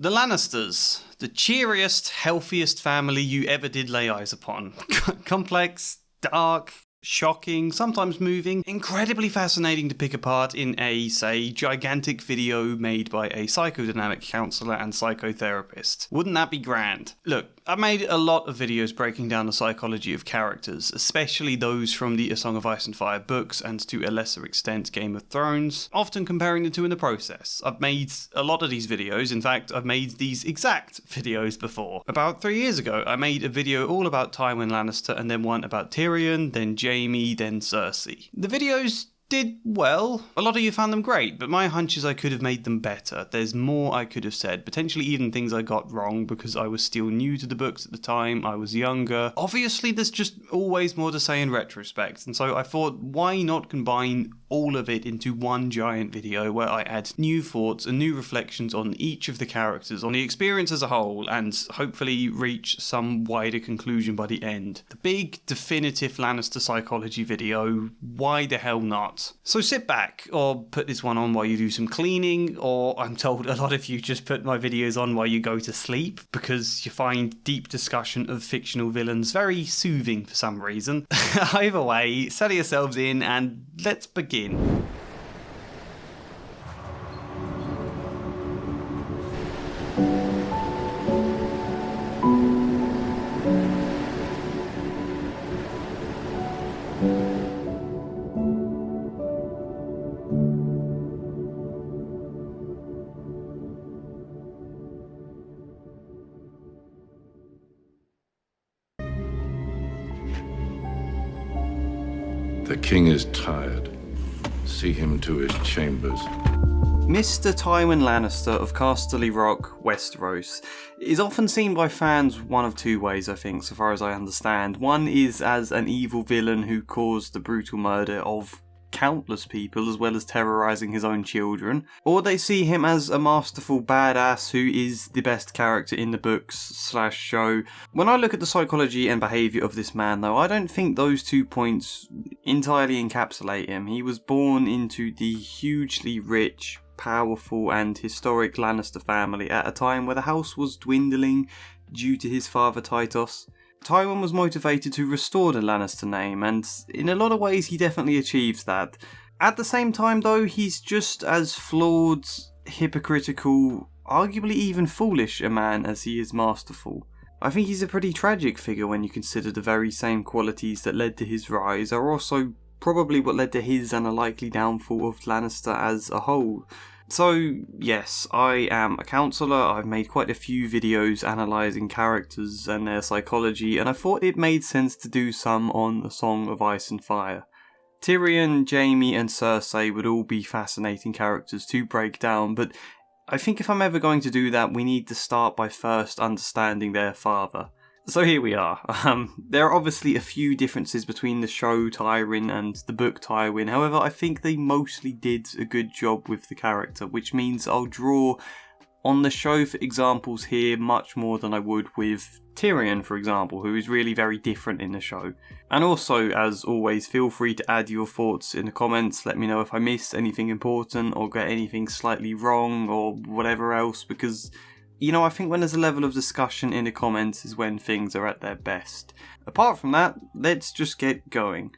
The Lannisters, the cheeriest, healthiest family you ever did lay eyes upon. Complex, dark, shocking, sometimes moving, incredibly fascinating to pick apart in a, say, gigantic video made by a psychodynamic counsellor and psychotherapist. Wouldn't that be grand? Look, I've made a lot of videos breaking down the psychology of characters, especially those from the A Song of Ice and Fire books and to a lesser extent Game of Thrones, often comparing the two in the process. I've made a lot of these videos, in fact I've made these exact videos before. About 3 years ago I made a video all about Tywin Lannister and then one about Tyrion, then Jaime, then Cersei. The videos did well. A lot of you found them great, but my hunch is I could have made them better. There's more I could have said, potentially even things I got wrong because I was still new to the books at the time, I was younger. Obviously there's just always more to say in retrospect, and so I thought why not combine all of it into one giant video where I add new thoughts and new reflections on each of the characters, on the experience as a whole, and hopefully reach some wider conclusion by the end. The big, definitive Lannister psychology video, why the hell not? So sit back, or put this one on while you do some cleaning, or I'm told a lot of you just put my videos on while you go to sleep, because you find deep discussion of fictional villains very soothing for some reason. Either way, settle yourselves in and let's begin. The king is tired. See him to his chambers. Mr. Tywin Lannister of Casterly Rock, Westeros, is often seen by fans one of two ways, I think, so far as I understand. One is as an evil villain who caused the brutal murder of countless people as well as terrorising his own children, or they see him as a masterful badass who is the best character in the books/show. When I look at the psychology and behaviour of this man though, I don't think those 2 points entirely encapsulate him. He was born into the hugely rich, powerful and historic Lannister family at a time where the house was dwindling due to his father Tytos. Tywin was motivated to restore the Lannister name, and in a lot of ways he definitely achieves that. At the same time though, he's just as flawed, hypocritical, arguably even foolish a man as he is masterful. I think he's a pretty tragic figure when you consider the very same qualities that led to his rise are also probably what led to his and a likely downfall of Lannister as a whole. So yes, I am a counsellor, I've made quite a few videos analysing characters and their psychology, and I thought it made sense to do some on A Song of Ice and Fire. Tyrion, Jaime and Cersei would all be fascinating characters to break down, but I think if I'm ever going to do that, we need to start by first understanding their father. So here we are. There are obviously a few differences between the show Tywin and the book Tywin, however I think they mostly did a good job with the character, which means I'll draw on the show for examples here much more than I would with Tyrion, for example, who is really very different in the show. And also, as always, feel free to add your thoughts in the comments, let me know if I missed anything important or got anything slightly wrong or whatever else, because you know, I think when there's a level of discussion in the comments is when things are at their best. Apart from that, let's just get going.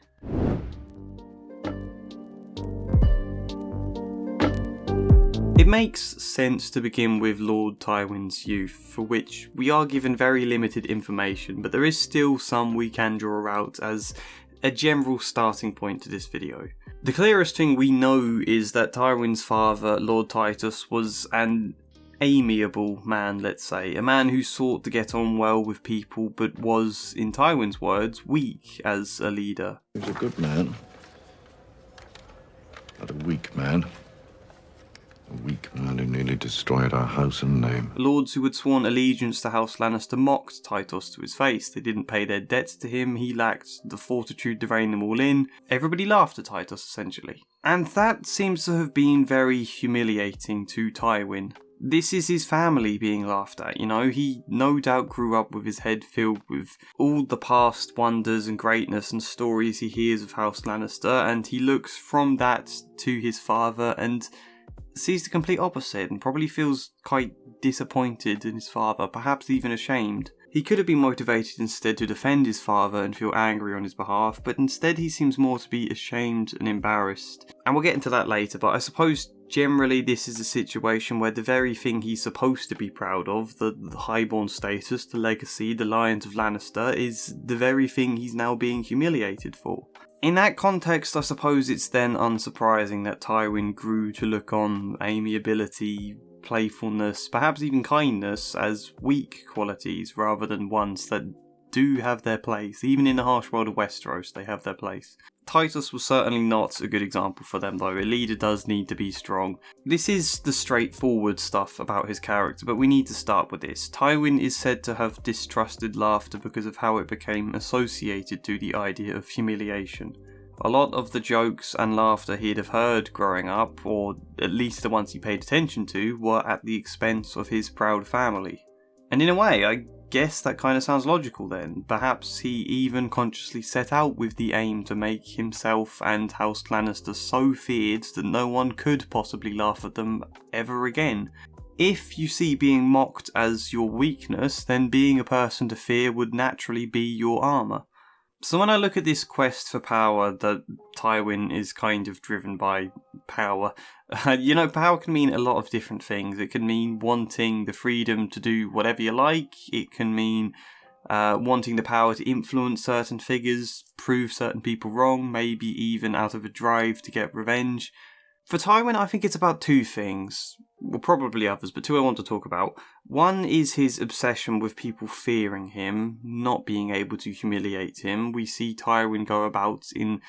It makes sense to begin with Lord Tywin's youth, for which we are given very limited information, but there is still some we can draw out as a general starting point to this video. The clearest thing we know is that Tywin's father, Lord Tytos, was an amiable man, let's say. A man who sought to get on well with people, but was, in Tywin's words, weak as a leader. He was a good man, but a weak man. A weak man who nearly destroyed our house and name. Lords who had sworn allegiance to House Lannister mocked Tytos to his face. They didn't pay their debts to him, he lacked the fortitude to rein them all in. Everybody laughed at Tytos, essentially. And that seems to have been very humiliating to Tywin. This is his family being laughed at, you know. He no doubt grew up with his head filled with all the past wonders and greatness and stories he hears of House Lannister, and he looks from that to his father, and sees the complete opposite and probably feels quite disappointed in his father, perhaps even ashamed. He could have been motivated instead to defend his father and feel angry on his behalf, but instead he seems more to be ashamed and embarrassed. And we'll get into that later, but I suppose generally this is a situation where the very thing he's supposed to be proud of, the highborn status, the legacy, the Lions of Lannister, is the very thing he's now being humiliated for. In that context, I suppose it's then unsurprising that Tywin grew to look on amiability, playfulness, perhaps even kindness as weak qualities rather than ones that do have their place. Even in the harsh world of Westeros, they have their place. Tytos was certainly not a good example for them though. A leader does need to be strong. This is the straightforward stuff about his character, but we need to start with this. Tywin is said to have distrusted laughter because of how it became associated to the idea of humiliation. A lot of the jokes and laughter he'd have heard growing up, or at least the ones he paid attention to, were at the expense of his proud family. And in a way, I guess that kind of sounds logical then. Perhaps he even consciously set out with the aim to make himself and House Lannister so feared that no one could possibly laugh at them ever again. If you see being mocked as your weakness, then being a person to fear would naturally be your armour. So when I look at this quest for power that Tywin is kind of driven by power, power can mean a lot of different things. It can mean wanting the freedom to do whatever you like. It can mean wanting the power to influence certain figures, prove certain people wrong, maybe even out of a drive to get revenge. For Tywin, I think it's about two things. Well, probably others, but two I want to talk about. One is his obsession with people fearing him, not being able to humiliate him. We see Tywin go about in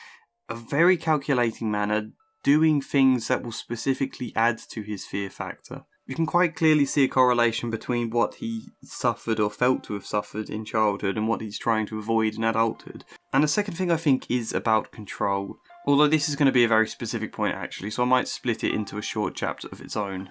a very calculating manner, doing things that will specifically add to his fear factor. You can quite clearly see a correlation between what he suffered or felt to have suffered in childhood and what he's trying to avoid in adulthood. And the second thing I think is about control. Although this is going to be a very specific point actually, so I might split it into a short chapter of its own.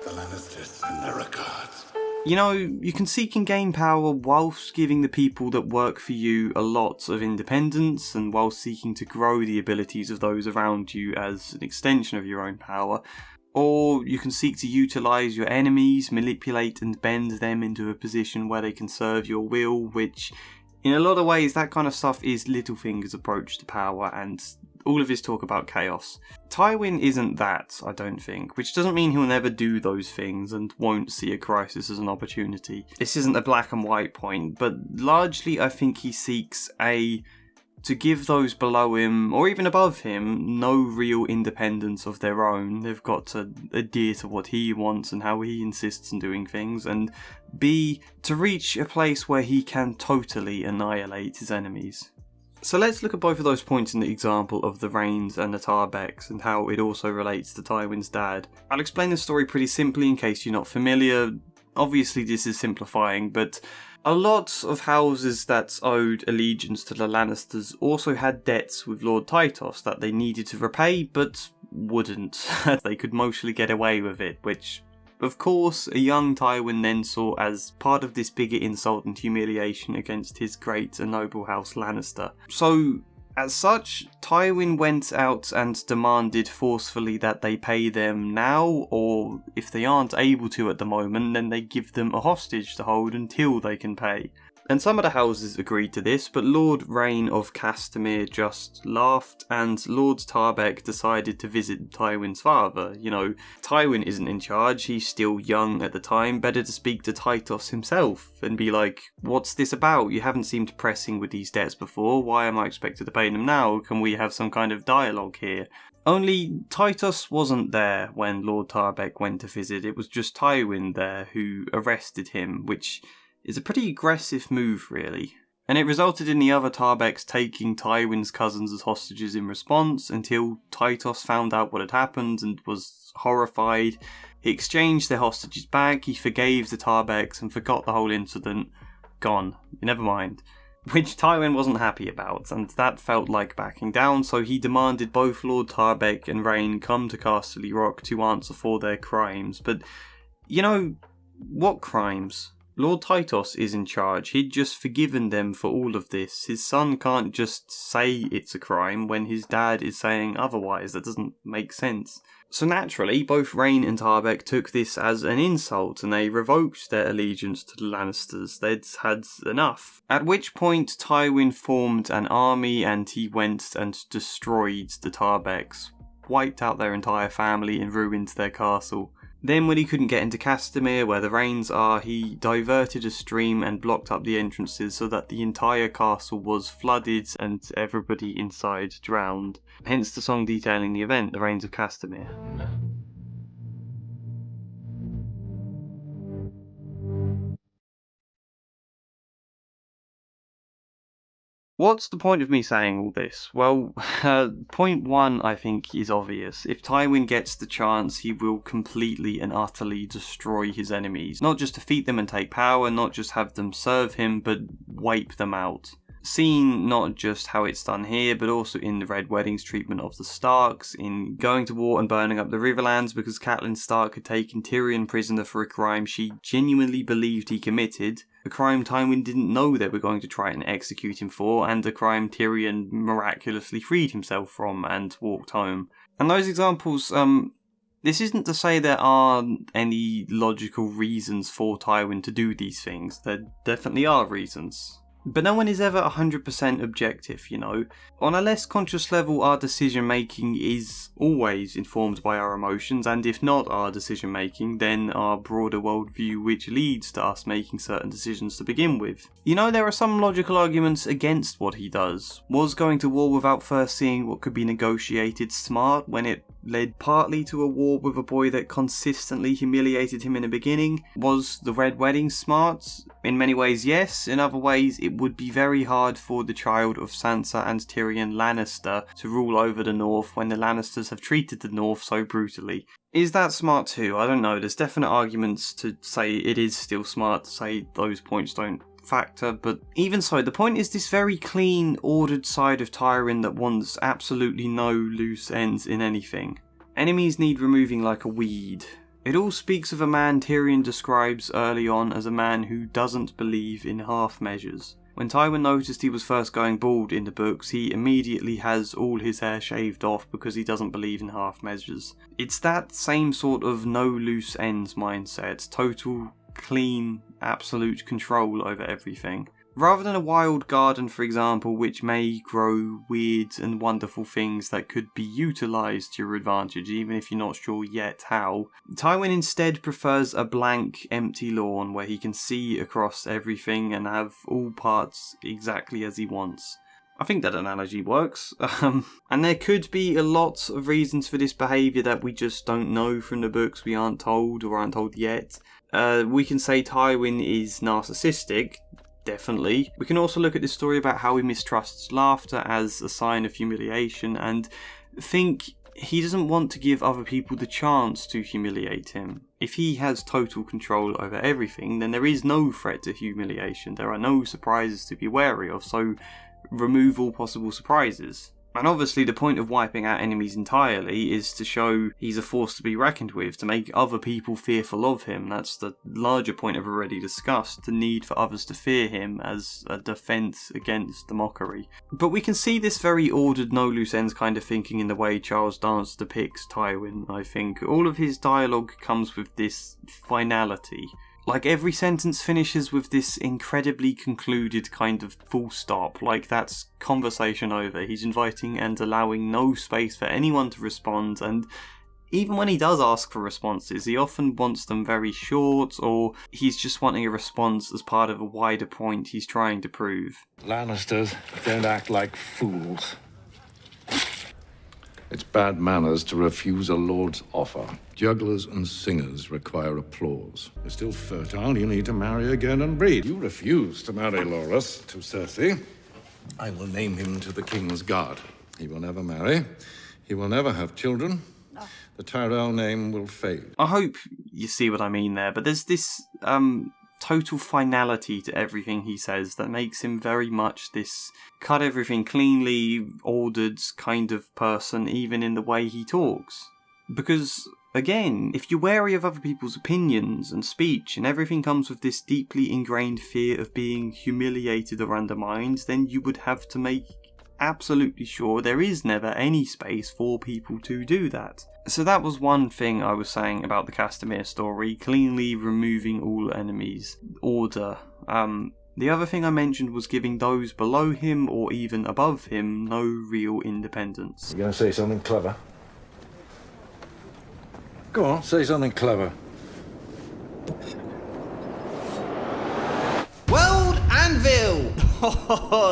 The Lannisters and their regards. You can seek and gain power whilst giving the people that work for you a lot of independence and whilst seeking to grow the abilities of those around you as an extension of your own power. Or you can seek to utilise your enemies, manipulate and bend them into a position where they can serve your will, which in a lot of ways that kind of stuff is Littlefinger's approach to power and all of his talk about chaos. Tywin isn't that, I don't think, which doesn't mean he'll never do those things and won't see a crisis as an opportunity. This isn't a black and white point, but largely I think he seeks to give those below him, or even above him, no real independence of their own. They've got to adhere to what he wants and how he insists on doing things, and B, to reach a place where he can totally annihilate his enemies. So let's look at both of those points in the example of the Rains and the Tarbecks and how it also relates to Tywin's dad. I'll explain the story pretty simply in case you're not familiar. Obviously this is simplifying, but a lot of houses that owed allegiance to the Lannisters also had debts with Lord Tytos that they needed to repay but wouldn't. They could mostly get away with it, which of course a young Tywin then saw as part of this bigger insult and humiliation against his great and noble house Lannister. So as such, Tywin went out and demanded forcefully that they pay them now, or if they aren't able to at the moment, then they give them a hostage to hold until they can pay. And some of the houses agreed to this, but Lord Rain of Castamere just laughed, and Lord Tarbeck decided to visit Tywin's father. Tywin isn't in charge, he's still young at the time, better to speak to Tytos himself and be like, what's this about? You haven't seemed pressing with these debts before, why am I expected to pay them now? Can we have some kind of dialogue here? Only Tytos wasn't there when Lord Tarbeck went to visit, it was just Tywin there who arrested him, which is a pretty aggressive move, really. And it resulted in the other Tarbecks taking Tywin's cousins as hostages in response until Tytos found out what had happened and was horrified. He exchanged their hostages back, he forgave the Tarbecks and forgot the whole incident. Gone. Never mind. Which Tywin wasn't happy about, and that felt like backing down, so he demanded both Lord Tarbeck and Rain come to Castle Rock to answer for their crimes. But, what crimes? Lord Tytos is in charge. He'd just forgiven them for all of this. His son can't just say it's a crime when his dad is saying otherwise. That doesn't make sense. So naturally, both Rhaen and Tarbeck took this as an insult and they revoked their allegiance to the Lannisters. They'd had enough. At which point Tywin formed an army and he went and destroyed the Tarbecks, wiped out their entire family and ruined their castle. Then when he couldn't get into Castamere, where the Rains are, he diverted a stream and blocked up the entrances so that the entire castle was flooded and everybody inside drowned. Hence the song detailing the event, The Rains of Castamere. What's the point of me saying all this? Well, point one, I think, is obvious. If Tywin gets the chance, he will completely and utterly destroy his enemies. Not just defeat them and take power, not just have them serve him, but wipe them out. Seen not just how it's done here, but also in the Red Wedding's treatment of the Starks, in going to war and burning up the Riverlands because Catelyn Stark had taken Tyrion prisoner for a crime she genuinely believed he committed, a crime Tywin didn't know they were going to try and execute him for, and a crime Tyrion miraculously freed himself from and walked home. And those examples, this isn't to say there aren't any logical reasons for Tywin to do these things. There definitely are reasons. But no one is ever 100% objective, you know. On a less conscious level, our decision making is always informed by our emotions, and if not our decision making, then our broader worldview, which leads to us making certain decisions to begin with. You know, there are some logical arguments against what he does. Was going to war without first seeing what could be negotiated smart when it led partly to a war with a boy that consistently humiliated him in the beginning? Was the Red Wedding smart? In many ways, yes. In other ways, it would be very hard for the child of Sansa and Tyrion Lannister to rule over the North when the Lannisters have treated the North so brutally. Is that smart too? I don't know. There's definite arguments to say it is still smart, to say those points don't factor, but even so, the point is this very clean, ordered side of Tyrion that wants absolutely no loose ends in anything. Enemies need removing like a weed. It all speaks of a man Tyrion describes early on as a man who doesn't believe in half measures. When Tywin noticed he was first going bald in the books, he immediately has all his hair shaved off because he doesn't believe in half measures. It's that same sort of no loose ends mindset, total, clean, absolute control over everything. Rather than a wild garden, for example, which may grow weird and wonderful things that could be utilised to your advantage, even if you're not sure yet how, Tywin instead prefers a blank, empty lawn where he can see across everything and have all parts exactly as he wants. I think that analogy works. And there could be a lot of reasons for this behaviour that we just don't know from the books, we aren't told or aren't told yet. We can say Tywin is narcissistic. Definitely. We can also look at this story about how he mistrusts laughter as a sign of humiliation and think he doesn't want to give other people the chance to humiliate him. If he has total control over everything, then there is no threat to humiliation. There are no surprises to be wary of, so remove all possible surprises. And obviously the point of wiping out enemies entirely is to show he's a force to be reckoned with, to make other people fearful of him. That's the larger point I've already discussed, the need for others to fear him as a defence against the mockery. But we can see this very ordered, no loose ends kind of thinking in the way Charles Dance depicts Tywin, I think. All of his dialogue comes with this finality. Like every sentence finishes with this incredibly concluded kind of full stop, like that's conversation over. He's inviting and allowing no space for anyone to respond, and even when he does ask for responses, he often wants them very short, or he's just wanting a response as part of a wider point he's trying to prove. Lannisters don't act like fools. It's bad manners to refuse a lord's offer. Jugglers and singers require applause. You're still fertile, you need to marry again and breed. You refuse to marry Loras to Cersei. I will name him to the King's Guard. He will never marry. He will never have children. The Tyrell name will fade. I hope you see what I mean there, but there's this total finality to everything he says that makes him very much this cut everything cleanly, ordered kind of person, even in the way he talks. Because Again, if you're wary of other people's opinions and speech, and everything comes with this deeply ingrained fear of being humiliated or undermined, then you would have to make absolutely sure there is never any space for people to do that. So that was one thing I was saying about the Castamere story, cleanly removing all enemies. Order. The other thing I mentioned was giving those below him or even above him no real independence. You gonna say something clever? Go on, say something clever. World Anvil!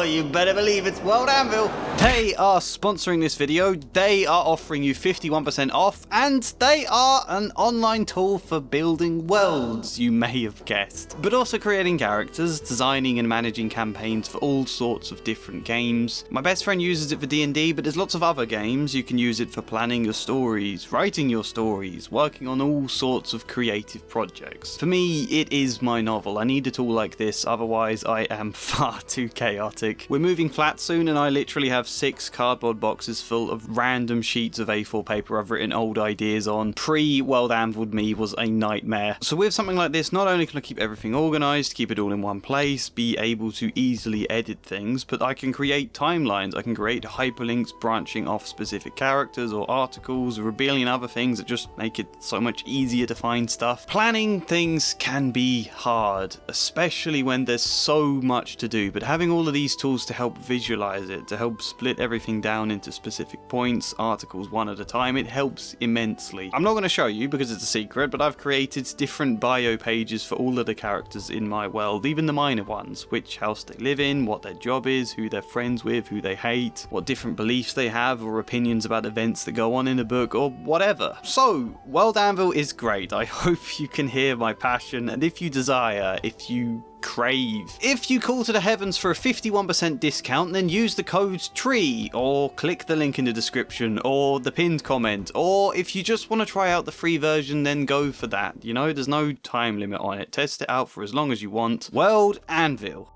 You better believe it's World Anvil! They are sponsoring this video, they are offering you 51% off, and they are an online tool for building worlds, you may have guessed. But also creating characters, designing and managing campaigns for all sorts of different games. My best friend uses it for D&D, but there's lots of other games. You can use it for planning your stories, writing your stories, working on all sorts of creative projects. For me, it is my novel. I need a tool like this, otherwise I am far too chaotic. We're moving flat soon, and I literally have 6 cardboard boxes full of random sheets of A4 paper I've written old ideas on. Pre-World Anviled me was a nightmare. So with something like this, not only can I keep everything organised, keep it all in one place, be able to easily edit things, but I can create timelines, I can create hyperlinks branching off specific characters or articles, or a billion other things that just make it so much easier to find stuff. Planning things can be hard, especially when there's so much to do, but having all of these tools to help visualise it, to help split everything down into specific points, articles one at a time, it helps immensely. I'm not going to show you because it's a secret, but I've created different bio pages for all of the characters in my world, even the minor ones, which house they live in, what their job is, who they're friends with, who they hate, what different beliefs they have or opinions about events that go on in a book, or whatever. So, World Anvil is great. I hope you can hear my passion, and if you desire, if you crave. If you call to the heavens for a 51% discount, then use the code TREE, or click the link in the description, or the pinned comment, or if you just want to try out the free version, then go for that. You know, there's no time limit on it. Test it out for as long as you want. World Anvil.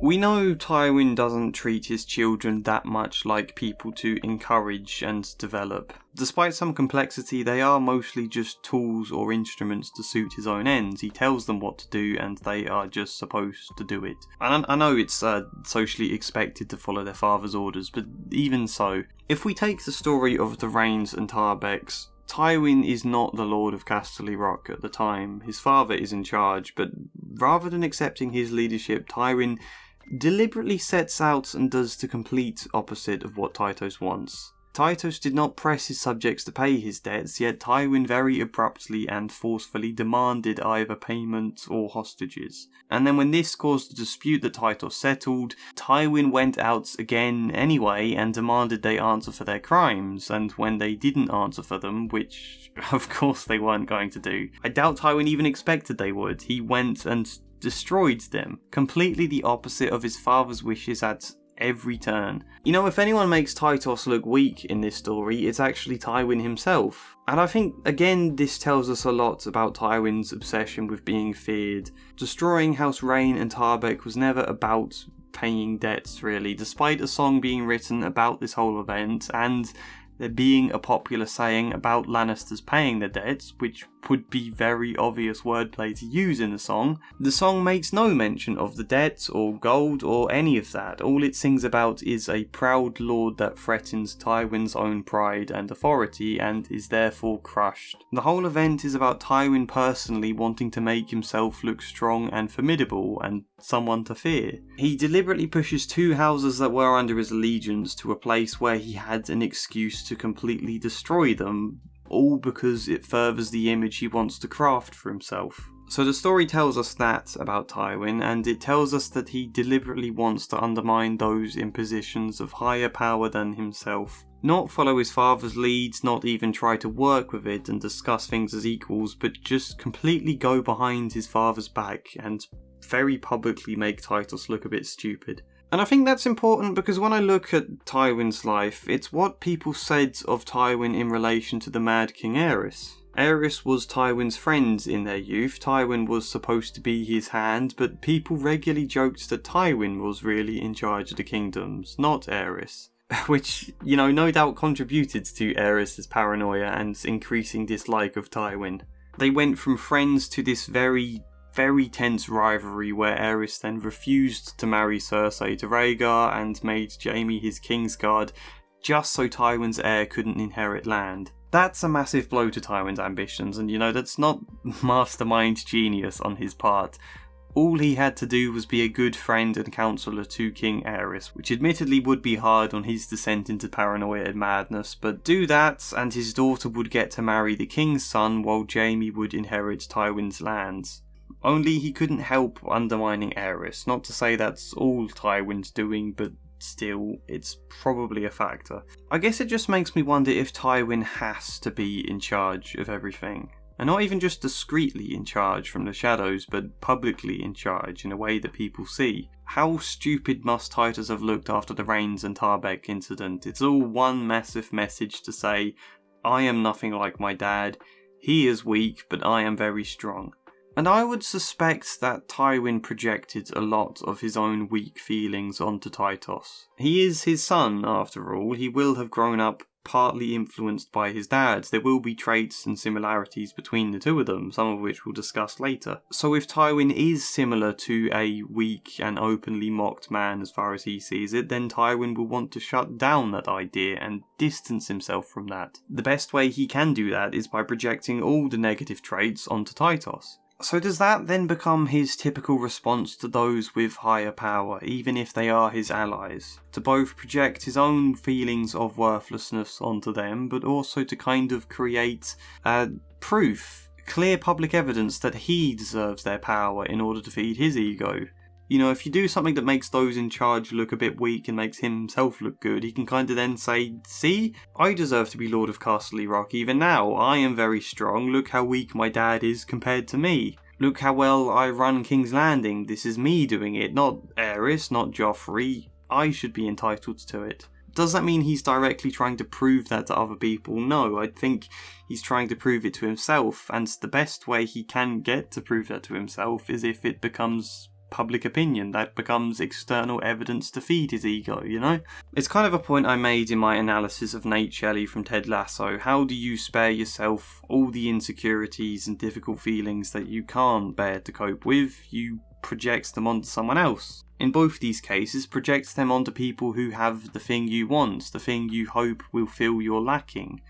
We know Tywin doesn't treat his children that much like people to encourage and develop. Despite some complexity, they are mostly just tools or instruments to suit his own ends. He tells them what to do and they are just supposed to do it. And I know it's socially expected to follow their father's orders, but even so, if we take the story of the Reynes and Tarbecks, Tywin is not the Lord of Casterly Rock at the time. His father is in charge, but rather than accepting his leadership, Tywin deliberately sets out and does the complete opposite of what Tytos wants. Tytos did not press his subjects to pay his debts, yet Tywin very abruptly and forcefully demanded either payment or hostages. And then when this caused a dispute that Tytos settled, Tywin went out again anyway and demanded they answer for their crimes, and when they didn't answer for them, which of course they weren't going to do, I doubt Tywin even expected they would, he went and destroyed them, completely the opposite of his father's wishes at every turn. You know, if anyone makes Tytos look weak in this story, it's actually Tywin himself. And I think, again, this tells us a lot about Tywin's obsession with being feared. Destroying House Reyne and Tarbeck was never about paying debts, really, despite a song being written about this whole event, and there being a popular saying about Lannisters paying their debts, which would be very obvious wordplay to use in the song makes no mention of the debt or gold or any of that. All it sings about is a proud lord that threatens Tywin's own pride and authority and is therefore crushed. The whole event is about Tywin personally wanting to make himself look strong and formidable and someone to fear. He deliberately pushes 2 houses that were under his allegiance to a place where he had an excuse to completely destroy them, all because it furthers the image he wants to craft for himself. So the story tells us that about Tywin, and it tells us that he deliberately wants to undermine those in positions of higher power than himself. Not follow his father's leads, not even try to work with it and discuss things as equals, but just completely go behind his father's back and very publicly make Tytos look a bit stupid. And I think that's important because when I look at Tywin's life, it's what people said of Tywin in relation to the Mad King Aerys. Aerys was Tywin's friend in their youth, Tywin was supposed to be his hand, but people regularly joked that Tywin was really in charge of the kingdoms, not Aerys. which, no doubt contributed to Aerys' paranoia and increasing dislike of Tywin. They went from friends to this very, very tense rivalry where Aerys then refused to marry Cersei to Rhaegar and made Jaime his Kingsguard just so Tywin's heir couldn't inherit land. That's a massive blow to Tywin's ambitions, and that's not mastermind genius on his part. All he had to do was be a good friend and counsellor to King Aerys, which admittedly would be hard on his descent into paranoia and madness, but do that and his daughter would get to marry the king's son while Jaime would inherit Tywin's lands. Only he couldn't help undermining Aerys, not to say that's all Tywin's doing, but still, it's probably a factor. I guess it just makes me wonder if Tywin has to be in charge of everything. And not even just discreetly in charge from the shadows, but publicly in charge in a way that people see. How stupid must Tytos have looked after the Rains and Tarbeck incident? It's all one massive message to say, I am nothing like my dad, he is weak, but I am very strong. And I would suspect that Tywin projected a lot of his own weak feelings onto Tytos. He is his son, after all. He will have grown up partly influenced by his dad. There will be traits and similarities between the two of them, some of which we'll discuss later. So if Tywin is similar to a weak and openly mocked man as far as he sees it, then Tywin will want to shut down that idea and distance himself from that. The best way he can do that is by projecting all the negative traits onto Tytos. So does that then become his typical response to those with higher power, even if they are his allies? To both project his own feelings of worthlessness onto them, but also to kind of create proof, clear public evidence that he deserves their power in order to feed his ego. If you do something that makes those in charge look a bit weak and makes himself look good, he can kind of then say, see, I deserve to be Lord of Castle Rock even now. I am very strong. Look how weak my dad is compared to me. Look how well I run King's Landing. This is me doing it, not Aerys, not Joffrey. I should be entitled to it. Does that mean he's directly trying to prove that to other people? No, I think he's trying to prove it to himself, and the best way he can get to prove that to himself is if it becomes public opinion, that becomes external evidence to feed his ego, It's kind of a point I made in my analysis of Nate Shelley from Ted Lasso. How do you spare yourself all the insecurities and difficult feelings that you can't bear to cope with? You project them onto someone else. In both these cases, project them onto people who have the thing you want, the thing you hope will fill your lacking.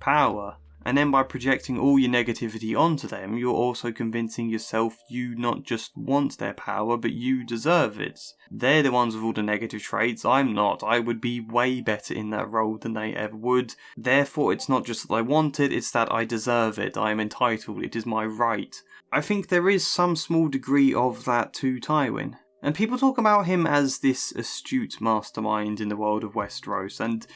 Power. And then by projecting all your negativity onto them, you're also convincing yourself you not just want their power, but you deserve it. They're the ones with all the negative traits, I'm not. I would be way better in that role than they ever would. Therefore, it's not just that I want it, it's that I deserve it. I am entitled, it is my right. I think there is some small degree of that to Tywin. And people talk about him as this astute mastermind in the world of Westeros, and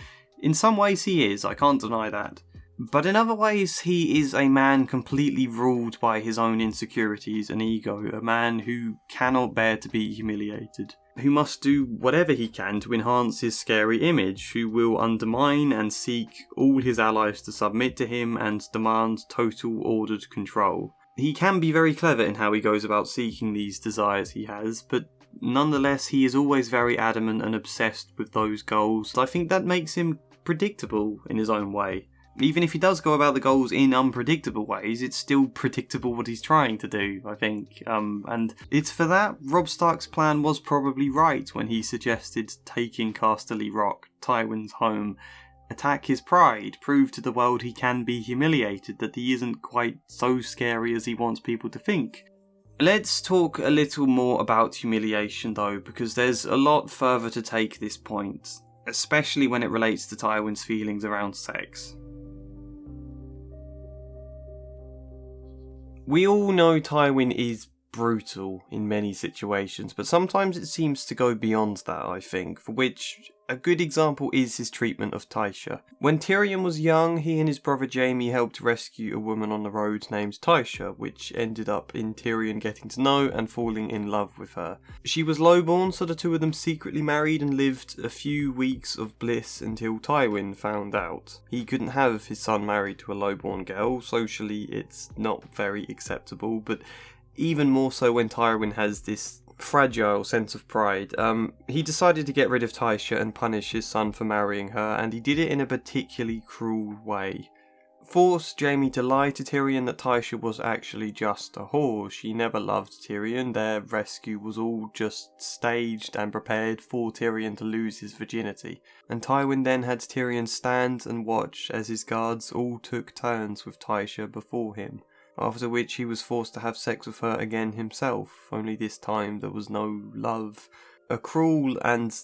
in some ways he is, I can't deny that. But in other ways, he is a man completely ruled by his own insecurities and ego, a man who cannot bear to be humiliated, who must do whatever he can to enhance his scary image, who will undermine and seek all his allies to submit to him and demand total ordered control. He can be very clever in how he goes about seeking these desires he has, but nonetheless he is always very adamant and obsessed with those goals. I think that makes him predictable in his own way. Even if he does go about the goals in unpredictable ways, it's still predictable what he's trying to do, I think. And it's for that Robb Stark's plan was probably right when he suggested taking Casterly Rock, Tywin's home, attack his pride, prove to the world he can be humiliated, that he isn't quite so scary as he wants people to think. Let's talk a little more about humiliation though, because there's a lot further to take this point, especially when it relates to Tywin's feelings around sex. We all know Tywin is brutal in many situations, but sometimes it seems to go beyond that, I think, for which a good example is his treatment of Tysha. When Tyrion was young, he and his brother Jaime helped rescue a woman on the road named Tysha, which ended up in Tyrion getting to know and falling in love with her. She was lowborn, so the two of them secretly married and lived a few weeks of bliss until Tywin found out. He couldn't have his son married to a lowborn girl. Socially, it's not very acceptable, but even more so when Tywin has this fragile sense of pride. He decided to get rid of Tysha and punish his son for marrying her, and he did it in a particularly cruel way. Forced Jaime to lie to Tyrion that Tysha was actually just a whore. She never loved Tyrion. Their rescue was all just staged and prepared for Tyrion to lose his virginity. And Tywin then had Tyrion stand and watch as his guards all took turns with Tysha before him, after which he was forced to have sex with her again himself, only this time there was no love. A cruel and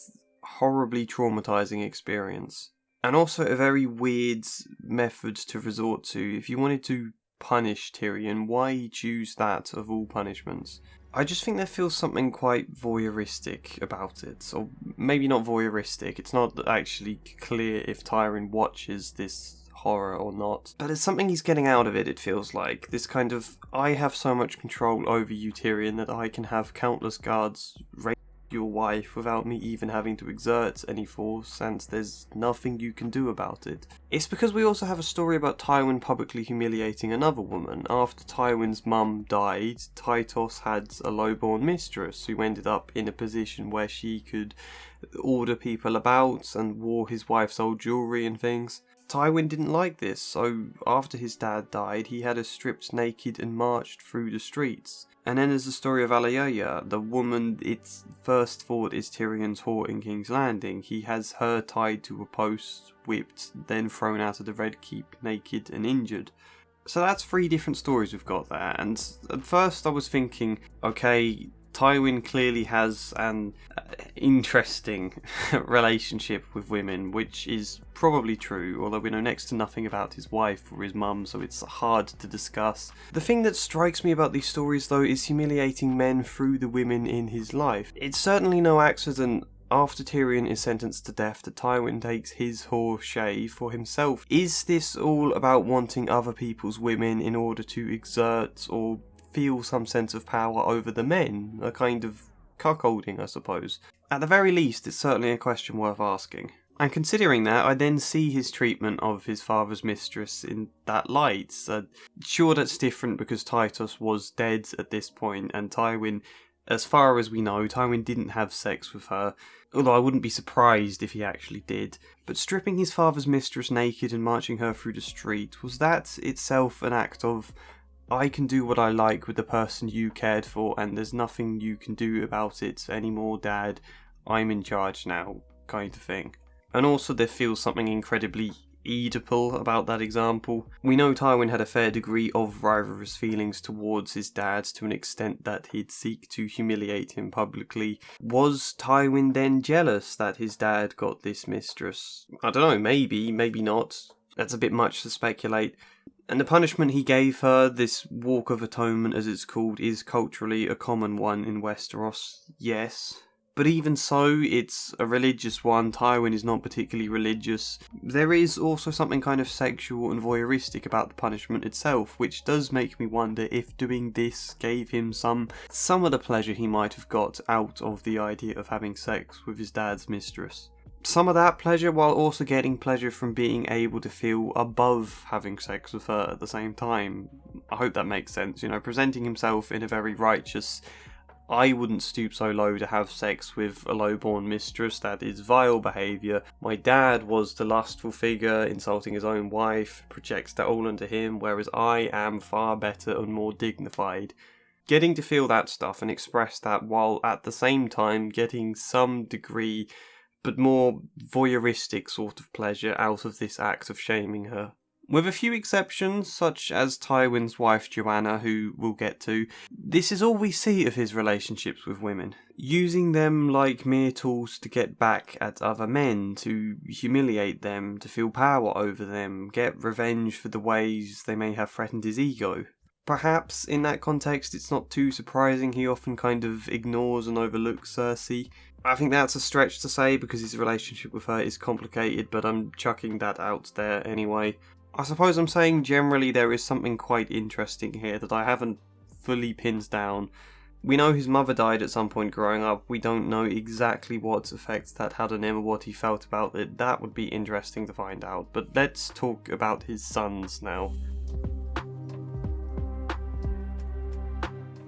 horribly traumatising experience. And also a very weird method to resort to. If you wanted to punish Tyrion, why choose that of all punishments? I just think there feels something quite voyeuristic about it. Or maybe not voyeuristic, it's not actually clear if Tyrion watches this horror or not. But it's something he's getting out of it, it feels like. This kind of, I have so much control over you, Tyrion, that I can have countless guards rape your wife without me even having to exert any force, and there's nothing you can do about it. It's because we also have a story about Tywin publicly humiliating another woman. After Tywin's mum died, Tytos had a lowborn mistress who ended up in a position where she could order people about and wore his wife's old jewellery and things. Tywin didn't like this, so after his dad died, he had her stripped naked and marched through the streets. And then there's the story of Aerys, the woman it's first thought is Tyrion's whore in King's Landing. He has her tied to a post, whipped, then thrown out of the Red Keep naked and injured. So that's 3 different stories we've got there, and at first I was thinking, okay, Tywin clearly has an interesting relationship with women, which is probably true, although we know next to nothing about his wife or his mum, so it's hard to discuss. The thing that strikes me about these stories, though, is humiliating men through the women in his life. It's certainly no accident after Tyrion is sentenced to death that Tywin takes his whore Shay for himself. Is this all about wanting other people's women in order to exert or feel some sense of power over the men? A kind of cuckolding, I suppose. At the very least, it's certainly a question worth asking. And considering that, I then see his treatment of his father's mistress in that light. Sure, that's different because Tytos was dead at this point, and Tywin, as far as we know, Tywin didn't have sex with her, although I wouldn't be surprised if he actually did. But stripping his father's mistress naked and marching her through the street, was that itself an act of, I can do what I like with the person you cared for, and there's nothing you can do about it anymore, Dad, I'm in charge now, kind of thing. And also there feels something incredibly Oedipal about that example. We know Tywin had a fair degree of rivalrous feelings towards his dad to an extent that he'd seek to humiliate him publicly. Was Tywin then jealous that his dad got this mistress? I don't know, maybe not. That's a bit much to speculate. And the punishment he gave her, this Walk of Atonement as it's called, is culturally a common one in Westeros, yes. But even so, it's a religious one. Tywin is not particularly religious. There is also something kind of sexual and voyeuristic about the punishment itself, which does make me wonder if doing this gave him some of the pleasure he might have got out of the idea of having sex with his dad's mistress. Some of that pleasure while also getting pleasure from being able to feel above having sex with her at the same time. I hope that makes sense, presenting himself in a very righteous, I wouldn't stoop so low to have sex with a lowborn mistress, that is vile behaviour. My dad was the lustful figure, insulting his own wife, projects that all onto him, whereas I am far better and more dignified. Getting to feel that stuff and express that while at the same time getting some degree, but more voyeuristic sort of pleasure out of this act of shaming her. With a few exceptions, such as Tywin's wife Joanna, who we'll get to, this is all we see of his relationships with women. Using them like mere tools to get back at other men, to humiliate them, to feel power over them, get revenge for the ways they may have threatened his ego. Perhaps, in that context, it's not too surprising he often kind of ignores and overlooks Cersei. I think that's a stretch to say because his relationship with her is complicated, but I'm chucking that out there anyway. I suppose I'm saying generally there is something quite interesting here that I haven't fully pinned down. We know his mother died at some point growing up. We don't know exactly what effects that had on him or what he felt about it. That would be interesting to find out. But let's talk about his sons now.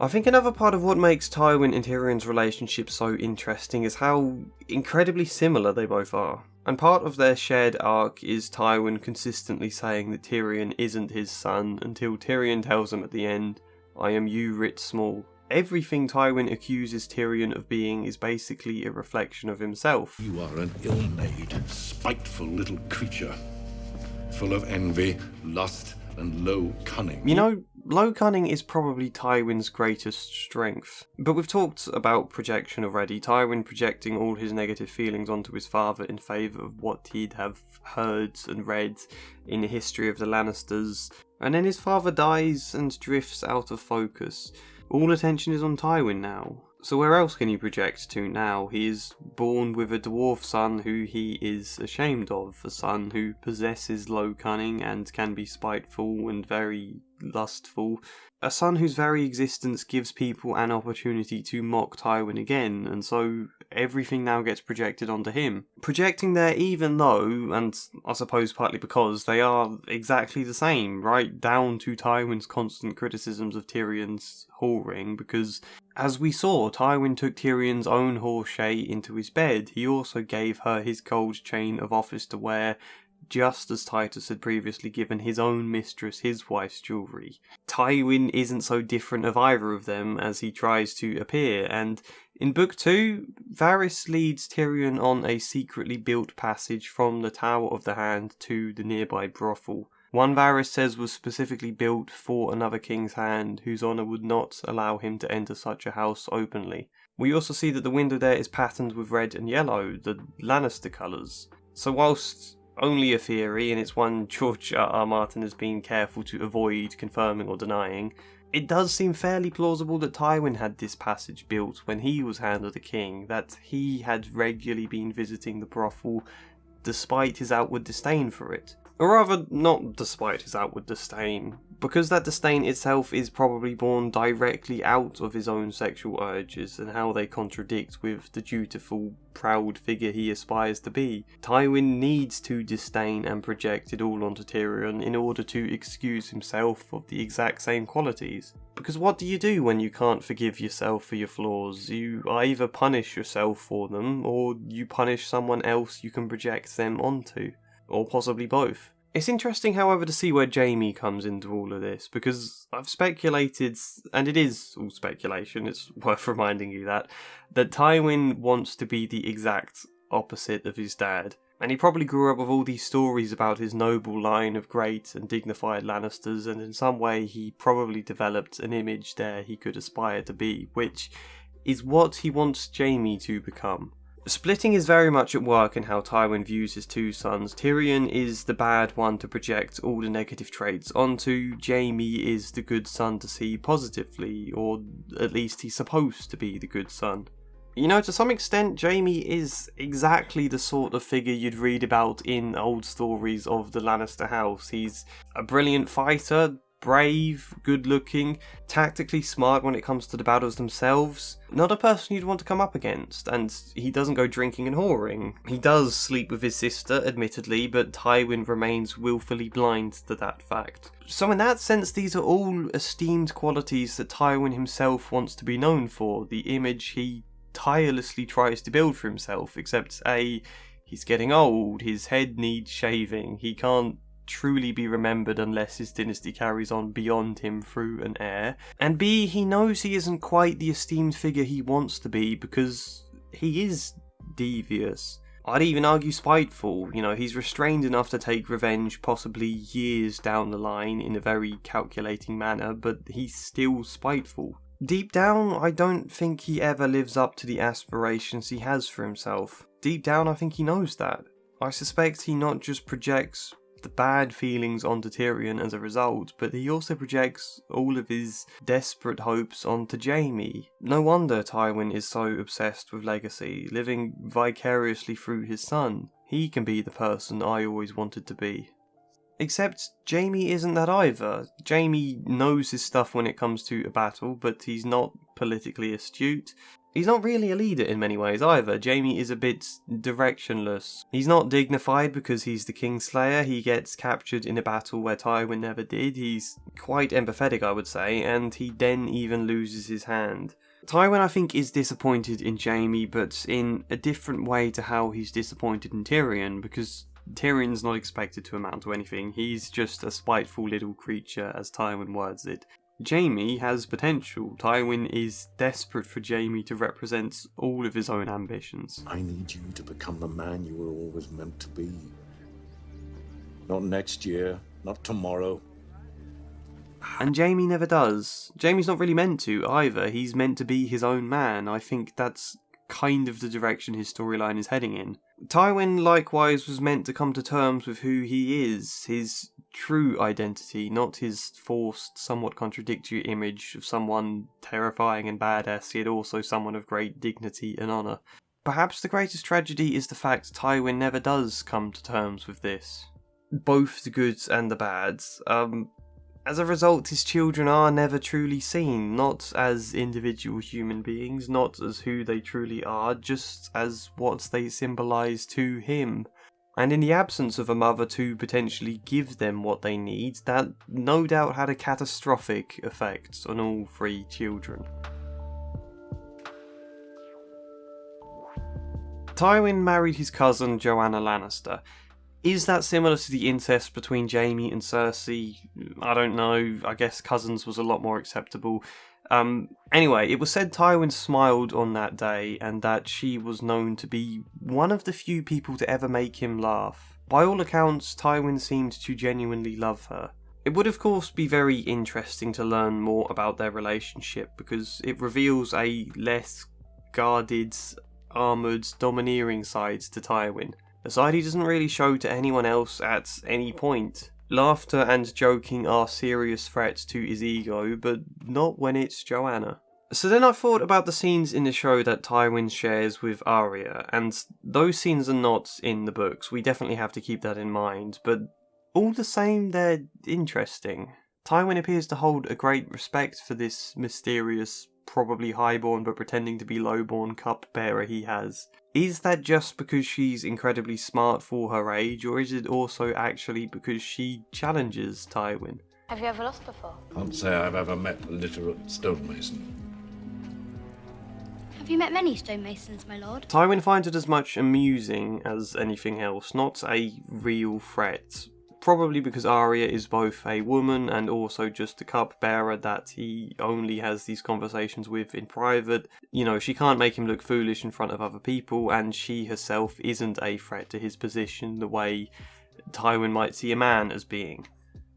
I think another part of what makes Tywin and Tyrion's relationship so interesting is how incredibly similar they both are. And part of their shared arc is Tywin consistently saying that Tyrion isn't his son until Tyrion tells him at the end, "I am you writ small." Everything Tywin accuses Tyrion of being is basically a reflection of himself. You are an ill-made, spiteful little creature, full of envy, lust, and low cunning. You know, low cunning is probably Tywin's greatest strength. But we've talked about projection already, Tywin projecting all his negative feelings onto his father in favour of what he'd have heard and read in the history of the Lannisters, and then his father dies and drifts out of focus. All attention is on Tywin now. So where else can he project to now? He is born with a dwarf son who he is ashamed of, a son who possesses low cunning and can be spiteful and very lustful, a son whose very existence gives people an opportunity to mock Tywin again, and so everything now gets projected onto him. Projecting there even though, and I suppose partly because, they are exactly the same, right down to Tywin's constant criticisms of Tyrion's whoring, because as we saw, Tywin took Tyrion's own horseshay into his bed. He also gave her his gold chain of office to wear, just as Tytos had previously given his own mistress his wife's jewellery. Tywin isn't so different of either of them as he tries to appear, and in Book 2, Varys leads Tyrion on a secretly built passage from the Tower of the Hand to the nearby brothel. One Varys says was specifically built for another king's hand, whose honour would not allow him to enter such a house openly. We also see that the window there is patterned with red and yellow, the Lannister colours. So whilst only a theory, and it's one George R. Martin has been careful to avoid confirming or denying, it does seem fairly plausible that Tywin had this passage built when he was Hand of the King, that he had regularly been visiting the brothel despite his outward disdain for it. Or rather, not despite his outward disdain, because that disdain itself is probably born directly out of his own sexual urges and how they contradict with the dutiful, proud figure he aspires to be. Tywin needs to disdain and project it all onto Tyrion in order to excuse himself of the exact same qualities. Because what do you do when you can't forgive yourself for your flaws? You either punish yourself for them, or you punish someone else you can project them onto. Or possibly both. It's interesting, however, to see where Jaime comes into all of this, because I've speculated, and it is all speculation, it's worth reminding you that Tywin wants to be the exact opposite of his dad. And he probably grew up with all these stories about his noble line of great and dignified Lannisters, and in some way he probably developed an image there he could aspire to be, which is what he wants Jaime to become. Splitting is very much at work in how Tywin views his two sons. Tyrion is the bad one to project all the negative traits onto. Jaime is the good son to see positively, or at least he's supposed to be the good son. You know, to some extent, Jaime is exactly the sort of figure you'd read about in old stories of the Lannister house. He's a brilliant fighter, brave, good-looking, tactically smart when it comes to the battles themselves. Not a person you'd want to come up against, and he doesn't go drinking and whoring. He does sleep with his sister, admittedly, but Tywin remains willfully blind to that fact. So in that sense, these are all esteemed qualities that Tywin himself wants to be known for, the image he tirelessly tries to build for himself, except A, he's getting old, his head needs shaving, he can't truly be remembered unless his dynasty carries on beyond him through an heir, and B, he knows he isn't quite the esteemed figure he wants to be because he is devious. I'd even argue spiteful. You know, he's restrained enough to take revenge possibly years down the line in a very calculating manner, but he's still spiteful. Deep down, I don't think he ever lives up to the aspirations he has for himself. Deep down, I think he knows that. I suspect he not just projects the bad feelings onto Tyrion as a result, but he also projects all of his desperate hopes onto Jaime. No wonder Tywin is so obsessed with legacy, living vicariously through his son. He can be the person I always wanted to be. Except Jaime isn't that either. Jaime knows his stuff when it comes to a battle, but he's not politically astute. He's not really a leader in many ways either. Jaime is a bit directionless. He's not dignified because he's the Kingslayer. He gets captured in a battle where Tywin never did. He's quite empathetic, I would say, and he then even loses his hand. Tywin, I think, is disappointed in Jaime, but in a different way to how he's disappointed in Tyrion, because Tyrion's not expected to amount to anything. He's just a spiteful little creature, as Tywin words it. Jaime has potential. Tywin is desperate for Jaime to represent all of his own ambitions. I need you to become the man you were always meant to be. Not next year, not tomorrow. And Jaime never does. Jaime's not really meant to either. He's meant to be his own man. I think that's kind of the direction his storyline is heading in. Tywin likewise was meant to come to terms with who he is, his true identity, not his forced, somewhat contradictory image of someone terrifying and badass, yet also someone of great dignity and honour. Perhaps the greatest tragedy is the fact Tywin never does come to terms with this. Both the goods and the bads. As a result, his children are never truly seen, not as individual human beings, not as who they truly are, just as what they symbolise to him. And in the absence of a mother to potentially give them what they need, that no doubt had a catastrophic effect on all three children. Tywin married his cousin Joanna Lannister. Is that similar to the incest between Jaime and Cersei? I don't know. I guess cousins was a lot more acceptable. Anyway, it was said Tywin smiled on that day, and that she was known to be one of the few people to ever make him laugh. By all accounts, Tywin seemed to genuinely love her. It would of course be very interesting to learn more about their relationship, because it reveals a less guarded, armoured, domineering side to Tywin. A side he doesn't really show to anyone else at any point. Laughter and joking are serious threats to his ego, but not when it's Joanna. So then I thought about the scenes in the show that Tywin shares with Arya, and those scenes are not in the books. We definitely have to keep that in mind, but all the same, they're interesting. Tywin appears to hold a great respect for this mysterious, probably highborn but pretending to be lowborn cupbearer he has. Is that just because she's incredibly smart for her age, or is it also actually because she challenges Tywin? Have you ever lost before? Can't say I've ever met a literate stonemason. Have you met many stonemasons, my lord? Tywin finds it as much amusing as anything else, not a real threat. Probably because Arya is both a woman and also just a cupbearer that he only has these conversations with in private. You know, she can't make him look foolish in front of other people, and she herself isn't a threat to his position the way Tywin might see a man as being.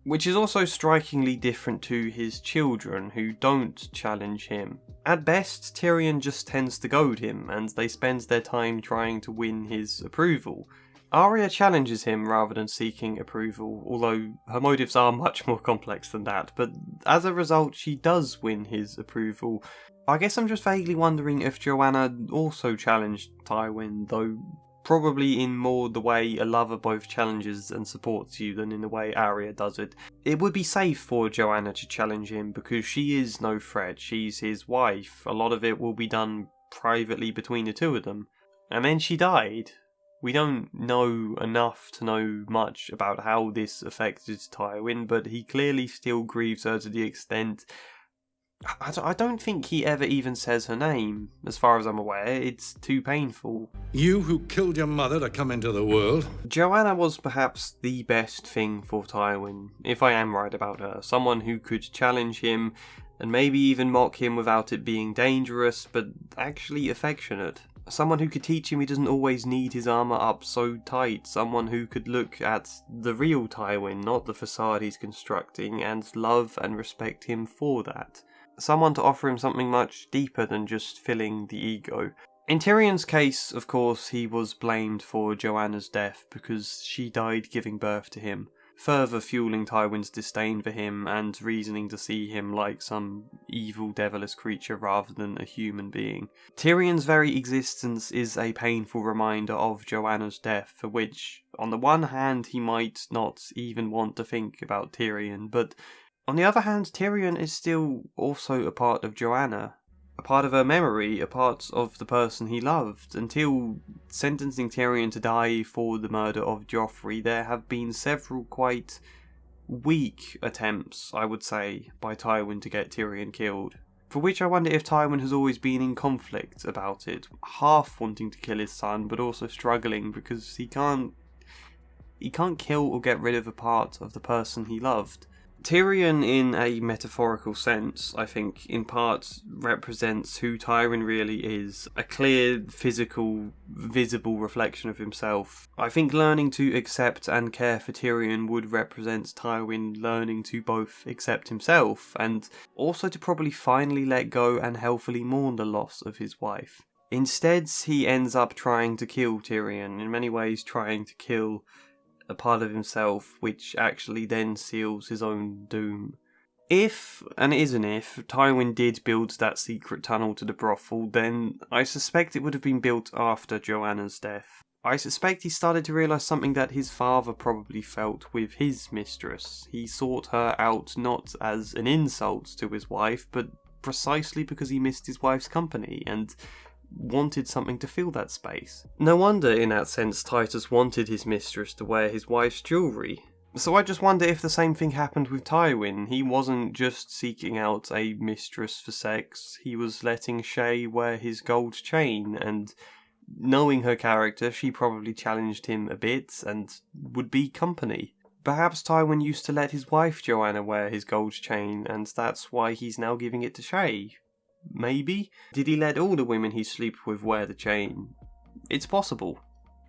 Which is also strikingly different to his children, who don't challenge him. At best, Tyrion just tends to goad him, and they spend their time trying to win his approval. Arya challenges him rather than seeking approval, although her motives are much more complex than that, but as a result she does win his approval. I guess I'm just vaguely wondering if Joanna also challenged Tywin, though probably in more the way a lover both challenges and supports you than in the way Arya does it. It would be safe for Joanna to challenge him because she is no threat, she's his wife. A lot of it will be done privately between the two of them. And then she died. We don't know enough to know much about how this affected Tywin, but he clearly still grieves her to the extent... I don't think he ever even says her name, as far as I'm aware. It's too painful. You who killed your mother to come into the world. Joanna was perhaps the best thing for Tywin, if I am right about her. Someone who could challenge him, and maybe even mock him without it being dangerous, but actually affectionate. Someone who could teach him he doesn't always need his armour up so tight. Someone who could look at the real Tywin, not the facade he's constructing, and love and respect him for that. Someone to offer him something much deeper than just filling the ego. In Tyrion's case, of course, he was blamed for Joanna's death because she died giving birth to him, further fueling Tywin's disdain for him and reasoning to see him like some evil devilish creature rather than a human being. Tyrion's very existence is a painful reminder of Joanna's death, for which, on the one hand, he might not even want to think about Tyrion, but on the other hand, Tyrion is still also a part of Joanna. a part of her memory, a part of the person he loved. Until sentencing Tyrion to die for the murder of Joffrey, there have been several quite weak attempts, I would say, by Tywin to get Tyrion killed. For which I wonder if Tywin has always been in conflict about it, half wanting to kill his son, but also struggling because he can't kill or get rid of a part of the person he loved. Tyrion, in a metaphorical sense, I think, in part represents who Tywin really is. A clear, physical, visible reflection of himself. I think learning to accept and care for Tyrion would represent Tywin learning to both accept himself, and also to probably finally let go and healthily mourn the loss of his wife. Instead, he ends up trying to kill Tyrion, in many ways trying to kill a part of himself, which actually then seals his own doom. If, and it is an if, Tywin did build that secret tunnel to the brothel, then I suspect it would have been built after Joanna's death. I suspect he started to realise something that his father probably felt with his mistress. He sought her out not as an insult to his wife, but precisely because he missed his wife's company, and wanted something to fill that space. No wonder, in that sense, Tytos wanted his mistress to wear his wife's jewellery. So I just wonder if the same thing happened with Tywin. He wasn't just seeking out a mistress for sex, he was letting Shae wear his gold chain, and knowing her character, she probably challenged him a bit, and would be company. Perhaps Tywin used to let his wife Joanna wear his gold chain, and that's why he's now giving it to Shae. Maybe? Did he let all the women he slept with wear the chain? It's possible.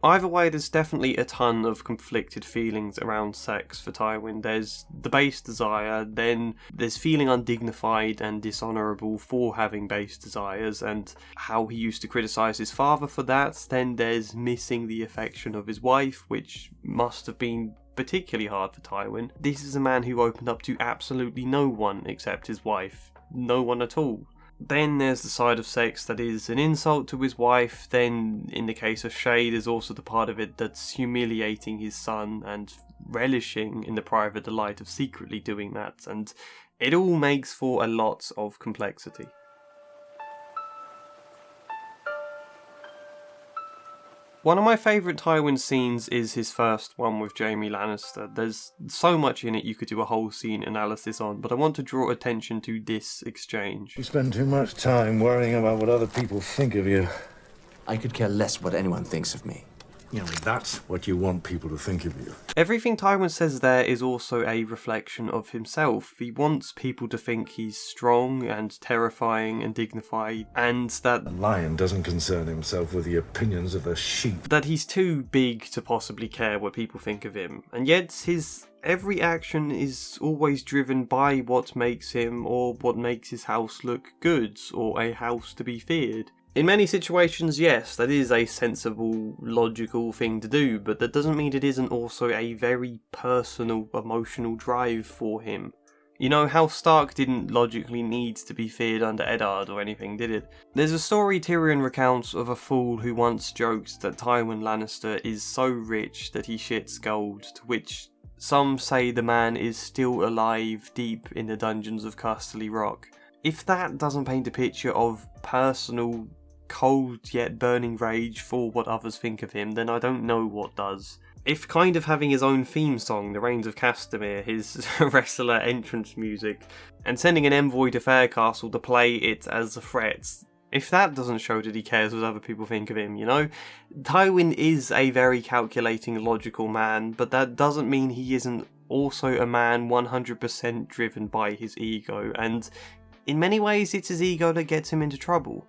Either way, there's definitely a ton of conflicted feelings around sex for Tywin. There's the base desire, then there's feeling undignified and dishonourable for having base desires, and how he used to criticise his father for that. Then there's missing the affection of his wife, which must have been particularly hard for Tywin. This is a man who opened up to absolutely no one except his wife. No one at all. Then there's the side of sex that is an insult to his wife. Then, in the case of Shae, there's also the part of it that's humiliating his son and relishing in the private delight of secretly doing that. And it all makes for a lot of complexity. One of my favourite Tywin scenes is his first one with Jaime Lannister. There's so much in it you could do a whole scene analysis on, but I want to draw attention to this exchange. You spend too much time worrying about what other people think of you. I could care less what anyone thinks of me. You know, that's what you want people to think of you. Everything Tywin says there is also a reflection of himself. He wants people to think he's strong and terrifying and dignified, and that A lion doesn't concern himself with the opinions of the sheep. that he's too big to possibly care what people think of him. And yet his every action is always driven by what makes him, or what makes his house look good, or a house to be feared. In many situations, yes, that is a sensible, logical thing to do, but that doesn't mean it isn't also a very personal, emotional drive for him. You know, House Stark didn't logically need to be feared under Eddard or anything, did it? There's a story Tyrion recounts of a fool who once joked that Tywin Lannister is so rich that he shits gold, to which some say the man is still alive deep in the dungeons of Casterly Rock. If that doesn't paint a picture of personal, cold yet burning rage for what others think of him, then I don't know what does. If kind of having his own theme song, The Reigns of Castamere, his wrestler entrance music, and sending an envoy to Faircastle to play it as a threat, if that doesn't show that he cares what other people think of him, you know? Tywin is a very calculating, logical man, but that doesn't mean he isn't also a man 100% driven by his ego, and in many ways it's his ego that gets him into trouble.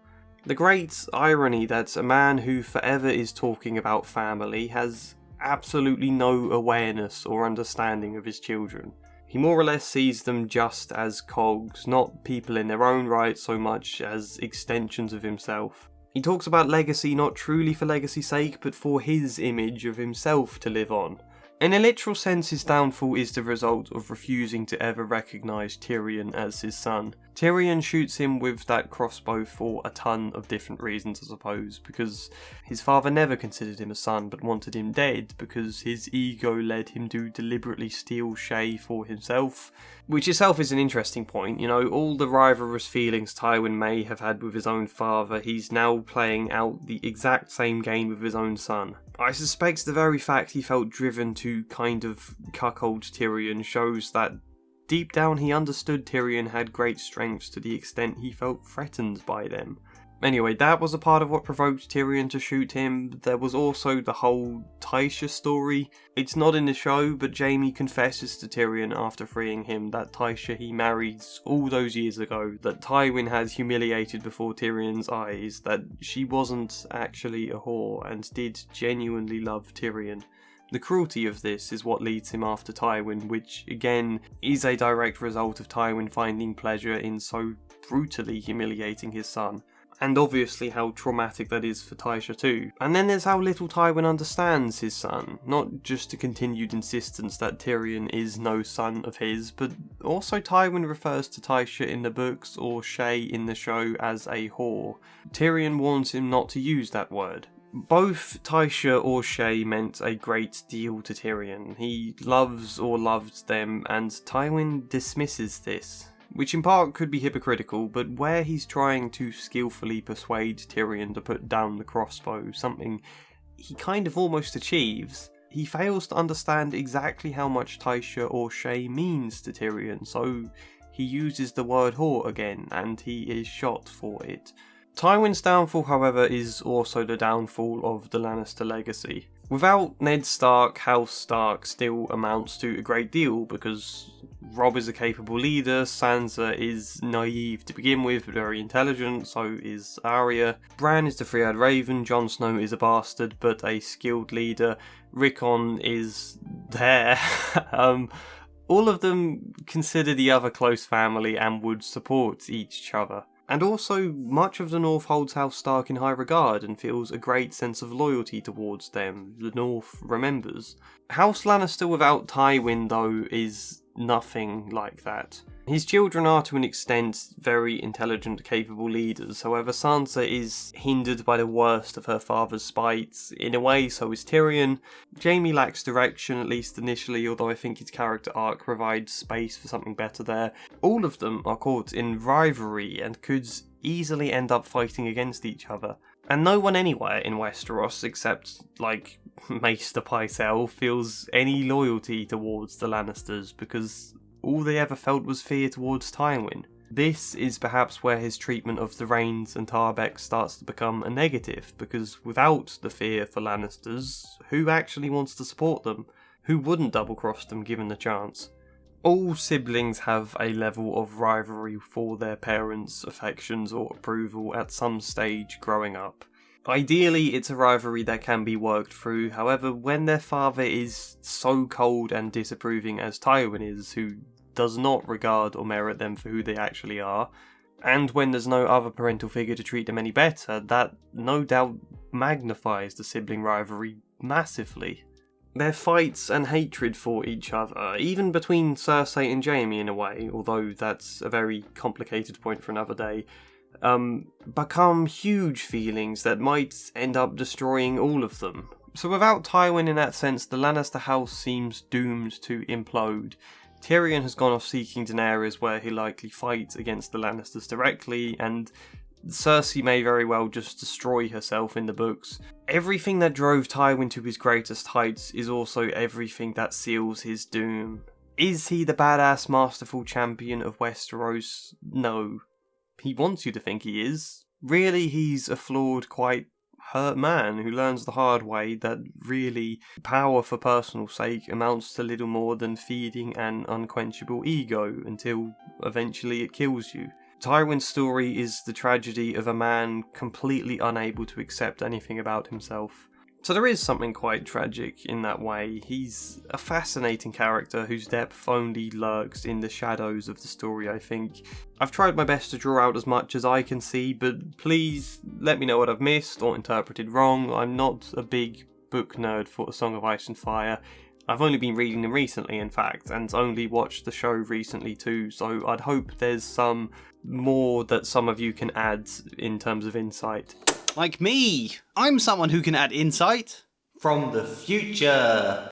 The great irony that a man who forever is talking about family has absolutely no awareness or understanding of his children. He more or less sees them just as cogs, not people in their own right so much as extensions of himself. He talks about legacy not truly for legacy's sake, but for his image of himself to live on. In a literal sense, his downfall is the result of refusing to ever recognise Tyrion as his son. Tyrion shoots him with that crossbow for a ton of different reasons, I suppose, because his father never considered him a son but wanted him dead, because his ego led him to deliberately steal Shae for himself, which itself is an interesting point. You know, all the rivalrous feelings Tywin may have had with his own father, he's now playing out the exact same game with his own son. I suspect the very fact he felt driven to kind of cuckold Tyrion shows that deep down he understood Tyrion had great strengths to the extent he felt threatened by them. Anyway, that was a part of what provoked Tyrion to shoot him. There was also the whole Tysha story. It's not in the show, but Jaime confesses to Tyrion after freeing him that Tysha he married all those years ago, that Tywin had humiliated before Tyrion's eyes, that she wasn't actually a whore and did genuinely love Tyrion. The cruelty of this is what leads him after Tywin, which again is a direct result of Tywin finding pleasure in so brutally humiliating his son. And obviously how traumatic that is for Tysha too. And then there's how little Tywin understands his son, not just the continued insistence that Tyrion is no son of his, but also Tywin refers to Tysha in the books or Shae in the show as a whore. Tyrion warns him not to use that word. Both Tysha or Shae meant a great deal to Tyrion. He loves or loved them, and Tywin dismisses this, which in part could be hypocritical, but where he's trying to skillfully persuade Tyrion to put down the crossbow, something he kind of almost achieves, he fails to understand exactly how much Tysha or Shae means to Tyrion, so he uses the word whore again, and he is shot for it. Tywin's downfall, however, is also the downfall of the Lannister legacy. Without Ned Stark, House Stark still amounts to a great deal, because Robb is a capable leader, Sansa is naive to begin with but very intelligent, so is Arya, Bran is the three-eyed raven, Jon Snow is a bastard but a skilled leader, Rickon is there. All of them consider the other close family and would support each other. And also, much of the North holds House Stark in high regard and feels a great sense of loyalty towards them. The North remembers. House Lannister without Tywin, though, is nothing like that. His children are to an extent very intelligent, capable leaders, however Sansa is hindered by the worst of her father's spites. In a way, so is Tyrion. Jaime lacks direction, at least initially, although I think his character arc provides space for something better there. All of them are caught in rivalry and could easily end up fighting against each other. And no one anywhere in Westeros, except, like, Maester Pycelle, feels any loyalty towards the Lannisters, because all they ever felt was fear towards Tywin. This is perhaps where his treatment of the Reynes and Tarbeck starts to become a negative, because without the fear for Lannisters, who actually wants to support them? Who wouldn't double-cross them given the chance? All siblings have a level of rivalry for their parents' affections or approval at some stage growing up. Ideally, it's a rivalry that can be worked through, however, when their father is so cold and disapproving as Tywin is, who does not regard or merit them for who they actually are, and when there's no other parental figure to treat them any better, that no doubt magnifies the sibling rivalry massively. Their fights and hatred for each other, even between Cersei and Jaime in a way, although that's a very complicated point for another day, become huge feelings that might end up destroying all of them. So without Tywin in that sense, the Lannister house seems doomed to implode. Tyrion has gone off seeking Daenerys, where he'll likely fight against the Lannisters directly, and Cersei may very well just destroy herself in the books. Everything that drove Tywin to his greatest heights is also everything that seals his doom. Is he the badass, masterful champion of Westeros? No. He wants you to think he is. Really, he's a flawed, quite hurt man who learns the hard way that really power for personal sake amounts to little more than feeding an unquenchable ego until eventually it kills you. Tywin's story is the tragedy of a man completely unable to accept anything about himself. So there is something quite tragic in that way. He's a fascinating character whose depth only lurks in the shadows of the story, I think. I've tried my best to draw out as much as I can see, but please let me know what I've missed or interpreted wrong. I'm not a big book nerd for A Song of Ice and Fire. I've only been reading them recently, in fact, and only watched the show recently too, so I'd hope there's some more that some of you can add in terms of insight. Like me! I'm someone who can add insight from the future!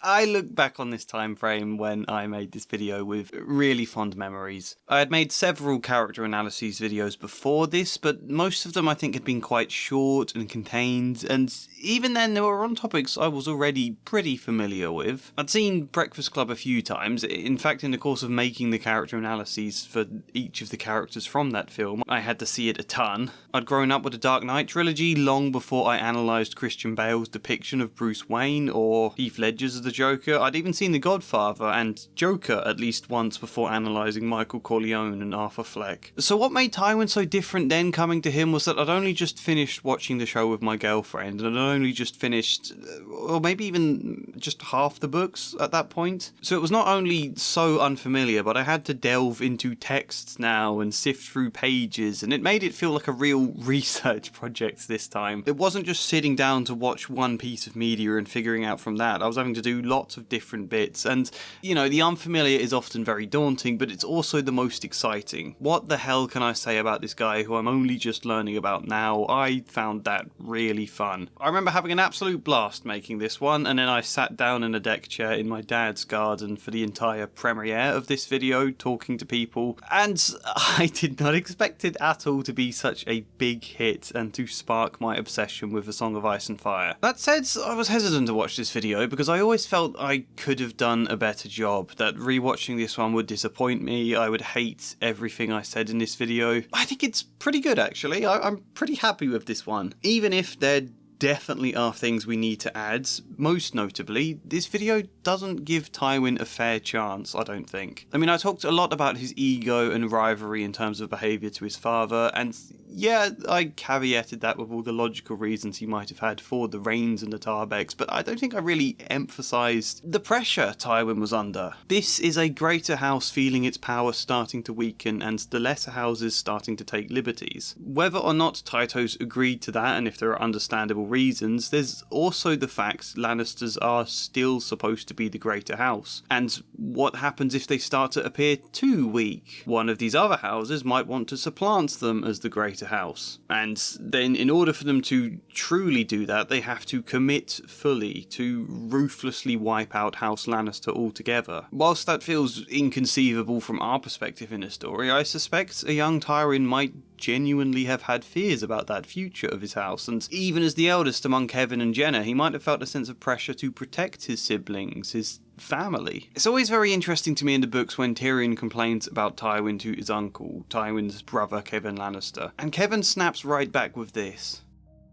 I look back on this time frame when I made this video with really fond memories. I had made several character analyses videos before this, but most of them I think had been quite short and contained, and even then they were on topics I was already pretty familiar with. I'd seen Breakfast Club a few times. In fact, in the course of making the character analyses for each of the characters from that film, I had to see it a ton. I'd grown up with the Dark Knight trilogy long before I analysed Christian Bale's depiction of Bruce Wayne or Heath Ledger's as the Joker. I'd even seen The Godfather and Joker at least once before analysing Michael Corleone and Arthur Fleck. So what made Tywin so different then coming to him was that I'd only just finished watching the show with my girlfriend, and I'd only just finished, or maybe even just half the books at that point. So it was not only so unfamiliar, but I had to delve into texts now and sift through pages, and it made it feel like a real research project this time. It wasn't just sitting down to watch one piece of media and figuring out from that. I was having to do lots of different bits, and you know, the unfamiliar is often very daunting, but it's also the most exciting. What the hell can I say about this guy who I'm only just learning about now? I found that really fun. I remember having an absolute blast making this one, and then I sat down in a deck chair in my dad's garden for the entire premiere of this video, talking to people, and I did not expect it at all to be such a big hit and to spark my obsession with A Song of Ice and Fire. That said, I was hesitant to watch this video because I always felt I could have done a better job, that rewatching this one would disappoint me, I would hate everything I said in this video. I think it's pretty good actually. I'm pretty happy with this one. Even if there definitely are things we need to add, most notably, this video doesn't give Tywin a fair chance, I don't think. I mean, I talked a lot about his ego and rivalry in terms of behaviour to his father, and yeah, I caveated that with all the logical reasons he might have had for the Rains and the Tarbecks, but I don't think I really emphasised the pressure Tywin was under. This is a greater house feeling its power starting to weaken and the lesser houses starting to take liberties. Whether or not Tytos agreed to that, and if there are understandable reasons, there's also the fact Lannisters are still supposed to be the greater house. And what happens if they start to appear too weak? One of these other houses might want to supplant them as the greater house. And then in order for them to truly do that, they have to commit fully to ruthlessly wipe out House Lannister altogether. Whilst that feels inconceivable from our perspective in the story, I suspect a young Tyrion might genuinely have had fears about that future of his house, and even as the eldest among Kevin and Jenna, he might have felt a sense of pressure to protect his siblings, his family. It's always very interesting to me in the books when Tyrion complains about Tywin to his uncle, Tywin's brother Kevan Lannister, and Kevan snaps right back with this.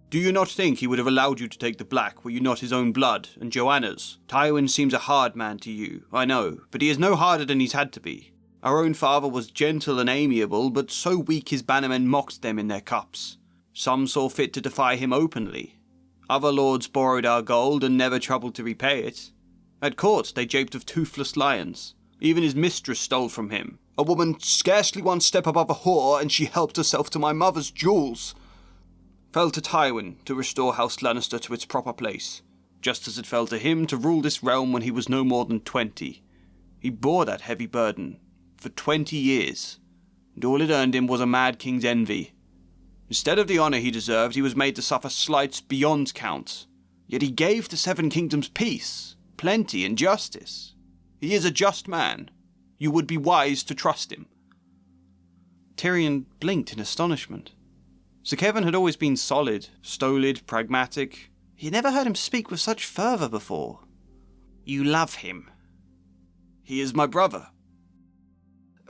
Do you not think he would have allowed you to take the Black were you not his own blood, and Joanna's? Tywin seems a hard man to you, I know, but he is no harder than he's had to be. Our own father was gentle and amiable, but so weak his bannermen mocked them in their cups. Some saw fit to defy him openly. Other lords borrowed our gold and never troubled to repay it. At court they japed of toothless lions. Even his mistress stole from him. A woman scarcely one step above a whore, and she helped herself to my mother's jewels. Fell to Tywin to restore House Lannister to its proper place, just as it fell to him to rule this realm when he was no more than 20. He bore that heavy burden for 20 years, and all it earned him was a mad king's envy. Instead of the honour he deserved, he was made to suffer slights beyond count. Yet he gave the Seven Kingdoms peace, plenty, and justice. He is a just man. You would be wise to trust him. Tyrion blinked in astonishment. Sir Kevan had always been solid, stolid, pragmatic. He had never heard him speak with such fervour before. You love him. He is my brother.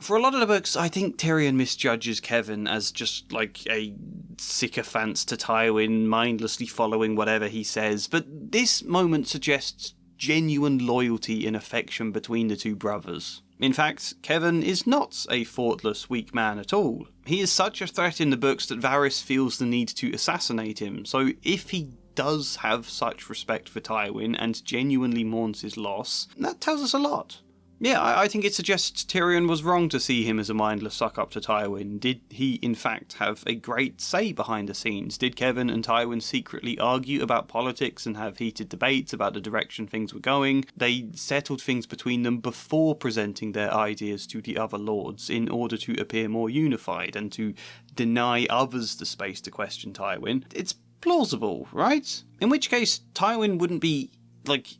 For a lot of the books, I think Tyrion misjudges Kevan as just like a sycophant to Tywin, mindlessly following whatever he says, but this moment suggests genuine loyalty and affection between the two brothers. In fact, Kevan is not a thoughtless, weak man at all. He is such a threat in the books that Varys feels the need to assassinate him, so if he does have such respect for Tywin and genuinely mourns his loss, that tells us a lot. Yeah, I think it suggests Tyrion was wrong to see him as a mindless suck-up to Tywin. Did he, in fact, have a great say behind the scenes? Did Kevin and Tywin secretly argue about politics and have heated debates about the direction things were going? They settled things between them before presenting their ideas to the other lords in order to appear more unified and to deny others the space to question Tywin. It's plausible, right? In which case, Tywin wouldn't be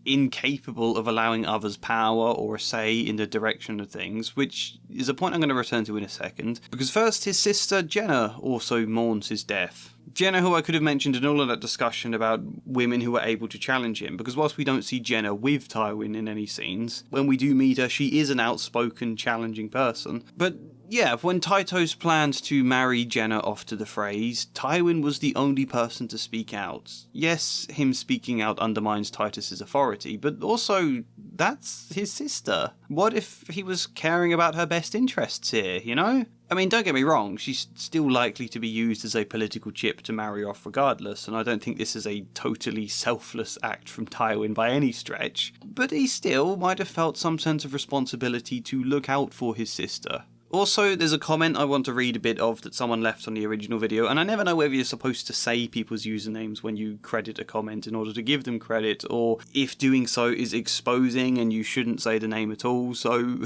incapable of allowing others power or a say in the direction of things, which is a point I'm going to return to in a second. Because first, his sister Jenna also mourns his death. Jenna, who I could have mentioned in all of that discussion about women who were able to challenge him, because whilst we don't see Jenna with Tywin in any scenes, when we do meet her, she is an outspoken, challenging person. But yeah, when Tytos planned to marry Jenna off to the Freys, Tywin was the only person to speak out. Yes, him speaking out undermines Tytos' authority, but also, that's his sister. What if he was caring about her best interests here, you know? I mean, don't get me wrong, she's still likely to be used as a political chip to marry off regardless, and I don't think this is a totally selfless act from Tywin by any stretch, but he still might have felt some sense of responsibility to look out for his sister. Also, there's a comment I want to read a bit of that someone left on the original video, and I never know whether you're supposed to say people's usernames when you credit a comment in order to give them credit, or if doing so is exposing and you shouldn't say the name at all, so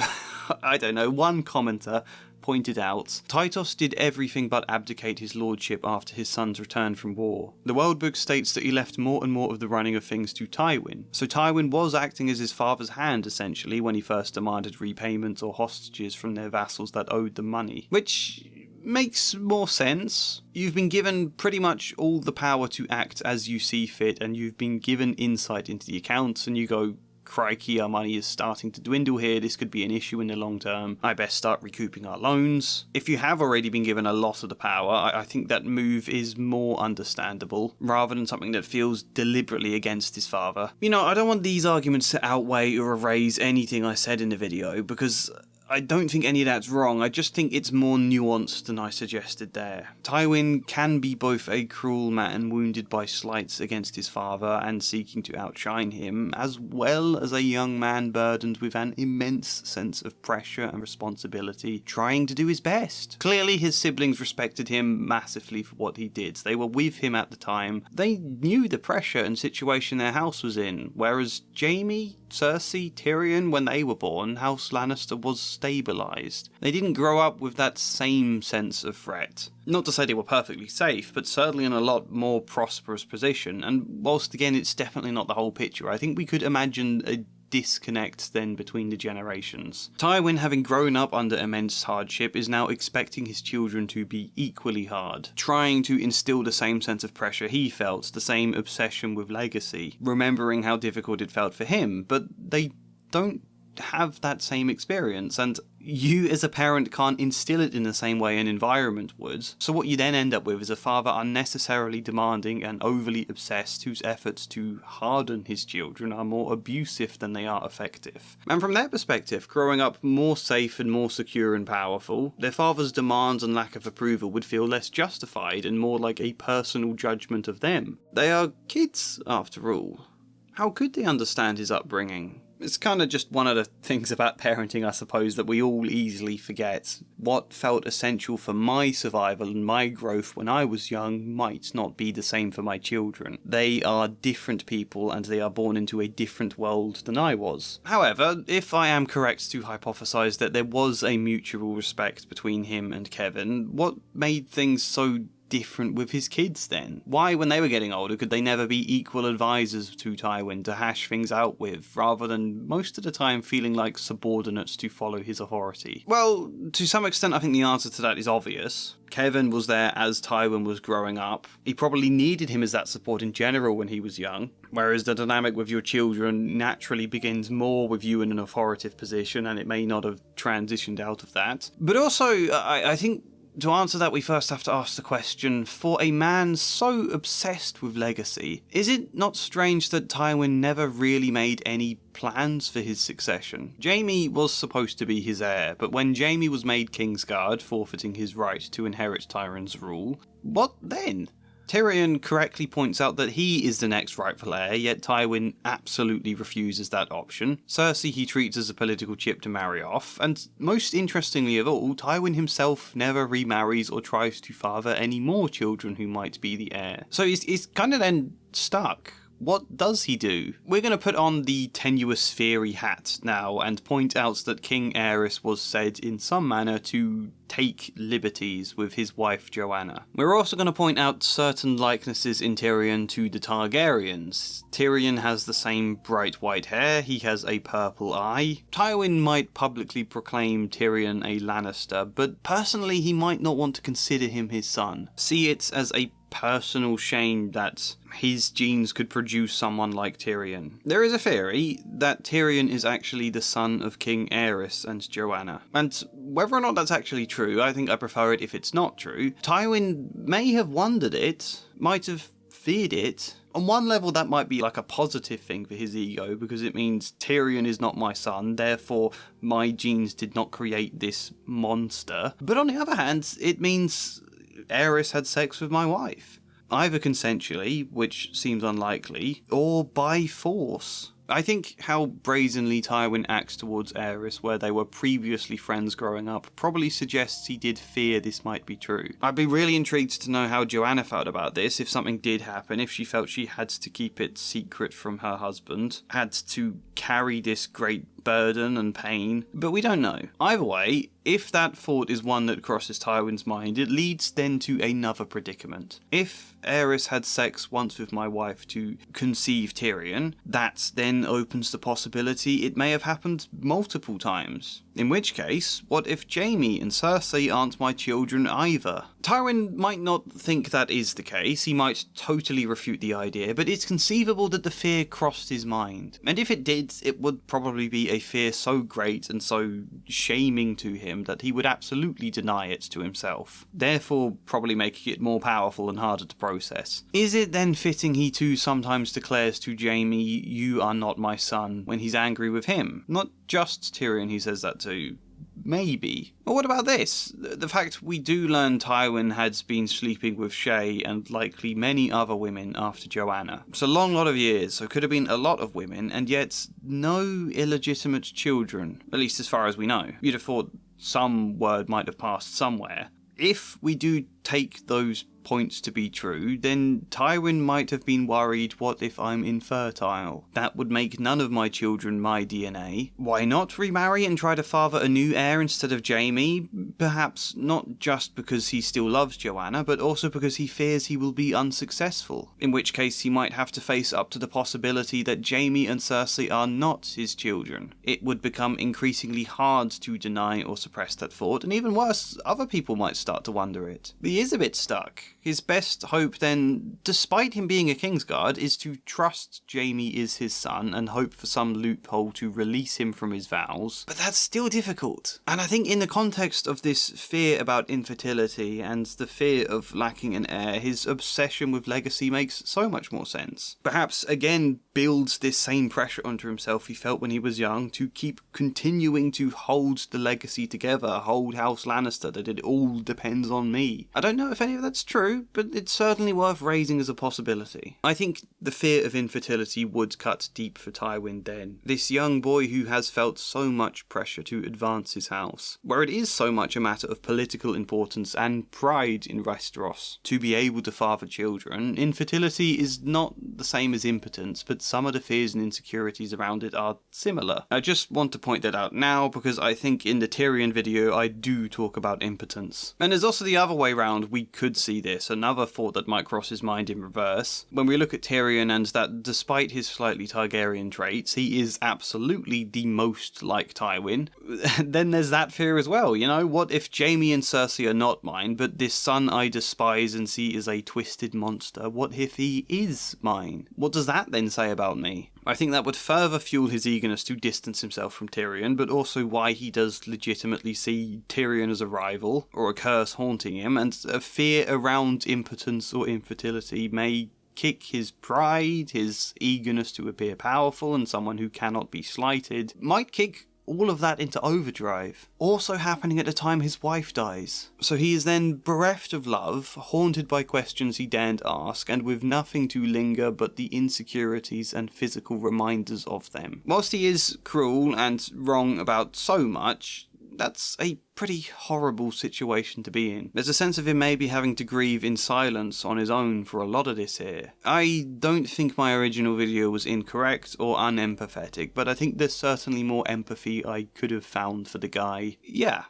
I don't know. One commenter pointed out, Tytos did everything but abdicate his lordship after his son's return from war. The World Book states that he left more and more of the running of things to Tywin. So Tywin was acting as his father's hand, essentially, when he first demanded repayment or hostages from their vassals that owed them money. Which makes more sense. You've been given pretty much all the power to act as you see fit, and you've been given insight into the accounts, and you go, crikey, our money is starting to dwindle here, this could be an issue in the long term, I best start recouping our loans. If you have already been given a lot of the power, I think that move is more understandable, rather than something that feels deliberately against his father. You know, I don't want these arguments to outweigh or erase anything I said in the video, because I don't think any of that's wrong, I just think it's more nuanced than I suggested there. Tywin can be both a cruel man wounded by slights against his father and seeking to outshine him, as well as a young man burdened with an immense sense of pressure and responsibility, trying to do his best. Clearly his siblings respected him massively for what he did. They were with him at the time. They knew the pressure and situation their house was in, whereas Jaime, Cersei, Tyrion, when they were born, House Lannister was stabilised. They didn't grow up with that same sense of threat. Not to say they were perfectly safe, but certainly in a lot more prosperous position, and whilst again it's definitely not the whole picture, I think we could imagine a disconnect then between the generations. Tywin, having grown up under immense hardship, is now expecting his children to be equally hard, trying to instill the same sense of pressure he felt, the same obsession with legacy, remembering how difficult it felt for him, but they don't have that same experience, and you as a parent can't instill it in the same way an environment would. So what you then end up with is a father unnecessarily demanding and overly obsessed, whose efforts to harden his children are more abusive than they are effective. And from their perspective, growing up more safe and more secure and powerful, their father's demands and lack of approval would feel less justified and more like a personal judgment of them. They are kids, after all. How could they understand his upbringing? It's kind of just one of the things about parenting, I suppose, that we all easily forget. What felt essential for my survival and my growth when I was young might not be the same for my children. They are different people and they are born into a different world than I was. However, if I am correct to hypothesize that there was a mutual respect between him and Kevin, what made things so different with his kids then? Why, when they were getting older, could they never be equal advisors to Tywin to hash things out with, rather than most of the time feeling like subordinates to follow his authority? Well, to some extent I think the answer to that is obvious. Kevin was there as Tywin was growing up. He probably needed him as that support in general when he was young, whereas the dynamic with your children naturally begins more with you in an authoritative position, and it may not have transitioned out of that. But also, I think to answer that, we first have to ask the question, for a man so obsessed with legacy, is it not strange that Tywin never really made any plans for his succession? Jaime was supposed to be his heir, but when Jaime was made Kingsguard, forfeiting his right to inherit Tyrion's rule, what then? Tyrion correctly points out that he is the next rightful heir, yet Tywin absolutely refuses that option. Cersei he treats as a political chip to marry off, and most interestingly of all, Tywin himself never remarries or tries to father any more children who might be the heir. So he's kind of then stuck. What does he do? We're going to put on the tenuous theory hat now and point out that King Aerys was said in some manner to take liberties with his wife Joanna. We're also going to point out certain likenesses in Tyrion to the Targaryens. Tyrion has the same bright white hair, he has a purple eye. Tywin might publicly proclaim Tyrion a Lannister, but personally he might not want to consider him his son. See it as a personal shame that his genes could produce someone like Tyrion. There is a theory that Tyrion is actually the son of King Aerys and Joanna. And whether or not that's actually true, I think I prefer it if it's not true. Tywin may have wondered it, might have feared it. On one level, that might be like a positive thing for his ego, because it means Tyrion is not my son, therefore my genes did not create this monster. But on the other hand, it means Aerys had sex with my wife. Either consensually, which seems unlikely, or by force. I think how brazenly Tywin acts towards Aerys, where they were previously friends growing up, probably suggests he did fear this might be true. I'd be really intrigued to know how Joanna felt about this, if something did happen, if she felt she had to keep it secret from her husband, had to carry this great burden and pain, but we don't know. Either way, if that thought is one that crosses Tywin's mind, it leads then to another predicament. If Aerys had sex once with my wife to conceive Tyrion, that then opens the possibility it may have happened multiple times. In which case, what if Jaime and Cersei aren't my children either? Tywin might not think that is the case, he might totally refute the idea, but it's conceivable that the fear crossed his mind. And if it did, it would probably be a fear so great and so shaming to him that he would absolutely deny it to himself, therefore probably making it more powerful and harder to process. Is it then fitting he too sometimes declares to Jaime, "You are not my son," when he's angry with him? Not just Tyrion he says that to. Maybe. But what about this? The fact we do learn Tywin had been sleeping with Shae and likely many other women after Joanna. It's a long lot of years, so could have been a lot of women, and yet no illegitimate children, at least as far as we know. You'd have thought some word might have passed somewhere. If we do take those points to be true, then Tywin might have been worried, what if I'm infertile? That would make none of my children my DNA. Why not remarry and try to father a new heir instead of Jaime? Perhaps not just because he still loves Joanna, but also because he fears he will be unsuccessful. In which case he might have to face up to the possibility that Jaime and Cersei are not his children. It would become increasingly hard to deny or suppress that thought, and even worse, other people might start to wonder it. But he is a bit stuck. His best hope then, despite him being a Kingsguard, is to trust Jaime is his son and hope for some loophole to release him from his vows. But that's still difficult. And I think in the context of this fear about infertility and the fear of lacking an heir, his obsession with legacy makes so much more sense. Perhaps again builds this same pressure onto himself he felt when he was young to keep continuing to hold the legacy together, hold House Lannister, that it all depends on me. I don't know if any of that's true, but it's certainly worth raising as a possibility. I think the fear of infertility would cut deep for Tywin then. This young boy who has felt so much pressure to advance his house, where it is so much a matter of political importance and pride in Westeros to be able to father children. Infertility is not the same as impotence, but some of the fears and insecurities around it are similar. I just want to point that out now because I think in the Tyrion video I do talk about impotence. And there's also the other way round we could see this, another thought that might cross his mind in reverse. When we look at Tyrion and that despite his slightly Targaryen traits, he is absolutely the most like Tywin, then there's that fear as well, you know? What if Jaime and Cersei are not mine, but this son I despise and see as a twisted monster, what if he is mine? What does that then say about me? I think that would further fuel his eagerness to distance himself from Tyrion, but also why he does legitimately see Tyrion as a rival, or a curse haunting him, and a fear around impotence or infertility may kick his pride, his eagerness to appear powerful and someone who cannot be slighted, might kick all of that into overdrive. Also happening at the time his wife dies. So he is then bereft of love, haunted by questions he daren't ask, and with nothing to linger but the insecurities and physical reminders of them. Whilst he is cruel and wrong about so much, that's a pretty horrible situation to be in. There's a sense of him maybe having to grieve in silence on his own for a lot of this here. I don't think my original video was incorrect or unempathetic, but I think there's certainly more empathy I could have found for the guy. Yeah,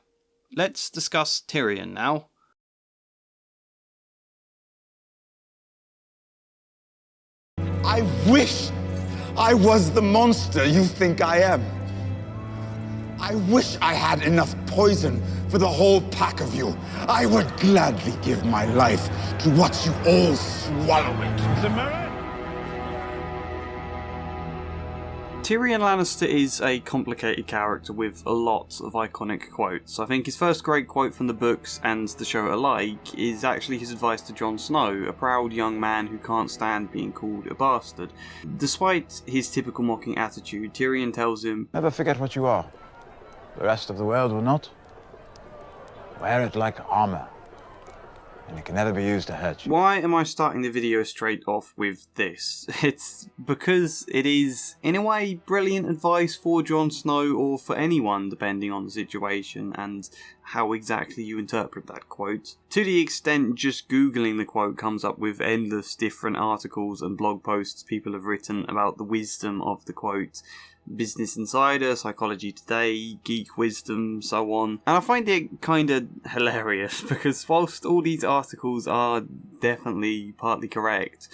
let's discuss Tyrion now. I wish I was the monster you think I am. I wish I had enough poison for the whole pack of you. I would gladly give my life to watch you all swallow it. Tyrion Lannister is a complicated character with a lot of iconic quotes. I think his first great quote from the books and the show alike is actually his advice to Jon Snow, a proud young man who can't stand being called a bastard. Despite his typical mocking attitude, Tyrion tells him, "Never forget what you are. The rest of the world will not. Wear it like armour, and it can never be used to hurt you." Why am I starting the video straight off with this? It's because it is, in a way, brilliant advice for Jon Snow, or for anyone, depending on the situation and how exactly you interpret that quote. To the extent just googling the quote comes up with endless different articles and blog posts people have written about the wisdom of the quote. Business Insider, Psychology Today, Geek Wisdom, so on. And I find it kinda hilarious because whilst all these articles are definitely partly correct,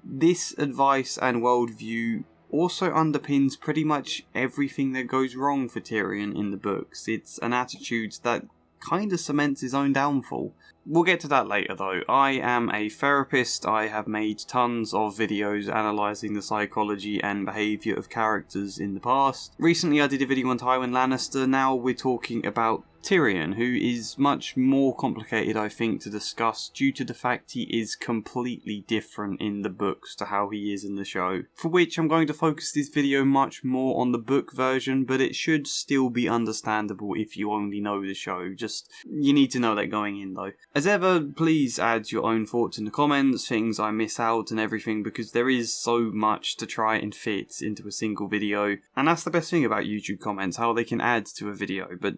this advice and worldview also underpins pretty much everything that goes wrong for Tyrion in the books. It's an attitude that kinda cements his own downfall. We'll get to that later though. I am a therapist. I have made tons of videos analysing the psychology and behaviour of characters in the past. Recently I did a video on Tywin Lannister. Now we're talking about Tyrion, who is much more complicated, I think, to discuss due to the fact he is completely different in the books to how he is in the show. For which I'm going to focus this video much more on the book version, but it should still be understandable if you only know the show. Just, you need to know that going in though. As ever, please add your own thoughts in the comments, things I miss out and everything, because there is so much to try and fit into a single video. And that's the best thing about YouTube comments, how they can add to a video. But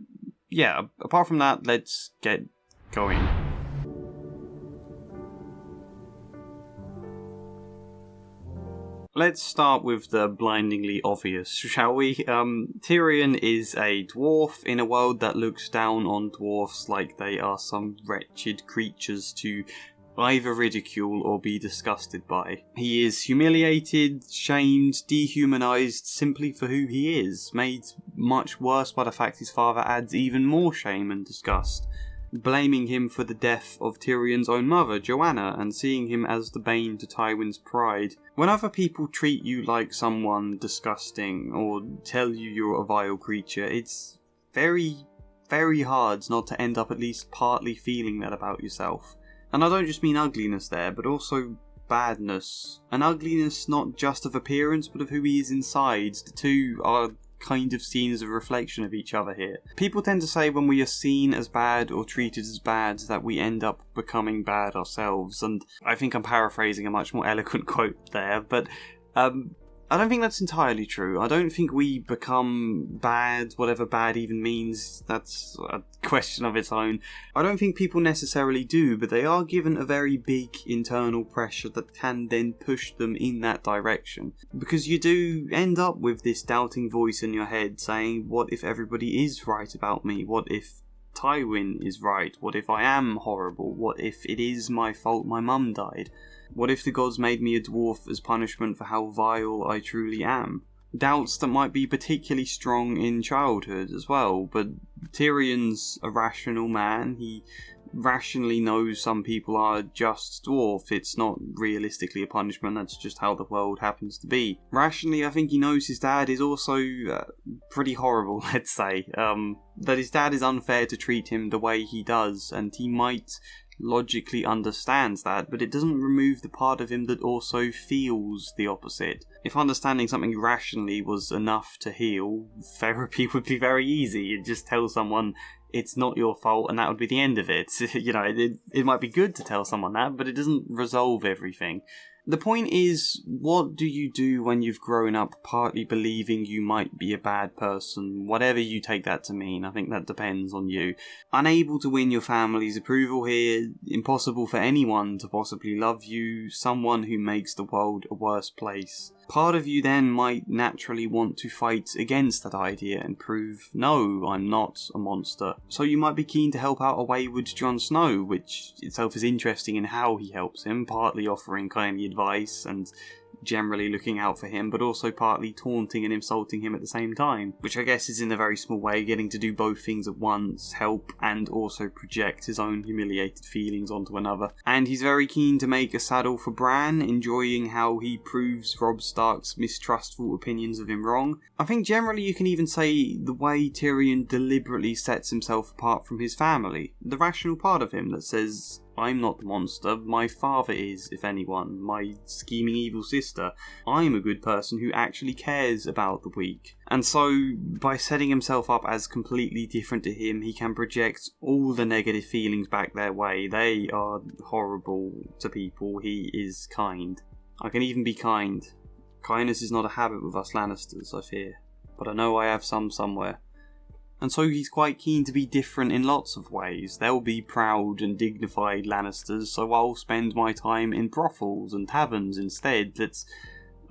yeah, apart from that, let's get going. Let's start with the blindingly obvious, shall we? Tyrion is a dwarf in a world that looks down on dwarfs like they are some wretched creatures to either ridicule or be disgusted by. He is humiliated, shamed, dehumanised simply for who he is, made much worse by the fact his father adds even more shame and disgust, blaming him for the death of Tyrion's own mother, Joanna, and seeing him as the bane to Tywin's pride. When other people treat you like someone disgusting or tell you you're a vile creature, it's very, very hard not to end up at least partly feeling that about yourself. And I don't just mean ugliness there, but also badness. An ugliness not just of appearance, but of who he is inside. The two are kind of seen as a reflection of each other here. People tend to say when we are seen as bad or treated as bad that we end up becoming bad ourselves, and I think I'm paraphrasing a much more eloquent quote there, but I don't think that's entirely true. I don't think we become bad, whatever bad even means. That's a question of its own. I don't think people necessarily do, but they are given a very big internal pressure that can then push them in that direction. Because you do end up with this doubting voice in your head saying, what if everybody is right about me? What if Tywin is right? What if I am horrible? What if it is my fault my mum died? What if the gods made me a dwarf as punishment for how vile I truly am? Doubts that might be particularly strong in childhood as well, but Tyrion's a rational man. He rationally knows some people are just dwarf. It's not realistically a punishment, that's just how the world happens to be. Rationally, I think he knows his dad is also pretty horrible, let's say. That his dad is unfair to treat him the way he does, and he might logically understands that, but it doesn't remove the part of him that also feels the opposite. If understanding something rationally was enough to heal, therapy would be very easy. You'd just tell someone it's not your fault and that would be the end of it. You know, it might be good to tell someone that, but it doesn't resolve everything. The point is, what do you do when you've grown up partly believing you might be a bad person? Whatever you take that to mean, I think that depends on you. Unable to win your family's approval here, impossible for anyone to possibly love you, someone who makes the world a worse place. Part of you then might naturally want to fight against that idea and prove, no, I'm not a monster. So you might be keen to help out a wayward Jon Snow, which itself is interesting in how he helps him, partly offering kindly advice and generally looking out for him, but also partly taunting and insulting him at the same time, which I guess is in a very small way getting to do both things at once, help and also project his own humiliated feelings onto another. And he's very keen to make a saddle for Bran, enjoying how he proves Robb Stark's mistrustful opinions of him wrong. I think generally you can even say the way Tyrion deliberately sets himself apart from his family, the rational part of him that says, I'm not the monster, my father is, if anyone, my scheming evil sister. I'm a good person who actually cares about the weak. And so, by setting himself up as completely different to him, he can project all the negative feelings back their way. They are horrible to people, he is kind. I can even be kind. Kindness is not a habit with us Lannisters, I fear, but I know I have some somewhere. And so he's quite keen to be different in lots of ways. They'll be proud and dignified Lannisters, so I'll spend my time in brothels and taverns instead.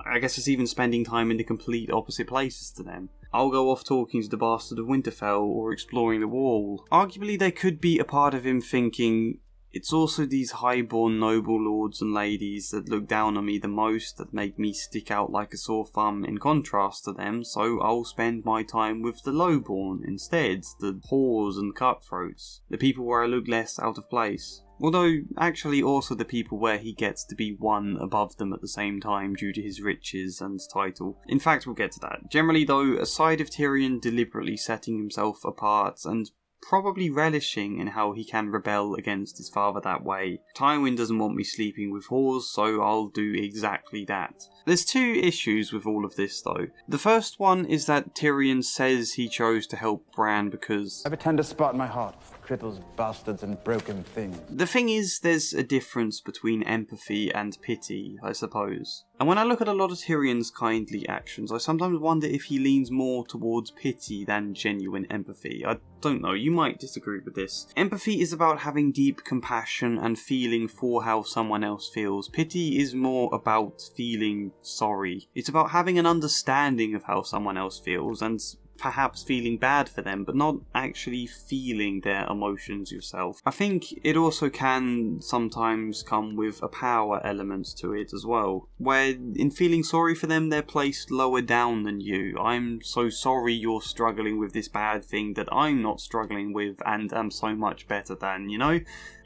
I guess it's even spending time in the complete opposite places to them. I'll go off talking to the Bastard of Winterfell or exploring the Wall. Arguably there could be a part of him thinking, it's also these high-born noble lords and ladies that look down on me the most that make me stick out like a sore thumb in contrast to them, so I'll spend my time with the low-born instead, the whores and cutthroats, the people where I look less out of place. Although, actually also the people where he gets to be one above them at the same time due to his riches and title. In fact, we'll get to that. Generally though, aside of Tyrion deliberately setting himself apart and probably relishing in how he can rebel against his father that way, Tywin doesn't want me sleeping with whores, so I'll do exactly that. There's two issues with all of this though. The first one is that Tyrion says he chose to help Bran because I have a tender spot in my heart for cripples, bastards and broken things. The thing is, there's a difference between empathy and pity, I suppose. And when I look at a lot of Tyrion's kindly actions, I sometimes wonder if he leans more towards pity than genuine empathy. I don't know, you might disagree with this. Empathy is about having deep compassion and feeling for how someone else feels. Pity is more about feeling sorry. It's about having an understanding of how someone else feels and perhaps feeling bad for them, but not actually feeling their emotions yourself. I think it also can sometimes come with a power element to it as well, where in feeling sorry for them they're placed lower down than you. I'm so sorry you're struggling with this bad thing that I'm not struggling with and am so much better than, you know?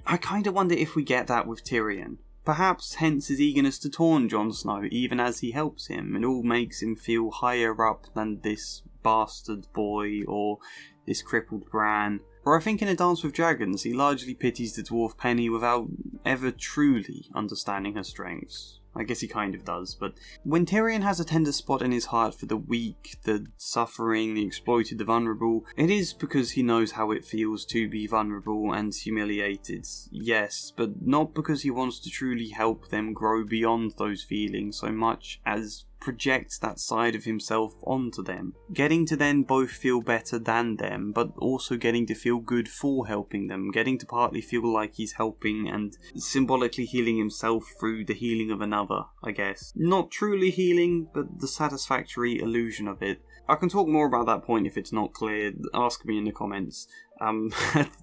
I kinda wonder if we get that with Tyrion. Perhaps hence his eagerness to taunt Jon Snow even as he helps him. It all makes him feel higher up than this bastard boy or this crippled Bran. Or I think in A Dance with Dragons he largely pities the dwarf Penny without ever truly understanding her strengths. I guess he kind of does, but when Tyrion has a tender spot in his heart for the weak, the suffering, the exploited, the vulnerable, it is because he knows how it feels to be vulnerable and humiliated, yes, but not because he wants to truly help them grow beyond those feelings so much as projects that side of himself onto them, getting to then both feel better than them, but also getting to feel good for helping them, getting to partly feel like he's helping and symbolically healing himself through the healing of another, I guess. Not truly healing, but the satisfactory illusion of it. I can talk more about that point if it's not clear, ask me in the comments.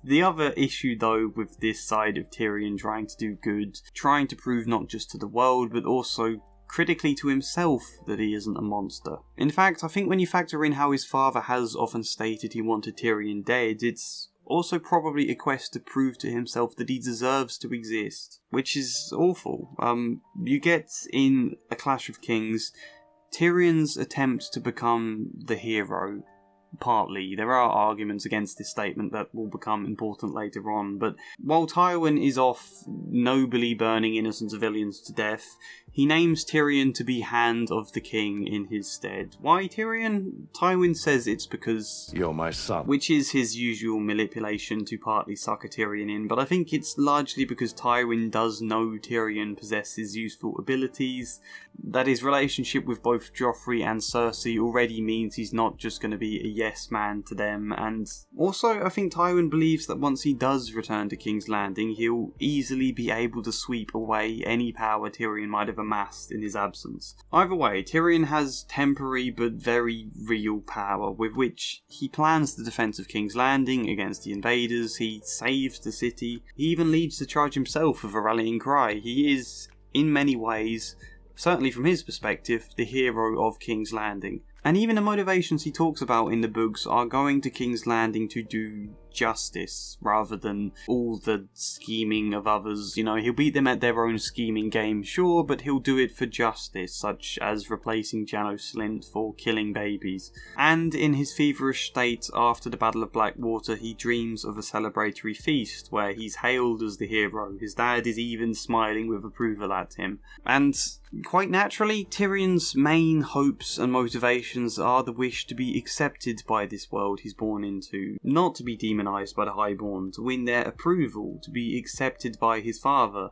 The other issue though with this side of Tyrion trying to do good, trying to prove not just to the world, but also critically to himself that he isn't a monster. In fact, I think when you factor in how his father has often stated he wanted Tyrion dead, it's also probably a quest to prove to himself that he deserves to exist, which is awful. You get in A Clash of Kings Tyrion's attempt to become the hero, partly. There are arguments against this statement that will become important later on, but while Tywin is off nobly burning innocent civilians to death, he names Tyrion to be Hand of the King in his stead. Why Tyrion? Tywin says it's because You're my son. which is his usual manipulation to partly sucker Tyrion in, but I think it's largely because Tywin does know Tyrion possesses useful abilities, that his relationship with both Joffrey and Cersei already means he's not just going to be a yes man to them, and also I think Tywin believes that once he does return to King's Landing, he'll easily be able to sweep away any power Tyrion might have amassed in his absence. Either way, Tyrion has temporary but very real power, with which he plans the defence of King's Landing against the invaders, he saves the city, he even leads the charge himself with a rallying cry. He is, in many ways, certainly from his perspective, the hero of King's Landing. And even the motivations he talks about in the books are going to King's Landing to do justice, rather than all the scheming of others. You know, he'll beat them at their own scheming game, sure, but he'll do it for justice, such as replacing Janos Slynt for killing babies. And in his feverish state after the Battle of Blackwater, he dreams of a celebratory feast where he's hailed as the hero. His dad is even smiling with approval at him. And quite naturally, Tyrion's main hopes and motivations are the wish to be accepted by this world he's born into, not to be demonized by the Highborn, to win their approval, to be accepted by his father.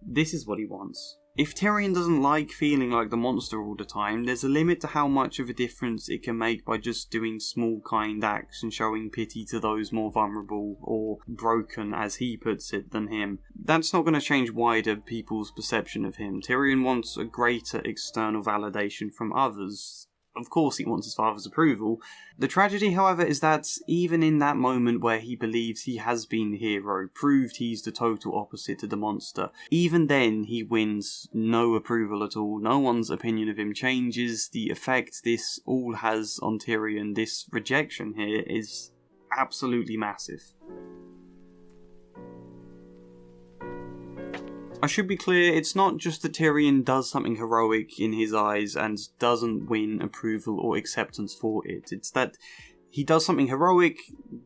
This is what he wants. If Tyrion doesn't like feeling like the monster all the time, there's a limit to how much of a difference it can make by just doing small kind acts and showing pity to those more vulnerable, or broken as he puts it, than him. That's not going to change wider people's perception of him. Tyrion wants a greater external validation from others. Of course he wants his father's approval. The tragedy, however, is that even in that moment where he believes he has been the hero, proved he's the total opposite to the monster, even then he wins no approval at all. No one's opinion of him changes. The effect this all has on Tyrion, this rejection here, is absolutely massive. I should be clear, it's not just that Tyrion does something heroic in his eyes and doesn't win approval or acceptance for it. It's that he does something heroic,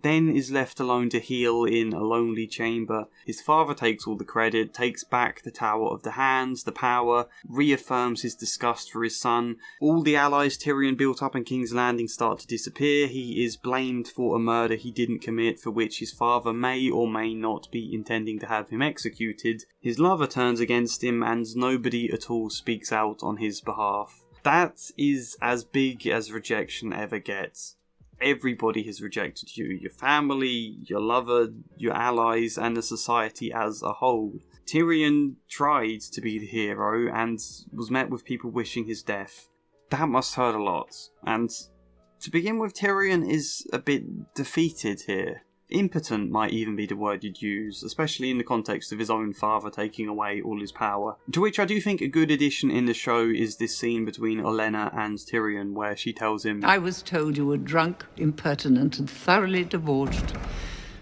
then is left alone to heal in a lonely chamber. His father takes all the credit, takes back the Tower of the Hands, the power, reaffirms his disgust for his son. All the allies Tyrion built up in King's Landing start to disappear. He is blamed for a murder he didn't commit, for which his father may or may not be intending to have him executed. His lover turns against him, and nobody at all speaks out on his behalf. That is as big as rejection ever gets. Everybody has rejected you, your family, your lover, your allies, and the society as a whole. Tyrion tried to be the hero and was met with people wishing his death. That must hurt a lot. And to begin with, Tyrion is a bit defeated here. Impotent might even be the word you'd use, especially in the context of his own father taking away all his power. To which I do think a good addition in the show is this scene between Olenna and Tyrion, where she tells him, I was told you were drunk, impertinent, and thoroughly debauched.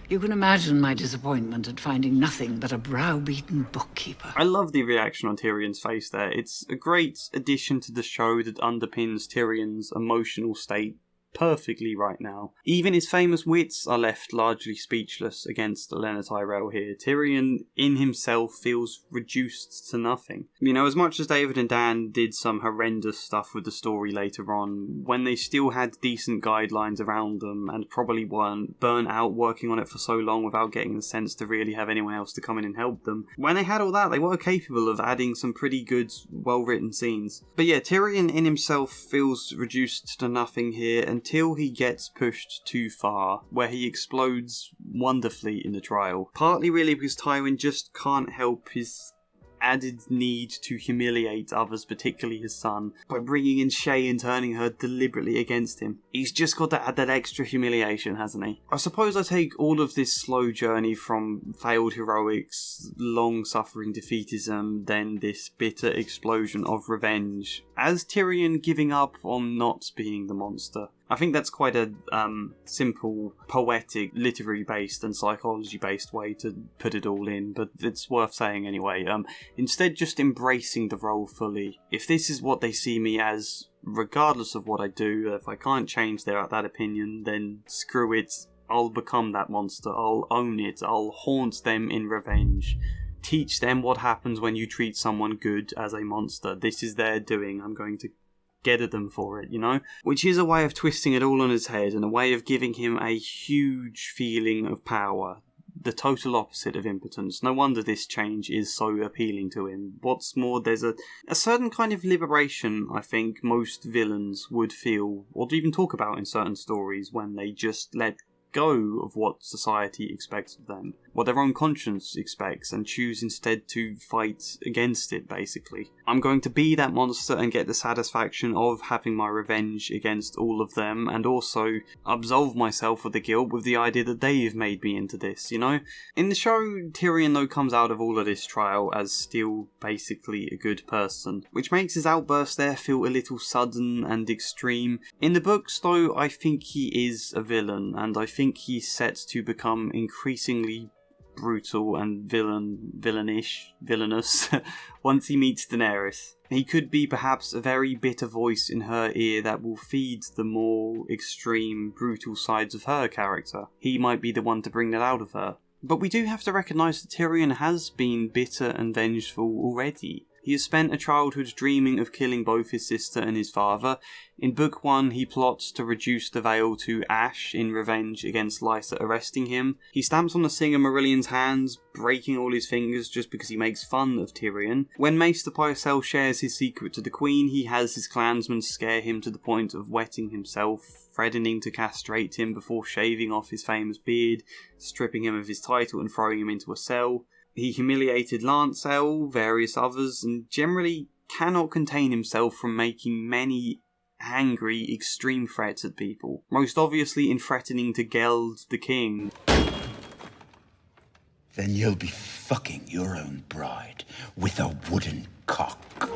You can imagine my disappointment at finding nothing but a browbeaten bookkeeper. I love the reaction on Tyrion's face there. It's a great addition to the show that underpins Tyrion's emotional state perfectly right now. Even his famous wits are left largely speechless against Olenna Tyrell here. Tyrion in himself feels reduced to nothing. You know, as much as David and Dan did some horrendous stuff with the story later on, when they still had decent guidelines around them and probably weren't burnt out working on it for so long without getting the sense to really have anyone else to come in and help them, when they had all that, they were capable of adding some pretty good, well-written scenes. But yeah, Tyrion in himself feels reduced to nothing here until he gets pushed too far, where he explodes wonderfully in the trial. Partly really because Tywin just can't help his added need to humiliate others, particularly his son, by bringing in Shay and turning her deliberately against him. He's just got to add that extra humiliation, hasn't he? I suppose I take all of this slow journey from failed heroics, long-suffering defeatism, then this bitter explosion of revenge, as Tyrion giving up on not being the monster. I think that's quite a simple, poetic, literary-based and psychology-based way to put it all in, but it's worth saying anyway. Instead, just embracing the role fully. If this is what they see me as, regardless of what I do, if I can't change that opinion, then screw it, I'll become that monster, I'll own it, I'll haunt them in revenge. Teach them what happens when you treat someone good as a monster. This is their doing, I'm going to get at them for it, you know? Which is a way of twisting it all on his head, and a way of giving him a huge feeling of power. The total opposite of impotence. No wonder this change is so appealing to him. What's more, there's a certain kind of liberation I think most villains would feel, or even talk about in certain stories, when they just let go of what society expects of them, what their own conscience expects, and choose instead to fight against it, basically. I'm going to be that monster and get the satisfaction of having my revenge against all of them, and also absolve myself of the guilt with the idea that they've made me into this, you know? In the show, Tyrion, though, comes out of all of this trial as still basically a good person, which makes his outburst there feel a little sudden and extreme. In the books, though, I think he is a villain, and I think he's set to become increasingly brutal and villainous once he meets Daenerys. He could be perhaps a very bitter voice in her ear that will feed the more extreme, brutal sides of her character. He might be the one to bring that out of her. But we do have to recognise that Tyrion has been bitter and vengeful already. He has spent a childhood dreaming of killing both his sister and his father. In Book 1, he plots to reduce the Vale to ash in revenge against Lysa arresting him. He stamps on the Singer Marillion's hands, breaking all his fingers just because he makes fun of Tyrion. When Maester Pycelle shares his secret to the Queen, he has his clansmen scare him to the point of wetting himself, threatening to castrate him before shaving off his famous beard, stripping him of his title and throwing him into a cell. He humiliated Lancel, various others, and generally cannot contain himself from making many angry, extreme threats at people. Most obviously in threatening to geld the king. Then you'll be fucking your own bride with a wooden cock.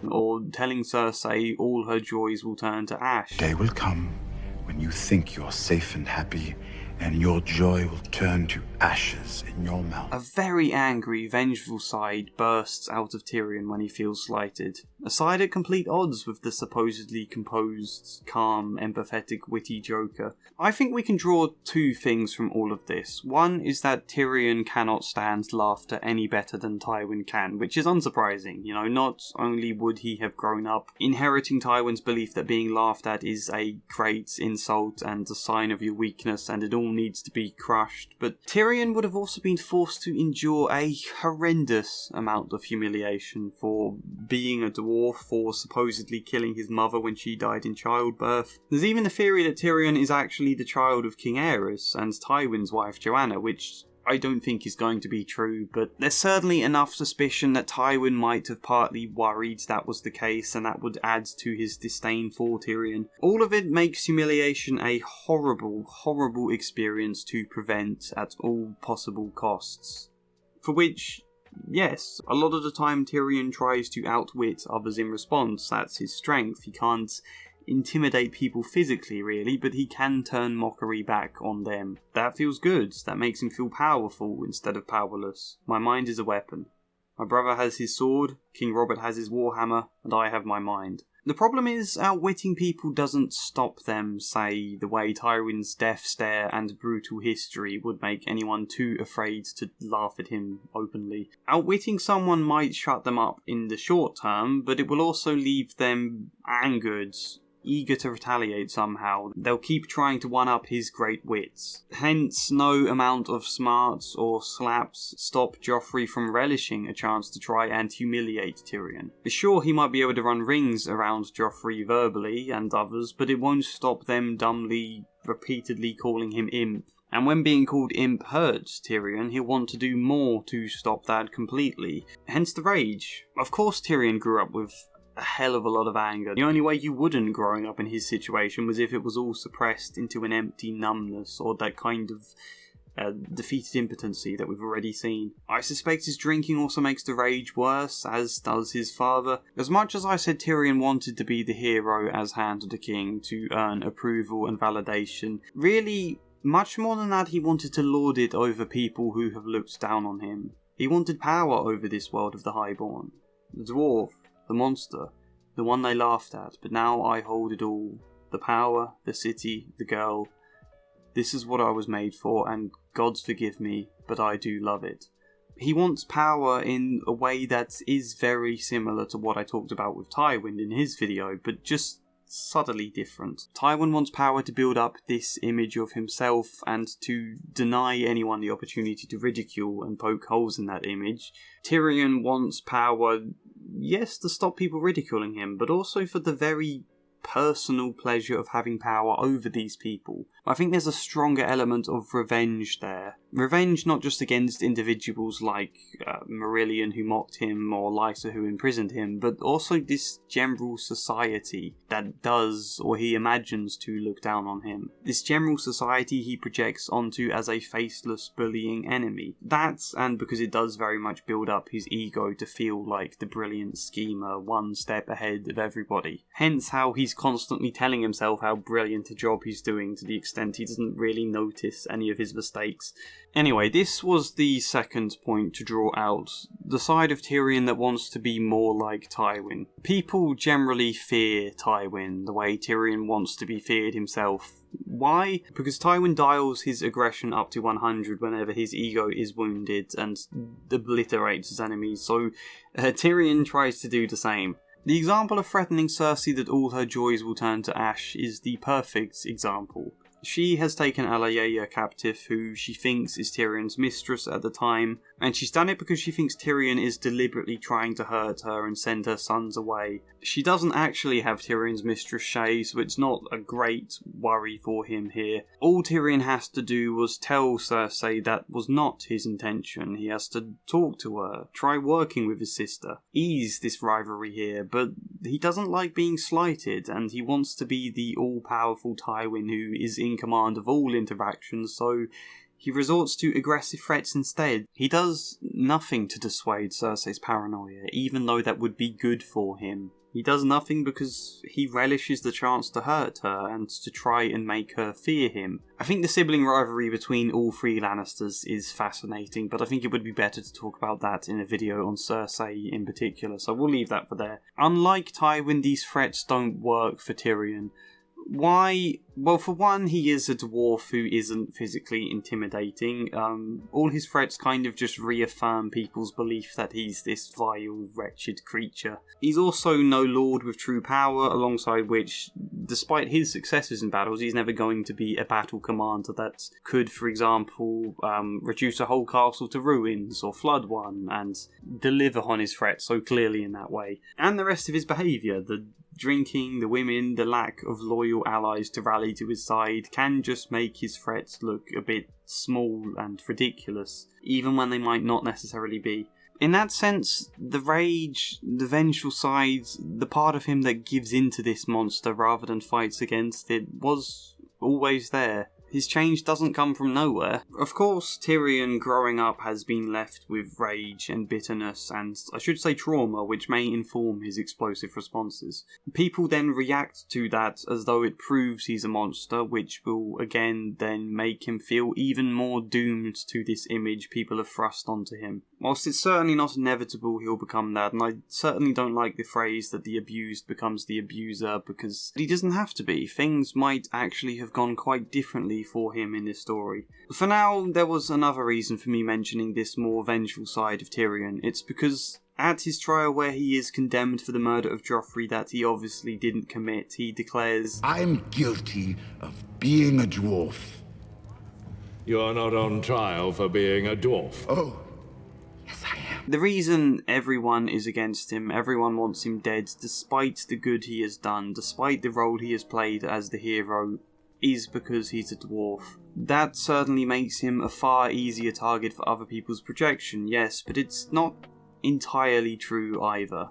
Or telling Cersei all her joys will turn to ash. Day will come when you think you're safe and happy, and your joy will turn to ashes in your mouth. A very angry, vengeful side bursts out of Tyrion when he feels slighted. A side at complete odds with the supposedly composed, calm, empathetic, witty Joker. I think we can draw two things from all of this. One is that Tyrion cannot stand laughter any better than Tywin can, which is unsurprising. You know, not only would he have grown up inheriting Tywin's belief that being laughed at is a great insult and a sign of your weakness and it all needs to be crushed, but Tyrion would have also been forced to endure a horrendous amount of humiliation for being a dwarf, for supposedly killing his mother when she died in childbirth. There's even the theory that Tyrion is actually the child of King Aerys and Tywin's wife Joanna, which I don't think is going to be true, but there's certainly enough suspicion that Tywin might have partly worried that was the case, and that would add to his disdain for Tyrion. All of it makes humiliation a horrible, horrible experience to prevent at all possible costs. For which, yes, a lot of the time Tyrion tries to outwit others in response. That's his strength. He can't intimidate people physically, really, but he can turn mockery back on them. That feels good. That makes him feel powerful instead of powerless. My mind is a weapon. My brother has his sword, King Robert has his warhammer, and I have my mind. The problem is, outwitting people doesn't stop them, say, the way Tywin's death stare and brutal history would make anyone too afraid to laugh at him openly. Outwitting someone might shut them up in the short term, but it will also leave them angered, eager to retaliate somehow. They'll keep trying to one-up his great wits. Hence, no amount of smarts or slaps stop Joffrey from relishing a chance to try and humiliate Tyrion. Sure, he might be able to run rings around Joffrey verbally and others, but it won't stop them dumbly, repeatedly calling him imp. And when being called imp hurts Tyrion, he'll want to do more to stop that completely. Hence the rage. Of course Tyrion grew up with a hell of a lot of anger. The only way you wouldn't growing up in his situation was if it was all suppressed into an empty numbness or that kind of defeated impotency that we've already seen. I suspect his drinking also makes the rage worse, as does his father. As much as I said Tyrion wanted to be the hero as Hand of the King to earn approval and validation, really, much more than that, he wanted to lord it over people who have looked down on him. He wanted power over this world of the Highborn. The Dwarf, the monster. the one they laughed at, but now I hold it all. The power, the city, the girl. This is what I was made for, and gods forgive me, but I do love it. He wants power in a way that is very similar to what I talked about with Tywin in his video, but just subtly different. Tywin wants power to build up this image of himself and to deny anyone the opportunity to ridicule and poke holes in that image. Tyrion wants power, yes, to stop people ridiculing him, but also for the very personal pleasure of having power over these people. I think there's a stronger element of revenge there. Revenge not just against individuals like Marillion who mocked him or Lysa who imprisoned him, but also this general society that does, or he imagines to, look down on him. This general society he projects onto as a faceless bullying enemy. That, and because it does very much build up his ego to feel like the brilliant schemer, one step ahead of everybody. Hence how he's constantly telling himself how brilliant a job he's doing, to the extent he doesn't really notice any of his mistakes. Anyway, this was the second point to draw out. The side of Tyrion that wants to be more like Tywin. People generally fear Tywin the way Tyrion wants to be feared himself. Why? Because Tywin dials his aggression up to 100 whenever his ego is wounded and obliterates his enemies, so Tyrion tries to do the same. The example of threatening Cersei that all her joys will turn to ash is the perfect example. She has taken Alayaya captive, who she thinks is Tyrion's mistress at the time, and she's done it because she thinks Tyrion is deliberately trying to hurt her and send her sons away. She doesn't actually have Tyrion's mistress Shae, so it's not a great worry for him here. All Tyrion has to do was tell Cersei that was not his intention. He has to talk to her, try working with his sister, ease this rivalry here, but he doesn't like being slighted, and he wants to be the all-powerful Tywin who is in command of all interactions, so he resorts to aggressive threats instead. He does nothing to dissuade Cersei's paranoia, even though that would be good for him. He does nothing because he relishes the chance to hurt her and to try and make her fear him. I think the sibling rivalry between all three Lannisters is fascinating, but I think it would be better to talk about that in a video on Cersei in particular, so we'll leave that for there. Unlike Tywin, these threats don't work for Tyrion. Why? Well, for one, he is a dwarf who isn't physically intimidating. All his threats kind of just reaffirm people's belief that he's this vile, wretched creature. He's also no lord with true power, alongside which, despite his successes in battles, he's never going to be a battle commander that could, for example, reduce a whole castle to ruins or flood one and deliver on his threats so clearly in that way. And the rest of his behaviour, the drinking, the women, the lack of loyal allies to rally to his side can just make his threats look a bit small and ridiculous, even when they might not necessarily be. In that sense, the rage, the vengeful side, the part of him that gives into this monster rather than fights against it, was always there. His change doesn't come from nowhere. Of course, Tyrion growing up has been left with rage and bitterness and, I should say, trauma, which may inform his explosive responses. People then react to that as though it proves he's a monster, which will again then make him feel even more doomed to this image people have thrust onto him. Whilst it's certainly not inevitable he'll become that, and I certainly don't like the phrase that the abused becomes the abuser, because he doesn't have to be. Things might actually have gone quite differently for him in this story. For now, there was another reason for me mentioning this more vengeful side of Tyrion. It's because at his trial where he is condemned for the murder of Joffrey that he obviously didn't commit, he declares, I'm guilty of being a dwarf. You're not on trial for being a dwarf. Oh, yes I am. The reason everyone is against him, everyone wants him dead, despite the good he has done, despite the role he has played as the hero, is because he's a dwarf. That certainly makes him a far easier target for other people's projection, yes, but it's not entirely true either.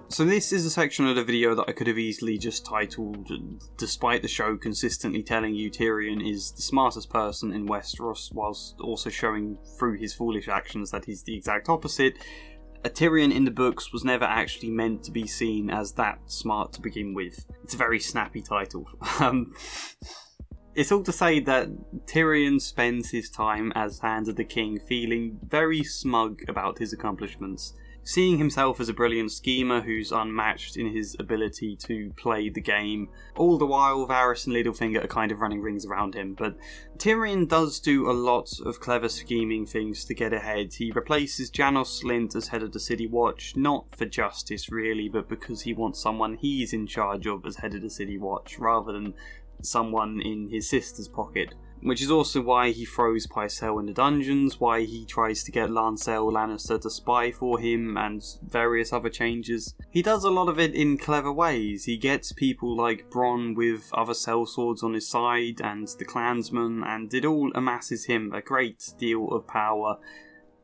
So this is a section of the video that I could have easily just titled, despite the show consistently telling you Tyrion is the smartest person in Westeros, whilst also showing through his foolish actions that he's the exact opposite. A Tyrion in the books was never actually meant to be seen as that smart to begin with. It's a very snappy title. It's all to say that Tyrion spends his time as Hand of the King feeling very smug about his accomplishments. seeing himself as a brilliant schemer who's unmatched in his ability to play the game, all the while Varys and Littlefinger are kind of running rings around him. But Tyrion does do a lot of clever scheming things to get ahead. He replaces Janos Slynt as head of the City Watch, not for justice really, but because he wants someone he's in charge of as head of the City Watch, rather than someone in his sister's pocket. Which is also why he throws Pycelle in the dungeons, why he tries to get Lancel Lannister to spy for him, and various other changes. He does a lot of it in clever ways. He gets people like Bronn with other sellswords on his side, and the clansmen, and it all amasses him a great deal of power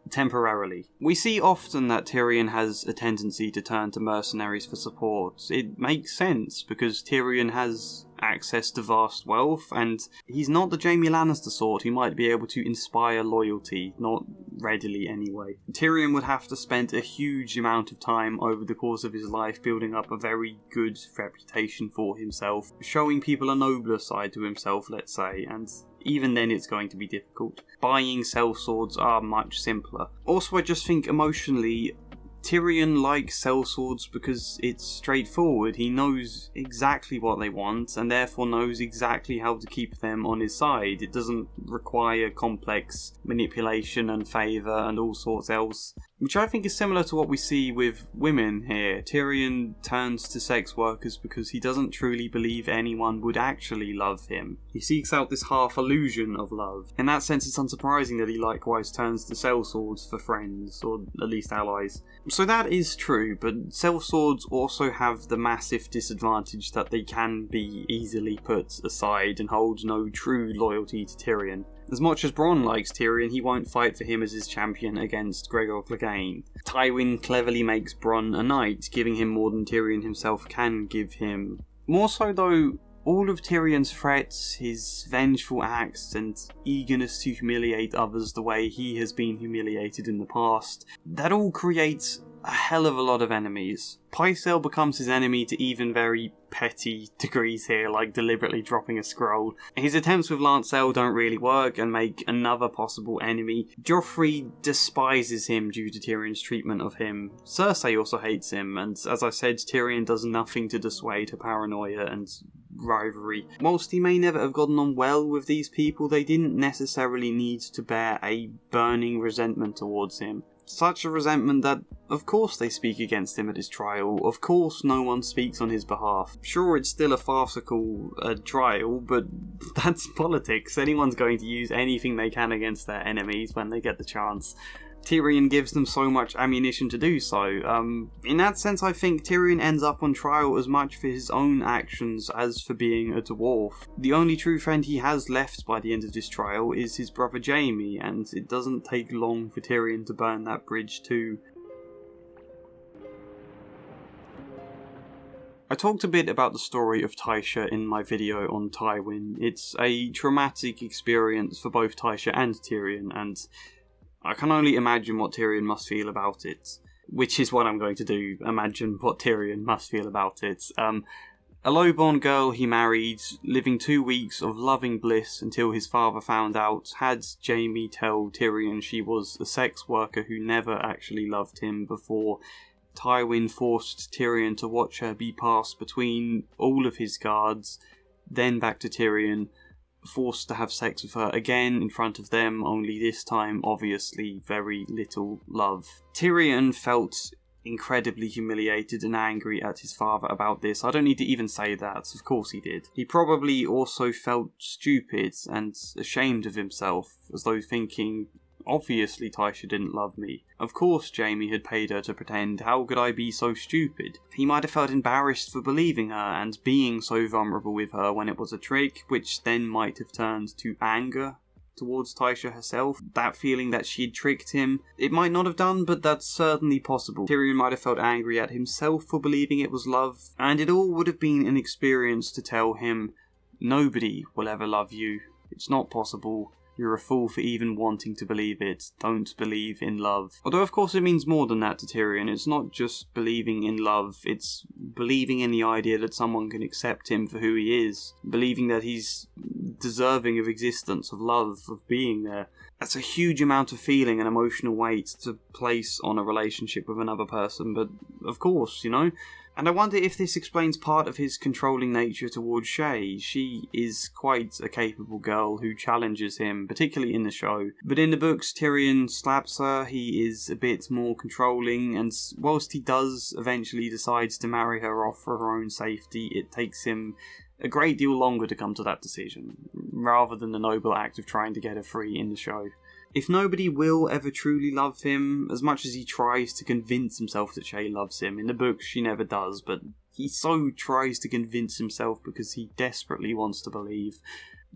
temporarily. We see often that Tyrion has a tendency to turn to mercenaries for support. It makes sense, because Tyrion has access to vast wealth, and he's not the Jaime Lannister sort who might be able to inspire loyalty, not readily anyway. Tyrion would have to spend a huge amount of time over the course of his life building up a very good reputation for himself, showing people a nobler side to himself, let's say, and even then it's going to be difficult. Buying sellswords are much simpler. Also, I just think emotionally, Tyrion likes sellswords because it's straightforward. He knows exactly what they want, and therefore knows exactly how to keep them on his side. It doesn't require complex manipulation and favour and all sorts else. Which I think is similar to what we see with women here. Tyrion turns to sex workers because he doesn't truly believe anyone would actually love him. He seeks out this half illusion of love. In that sense, it's unsurprising that he likewise turns to sellswords for friends, or at least allies. So that is true, but sellswords also have the massive disadvantage that they can be easily put aside and hold no true loyalty to Tyrion. As much as Bronn likes Tyrion, he won't fight for him as his champion against Gregor Clegane. Tywin cleverly makes Bronn a knight, giving him more than Tyrion himself can give him. More so though, all of Tyrion's threats, his vengeful acts, and eagerness to humiliate others the way he has been humiliated in the past, that all creates a hell of a lot of enemies. Pycelle becomes his enemy to even very petty degrees here, like deliberately dropping a scroll. His attempts with Lancel don't really work and make another possible enemy. Joffrey despises him due to Tyrion's treatment of him. Cersei also hates him, and as I said, Tyrion does nothing to dissuade her paranoia and rivalry. Whilst he may never have gotten on well with these people, they didn't necessarily need to bear a burning resentment towards him. Such a resentment that, of course, they speak against him at his trial. Of course, no one speaks on his behalf. Sure, it's still a farcical trial, but that's politics. Anyone's going to use anything they can against their enemies when they get the chance. Tyrion gives them so much ammunition to do so. In that sense, I think Tyrion ends up on trial as much for his own actions as for being a dwarf. The only true friend he has left by the end of this trial is his brother Jaime, and it doesn't take long for Tyrion to burn that bridge too. I talked a bit about the story of Tysha in my video on Tywin. It's a traumatic experience for both Tysha and Tyrion, and I can only imagine what Tyrion must feel about it. Which is what I'm going to do, imagine what Tyrion must feel about it. A low-born girl he married, living 2 weeks of loving bliss until his father found out, had Jaime tell Tyrion she was a sex worker who never actually loved him before Tywin forced Tyrion to watch her be passed between all of his guards, then back to Tyrion, forced to have sex with her again in front of them, only this time obviously very little love. Tyrion felt incredibly humiliated and angry at his father about this. I don't need to even say that, of course he did. He probably also felt stupid and ashamed of himself, as though thinking, obviously Tysha didn't love me. Of course Jaime had paid her to pretend, how could I be so stupid? He might have felt embarrassed for believing her and being so vulnerable with her when it was a trick, which then might have turned to anger towards Tysha herself. That feeling that she'd tricked him. It might not have done, but that's certainly possible. Tyrion might have felt angry at himself for believing it was love, and it all would have been an experience to tell him, nobody will ever love you. It's not possible. You're a fool for even wanting to believe it. Don't believe in love. Although of course it means more than that to Tyrion. It's not just believing in love, it's believing in the idea that someone can accept him for who he is. Believing that he's deserving of existence, of love, of being there. That's a huge amount of feeling and emotional weight to place on a relationship with another person, but of course, you know. And I wonder if this explains part of his controlling nature towards Shae. She is quite a capable girl who challenges him, particularly in the show. But in the books, Tyrion slaps her, he is a bit more controlling, and whilst he does eventually decide to marry her off for her own safety, it takes him a great deal longer to come to that decision, rather than the noble act of trying to get her free in the show. If nobody will ever truly love him, as much as he tries to convince himself that Shae loves him, in the books she never does, but he so tries to convince himself because he desperately wants to believe.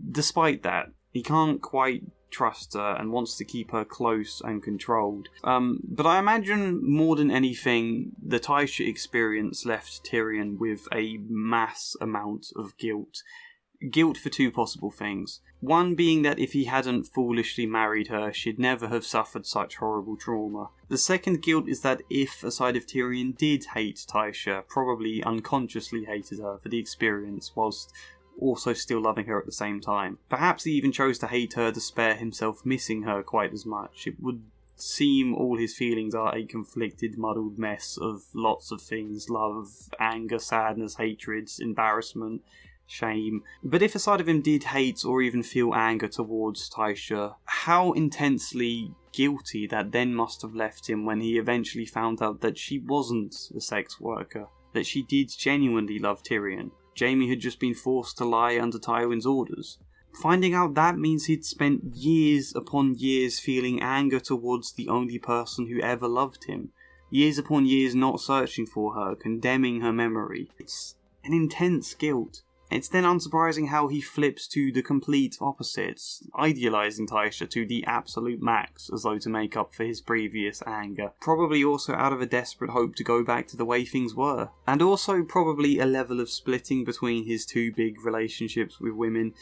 Despite that, he can't quite trust her and wants to keep her close and controlled. But I imagine more than anything, the Tysha experience left Tyrion with a mass amount of guilt. Guilt for two possible things. One being that if he hadn't foolishly married her, she'd never have suffered such horrible trauma. The second guilt is that if a side of Tyrion did hate Tysha, probably unconsciously hated her for the experience, whilst also still loving her at the same time. Perhaps he even chose to hate her to spare himself missing her quite as much. It would seem all his feelings are a conflicted, muddled mess of lots of things: love, anger, sadness, hatred, embarrassment, shame. But if a side of him did hate or even feel anger towards Tysha, how intensely guilty that then must have left him when he eventually found out that she wasn't a sex worker, that she did genuinely love Tyrion. Jaime had just been forced to lie under Tywin's orders. Finding out that means he'd spent years upon years feeling anger towards the only person who ever loved him. Years upon years not searching for her, condemning her memory. It's an intense guilt. It's then unsurprising how he flips to the complete opposites, idealising Tysha to the absolute max as though to make up for his previous anger, probably also out of a desperate hope to go back to the way things were, and also probably a level of splitting between his two big relationships with women.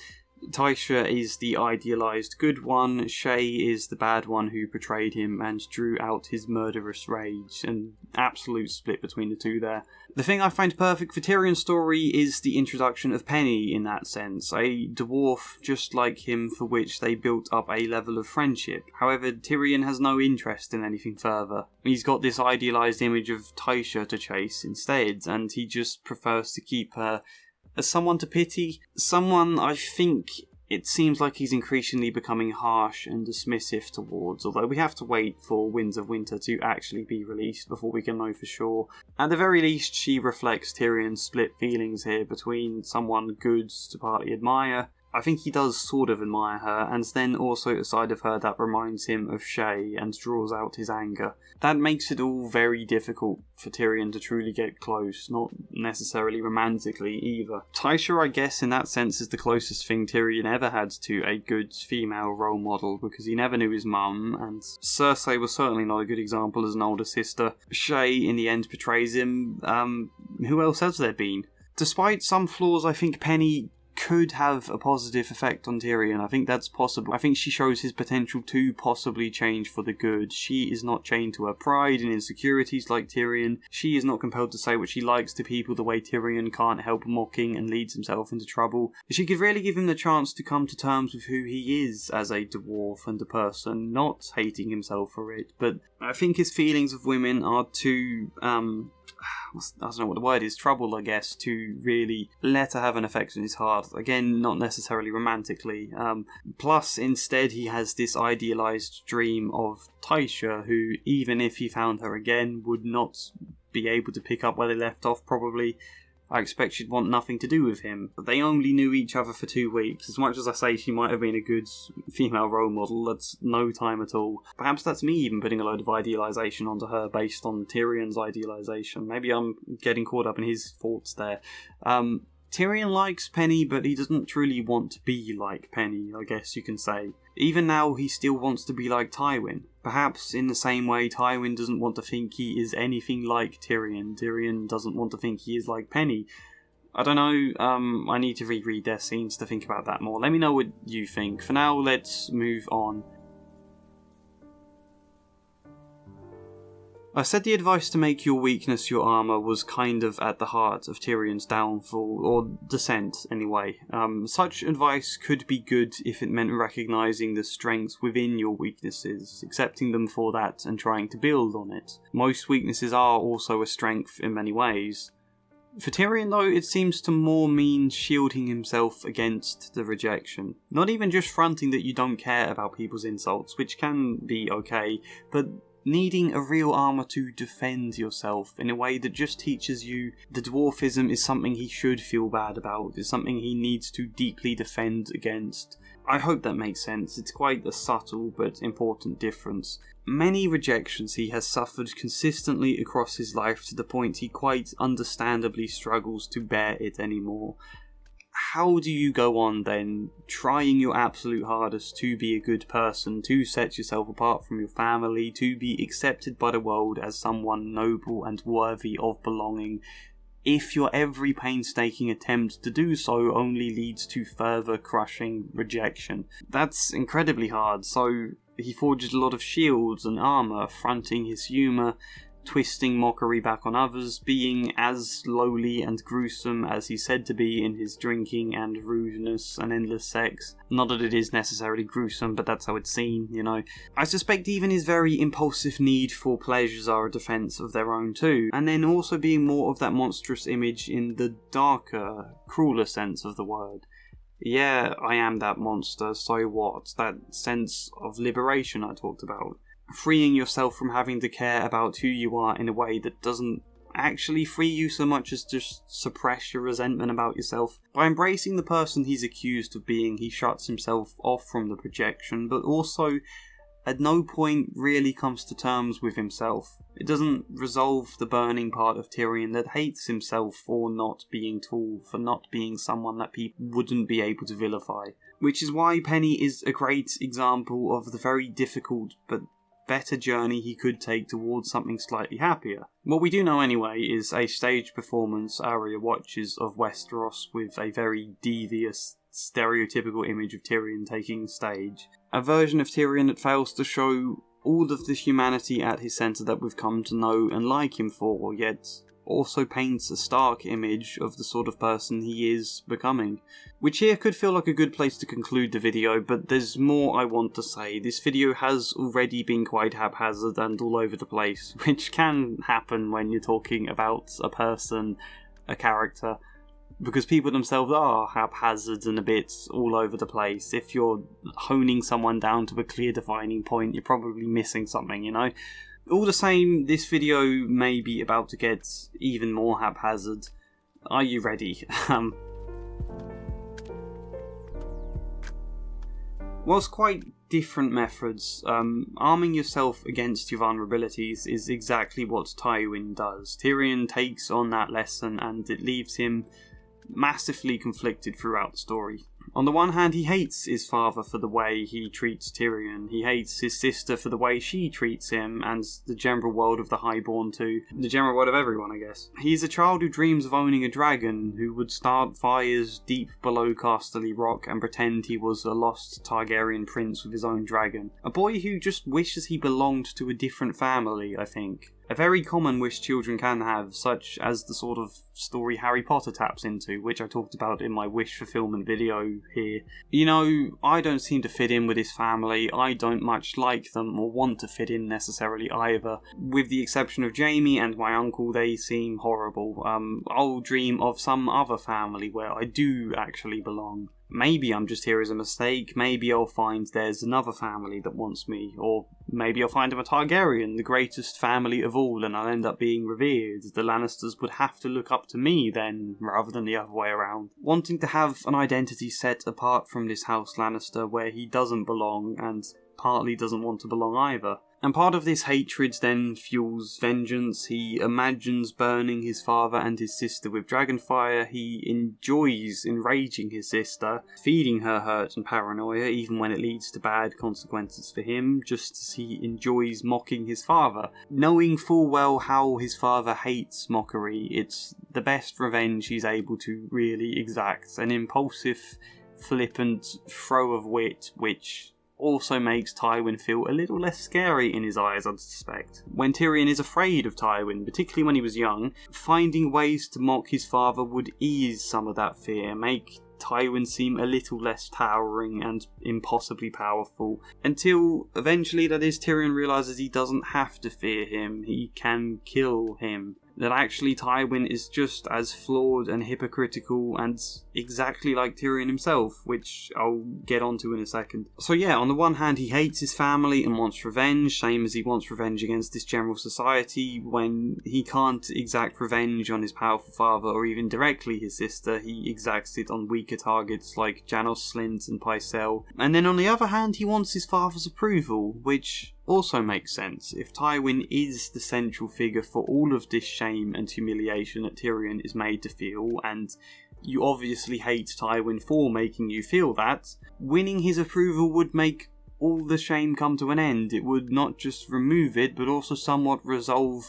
Tysha is the idealised good one, Shae is the bad one who betrayed him and drew out his murderous rage, an absolute split between the two there. The thing I find perfect for Tyrion's story is the introduction of Penny in that sense, a dwarf just like him for which they built up a level of friendship. However, Tyrion has no interest in anything further. He's got this idealised image of Tysha to chase instead, and he just prefers to keep her as someone to pity, someone I think it seems like he's increasingly becoming harsh and dismissive towards, although we have to wait for Winds of Winter to actually be released before we can know for sure. At the very least, she reflects Tyrion's split feelings here between someone good to partly admire. I think he does sort of admire her, and then also a side of her that reminds him of Shae and draws out his anger. That makes it all very difficult for Tyrion to truly get close, not necessarily romantically either. Tysha, I guess, in that sense is the closest thing Tyrion ever had to a good female role model, because he never knew his mum, and Cersei was certainly not a good example as an older sister. Shae, in the end, betrays him. Who else has there been? Despite some flaws, I think Penny could have a positive effect on Tyrion. I think that's possible. I think she shows his potential to possibly change for the good. She is not chained to her pride and insecurities like Tyrion. She is not compelled to say what she likes to people the way Tyrion can't help mocking and leads himself into trouble. She could really give him the chance to come to terms with who he is as a dwarf and a person, not hating himself for it. But I think his feelings of women are too I don't know what the word is, trouble, I guess, to really let her have an effect on his heart. Again, not necessarily romantically. Plus, instead, he has this idealised dream of Tysha, who, even if he found her again, would not be able to pick up where they left off, probably. I expect she'd want nothing to do with him. But they only knew each other for 2 weeks. As much as I say she might have been a good female role model, that's no time at all. Perhaps that's me even putting a load of idealisation onto her based on Tyrion's idealisation. Maybe I'm getting caught up in his thoughts there. Tyrion likes Penny, but he doesn't truly want to be like Penny, I guess you can say. Even now, he still wants to be like Tywin. Perhaps in the same way Tywin doesn't want to think he is anything like Tyrion. Tyrion doesn't want to think he is like Penny. I don't know, I need to reread their scenes to think about that more. Let me know what you think. For now, let's move on. I said the advice to make your weakness your armour was kind of at the heart of Tyrion's downfall, or descent anyway. Such advice could be good if it meant recognising the strengths within your weaknesses, accepting them for that and trying to build on it. Most weaknesses are also a strength in many ways. For Tyrion though, it seems to more mean shielding himself against the rejection. Not even just fronting that you don't care about people's insults, which can be okay, but needing a real armour to defend yourself in a way that just teaches you the dwarfism is something he should feel bad about, is something he needs to deeply defend against. I hope that makes sense. It's quite a subtle but important difference. Many rejections he has suffered consistently across his life to the point he quite understandably struggles to bear it anymore. How do you go on then, trying your absolute hardest to be a good person, to set yourself apart from your family, to be accepted by the world as someone noble and worthy of belonging, if your every painstaking attempt to do so only leads to further crushing rejection? That's incredibly hard, so he forges a lot of shields and armour, fronting his humour, twisting mockery back on others, being as lowly and gruesome as he's said to be in his drinking and rudeness and endless sex. Not that it is necessarily gruesome, but that's how it's seen, you know. I suspect even his very impulsive need for pleasures are a defence of their own too, and then also being more of that monstrous image in the darker, crueler sense of the word. Yeah, I am that monster, so what? That sense of liberation I talked about. Freeing yourself from having to care about who you are in a way that doesn't actually free you so much as just suppress your resentment about yourself. By embracing the person he's accused of being, he shuts himself off from the projection, but also at no point really comes to terms with himself. It doesn't resolve the burning part of Tyrion that hates himself for not being tall, for not being someone that people wouldn't be able to vilify. Which is why Penny is a great example of the very difficult but better journey he could take towards something slightly happier. What we do know anyway is a stage performance Arya watches of Westeros with a very devious, stereotypical image of Tyrion taking the stage. A version of Tyrion that fails to show all of the humanity at his centre that we've come to know and like him for, yet also paints a stark image of the sort of person he is becoming. Which here could feel like a good place to conclude the video, but there's more I want to say. This video has already been quite haphazard and all over the place, which can happen when you're talking about a person, a character, because people themselves are haphazard and a bit all over the place. If you're honing someone down to a clear defining point, you're probably missing something, you know? All the same, this video may be about to get even more haphazard. Are you ready? Whilst quite different methods, arming yourself against your vulnerabilities is exactly what Tywin does. Tyrion takes on that lesson and it leaves him massively conflicted throughout the story. On the one hand, he hates his father for the way he treats Tyrion, he hates his sister for the way she treats him, and the general world of the Highborn too. The general world of everyone, I guess. He's a child who dreams of owning a dragon, who would start fires deep below Casterly Rock and pretend he was a lost Targaryen prince with his own dragon. A boy who just wishes he belonged to a different family, I think. A very common wish children can have, such as the sort of story Harry Potter taps into, which I talked about in my wish fulfillment video here. You know, I don't seem to fit in with his family, I don't much like them or want to fit in necessarily either. With the exception of Jaime and my uncle, they seem horrible. I'll dream of some other family where I do actually belong. Maybe I'm just here as a mistake, maybe I'll find there's another family that wants me, or maybe I'll find I'm a Targaryen, the greatest family of all, and I'll end up being revered. The Lannisters would have to look up to me then, rather than the other way around. Wanting to have an identity set apart from this House Lannister where he doesn't belong, and partly doesn't want to belong either. And part of this hatred then fuels vengeance. He imagines burning his father and his sister with dragonfire. He enjoys enraging his sister, feeding her hurt and paranoia, even when it leads to bad consequences for him, just as he enjoys mocking his father. Knowing full well how his father hates mockery, it's the best revenge he's able to really exact. An impulsive, flippant throw of wit, which also makes Tywin feel a little less scary in his eyes, I'd suspect. When Tyrion is afraid of Tywin, particularly when he was young, finding ways to mock his father would ease some of that fear, make Tywin seem a little less towering and impossibly powerful, until eventually, that is, Tyrion realises he doesn't have to fear him, he can kill him. That actually Tywin is just as flawed and hypocritical and exactly like Tyrion himself, which I'll get onto in a second. So yeah, on the one hand he hates his family and wants revenge, same as he wants revenge against this general society. When he can't exact revenge on his powerful father or even directly his sister, he exacts it on weaker targets like Janos Slynt and Pycelle. And then on the other hand he wants his father's approval, which also makes sense. If Tywin is the central figure for all of this shame and humiliation that Tyrion is made to feel, and you obviously hate Tywin for making you feel that, winning his approval would make all the shame come to an end. It would not just remove it, but also somewhat resolve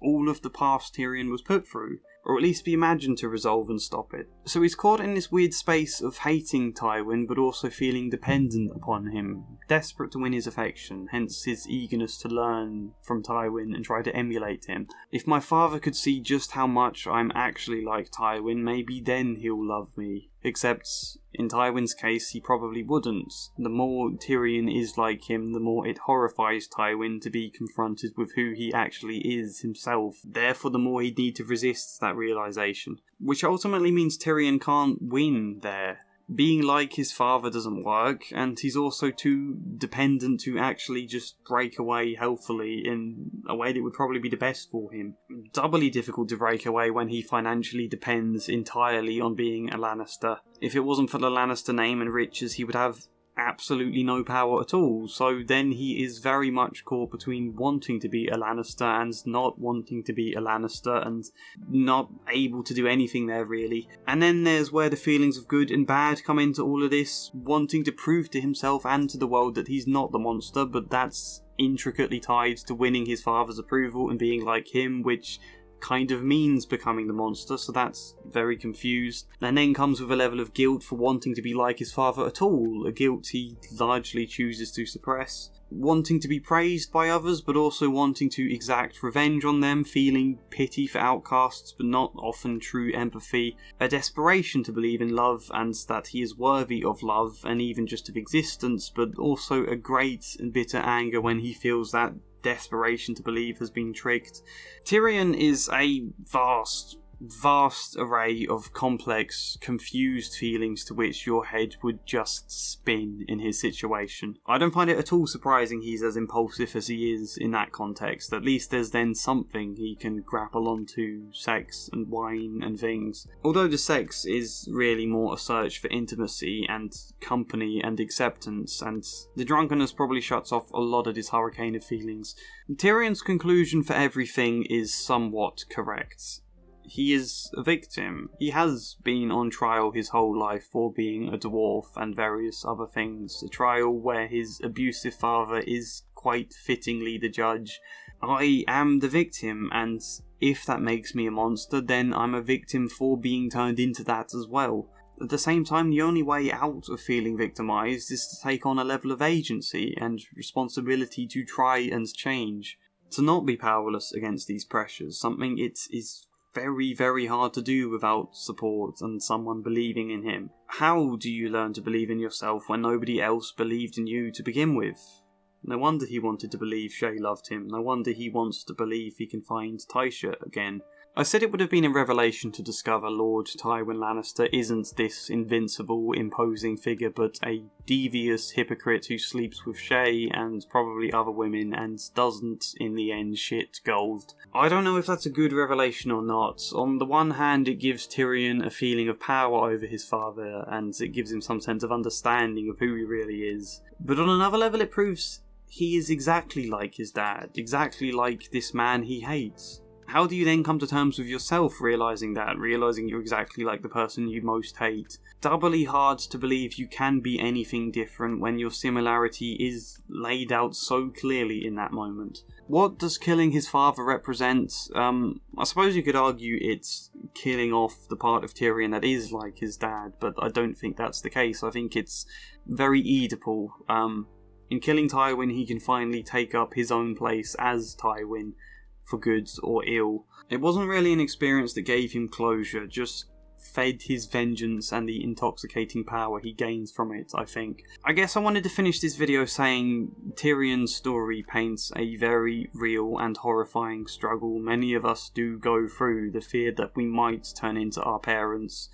all of the past Tyrion was put through, or at least be imagined to resolve and stop it. So he's caught in this weird space of hating Tywin, but also feeling dependent upon him, desperate to win his affection, hence his eagerness to learn from Tywin and try to emulate him. If my father could see just how much I'm actually like Tywin, maybe then he'll love me. Except, in Tywin's case, he probably wouldn't. The more Tyrion is like him, the more it horrifies Tywin to be confronted with who he actually is himself. Therefore, the more he'd need to resist that realisation. Which ultimately means Tyrion can't win there. Being like his father doesn't work, and he's also too dependent to actually just break away healthily in a way that would probably be the best for him. Doubly difficult to break away when he financially depends entirely on being a Lannister. If it wasn't for the Lannister name and riches, he would have absolutely no power at all, so then he is very much caught between wanting to be a Lannister and not wanting to be a Lannister, and not able to do anything there really. And then there's where the feelings of good and bad come into all of this, wanting to prove to himself and to the world that he's not the monster, but that's intricately tied to winning his father's approval and being like him, which kind of means becoming the monster, so that's very confused. And then comes with a level of guilt for wanting to be like his father at all, a guilt he largely chooses to suppress. Wanting to be praised by others, but also wanting to exact revenge on them, feeling pity for outcasts, but not often true empathy, a desperation to believe in love and that he is worthy of love and even just of existence, but also a great and bitter anger when he feels that desperation to believe has been tricked. Tyrion is a vast array of complex, confused feelings to which your head would just spin in his situation. I don't find it at all surprising he's as impulsive as he is in that context. At least there's then something he can grapple onto, sex and wine and things. Although the sex is really more a search for intimacy and company and acceptance, and the drunkenness probably shuts off a lot of this hurricane of feelings. Tyrion's conclusion for everything is somewhat correct. He is a victim. He has been on trial his whole life for being a dwarf and various other things. A trial where his abusive father is quite fittingly the judge. I am the victim, and if that makes me a monster, then I'm a victim for being turned into that as well. At the same time, the only way out of feeling victimised is to take on a level of agency and responsibility to try and change. To not be powerless against these pressures, something it is very, very hard to do without support and someone believing in him. How do you learn to believe in yourself when nobody else believed in you to begin with? No wonder he wanted to believe Shae loved him. No wonder he wants to believe he can find Tysha again. I said it would have been a revelation to discover Lord Tywin Lannister isn't this invincible, imposing figure, but a devious hypocrite who sleeps with Shae and probably other women and doesn't, in the end, shit gold. I don't know if that's a good revelation or not. On the one hand, it gives Tyrion a feeling of power over his father, and it gives him some sense of understanding of who he really is. But on another level, it proves he is exactly like his dad, exactly like this man he hates. How do you then come to terms with yourself realising you're exactly like the person you most hate? Doubly hard to believe you can be anything different when your similarity is laid out so clearly in that moment. What does killing his father represent? I suppose you could argue it's killing off the part of Tyrion that is like his dad, but I don't think that's the case. I think it's very Oedipal. In killing Tywin, he can finally take up his own place as Tywin, for good or ill. It wasn't really an experience that gave him closure, just fed his vengeance and the intoxicating power he gains from it, I think. I guess I wanted to finish this video saying Tyrion's story paints a very real and horrifying struggle many of us do go through, the fear that we might turn into our parents,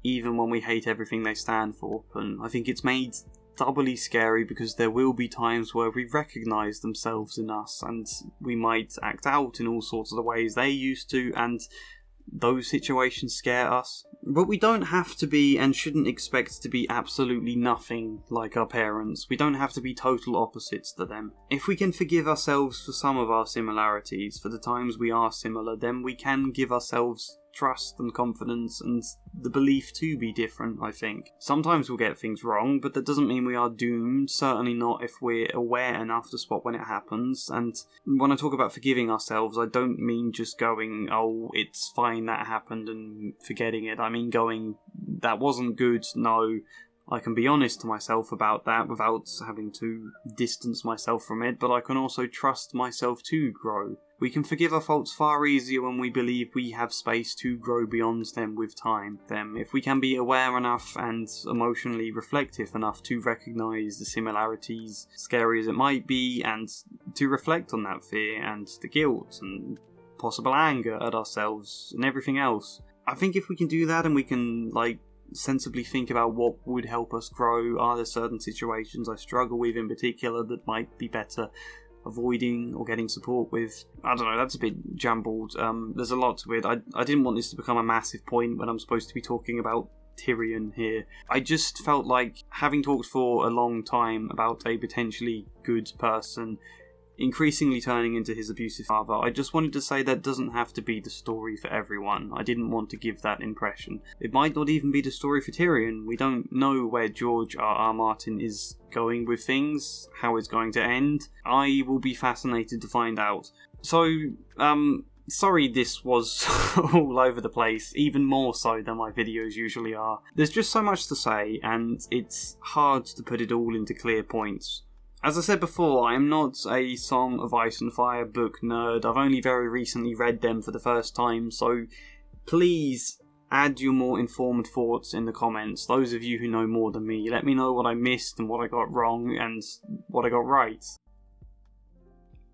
even when we hate everything they stand for. And I think it's made doubly scary because there will be times where we recognise themselves in us, and we might act out in all sorts of the ways they used to, and those situations scare us. But we don't have to be and shouldn't expect to be absolutely nothing like our parents. We don't have to be total opposites to them. If we can forgive ourselves for some of our similarities, for the times we are similar, then we can give ourselves trust and confidence and the belief to be different, I think. Sometimes we'll get things wrong, but that doesn't mean we are doomed, certainly not if we're aware enough to spot when it happens. And when I talk about forgiving ourselves, I don't mean just going, oh, it's fine that happened, and forgetting it. I mean going, that wasn't good, no, I can be honest to myself about that without having to distance myself from it, but I can also trust myself to grow. We can forgive our faults far easier when we believe we have space to grow beyond them with time. If we can be aware enough and emotionally reflective enough to recognise the similarities, scary as it might be, and to reflect on that fear and the guilt and possible anger at ourselves and everything else. I think if we can do that and we can, sensibly think about what would help us grow, are there certain situations I struggle with in particular that might be better avoiding or getting support with. I don't know, that's a bit jumbled. There's a lot to it. I didn't want this to become a massive point when I'm supposed to be talking about Tyrion here. I just felt like, having talked for a long time about a potentially good person increasingly turning into his abusive father, I just wanted to say that doesn't have to be the story for everyone. I didn't want to give that impression. It might not even be the story for Tyrion. We don't know where George R.R. Martin is going with things, how it's going to end. I will be fascinated to find out. So, sorry this was all over the place, even more so than my videos usually are. There's just so much to say, and it's hard to put it all into clear points. As I said before, I am not a Song of Ice and Fire book nerd. I've only very recently read them for the first time, so please add your more informed thoughts in the comments. Those of you who know more than me, let me know what I missed and what I got wrong and what I got right.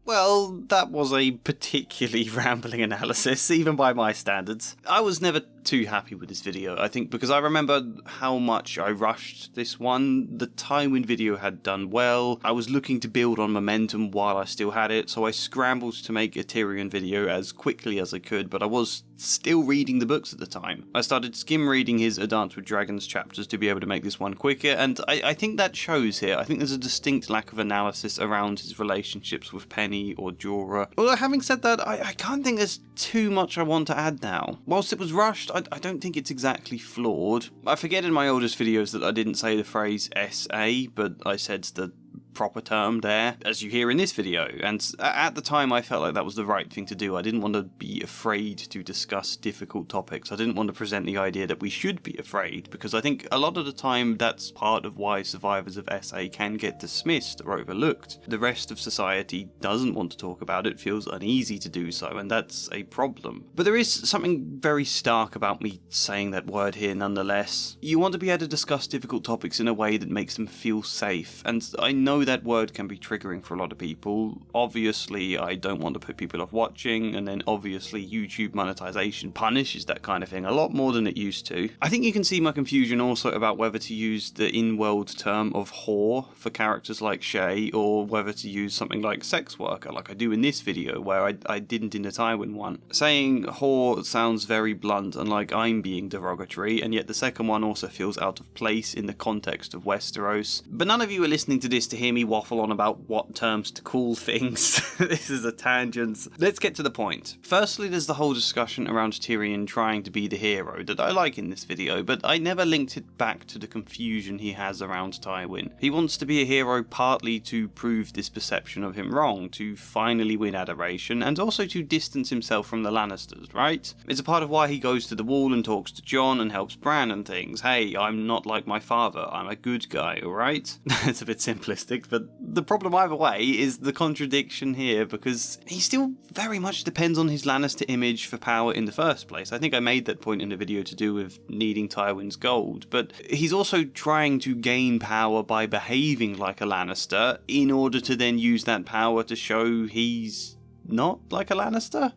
Well, that was a particularly rambling analysis, even by my standards. I was never too happy with this video, I think, because I remember how much I rushed this one. The Tywin video had done well. I was looking to build on momentum while I still had it, so I scrambled to make a Tyrion video as quickly as I could, but I was still reading the books at the time. I started skim reading his A Dance with Dragons chapters to be able to make this one quicker, and I think that shows here. I think there's a distinct lack of analysis around his relationships with Penny or Jorah. Although having said that, I can't think there's too much I want to add now. Whilst it was rushed, I don't think it's exactly flawed. I forget in my oldest videos that I didn't say the phrase SA, but I said the proper term there, as you hear in this video, and at the time I felt like that was the right thing to do. I didn't want to be afraid to discuss difficult topics. I didn't want to present the idea that we should be afraid, because I think a lot of the time that's part of why survivors of SA can get dismissed or overlooked. The rest of society doesn't want to talk about it, feels uneasy to do so, and that's a problem. But there is something very stark about me saying that word here nonetheless. You want to be able to discuss difficult topics in a way that makes them feel safe, and I know that word can be triggering for a lot of people. Obviously, I don't want to put people off watching, and then obviously YouTube monetization punishes that kind of thing a lot more than it used to. I think you can see my confusion also about whether to use the in-world term of whore for characters like Shay, or whether to use something like sex worker, like I do in this video, where I didn't in the Tywin one. Saying whore sounds very blunt and like I'm being derogatory, and yet the second one also feels out of place in the context of Westeros. But none of you are listening to this to hear me waffle on about what terms to call things. This is a tangent. Let's get to the point. Firstly, there's the whole discussion around Tyrion trying to be the hero that I like in this video, but I never linked it back to the confusion he has around Tywin. He wants to be a hero partly to prove this perception of him wrong, to finally win adoration, and also to distance himself from the Lannisters, right? It's a part of why he goes to the wall and talks to Jon and helps Bran and things. Hey, I'm not like my father, I'm a good guy, alright? It's a bit simplistic. conflict, but the problem either way is the contradiction here, because he still very much depends on his Lannister image for power in the first place. I think I made that point in the video to do with needing Tywin's gold, but he's also trying to gain power by behaving like a Lannister in order to then use that power to show he's not like a Lannister.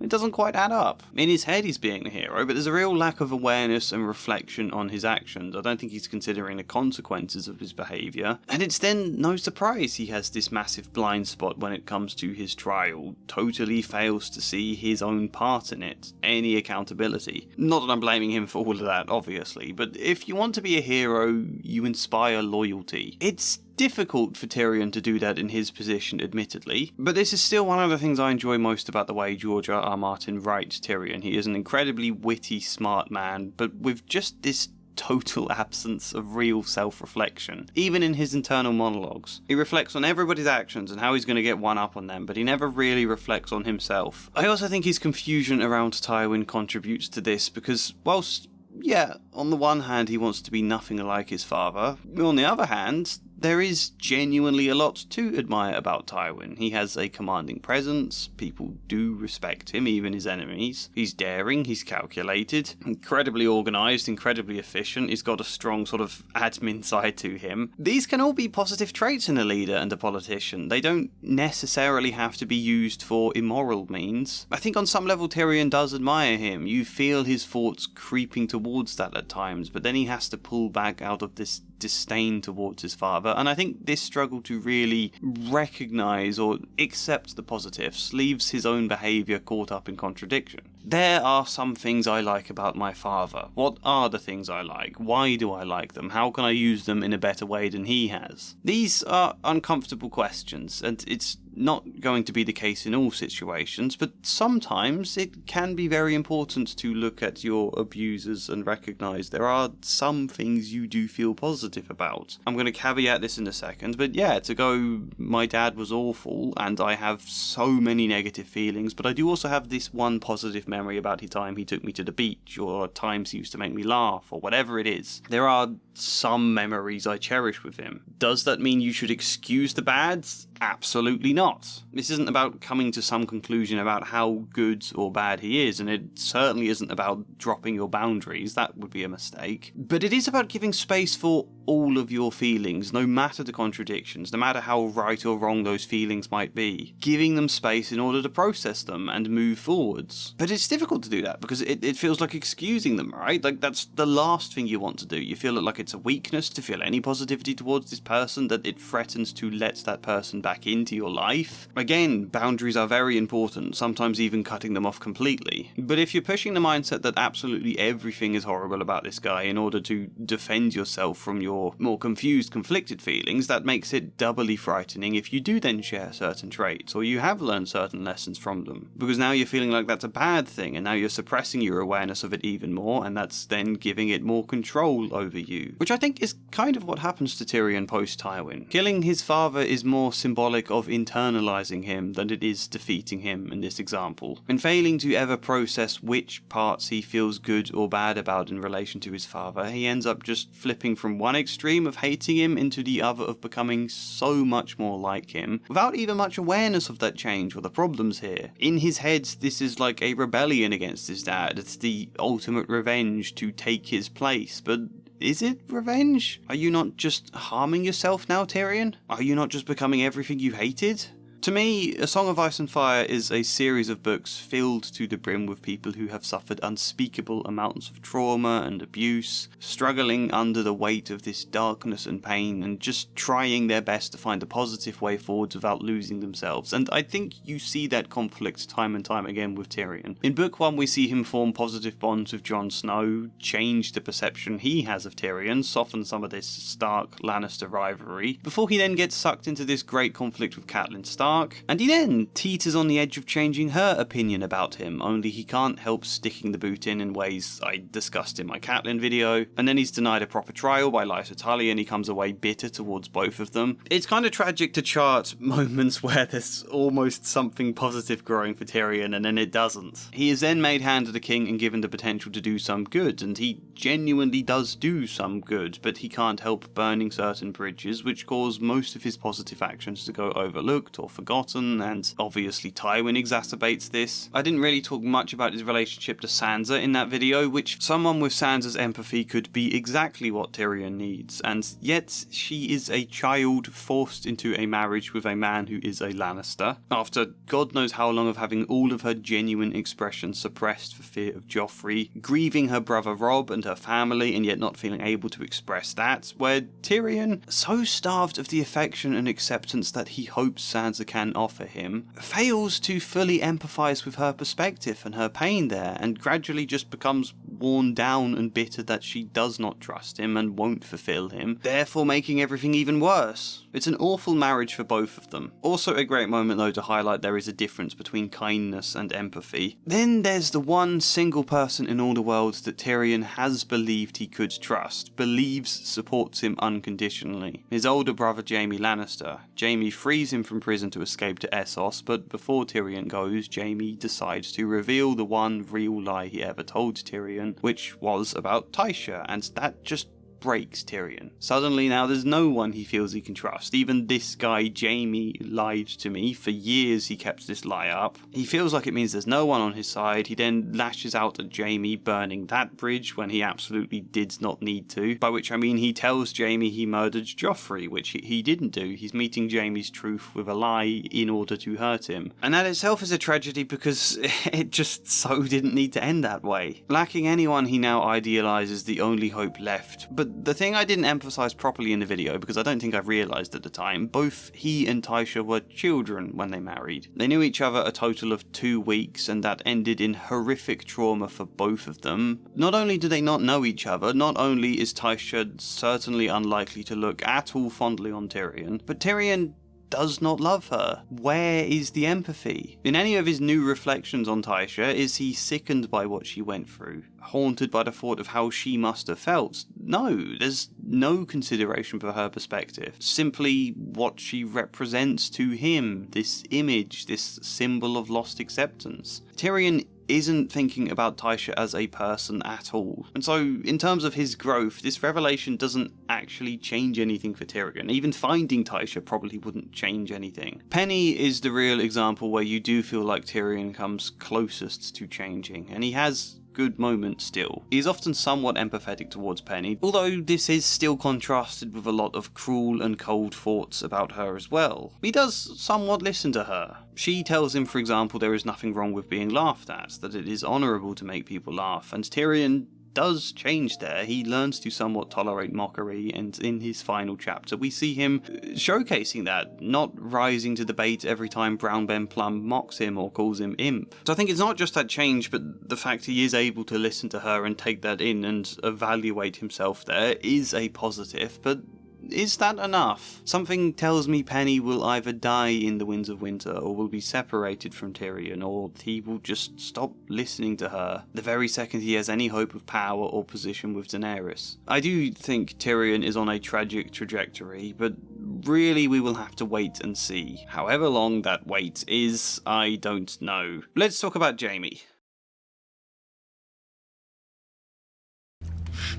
It doesn't quite add up. In his head he's being the hero, but there's a real lack of awareness and reflection on his actions. I don't think he's considering the consequences of his behaviour, and it's then no surprise he has this massive blind spot when it comes to his trial, totally fails to see his own part in it, any accountability. Not that I'm blaming him for all of that, obviously, but if you want to be a hero, you inspire loyalty. It's difficult for Tyrion to do that in his position, admittedly, but this is still one of the things I enjoy most about the way George R. Martin writes Tyrion. He is an incredibly witty, smart man, but with just this total absence of real self-reflection, even in his internal monologues. He reflects on everybody's actions and how he's going to get one up on them, but he never really reflects on himself. I also think his confusion around Tywin contributes to this, because whilst, yeah, on the one hand he wants to be nothing like his father, on the other hand, there is genuinely a lot to admire about Tywin. He has a commanding presence, people do respect him, even his enemies. He's daring, he's calculated, incredibly organised, incredibly efficient, he's got a strong sort of admin side to him. These can all be positive traits in a leader and a politician. They don't necessarily have to be used for immoral means. I think on some level Tyrion does admire him. You feel his thoughts creeping towards that at times, but then he has to pull back out of this disdain towards his father, and I think this struggle to really recognise or accept the positives leaves his own behaviour caught up in contradiction. There are some things I like about my father. What are the things I like? Why do I like them? How can I use them in a better way than he has? These are uncomfortable questions, and it's not going to be the case in all situations, but sometimes it can be very important to look at your abusers and recognise there are some things you do feel positive about. I'm going to caveat this in a second, but yeah, to go, my dad was awful, and I have so many negative feelings, but I do also have this one positive memory about the time he took me to the beach, or times he used to make me laugh, or whatever it is. There are some memories I cherish with him. Does that mean you should excuse the bads? Absolutely not. This isn't about coming to some conclusion about how good or bad he is, and it certainly isn't about dropping your boundaries. That would be a mistake. But it is about giving space for all of your feelings, no matter the contradictions, no matter how right or wrong those feelings might be. Giving them space in order to process them and move forwards. But it's difficult to do that because it feels like excusing them, right? Like, that's the last thing you want to do. You feel like it's a weakness to feel any positivity towards this person, that it threatens to let that person back into your life. Again, boundaries are very important, sometimes even cutting them off completely. But if you're pushing the mindset that absolutely everything is horrible about this guy in order to defend yourself from your more confused, conflicted feelings, that makes it doubly frightening if you do then share certain traits, or you have learned certain lessons from them. Because now you're feeling like that's a bad thing, and now you're suppressing your awareness of it even more, and that's then giving it more control over you. Which I think is kind of what happens to Tyrion post-Tywin. Killing his father is more symbolic of internalizing him than it is defeating him in this example. And failing to ever process which parts he feels good or bad about in relation to his father, he ends up just flipping from one extreme of hating him into the other of becoming so much more like him, without even much awareness of that change or the problems here. In his head, this is like a rebellion against his dad. It's the ultimate revenge to take his place, but is it revenge? Are you not just harming yourself now, Tyrion? Are you not just becoming everything you hated? To me, A Song of Ice and Fire is a series of books filled to the brim with people who have suffered unspeakable amounts of trauma and abuse, struggling under the weight of this darkness and pain, and just trying their best to find a positive way forward without losing themselves. And I think you see that conflict time and time again with Tyrion. In Book 1, we see him form positive bonds with Jon Snow, change the perception he has of Tyrion, soften some of this stark Lannister rivalry, before he then gets sucked into this great conflict with Catelyn Stark, arc, and he then teeters on the edge of changing her opinion about him, only he can't help sticking the boot in ways I discussed in my Catelyn video, and then he's denied a proper trial by Lysa Tully and he comes away bitter towards both of them. It's kind of tragic to chart moments where there's almost something positive growing for Tyrion and then it doesn't. He is then made Hand of the King and given the potential to do some good, and he genuinely does do some good, but he can't help burning certain bridges which cause most of his positive actions to go overlooked or forgotten, and obviously Tywin exacerbates this. I didn't really talk much about his relationship to Sansa in that video, which someone with Sansa's empathy could be exactly what Tyrion needs, and yet she is a child forced into a marriage with a man who is a Lannister, after God knows how long of having all of her genuine expressions suppressed for fear of Joffrey, grieving her brother Robb and her family and yet not feeling able to express that, where Tyrion, so starved of the affection and acceptance that he hopes Sansa can offer him, fails to fully empathise with her perspective and her pain there, and gradually just becomes worn down and bitter that she does not trust him and won't fulfill him, therefore making everything even worse. It's an awful marriage for both of them. Also a great moment though to highlight there is a difference between kindness and empathy. Then there's the one single person in all the world that Tyrion has believed he could trust, believes supports him unconditionally. His older brother Jaime Lannister. Jaime frees him from prison to escape to Essos, but before Tyrion goes, Jaime decides to reveal the one real lie he ever told Tyrion, which was about Tysha, and that just breaks Tyrion. Suddenly now there's no one he feels he can trust. Even this guy Jaime lied to me. For years he kept this lie up. He feels like it means there's no one on his side. He then lashes out at Jaime, burning that bridge when he absolutely did not need to. By which I mean he tells Jaime he murdered Joffrey, which he didn't do. He's meeting Jaime's truth with a lie in order to hurt him. And that itself is a tragedy because it just so didn't need to end that way. Lacking anyone he now idealises the only hope left. But the thing I didn't emphasise properly in the video, because I don't think I realised at the time, both he and Tysha were children when they married. They knew each other a total of 2 weeks, and that ended in horrific trauma for both of them. Not only do they not know each other, not only is Tysha certainly unlikely to look at all fondly on Tyrion, but Tyrion does not love her. Where is the empathy? In any of his new reflections on Tysha, is he sickened by what she went through? Haunted by the thought of how she must have felt? No, there's no consideration for her perspective. Simply what she represents to him, this image, this symbol of lost acceptance. Tyrion isn't thinking about Tysha as a person at all. And so, in terms of his growth, this revelation doesn't actually change anything for Tyrion. Even finding Tysha probably wouldn't change anything. Penny is the real example where you do feel like Tyrion comes closest to changing, and he has good moments still. He is often somewhat empathetic towards Penny, although this is still contrasted with a lot of cruel and cold thoughts about her as well. He does somewhat listen to her. She tells him, for example, there is nothing wrong with being laughed at, that it is honourable to make people laugh, and Tyrion does change there. He learns to somewhat tolerate mockery, and in his final chapter we see him showcasing that, not rising to the bait every time Brown Ben Plum mocks him or calls him imp. So I think it's not just that change, but the fact he is able to listen to her and take that in and evaluate himself there is a positive, but is that enough? Something tells me Penny will either die in the Winds of Winter or will be separated from Tyrion, or he will just stop listening to her the very second he has any hope of power or position with Daenerys. I do think Tyrion is on a tragic trajectory, but really we will have to wait and see. However long that wait is, I don't know. Let's talk about Jaime.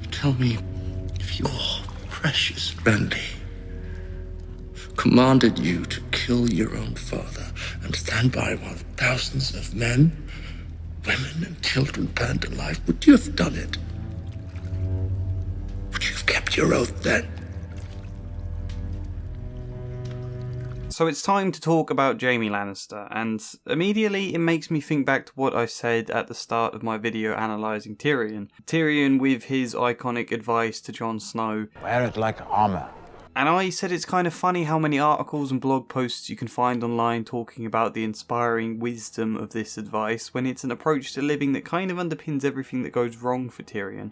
Tell me if your precious Randy commanded you to kill your own father and stand by while thousands of men, women, and children burned alive, would you have done it? Would you have kept your oath then? So it's time to talk about Jaime Lannister, and immediately it makes me think back to what I said at the start of my video analysing Tyrion. Tyrion with his iconic advice to Jon Snow. Wear it like armour. And I said it's kind of funny how many articles and blog posts you can find online talking about the inspiring wisdom of this advice when it's an approach to living that kind of underpins everything that goes wrong for Tyrion.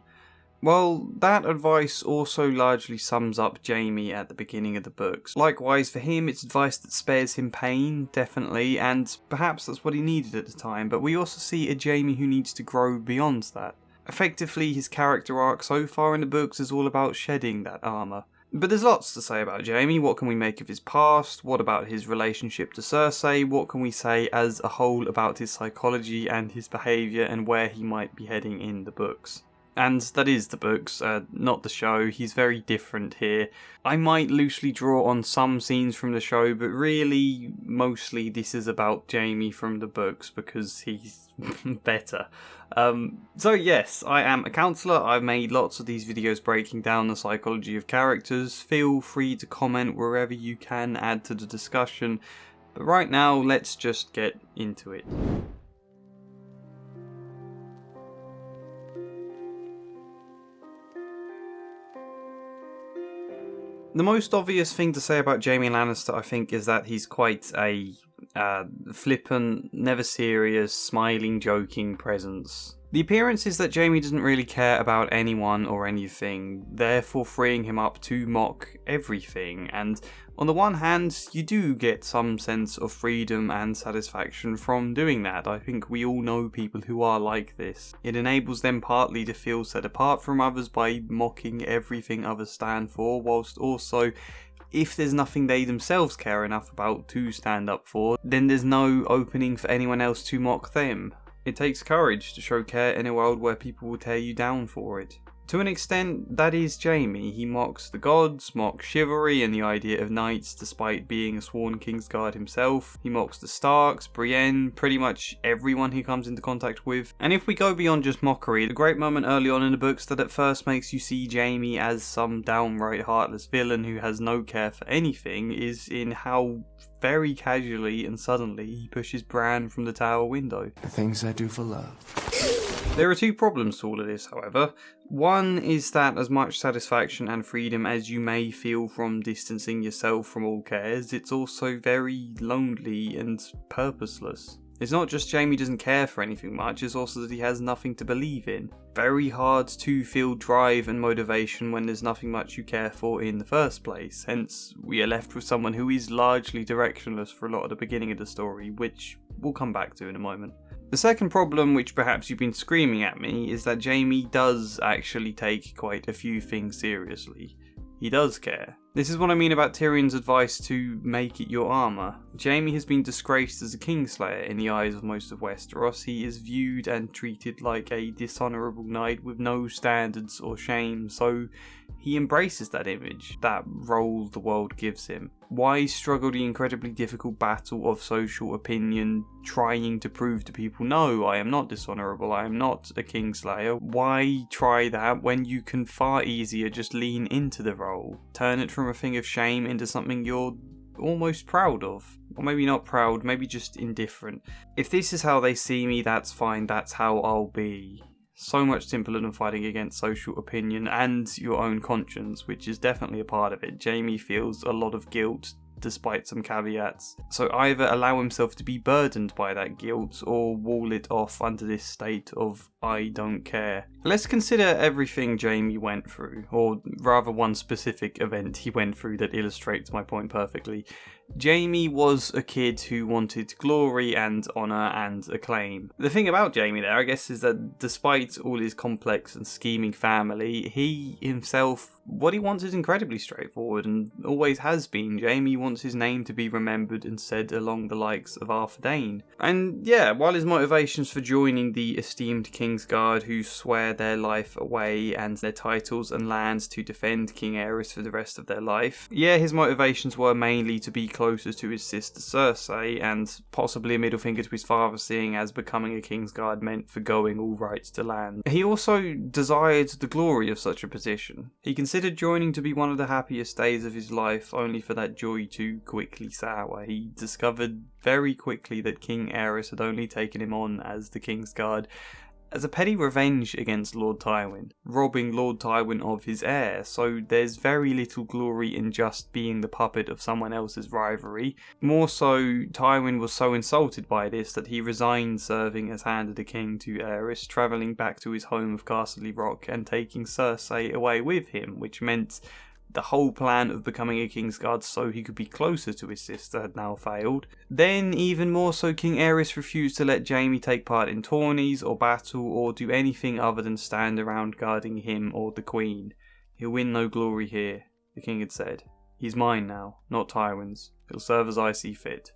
Well, that advice also largely sums up Jaime at the beginning of the books. Likewise, for him, it's advice that spares him pain, definitely, and perhaps that's what he needed at the time, but we also see a Jaime who needs to grow beyond that. Effectively, his character arc so far in the books is all about shedding that armour. But there's lots to say about Jaime. What can we make of his past? What about his relationship to Cersei? What can we say as a whole about his psychology and his behaviour and where he might be heading in the books? And that is the books, not the show. He's very different here. I might loosely draw on some scenes from the show, but really, mostly this is about Jaime from the books because he's better. So yes, I am a counsellor. I've made lots of these videos breaking down the psychology of characters. Feel free to comment wherever you can, add to the discussion. But right now, let's just get into it. The most obvious thing to say about Jaime Lannister, I think, is that he's quite a flippant, never serious, smiling, joking presence. The appearance is that Jaime doesn't really care about anyone or anything, therefore freeing him up to mock everything, and on the one hand, you do get some sense of freedom and satisfaction from doing that. I think we all know people who are like this. It enables them partly to feel set apart from others by mocking everything others stand for, whilst also, if there's nothing they themselves care enough about to stand up for, then there's no opening for anyone else to mock them. It takes courage to show care in a world where people will tear you down for it. To an extent, that is Jaime. He mocks the gods, mocks chivalry and the idea of knights despite being a sworn Kingsguard himself. He mocks the Starks, Brienne, pretty much everyone he comes into contact with. And if we go beyond just mockery, the great moment early on in the books that at first makes you see Jaime as some downright heartless villain who has no care for anything is in how very casually and suddenly he pushes Bran from the tower window. The things I do for love. There are two problems to all of this, however. One is that as much satisfaction and freedom as you may feel from distancing yourself from all cares, it's also very lonely and purposeless. It's not just Jaime doesn't care for anything much, it's also that he has nothing to believe in. Very hard to feel drive and motivation when there's nothing much you care for in the first place, hence we are left with someone who is largely directionless for a lot of the beginning of the story, which we'll come back to in a moment. The second problem, which perhaps you've been screaming at me, is that Jaime does actually take quite a few things seriously. He does care. This is what I mean about Tyrion's advice to make it your armour. Jaime has been disgraced as a Kingslayer in the eyes of most of Westeros. He is viewed and treated like a dishonourable knight with no standards or shame, so he embraces that image, that role the world gives him. Why struggle the incredibly difficult battle of social opinion, trying to prove to people, no, I am not dishonourable, I am not a Kingslayer? Why try that when you can far easier just lean into the role? Turn it from a thing of shame into something you're almost proud of. Or maybe not proud, maybe just indifferent. If this is how they see me, that's fine, that's how I'll be. So much simpler than fighting against social opinion and your own conscience, which is definitely a part of it. Jaime feels a lot of guilt despite some caveats. So either allow himself to be burdened by that guilt or wall it off under this state of I don't care. Let's consider everything Jaime went through, or rather one specific event he went through that illustrates my point perfectly. Jaime was a kid who wanted glory and honour and acclaim. The thing about Jaime there, I guess, is that despite all his complex and scheming family, he himself, what he wants is incredibly straightforward and always has been. Jaime wants his name to be remembered and said along the likes of Arthur Dayne. And yeah, while his motivations for joining the esteemed Kingsguard who swear their life away and their titles and lands to defend King Aerys for the rest of their life, yeah, his motivations were mainly to be closer to his sister Cersei and possibly a middle finger to his father, seeing as becoming a Kingsguard meant forgoing all rights to land. He also desired the glory of such a position. He considered joining to be one of the happiest days of his life, only for that joy to quickly sour. He discovered very quickly that King Aerys had only taken him on as the Kingsguard as a petty revenge against Lord Tywin, robbing Lord Tywin of his heir, so there's very little glory in just being the puppet of someone else's rivalry. More so, Tywin was so insulted by this that he resigned serving as Hand of the King to Aerys, travelling back to his home of Castle Rock and taking Cersei away with him, which meant the whole plan of becoming a Kingsguard so he could be closer to his sister had now failed. Then, even more so, King Aerys refused to let Jaime take part in tourneys or battle or do anything other than stand around guarding him or the Queen. He'll win no glory here, the King had said. He's mine now, not Tywin's. He'll serve as I see fit.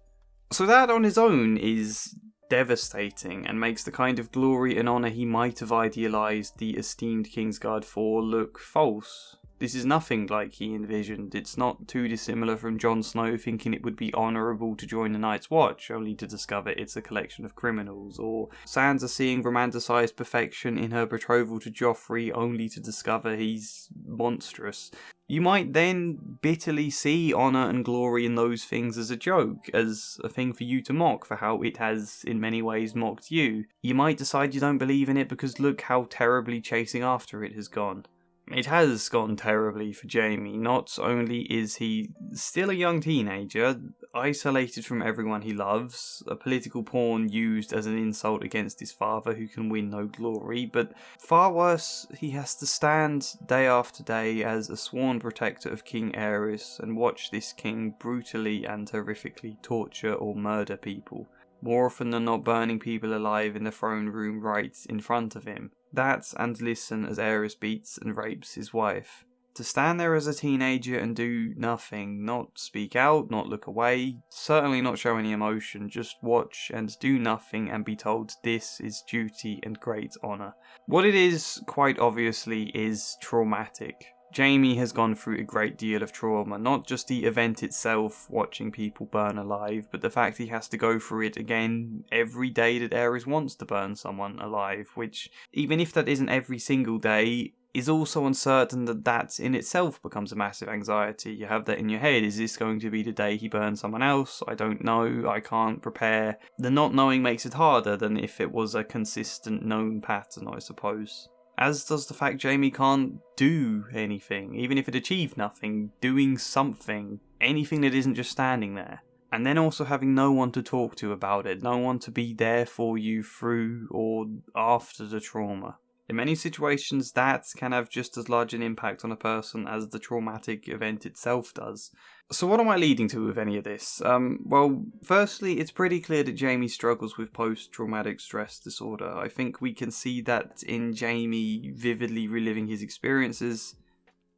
So that on his own is devastating and makes the kind of glory and honour he might have idealised the esteemed Kingsguard for look false. This is nothing like he envisioned. It's not too dissimilar from Jon Snow thinking it would be honourable to join the Night's Watch, only to discover it's a collection of criminals, or Sansa seeing romanticised perfection in her betrothal to Joffrey, only to discover he's monstrous. You might then bitterly see honour and glory in those things as a joke, as a thing for you to mock for how it has in many ways mocked you. You might decide you don't believe in it because look how terribly chasing after it has gone. It has gone terribly for Jaime. Not only is he still a young teenager, isolated from everyone he loves, a political pawn used as an insult against his father who can win no glory, but far worse, he has to stand day after day as a sworn protector of King Aerys and watch this king brutally and horrifically torture or murder people, more often than not burning people alive in the throne room right in front of him. That and listen as Aerys beats and rapes his wife. To stand there as a teenager and do nothing, not speak out, not look away, certainly not show any emotion, just watch and do nothing and be told this is duty and great honour. What it is, quite obviously, is traumatic. Jaime has gone through a great deal of trauma, not just the event itself, watching people burn alive, but the fact he has to go through it again every day that Aerys wants to burn someone alive, which, even if that isn't every single day, is also uncertain that in itself becomes a massive anxiety. You have that in your head. Is this going to be the day he burns someone else? I don't know. I can't prepare. The not knowing makes it harder than if it was a consistent known pattern, I suppose. As does the fact Jaime can't do anything, even if it achieved nothing, doing something, anything that isn't just standing there. And then also having no one to talk to about it, no one to be there for you through or after the trauma. In many situations, that can have just as large an impact on a person as the traumatic event itself does. So what am I leading to with any of this? Well, firstly, it's pretty clear that Jaime struggles with post-traumatic stress disorder. I think we can see that in Jaime vividly reliving his experiences,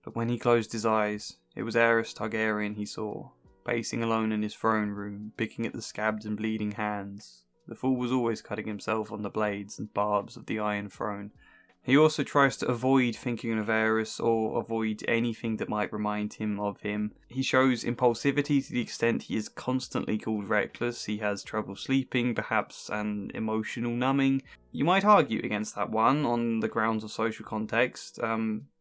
but when he closed his eyes, it was Aerys Targaryen he saw, pacing alone in his throne room, picking at the scabbed and bleeding hands. The fool was always cutting himself on the blades and barbs of the Iron Throne. He also tries to avoid thinking of Aerys or avoid anything that might remind him of him. He shows impulsivity to the extent he is constantly called reckless. He has trouble sleeping, perhaps an emotional numbing. You might argue against that one on the grounds of social context,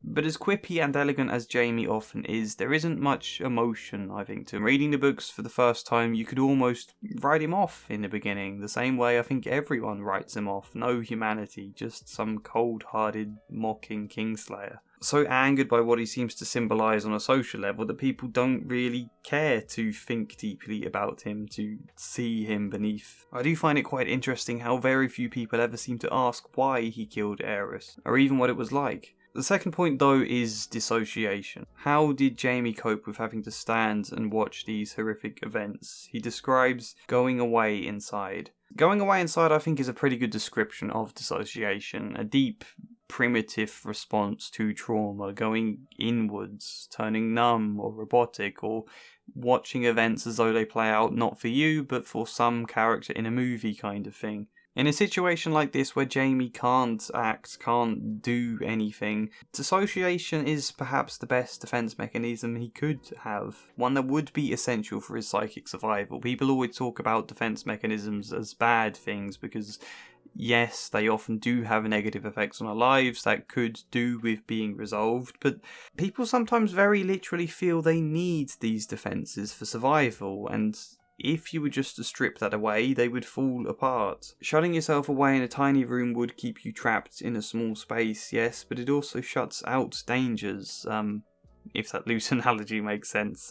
but as quippy and elegant as Jaime often is, there isn't much emotion, I think, to him. Reading the books for the first time, you could almost write him off in the beginning, the same way I think everyone writes him off. No humanity, just some cold-hearted, mocking Kingslayer. So angered by what he seems to symbolise on a social level that people don't really care to think deeply about him, to see him beneath. I do find it quite interesting how very few people ever seem to ask why he killed Aerys, or even what it was like. The second point, though, is dissociation. How did Jaime cope with having to stand and watch these horrific events? He describes going away inside. Going away inside, I think, is a pretty good description of dissociation. A deep, primitive response to trauma, going inwards, turning numb or robotic, or watching events as though they play out not for you, but for some character in a movie kind of thing. In a situation like this where Jaime can't act, can't do anything, dissociation is perhaps the best defense mechanism he could have. One that would be essential for his psychic survival. People always talk about defense mechanisms as bad things because, yes, they often do have negative effects on our lives that could do with being resolved, but people sometimes very literally feel they need these defenses for survival, and if you were just to strip that away, they would fall apart. Shutting yourself away in a tiny room would keep you trapped in a small space, yes, but it also shuts out dangers, if that loose analogy makes sense.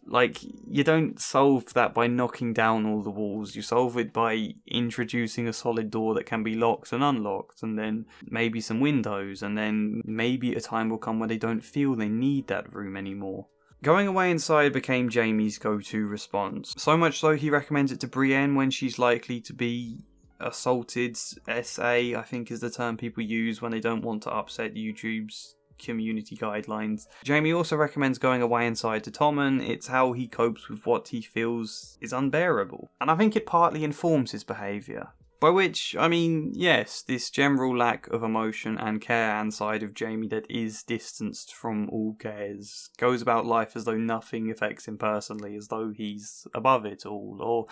You don't solve that by knocking down all the walls, you solve it by introducing a solid door that can be locked and unlocked, and then maybe some windows, and then maybe a time will come where they don't feel they need that room anymore. Going away inside became Jaime's go-to response. So much so he recommends it to Brienne when she's likely to be assaulted. SA, I think, is the term people use when they don't want to upset YouTube's community guidelines. Jaime also recommends going away inside to Tommen. It's how he copes with what he feels is unbearable. And I think it partly informs his behaviour. By which, I mean, yes, this general lack of emotion and care inside of Jaime that is distanced from all cares, goes about life as though nothing affects him personally, as though he's above it all, or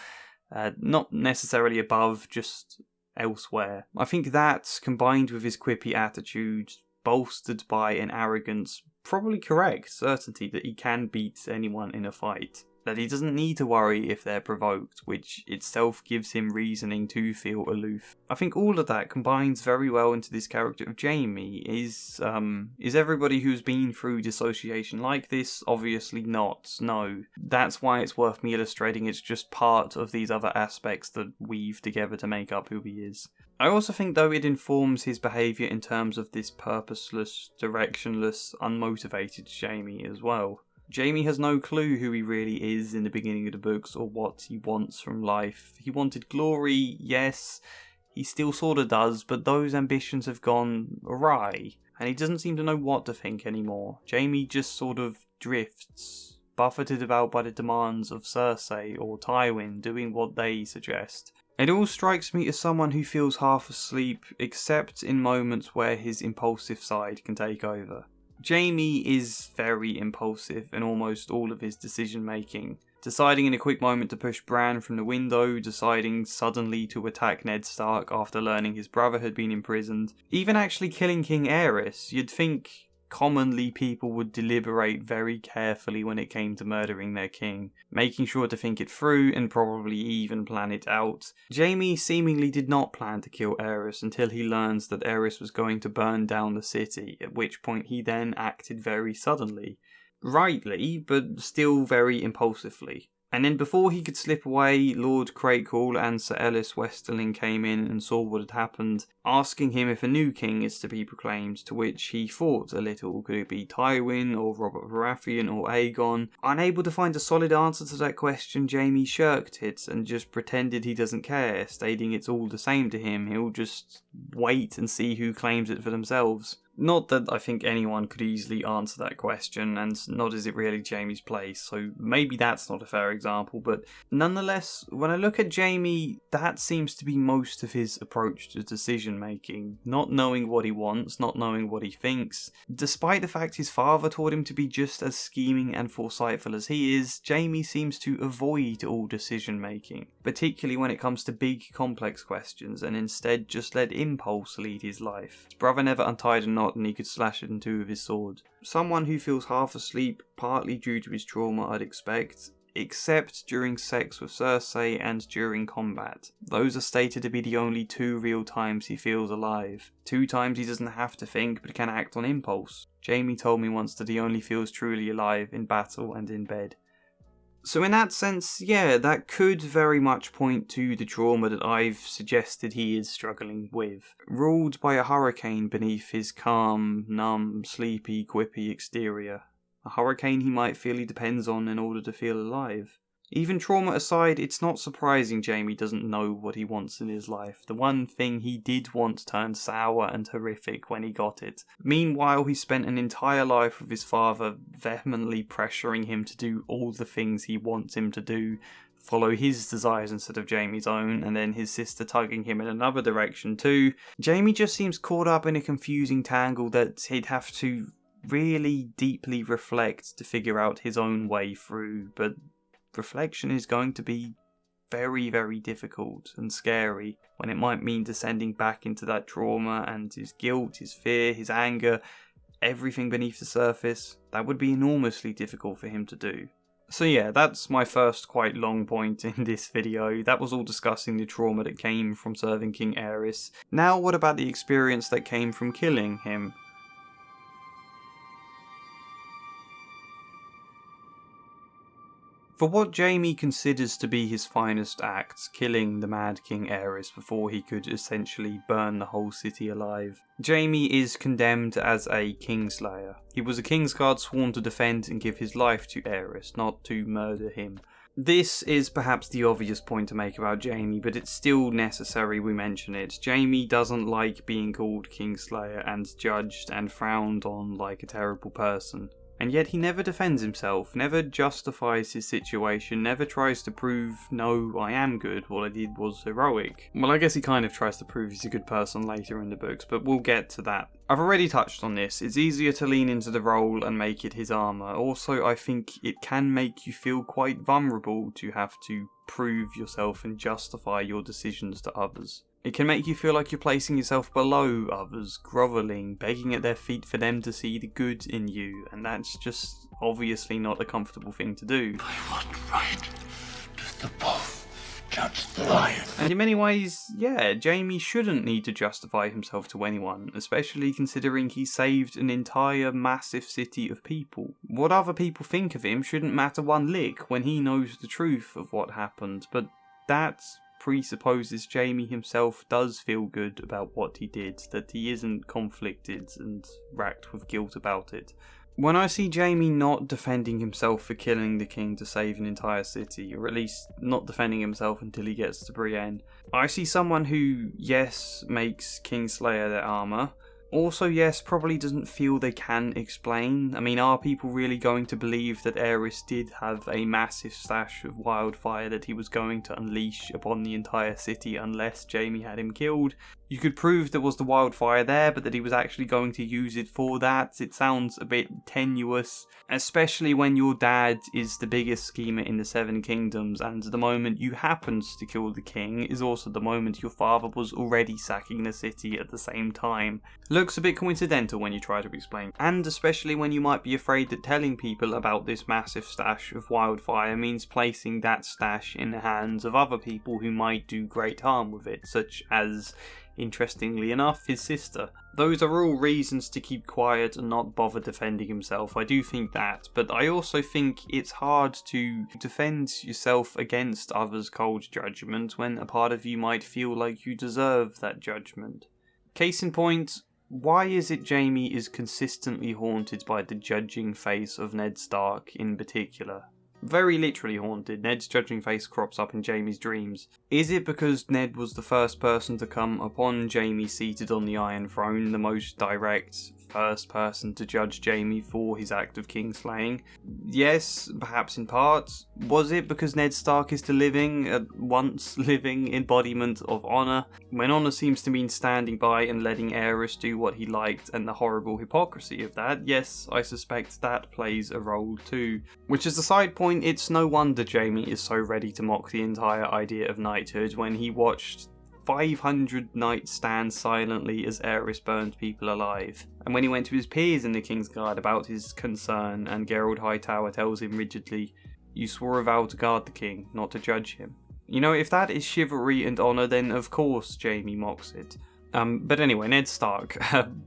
not necessarily above, just elsewhere. I think that, combined with his quippy attitude, bolstered by an arrogance, probably correct certainty that he can beat anyone in a fight. That he doesn't need to worry if they're provoked, which itself gives him reasoning to feel aloof. I think all of that combines very well into this character of Jaime. Is everybody who's been through dissociation like this? Obviously not, no. That's why it's worth me illustrating. It's just part of these other aspects that weave together to make up who he is. I also think, though, it informs his behaviour in terms of this purposeless, directionless, unmotivated Jaime as well. Jaime has no clue who he really is in the beginning of the books or what he wants from life. He wanted glory, yes, he still sort of does, but those ambitions have gone awry, and he doesn't seem to know what to think anymore. Jaime just sort of drifts, buffeted about by the demands of Cersei or Tywin, doing what they suggest. It all strikes me as someone who feels half asleep, except in moments where his impulsive side can take over. Jaime is very impulsive in almost all of his decision making, deciding in a quick moment to push Bran from the window, deciding suddenly to attack Ned Stark after learning his brother had been imprisoned, even actually killing King Aerys. You'd think commonly people would deliberate very carefully when it came to murdering their king, making sure to think it through and probably even plan it out. Jaime seemingly did not plan to kill Aerys until he learns that Aerys was going to burn down the city, at which point he then acted very suddenly. Rightly, but still very impulsively. And then before he could slip away, Lord Crakehall and Sir Ellis Westerling came in and saw what had happened, asking him if a new king is to be proclaimed, to which he thought a little. Could it be Tywin, or Robert Baratheon, or Aegon? Unable to find a solid answer to that question, Jaime shirked it and just pretended he doesn't care, stating it's all the same to him, he'll just wait and see who claims it for themselves. Not that I think anyone could easily answer that question, and not is it really Jaime's place, so maybe that's not a fair example, but nonetheless, when I look at Jaime, that seems to be most of his approach to decision making, not knowing what he wants, not knowing what he thinks. Despite the fact his father taught him to be just as scheming and foresightful as he is, Jaime seems to avoid all decision making, particularly when it comes to big complex questions, and instead just let impulse lead his life. His brother never untied a knot and he could slash it in two with his sword. Someone who feels half asleep, partly due to his trauma I'd expect, except during sex with Cersei and during combat. Those are stated to be the only two real times he feels alive. 2 times he doesn't have to think but can act on impulse. Jaime told me once that he only feels truly alive in battle and in bed. So in that sense, yeah, that could very much point to the trauma that I've suggested he is struggling with. Ruled by a hurricane beneath his calm, numb, sleepy, quippy exterior. A hurricane he might feel he depends on in order to feel alive. Even trauma aside, it's not surprising Jaime doesn't know what he wants in his life. The one thing he did want turned sour and horrific when he got it. Meanwhile, he spent an entire life with his father, vehemently pressuring him to do all the things he wants him to do, follow his desires instead of Jaime's own, and then his sister tugging him in another direction too. Jaime just seems caught up in a confusing tangle that he'd have to really deeply reflect to figure out his own way through, but reflection is going to be very, very difficult and scary when it might mean descending back into that trauma and his guilt, his fear, his anger, everything beneath the surface. That would be enormously difficult for him to do. So yeah, that's my first quite long point in this video. That was all discussing the trauma that came from serving King Aerys. Now what about the experience that came from killing him? For what Jaime considers to be his finest act, killing the Mad King Aerys before he could essentially burn the whole city alive, Jaime is condemned as a Kingslayer. He was a Kingsguard sworn to defend and give his life to Aerys, not to murder him. This is perhaps the obvious point to make about Jaime, but it's still necessary we mention it. Jaime doesn't like being called Kingslayer and judged and frowned on like a terrible person. And yet he never defends himself, never justifies his situation, never tries to prove, no, I am good, what I did was heroic. Well, I guess he kind of tries to prove he's a good person later in the books, but we'll get to that. I've already touched on this. It's easier to lean into the role and make it his armour. Also, I think it can make you feel quite vulnerable to have to prove yourself and justify your decisions to others. It can make you feel like you're placing yourself below others, grovelling, begging at their feet for them to see the good in you, and that's just obviously not a comfortable thing to do. By what right does the wolf judge the lion? And in many ways, yeah, Jaime shouldn't need to justify himself to anyone, especially considering he saved an entire massive city of people. What other people think of him shouldn't matter one lick when he knows the truth of what happened, but that's presupposes Jaime himself does feel good about what he did, that he isn't conflicted and racked with guilt about it. When I see Jaime not defending himself for killing the king to save an entire city, or at least not defending himself until he gets to Brienne, I see someone who, yes, makes Kingslayer their armour, also, yes, probably doesn't feel they can explain. I mean, are people really going to believe that Aerys did have a massive stash of wildfire that he was going to unleash upon the entire city unless Jaime had him killed? You could prove there was the wildfire there, but that he was actually going to use it for that. It sounds a bit tenuous, especially when your dad is the biggest schemer in the Seven Kingdoms, and the moment you happened to kill the king is also the moment your father was already sacking the city at the same time. Looks a bit coincidental when you try to explain, and especially when you might be afraid that telling people about this massive stash of wildfire means placing that stash in the hands of other people who might do great harm with it, such as, interestingly enough, his sister. Those are all reasons to keep quiet and not bother defending himself. I do think that, but I also think it's hard to defend yourself against others' cold judgment when a part of you might feel like you deserve that judgment. Case in point, why is it Jaime is consistently haunted by the judging face of Ned Stark in particular? Very literally haunted. Ned's judging face crops up in Jaime's dreams. Is it because Ned was the first person to come upon Jaime seated on the Iron Throne, the most direct first person to judge Jaime for his act of kingslaying? Yes, perhaps in part. Was it because Ned Stark is the once living embodiment of honour, when honour seems to mean standing by and letting Aerys do what he liked, and the horrible hypocrisy of that? Yes, I suspect that plays a role too. Which is a side point, it's no wonder Jaime is so ready to mock the entire idea of knighthood when he watched 500 knights stand silently as Aerys burned people alive. And when he went to his peers in the Kingsguard about his concern, and Geralt Hightower tells him rigidly, "You swore a vow to guard the king, not to judge him." You know, if that is chivalry and honour, then of course Jaime mocks it. But anyway, Ned Stark.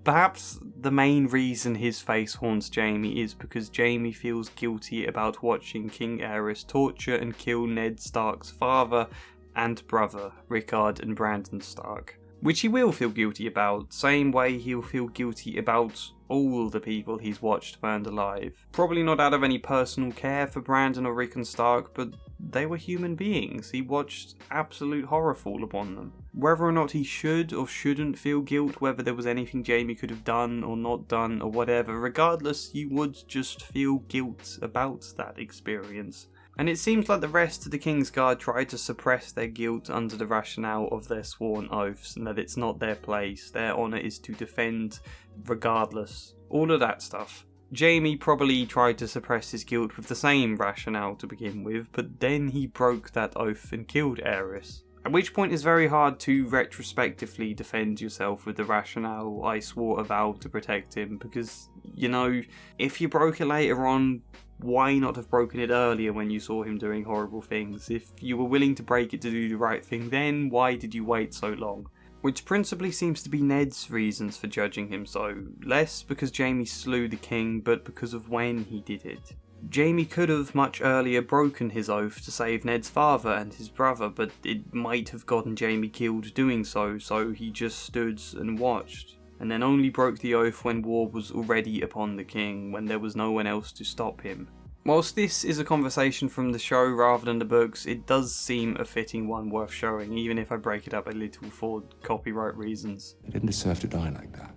Perhaps the main reason his face haunts Jaime is because Jaime feels guilty about watching King Aerys torture and kill Ned Stark's father and brother, Rickard and Brandon Stark. Which he will feel guilty about, same way he'll feel guilty about all the people he's watched burned alive. Probably not out of any personal care for Brandon or Rickon Stark, but they were human beings. He watched absolute horror fall upon them. Whether or not he should or shouldn't feel guilt, whether there was anything Jaime could have done or not done or whatever, regardless, you would just feel guilt about that experience. And it seems like the rest of the Kingsguard tried to suppress their guilt under the rationale of their sworn oaths, and that it's not their place, their honour is to defend regardless. All of that stuff. Jaime probably tried to suppress his guilt with the same rationale to begin with, but then he broke that oath and killed Aerys. At which point it's very hard to retrospectively defend yourself with the rationale, "I swore a vow to protect him," because, you know, if you broke it later on, why not have broken it earlier when you saw him doing horrible things? If you were willing to break it to do the right thing then, why did you wait so long? Which principally seems to be Ned's reasons for judging him so, less because Jaime slew the king, but because of when he did it. Jaime could have much earlier broken his oath to save Ned's father and his brother, but it might have gotten Jaime killed doing so, so he just stood and watched, and then only broke the oath when war was already upon the king, when there was no one else to stop him. Whilst this is a conversation from the show rather than the books, it does seem a fitting one worth showing, even if I break it up a little for copyright reasons. He didn't deserve to die like that.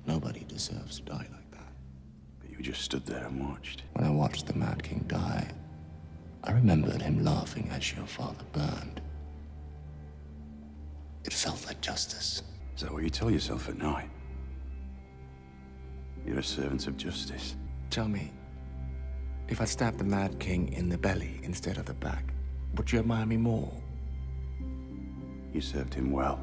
Nobody deserves to die like that. You just stood there and watched. When I watched the Mad King die, I remembered him laughing as your father burned. It felt like justice. Is that what you tell yourself at night? You're a servant of justice. Tell me, if I stabbed the Mad King in the belly instead of the back, would you admire me more? You served him well.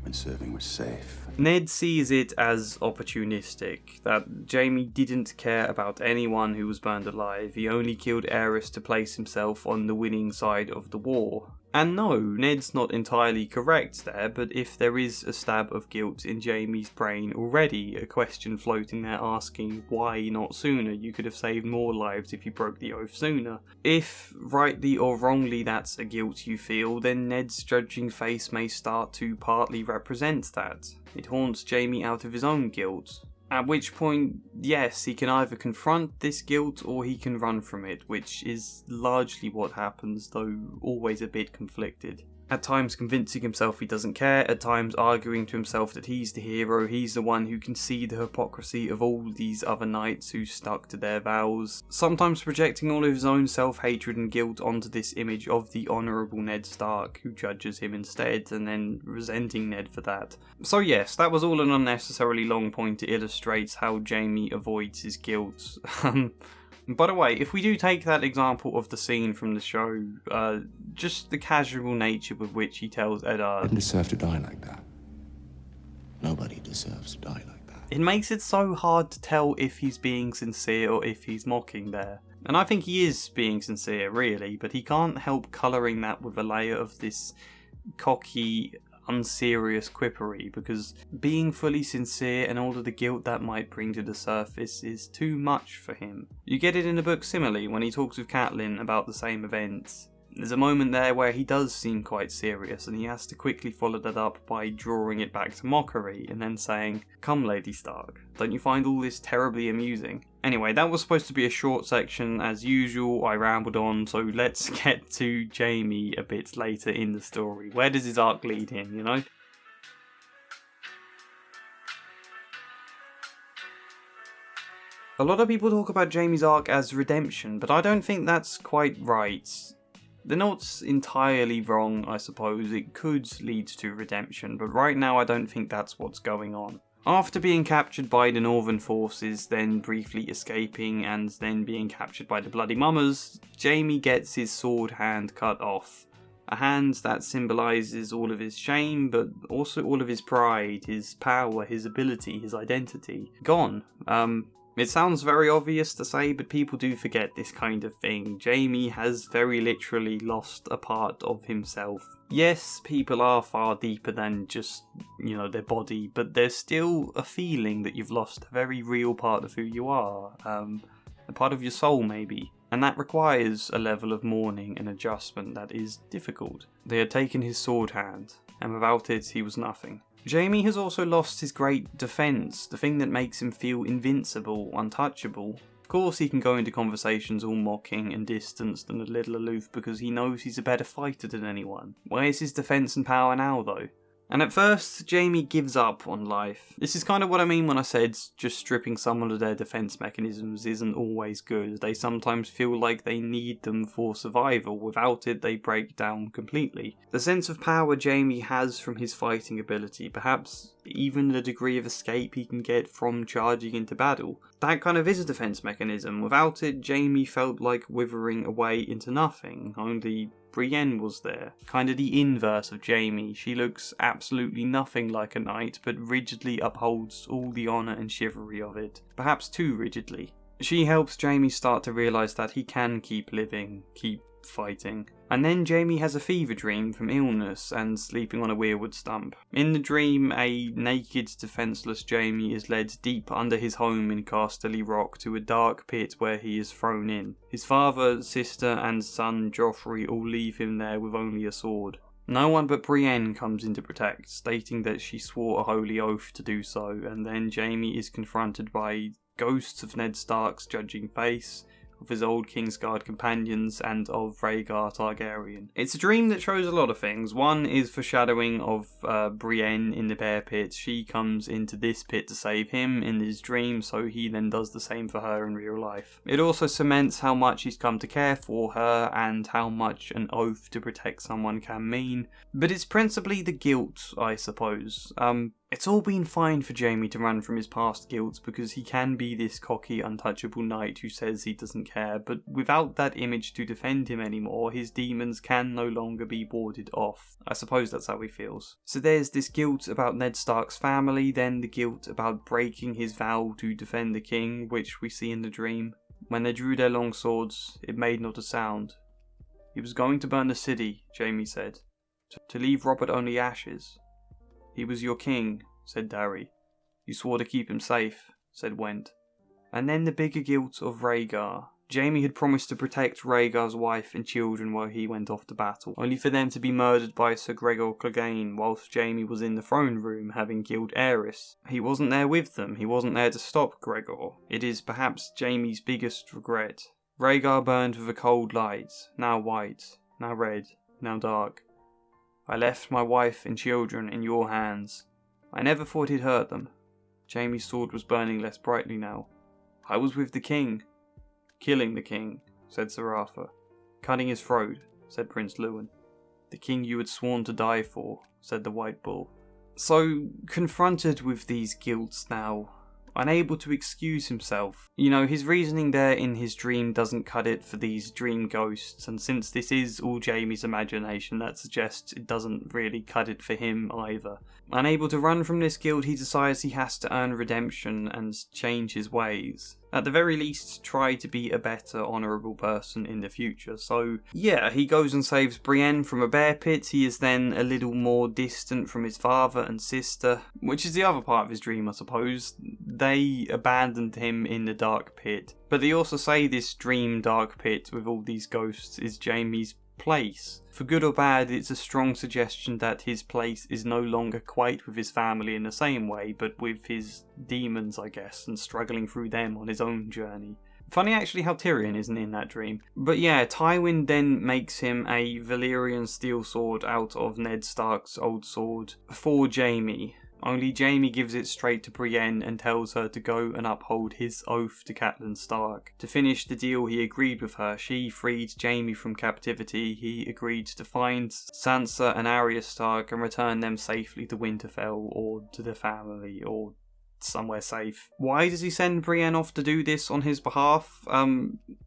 When serving was safe. Ned sees it as opportunistic, that Jaime didn't care about anyone who was burned alive, he only killed Aerys to place himself on the winning side of the war. And no, Ned's not entirely correct there, but if there is a stab of guilt in Jaime's brain already, a question floating there asking why not sooner, you could have saved more lives if you broke the oath sooner. If, rightly or wrongly, that's a guilt you feel, then Ned's judging face may start to partly represent that. It haunts Jaime out of his own guilt. At which point, yes, he can either confront this guilt or he can run from it, which is largely what happens, though always a bit conflicted. At times convincing himself he doesn't care, at times arguing to himself that he's the hero, he's the one who can see the hypocrisy of all these other knights who stuck to their vows. Sometimes projecting all of his own self-hatred and guilt onto this image of the honourable Ned Stark, who judges him instead, and then resenting Ned for that. So yes, that was all an unnecessarily long point to illustrate how Jaime avoids his guilt. By the way, if we do take that example of the scene from the show, just the casual nature with which he tells Eddard, "I didn't deserve to die like that. Nobody deserves to die like that." It makes it so hard to tell if he's being sincere or if he's mocking there. And I think he is being sincere, really, but he can't help colouring that with a layer of this cocky, unserious quippery, because being fully sincere and all of the guilt that might bring to the surface is too much for him. You get it in the book similarly when he talks with Catelyn about the same events. There's a moment there where he does seem quite serious and he has to quickly follow that up by drawing it back to mockery and then saying, "Come, Lady Stark, don't you find all this terribly amusing?" Anyway, that was supposed to be a short section. As usual, I rambled on, so let's get to Jaime a bit later in the story. Where does his arc lead him, you know? A lot of people talk about Jaime's arc as redemption, but I don't think that's quite right. They're not entirely wrong, I suppose. It could lead to redemption, but right now I don't think that's what's going on. After being captured by the Northern forces, then briefly escaping, and then being captured by the Bloody Mummers, Jaime gets his sword hand cut off. A hand that symbolises all of his shame, but also all of his pride, his power, his ability, his identity. Gone. It sounds very obvious to say, but people do forget this kind of thing. Jaime has very literally lost a part of himself. Yes, people are far deeper than just, their body, but there's still a feeling that you've lost a very real part of who you are. A part of your soul, maybe. And that requires a level of mourning and adjustment that is difficult. They had taken his sword hand, and without it, he was nothing. Jaime has also lost his great defence, the thing that makes him feel invincible, untouchable. Of course he can go into conversations all mocking and distanced and a little aloof because he knows he's a better fighter than anyone. Where's his defence and power now though? And at first, Jaime gives up on life. This is kind of what I mean when I said just stripping someone of their defence mechanisms isn't always good. They sometimes feel like they need them for survival. Without it, they break down completely. The sense of power Jaime has from his fighting ability, perhaps even the degree of escape he can get from charging into battle, that kind of is a defence mechanism. Without it, Jaime felt like withering away into nothing. Only Brienne was there. Kind of the inverse of Jaime. She looks absolutely nothing like a knight, but rigidly upholds all the honour and chivalry of it. Perhaps too rigidly. She helps Jaime start to realise that he can keep living, keep fighting. And then Jaime has a fever dream from illness and sleeping on a weirwood stump. In the dream, a naked, defenceless Jaime is led deep under his home in Casterly Rock to a dark pit where he is thrown in. His father, sister and son Joffrey all leave him there with only a sword. No one but Brienne comes in to protect, stating that she swore a holy oath to do so, and then Jaime is confronted by ghosts of Ned Stark's judging face, of his old Kingsguard companions, and of Rhaegar Targaryen. It's a dream that shows a lot of things. One is foreshadowing of Brienne in the bear pit. She comes into this pit to save him in his dream, so he then does the same for her in real life. It also cements how much he's come to care for her and how much an oath to protect someone can mean. But it's principally the guilt, I suppose. It's all been fine for Jaime to run from his past guilt because he can be this cocky, untouchable knight who says he doesn't care, but without that image to defend him anymore, his demons can no longer be warded off. I suppose that's how he feels. So there's this guilt about Ned Stark's family, then the guilt about breaking his vow to defend the king, which we see in the dream. When they drew their long swords, it made not a sound. He was going to burn the city, Jaime said, to leave Robert only ashes. He was your king, said Darry. You swore to keep him safe, said Went. And then the bigger guilt of Rhaegar. Jaime had promised to protect Rhaegar's wife and children while he went off to battle, only for them to be murdered by Sir Gregor Clegane whilst Jaime was in the throne room having killed Aerys. He wasn't there with them, he wasn't there to stop Gregor. It is perhaps Jaime's biggest regret. Rhaegar burned with a cold light, now white, now red, now dark. I left my wife and children in your hands. I never thought he'd hurt them. Jaime's sword was burning less brightly now. I was with the king. Killing the king, said Ser Arthur. Cutting his throat, said Prince Lewin. The king you had sworn to die for, said the White Bull. So, confronted with these guilts now, unable to excuse himself. You know, his reasoning there in his dream doesn't cut it for these dream ghosts, and since this is all Jaime's imagination, that suggests it doesn't really cut it for him either. Unable to run from this guilt, he decides he has to earn redemption and change his ways. At the very least, try to be a better, honourable person in the future. So, yeah, he goes and saves Brienne from a bear pit. He is then a little more distant from his father and sister, which is the other part of his dream, I suppose. They abandoned him in the dark pit. But they also say this dream dark pit with all these ghosts is Jaime's place. For good or bad, it's a strong suggestion that his place is no longer quite with his family in the same way, but with his demons, I guess, and struggling through them on his own journey. Funny actually how Tyrion isn't in that dream. But yeah, Tywin then makes him a Valyrian steel sword out of Ned Stark's old sword for Jaime. Only Jaime gives it straight to Brienne and tells her to go and uphold his oath to Catelyn Stark. To finish the deal, he agreed with her. She freed Jaime from captivity. He agreed to find Sansa and Arya Stark and return them safely to Winterfell or to the family or somewhere safe. Why does he send Brienne off to do this on his behalf?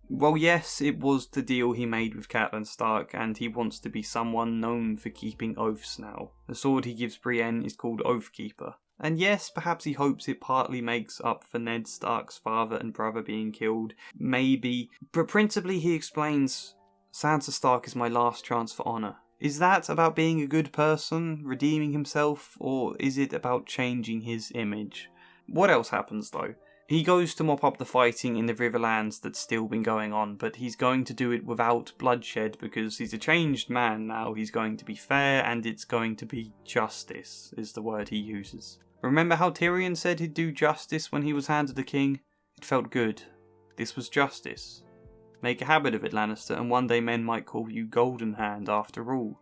Well, yes, it was the deal he made with Catelyn Stark, and he wants to be someone known for keeping oaths now. The sword he gives Brienne is called Oathkeeper. And yes, perhaps he hopes it partly makes up for Ned Stark's father and brother being killed. Maybe. But principally he explains, Sansa Stark is my last chance for honour. Is that about being a good person, redeeming himself, or is it about changing his image? What else happens though? He goes to mop up the fighting in the Riverlands that's still been going on, but he's going to do it without bloodshed because he's a changed man now. He's going to be fair and it's going to be justice, is the word he uses. Remember how Tyrion said he'd do justice when he was handed the king? It felt good. This was justice. Make a habit of it, Lannister, and one day men might call you Goldenhand after all.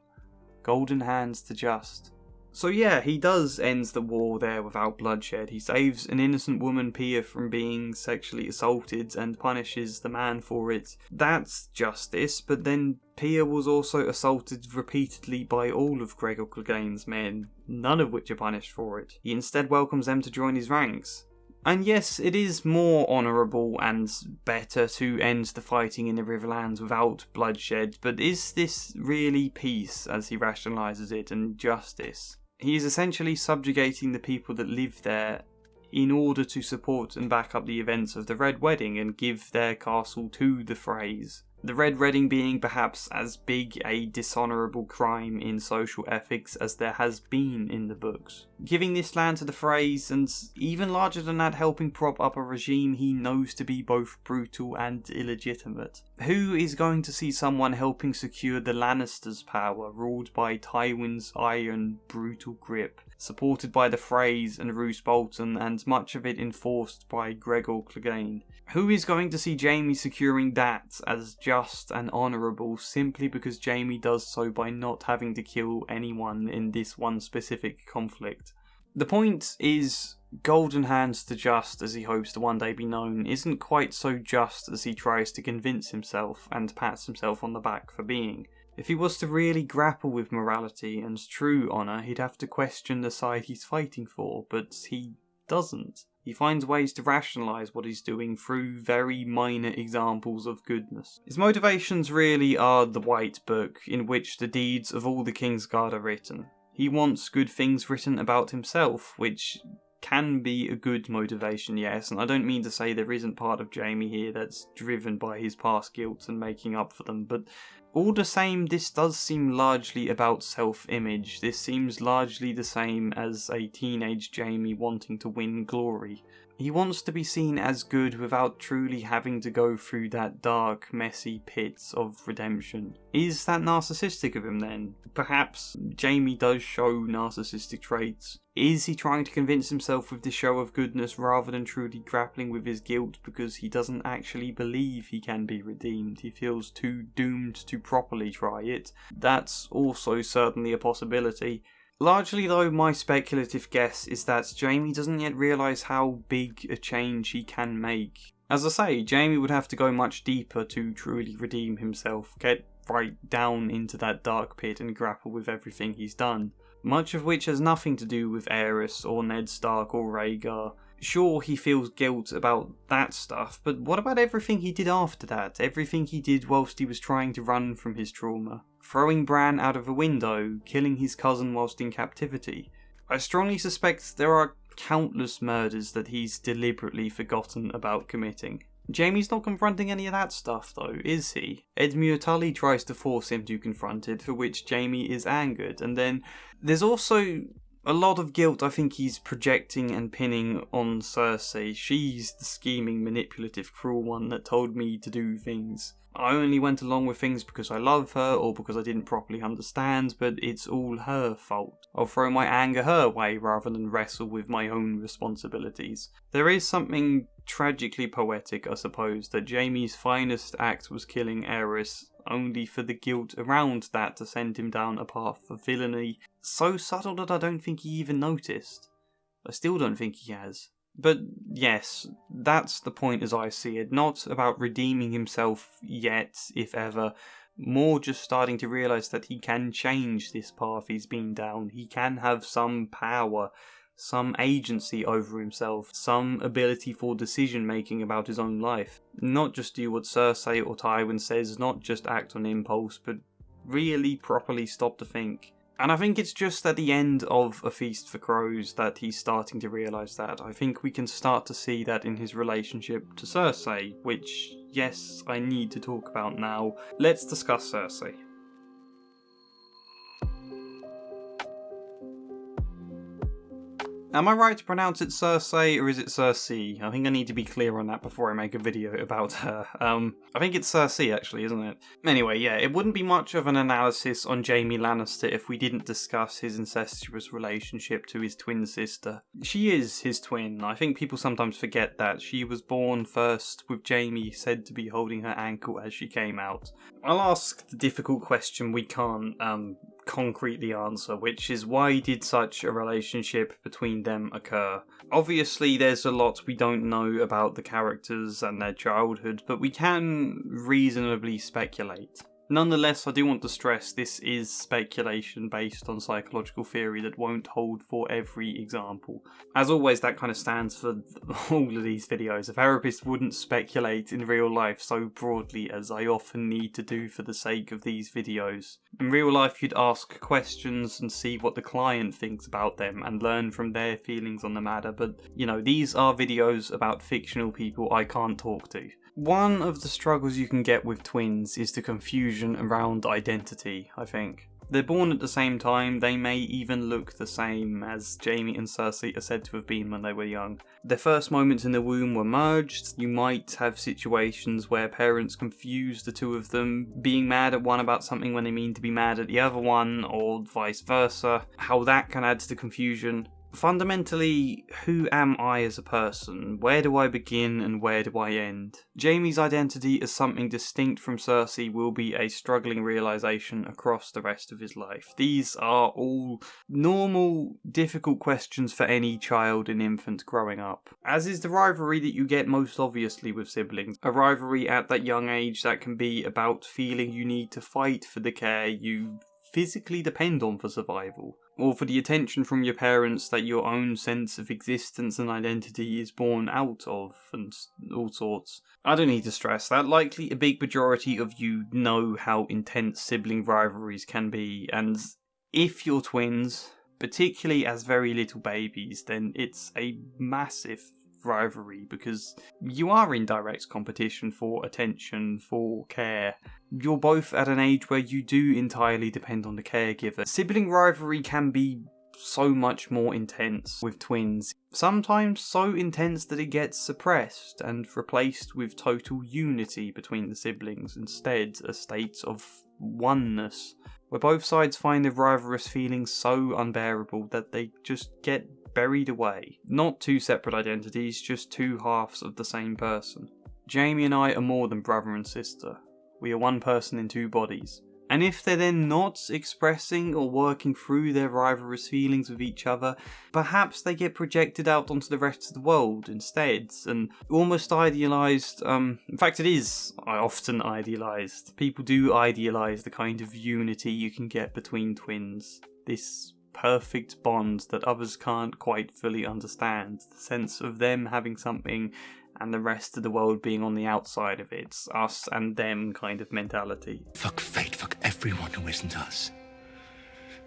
Goldenhand The Just. So yeah, he does end the war there without bloodshed. He saves an innocent woman, Pia, from being sexually assaulted and punishes the man for it. That's justice, but then Pia was also assaulted repeatedly by all of Gregor Clegane's men, none of which are punished for it. He instead welcomes them to join his ranks. And yes, it is more honourable and better to end the fighting in the Riverlands without bloodshed, but is this really peace, as he rationalises it, and justice? He is essentially subjugating the people that live there in order to support and back up the events of the Red Wedding and give their castle to the Freys. The Red Wedding being perhaps as big a dishonourable crime in social ethics as there has been in the books. Giving this land to the Freys, and even larger than that, helping prop up a regime he knows to be both brutal and illegitimate. Who is going to see someone helping secure the Lannisters' power, ruled by Tywin's iron, brutal grip, supported by the Freys and Roose Bolton, and much of it enforced by Gregor Clegane? Who is going to see Jaime securing that as just and honourable simply because Jaime does so by not having to kill anyone in this one specific conflict? The point is, Goldenhand The Just, as he hopes to one day be known, isn't quite so just as he tries to convince himself and pats himself on the back for being. If he was to really grapple with morality and true honour, he'd have to question the side he's fighting for, but he doesn't. He finds ways to rationalise what he's doing through very minor examples of goodness. His motivations really are the White Book, in which the deeds of all the Kingsguard are written. He wants good things written about himself, which can be a good motivation, yes, and I don't mean to say there isn't part of Jaime here that's driven by his past guilt and making up for them, but all the same, this does seem largely about self-image. This seems largely the same as a teenage Jaime wanting to win glory. He wants to be seen as good without truly having to go through that dark, messy pit of redemption. Is that narcissistic of him then? Perhaps Jaime does show narcissistic traits. Is he trying to convince himself with this show of goodness rather than truly grappling with his guilt because he doesn't actually believe he can be redeemed? He feels too doomed to properly try it. That's also certainly a possibility. Largely though, my speculative guess is that Jaime doesn't yet realise how big a change he can make. As I say, Jaime would have to go much deeper to truly redeem himself, get right down into that dark pit and grapple with everything he's done. Much of which has nothing to do with Aerys or Ned Stark or Rhaegar. Sure, he feels guilt about that stuff, but what about everything he did after that? Everything he did whilst he was trying to run from his trauma? Throwing Bran out of a window, killing his cousin whilst in captivity. I strongly suspect there are countless murders that he's deliberately forgotten about committing. Jaime's not confronting any of that stuff though, is he? Edmure Tully tries to force him to confront it, for which Jaime is angered, and then there's also a lot of guilt I think he's projecting and pinning on Cersei. She's the scheming, manipulative, cruel one that told me to do things. I only went along with things because I love her or because I didn't properly understand, but it's all her fault. I'll throw my anger her way rather than wrestle with my own responsibilities. There is something tragically poetic, I suppose, that Jaime's finest act was killing Aerys, only for the guilt around that to send him down a path of villainy so subtle that I don't think he even noticed. I still don't think he has. But yes, that's the point as I see it. Not about redeeming himself yet, if ever. More just starting to realise that he can change this path he's been down. He can have some power, some agency over himself, some ability for decision making about his own life. Not just do what Cersei or Tywin says, not just act on impulse, but really properly stop to think. And I think it's just at the end of A Feast for Crows that he's starting to realise that. I think we can start to see that in his relationship to Cersei, which, yes, I need to talk about now. Let's discuss Cersei. Am I right to pronounce it Cersei or is it Cersei? I think I need to be clear on that before I make a video about her. I think it's Cersei actually, isn't it? Anyway, yeah, it wouldn't be much of an analysis on Jaime Lannister if we didn't discuss his incestuous relationship to his twin sister. She is his twin. I think people sometimes forget that. She was born first, with Jaime said to be holding her ankle as she came out. I'll ask the difficult question we can't concretely answer, which is why did such a relationship between them occur? Obviously there's a lot we don't know about the characters and their childhood, but we can reasonably speculate. Nonetheless, I do want to stress this is speculation based on psychological theory that won't hold for every example. As always, that kind of stands for all of these videos. A therapist wouldn't speculate in real life so broadly as I often need to do for the sake of these videos. In real life, you'd ask questions and see what the client thinks about them and learn from their feelings on the matter, but, you know, these are videos about fictional people I can't talk to. One of the struggles you can get with twins is the confusion around identity, I think. They're born at the same time, they may even look the same as Jaime and Cersei are said to have been when they were young. Their first moments in the womb were merged. You might have situations where parents confuse the two of them, being mad at one about something when they mean to be mad at the other one, or vice versa. How that can add to the confusion. Fundamentally, who am I as a person? Where do I begin and where do I end? Jaime's identity as something distinct from Cersei will be a struggling realisation across the rest of his life. These are all normal, difficult questions for any child and infant growing up. As is the rivalry that you get most obviously with siblings. A rivalry at that young age that can be about feeling you need to fight for the care you physically depend on for survival, or for the attention from your parents that your own sense of existence and identity is born out of, and all sorts. I don't need to stress that likely a big majority of you know how intense sibling rivalries can be, and if you're twins, particularly as very little babies, then it's a massive rivalry because you are in direct competition for attention, for care. You're both at an age where you do entirely depend on the caregiver. Sibling rivalry can be so much more intense with twins, sometimes so intense that it gets suppressed and replaced with total unity between the siblings, instead a state of oneness, where both sides find the rivalrous feelings so unbearable that they just get buried away. Not two separate identities, just two halves of the same person. Jaime and I are more than brother and sister. We are one person in two bodies. And if they're then not expressing or working through their rivalrous feelings with each other, perhaps they get projected out onto the rest of the world instead, and almost idealised. In fact, it is often idealised. People do idealise the kind of unity you can get between twins. This perfect bond that others can't quite fully understand. The sense of them having something and the rest of the world being on the outside of it. Us and them kind of mentality. Fuck fate, fuck everyone who isn't us.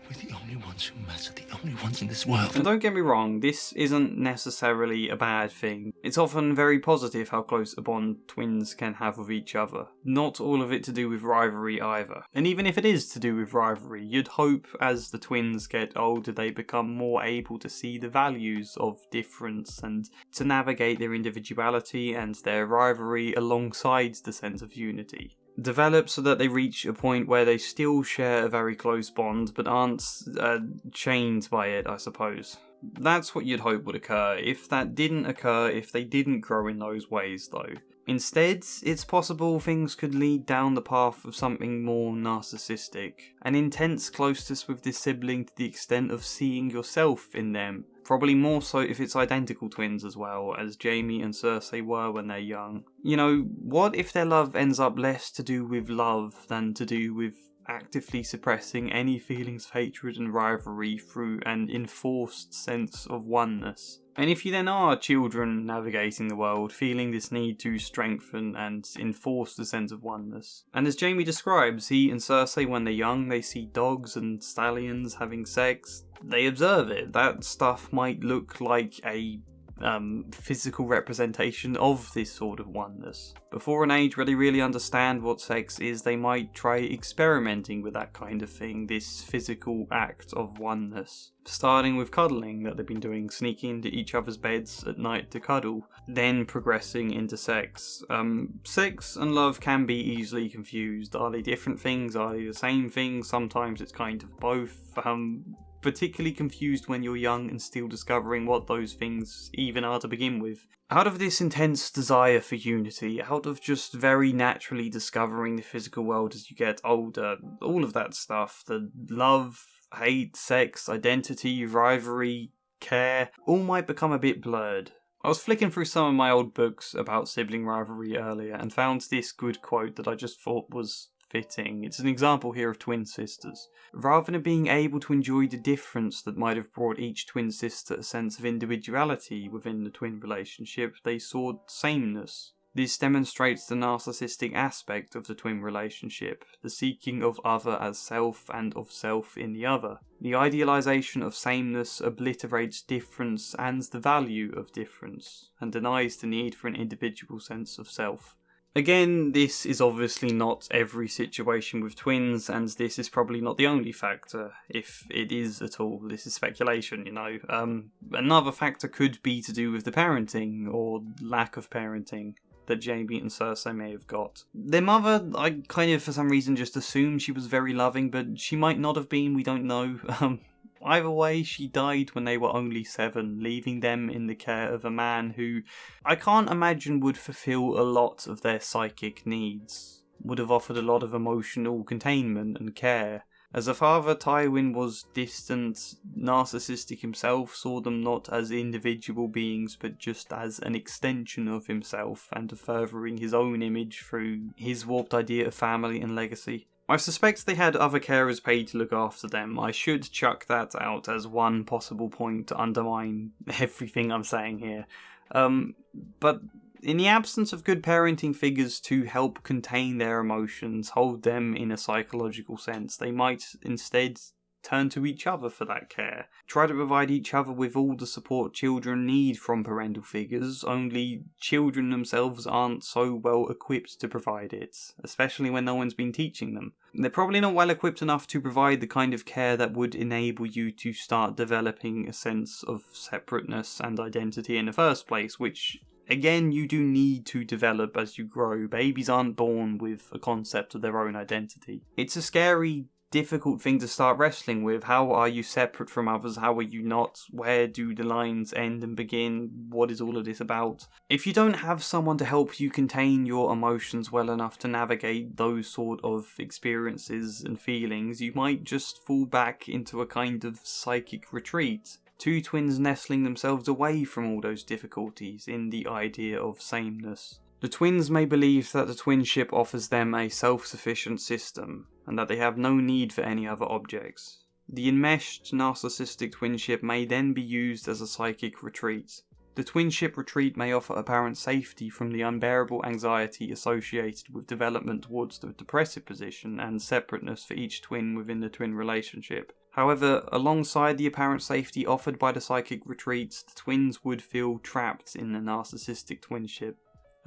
We're the only ones who matter, the only ones in this world. And don't get me wrong, this isn't necessarily a bad thing. It's often very positive how close a bond twins can have with each other. Not all of it to do with rivalry either. And even if it is to do with rivalry, you'd hope as the twins get older they become more able to see the values of difference and to navigate their individuality and their rivalry alongside the sense of unity. Develop so that they reach a point where they still share a very close bond but aren't chained by it, I suppose. That's what you'd hope would occur. If that didn't occur, if they didn't grow in those ways though. Instead, it's possible things could lead down the path of something more narcissistic. An intense closeness with this sibling to the extent of seeing yourself in them. Probably more so if it's identical twins as well, as Jaime and Cersei were when they're young. You know, what if their love ends up less to do with love than to do with actively suppressing any feelings of hatred and rivalry through an enforced sense of oneness? And if you then are children navigating the world, feeling this need to strengthen and enforce the sense of oneness. And as Jaime describes, he and Cersei, when they're young, they see dogs and stallions having sex. They observe it. That stuff might look like a physical representation of this sort of oneness. Before an age where they really understand what sex is, they might try experimenting with that kind of thing, this physical act of oneness. Starting with cuddling that they've been doing, sneaking into each other's beds at night to cuddle, then progressing into sex. Sex and love can be easily confused. Are they different things? Are they the same thing? Sometimes it's kind of both. Particularly confused when you're young and still discovering what those things even are to begin with. Out of this intense desire for unity, out of just very naturally discovering the physical world as you get older, all of that stuff, the love, hate, sex, identity, rivalry, care, all might become a bit blurred. I was flicking through some of my old books about sibling rivalry earlier and found this good quote that I just thought was fitting. It's an example here of twin sisters. Rather than being able to enjoy the difference that might have brought each twin sister a sense of individuality within the twin relationship, they sought sameness. This demonstrates the narcissistic aspect of the twin relationship, the seeking of other as self and of self in the other. The idealization of sameness obliterates difference and the value of difference, and denies the need for an individual sense of self. Again, this is obviously not every situation with twins, and this is probably not the only factor, if it is at all. This is speculation, you know. Another factor could be to do with the parenting, or lack of parenting, that Jaime and Cersei may have got. Their mother, I kind of for some reason just assumed she was very loving, but she might not have been, we don't know. Either way, she died when they were only 7, leaving them in the care of a man who I can't imagine would fulfill a lot of their psychic needs, would have offered a lot of emotional containment and care. As a father, Tywin was distant, narcissistic himself, saw them not as individual beings but just as an extension of himself and furthering his own image through his warped idea of family and legacy. I suspect they had other carers paid to look after them. I should chuck that out as one possible point to undermine everything I'm saying here. But in the absence of good parenting figures to help contain their emotions, hold them in a psychological sense, they might instead turn to each other for that care. Try to provide each other with all the support children need from parental figures, only children themselves aren't so well equipped to provide it, especially when no one's been teaching them. They're probably not well equipped enough to provide the kind of care that would enable you to start developing a sense of separateness and identity in the first place, which again, you do need to develop as you grow. Babies aren't born with a concept of their own identity. It's a scary, difficult thing to start wrestling with. How are you separate from others? How are you not? Where do the lines end and begin? What is all of this about? If you don't have someone to help you contain your emotions well enough to navigate those sort of experiences and feelings, you might just fall back into a kind of psychic retreat. Two twins nestling themselves away from all those difficulties in the idea of sameness. The twins may believe that the twinship offers them a self-sufficient system, and that they have no need for any other objects. The enmeshed narcissistic twinship may then be used as a psychic retreat. The twinship retreat may offer apparent safety from the unbearable anxiety associated with development towards the depressive position and separateness for each twin within the twin relationship. However, alongside the apparent safety offered by the psychic retreats, the twins would feel trapped in the narcissistic twinship.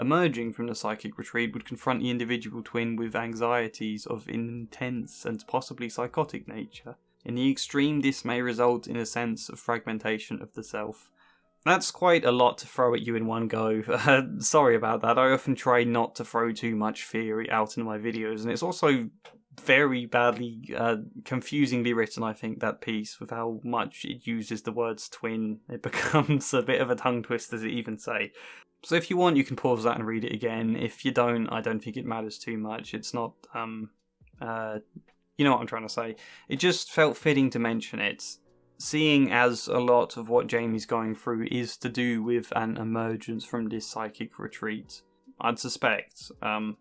Emerging from the psychic retreat would confront the individual twin with anxieties of an intense and possibly psychotic nature. In the extreme, this may result in a sense of fragmentation of the self. That's quite a lot to throw at you in one go. Sorry about that. I often try not to throw too much theory out in my videos, and it's also very badly, confusingly written, I think, that piece, with how much it uses the words twin. It becomes a bit of a tongue twister to even say. So if you want, you can pause that and read it again. If you don't, I don't think it matters too much. It's not, you know what I'm trying to say. It just felt fitting to mention it, seeing as a lot of what Jaime's going through is to do with an emergence from this psychic retreat. I'd suspect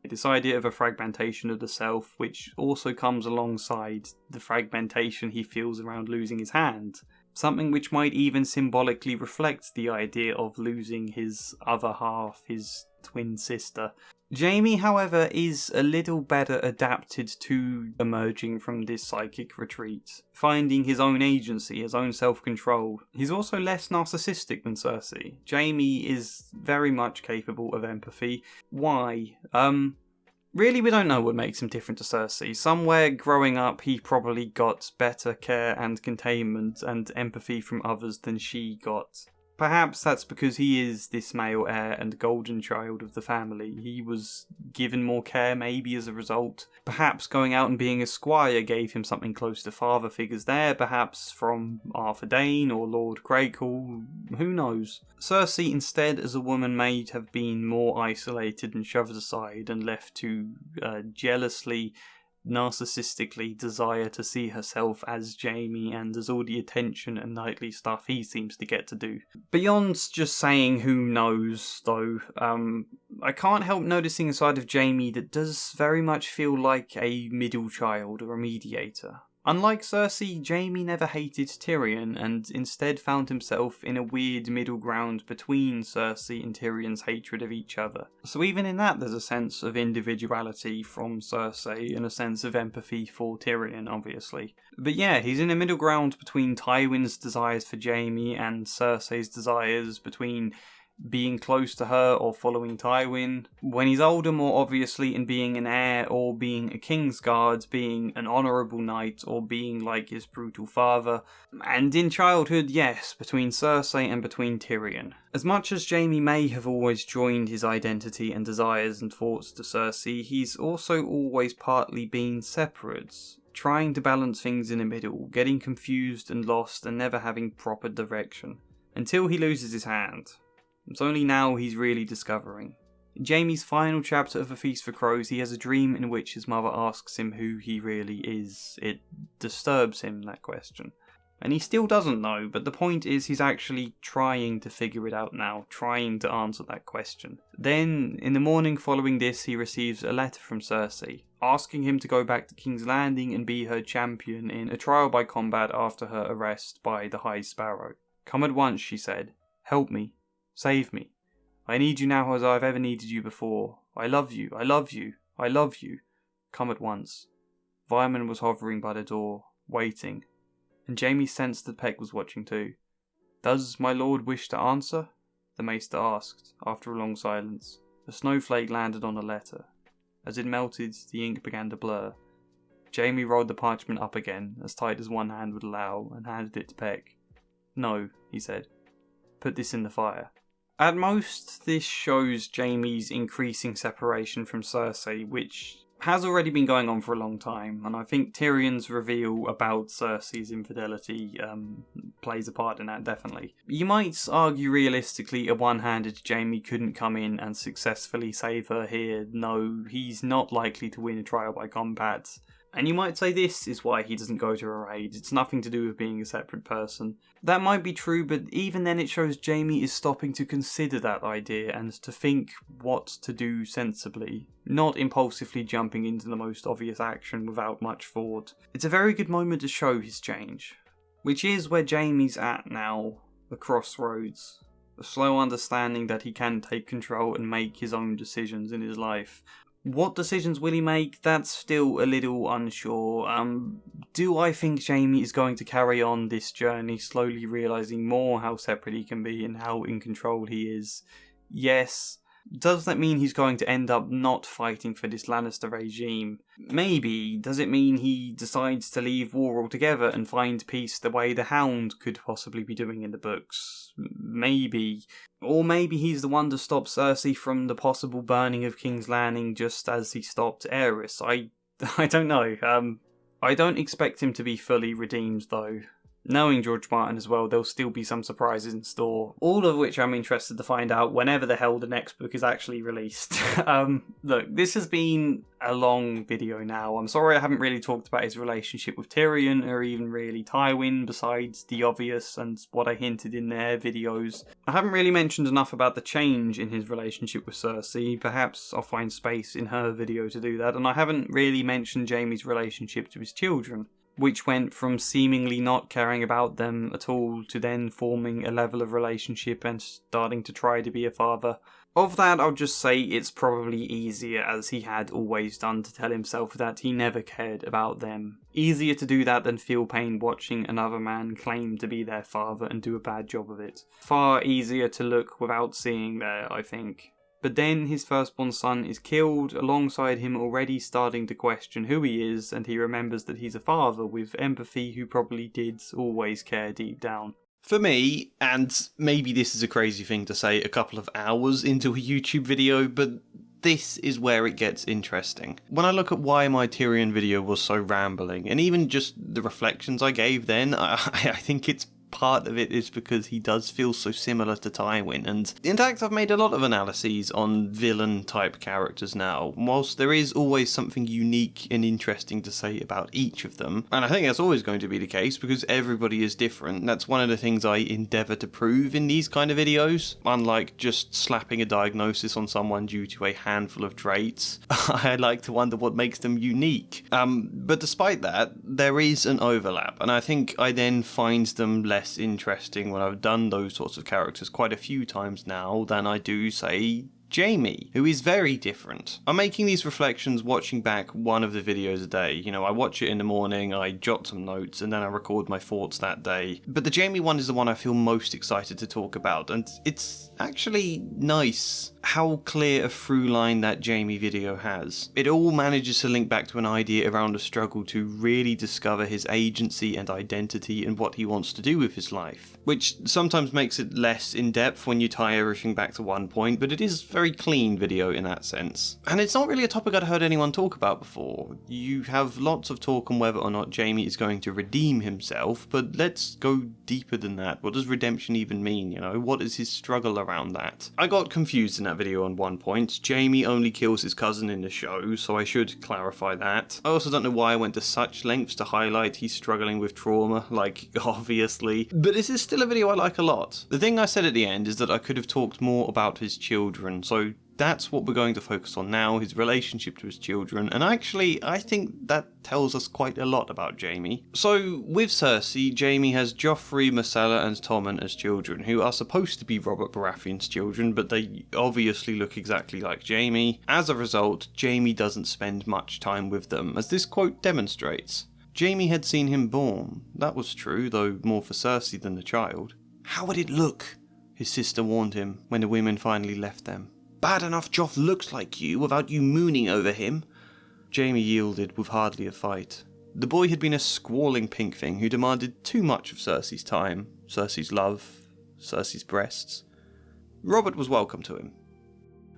this idea of a fragmentation of the self, which also comes alongside the fragmentation he feels around losing his hand. Something which might even symbolically reflect the idea of losing his other half, his twin sister. Jaime, however, is a little better adapted to emerging from this psychic retreat, finding his own agency, his own self-control. He's also less narcissistic than Cersei. Jaime is very much capable of empathy. Why? Really, we don't know what makes him different to Cersei. Somewhere growing up, he probably got better care and containment and empathy from others than she got. Perhaps that's because he is this male heir and golden child of the family. He was given more care maybe as a result. Perhaps going out and being a squire gave him something close to father figures there, perhaps from Arthur Dane or Lord Greycall, who knows. Cersei instead as a woman may have been more isolated and shoved aside and left to jealously narcissistically desire to see herself as Jaime and as all the attention and knightly stuff he seems to get to do. Beyond just saying who knows, though, I can't help noticing a side of Jaime that does very much feel like a middle child or a mediator. Unlike Cersei, Jaime never hated Tyrion and instead found himself in a weird middle ground between Cersei and Tyrion's hatred of each other. So even in that there's a sense of individuality from Cersei and a sense of empathy for Tyrion, obviously. But yeah, he's in a middle ground between Tywin's desires for Jaime and Cersei's desires, between being close to her or following Tywin. When he's older, more obviously, in being an heir or being a Kingsguard, being an honourable knight or being like his brutal father. And in childhood, yes, between Cersei and between Tyrion. As much as Jaime may have always joined his identity and desires and thoughts to Cersei, he's also always partly been separate, trying to balance things in the middle, getting confused and lost and never having proper direction. Until he loses his hand. It's only now he's really discovering. In Jaime's final chapter of A Feast for Crows, he has a dream in which his mother asks him who he really is. It disturbs him, that question. And he still doesn't know, but the point is he's actually trying to figure it out now, trying to answer that question. Then, in the morning following this, he receives a letter from Cersei, asking him to go back to King's Landing and be her champion in a trial by combat after her arrest by the High Sparrow. "Come at once," she said. "Help me. Save me. I need you now as I've ever needed you before. I love you, I love you, I love you. Come at once." Vyman was hovering by the door, waiting, and Jaime sensed that Peck was watching too. "Does my lord wish to answer?" the maester asked, after a long silence. A snowflake landed on the letter. As it melted, the ink began to blur. Jaime rolled the parchment up again, as tight as one hand would allow, and handed it to Peck. "No," he said. "Put this in the fire." At most, this shows Jaime's increasing separation from Cersei, which has already been going on for a long time, and I think Tyrion's reveal about Cersei's infidelity plays a part in that, definitely. You might argue realistically a one-handed Jaime couldn't come in and successfully save her here. No, he's not likely to win a trial by combat. And you might say this is why he doesn't go to her aid. It's nothing to do with being a separate person. That might be true, but even then it shows Jaime is stopping to consider that idea and to think what to do sensibly, not impulsively jumping into the most obvious action without much thought. It's a very good moment to show his change, which is where Jaime's at now, the crossroads. A slow understanding that he can take control and make his own decisions in his life. What decisions will he make? That's still a little unsure. Do I think Jaime is going to carry on this journey, slowly realising more how separate he can be and how in control he is? Yes. Does that mean he's going to end up not fighting for this Lannister regime? Maybe. Does it mean he decides to leave war altogether and find peace the way the Hound could possibly be doing in the books? Maybe. Or maybe he's the one to stop Cersei from the possible burning of King's Landing just as he stopped Aerys. I don't know. I don't expect him to be fully redeemed though. Knowing George Martin as well, there'll still be some surprises in store, all of which I'm interested to find out whenever the hell the next book is actually released. Look, this has been a long video now. I'm sorry I haven't really talked about his relationship with Tyrion or even really Tywin, besides the obvious and what I hinted in their videos. I haven't really mentioned enough about the change in his relationship with Cersei. Perhaps I'll find space in her video to do that, and I haven't really mentioned Jaime's relationship to his children, which went from seemingly not caring about them at all to then forming a level of relationship and starting to try to be a father. Of that, I'll just say it's probably easier, as he had always done, to tell himself that he never cared about them. Easier to do that than feel pain watching another man claim to be their father and do a bad job of it. Far easier to look without seeing there, I think. But then his firstborn son is killed, alongside him already starting to question who he is, and he remembers that he's a father with empathy who probably did always care deep down. For me, and maybe this is a crazy thing to say a couple of hours into a YouTube video, but this is where it gets interesting. When I look at why my Tyrion video was so rambling, and even just the reflections I gave then, I think it's part of it is because he does feel so similar to Tywin, and in fact I've made a lot of analyses on villain type characters now, whilst there is always something unique and interesting to say about each of them, and I think that's always going to be the case because everybody is different. That's one of the things I endeavour to prove in these kind of videos, unlike just slapping a diagnosis on someone due to a handful of traits. I like to wonder what makes them unique. But despite that, there is an overlap, and I think I then find them less interesting when I've done those sorts of characters quite a few times now than I do, say, Jaime, who is very different. I'm making these reflections watching back one of the videos a day. You know, I watch it in the morning, I jot some notes, and then I record my thoughts that day. But the Jaime one is the one I feel most excited to talk about, and it's actually nice how clear a through line that Jaime video has. It all manages to link back to an idea around a struggle to really discover his agency and identity and what he wants to do with his life, which sometimes makes it less in-depth when you tie everything back to one point, but it is a very clean video in that sense. And it's not really a topic I'd heard anyone talk about before. You have lots of talk on whether or not Jaime is going to redeem himself, but let's go deeper than that. What does redemption even mean, you know? What is his struggle around that? I got confused in that video on one point. Jaime only kills his cousin in the show, so I should clarify that. I also don't know why I went to such lengths to highlight he's struggling with trauma, like, obviously. But this is still a video I like a lot. The thing I said at the end is that I could have talked more about his children, so that's what we're going to focus on now, his relationship to his children, and actually, I think that tells us quite a lot about Jaime. So, with Cersei, Jaime has Joffrey, Myrcella and Tommen as children, who are supposed to be Robert Baratheon's children, but they obviously look exactly like Jaime. As a result, Jaime doesn't spend much time with them, as this quote demonstrates. Jaime had seen him born. That was true, though more for Cersei than the child. How would it look? His sister warned him when the women finally left them. Bad enough Joff looks like you without you mooning over him. Jaime yielded with hardly a fight. The boy had been a squalling pink thing who demanded too much of Cersei's time, Cersei's love, Cersei's breasts. Robert was welcome to him.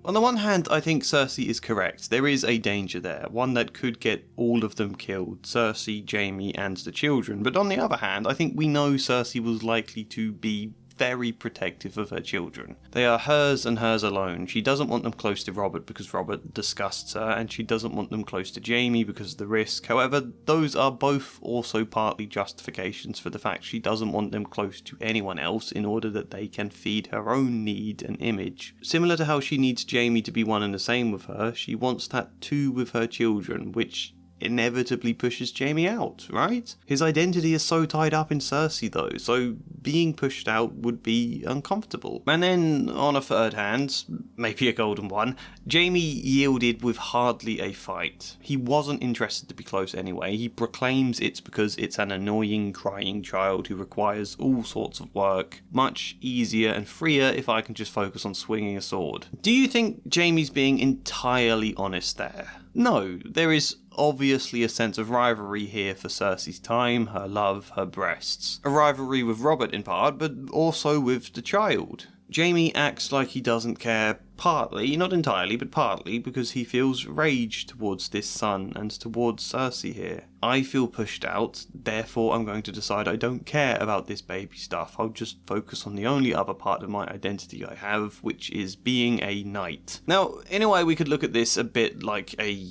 On the one hand, I think Cersei is correct. There is a danger there, one that could get all of them killed, Cersei, Jaime and the children. But on the other hand, I think we know Cersei was likely to be very protective of her children. They are hers and hers alone. She doesn't want them close to Robert because Robert disgusts her, and she doesn't want them close to Jaime because of the risk. However, those are both also partly justifications for the fact she doesn't want them close to anyone else in order that they can feed her own need and image. Similar to how she needs Jaime to be one and the same with her, she wants that too with her children, which inevitably pushes Jaime out, right? His identity is so tied up in Cersei though, so being pushed out would be uncomfortable. And then, on a third hand, maybe a golden one, Jaime yielded with hardly a fight. He wasn't interested to be close anyway. He proclaims it's because it's an annoying, crying child who requires all sorts of work. Much easier and freer if I can just focus on swinging a sword. Do you think Jaime's being entirely honest there? No, there is obviously a sense of rivalry here for Cersei's time, her love, her breasts. A rivalry with Robert in part, but also with the child. Jaime acts like he doesn't care, partly, not entirely, but partly, because he feels rage towards this son and towards Cersei here. I feel pushed out, therefore I'm going to decide I don't care about this baby stuff. I'll just focus on the only other part of my identity I have, which is being a knight. Now, in a way we could look at this a bit like a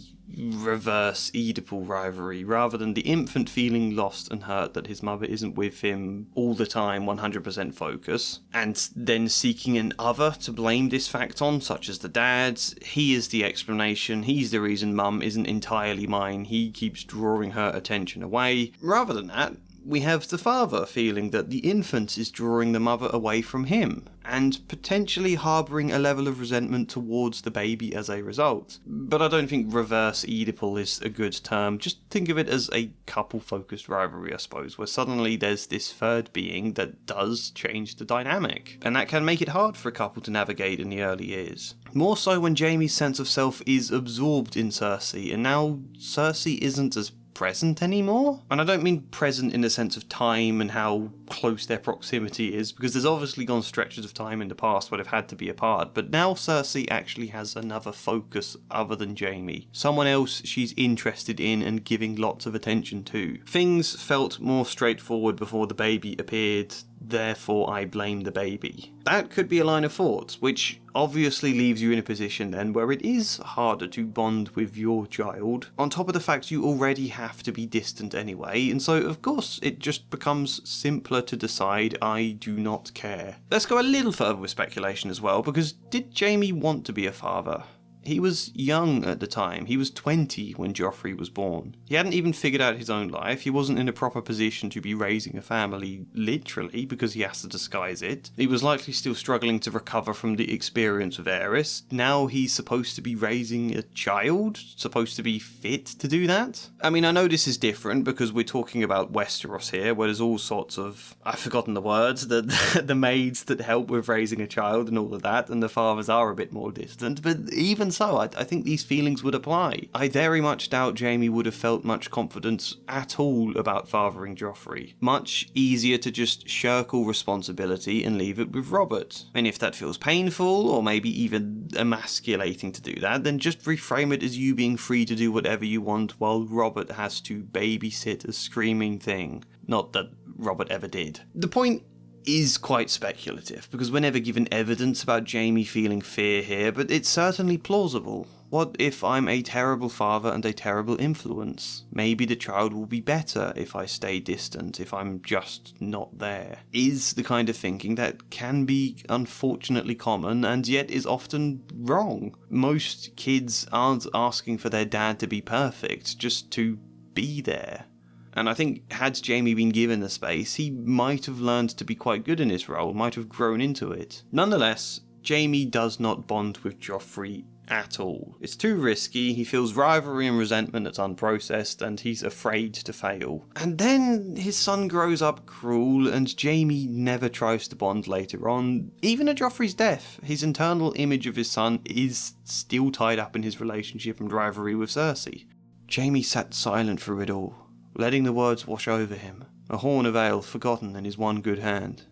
reverse Oedipal rivalry, rather than the infant feeling lost and hurt that his mother isn't with him all the time, 100% focus, and then seeking an other to blame this fact on, such as the dad. He is the explanation, he's the reason mum isn't entirely mine, he keeps drawing her attention away. Rather than that, we have the father feeling that the infant is drawing the mother away from him, and potentially harbouring a level of resentment towards the baby as a result. But I don't think reverse Oedipal is a good term. Just think of it as a couple-focused rivalry, I suppose, where suddenly there's this third being that does change the dynamic, and that can make it hard for a couple to navigate in the early years. More so when Jaime's sense of self is absorbed in Cersei, and now Cersei isn't as present anymore. And I don't mean present in the sense of time and how close their proximity is, because there's obviously gone stretches of time in the past where they've had to be apart, but now Cersei actually has another focus other than Jaime. Someone else she's interested in and giving lots of attention to. Things felt more straightforward before the baby appeared. therefore I blame the baby. That could be a line of thought, which obviously leaves you in a position then where it is harder to bond with your child, on top of the fact you already have to be distant anyway, and so of course it just becomes simpler to decide I do not care. Let's go a little further with speculation as well, because did Jaime want to be a father? He was young at the time. He was 20 when Joffrey was born. He hadn't even figured out his own life. He wasn't in a proper position to be raising a family, literally, because he has to disguise it. He was likely still struggling to recover from the experience of Aerys. Now he's supposed to be raising a child? Supposed to be fit to do that? I mean, I know this is different because we're talking about Westeros here, where there's all sorts of, I've forgotten the words, the maids that help with raising a child and all of that, and the fathers are a bit more distant, but even so, I think these feelings would apply. I very much doubt Jaime would have felt much confidence at all about fathering Joffrey. Much easier to just shirk all responsibility and leave it with Robert. And if that feels painful, or maybe even emasculating to do that, then just reframe it as you being free to do whatever you want while Robert has to babysit a screaming thing. Not that Robert ever did. The point is quite speculative, because we're never given evidence about Jaime feeling fear here, but it's certainly plausible. What if I'm a terrible father and a terrible influence? Maybe the child will be better if I stay distant, if I'm just not there. Is the kind of thinking that can be unfortunately common, and yet is often wrong. Most kids aren't asking for their dad to be perfect, just to be there. And I think had Jaime been given the space, he might have learned to be quite good in his role, might have grown into it. Nonetheless, Jaime does not bond with Joffrey at all. It's too risky, he feels rivalry and resentment that's unprocessed, and he's afraid to fail. And then his son grows up cruel, and Jaime never tries to bond later on. Even at Joffrey's death, his internal image of his son is still tied up in his relationship and rivalry with Cersei. Jaime sat silent through it all, letting the words wash over him, a horn of ale forgotten in his one good hand.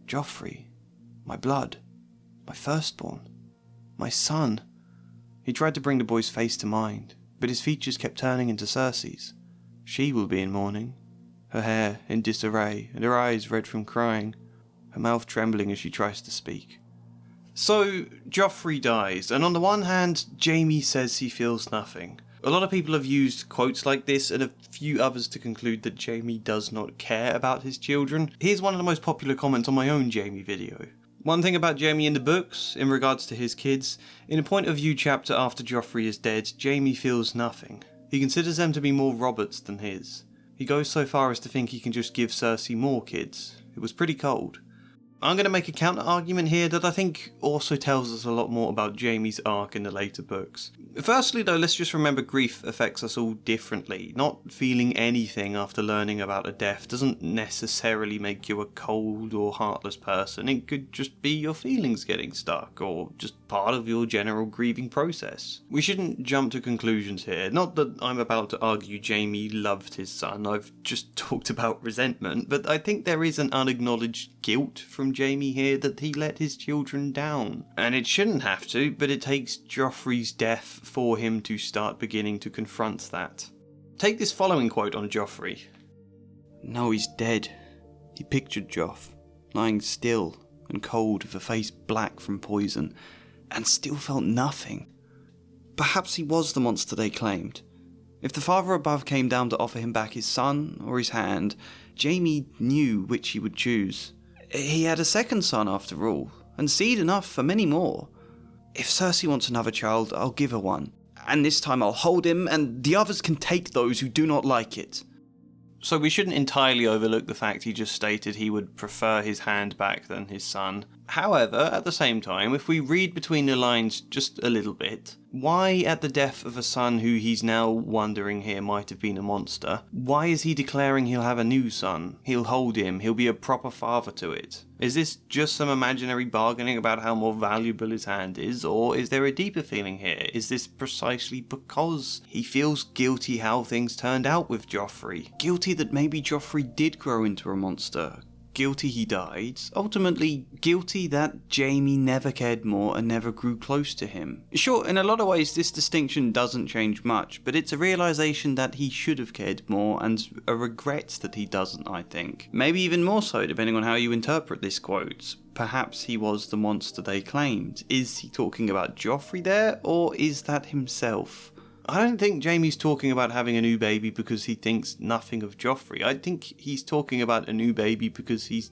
Joffrey, my blood, my firstborn, my son. He tried to bring the boy's face to mind, but his features kept turning into Cersei's. She will be in mourning, her hair in disarray and her eyes red from crying, her mouth trembling as she tries to speak. So, Joffrey dies, and on the one hand, Jaime says he feels nothing. A lot of people have used quotes like this, and a few others to conclude that Jaime does not care about his children. Here's one of the most popular comments on my own Jaime video. One thing about Jaime in the books, in regards to his kids, in a point of view chapter after Joffrey is dead, Jaime feels nothing. He considers them to be more Robert's than his. He goes so far as to think he can just give Cersei more kids. It was pretty cold. I'm going to make a counter-argument here that I think also tells us a lot more about Jaime's arc in the later books. Firstly though, let's just remember grief affects us all differently. Not feeling anything after learning about a death doesn't necessarily make you a cold or heartless person. It could just be your feelings getting stuck, or just part of your general grieving process. We shouldn't jump to conclusions here. Not that I'm about to argue Jaime loved his son, I've just talked about resentment, but I think there is an unacknowledged guilt from Jaime here that he let his children down. And it shouldn't have to, but it takes Joffrey's death for him to start beginning to confront that. Take this following quote on Joffrey. "Now he's dead. He pictured Joff, lying still and cold with a face black from poison, and still felt nothing. Perhaps he was the monster they claimed. If the Father above came down to offer him back his son or his hand, Jaime knew which he would choose. He had a second son after all, and seed enough for many more. If Cersei wants another child, I'll give her one. And this time I'll hold him, and the others can take those who do not like it." So we shouldn't entirely overlook the fact he just stated he would prefer his hand back than his son. However, at the same time, if we read between the lines just a little bit, why at the death of a son who he's now wondering here might have been a monster, why is he declaring he'll have a new son? He'll hold him, he'll be a proper father to it. Is this just some imaginary bargaining about how more valuable his hand is, or is there a deeper feeling here? Is this precisely because he feels guilty how things turned out with Joffrey? Guilty that maybe Joffrey did grow into a monster? guilty he died, ultimately guilty that Jaime never cared more and never grew close to him. Sure, in a lot of ways this distinction doesn't change much, but it's a realisation that he should have cared more and a regret that he doesn't, I think. Maybe even more so, depending on how you interpret this quote. Perhaps he was the monster they claimed. Is he talking about Joffrey there, or is that himself? I don't think Jaime's talking about having a new baby because he thinks nothing of Joffrey. I think he's talking about a new baby because he's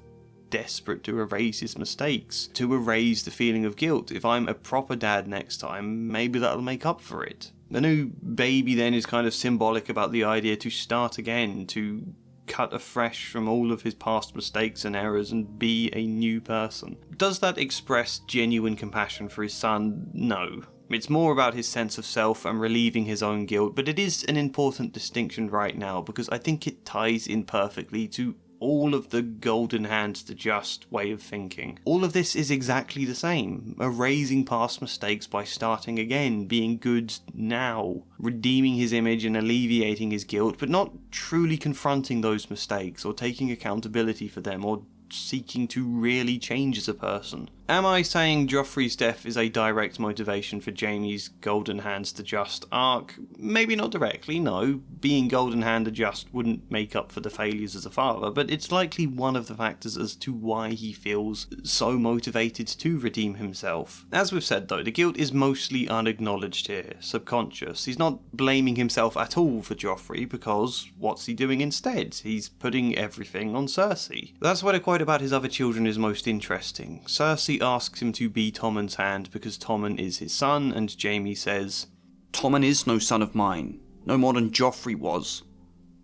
desperate to erase his mistakes, to erase the feeling of guilt. If I'm a proper dad next time, maybe that'll make up for it. The new baby then is kind of symbolic about the idea to start again, to cut afresh from all of his past mistakes and errors and be a new person. Does that express genuine compassion for his son? No. It's more about his sense of self and relieving his own guilt, but it is an important distinction right now because I think it ties in perfectly to all of the Goldenhand The Just way of thinking. All of this is exactly the same, erasing past mistakes by starting again, being good now, redeeming his image and alleviating his guilt, but not truly confronting those mistakes or taking accountability for them or seeking to really change as a person. Am I saying Joffrey's death is a direct motivation for Jaime's Goldenhand The Just arc? Maybe not directly, no. Being Goldenhand The Just wouldn't make up for the failures as a father, but it's likely one of the factors as to why he feels so motivated to redeem himself. As we've said though, the guilt is mostly unacknowledged here, subconscious. He's not blaming himself at all for Joffrey because what's he doing instead? He's putting everything on Cersei. That's why the quote about his other children is most interesting. Cersei asks him to be Tommen's hand because Tommen is his son, and Jaime says, "Tommen is no son of mine, no more than Joffrey was."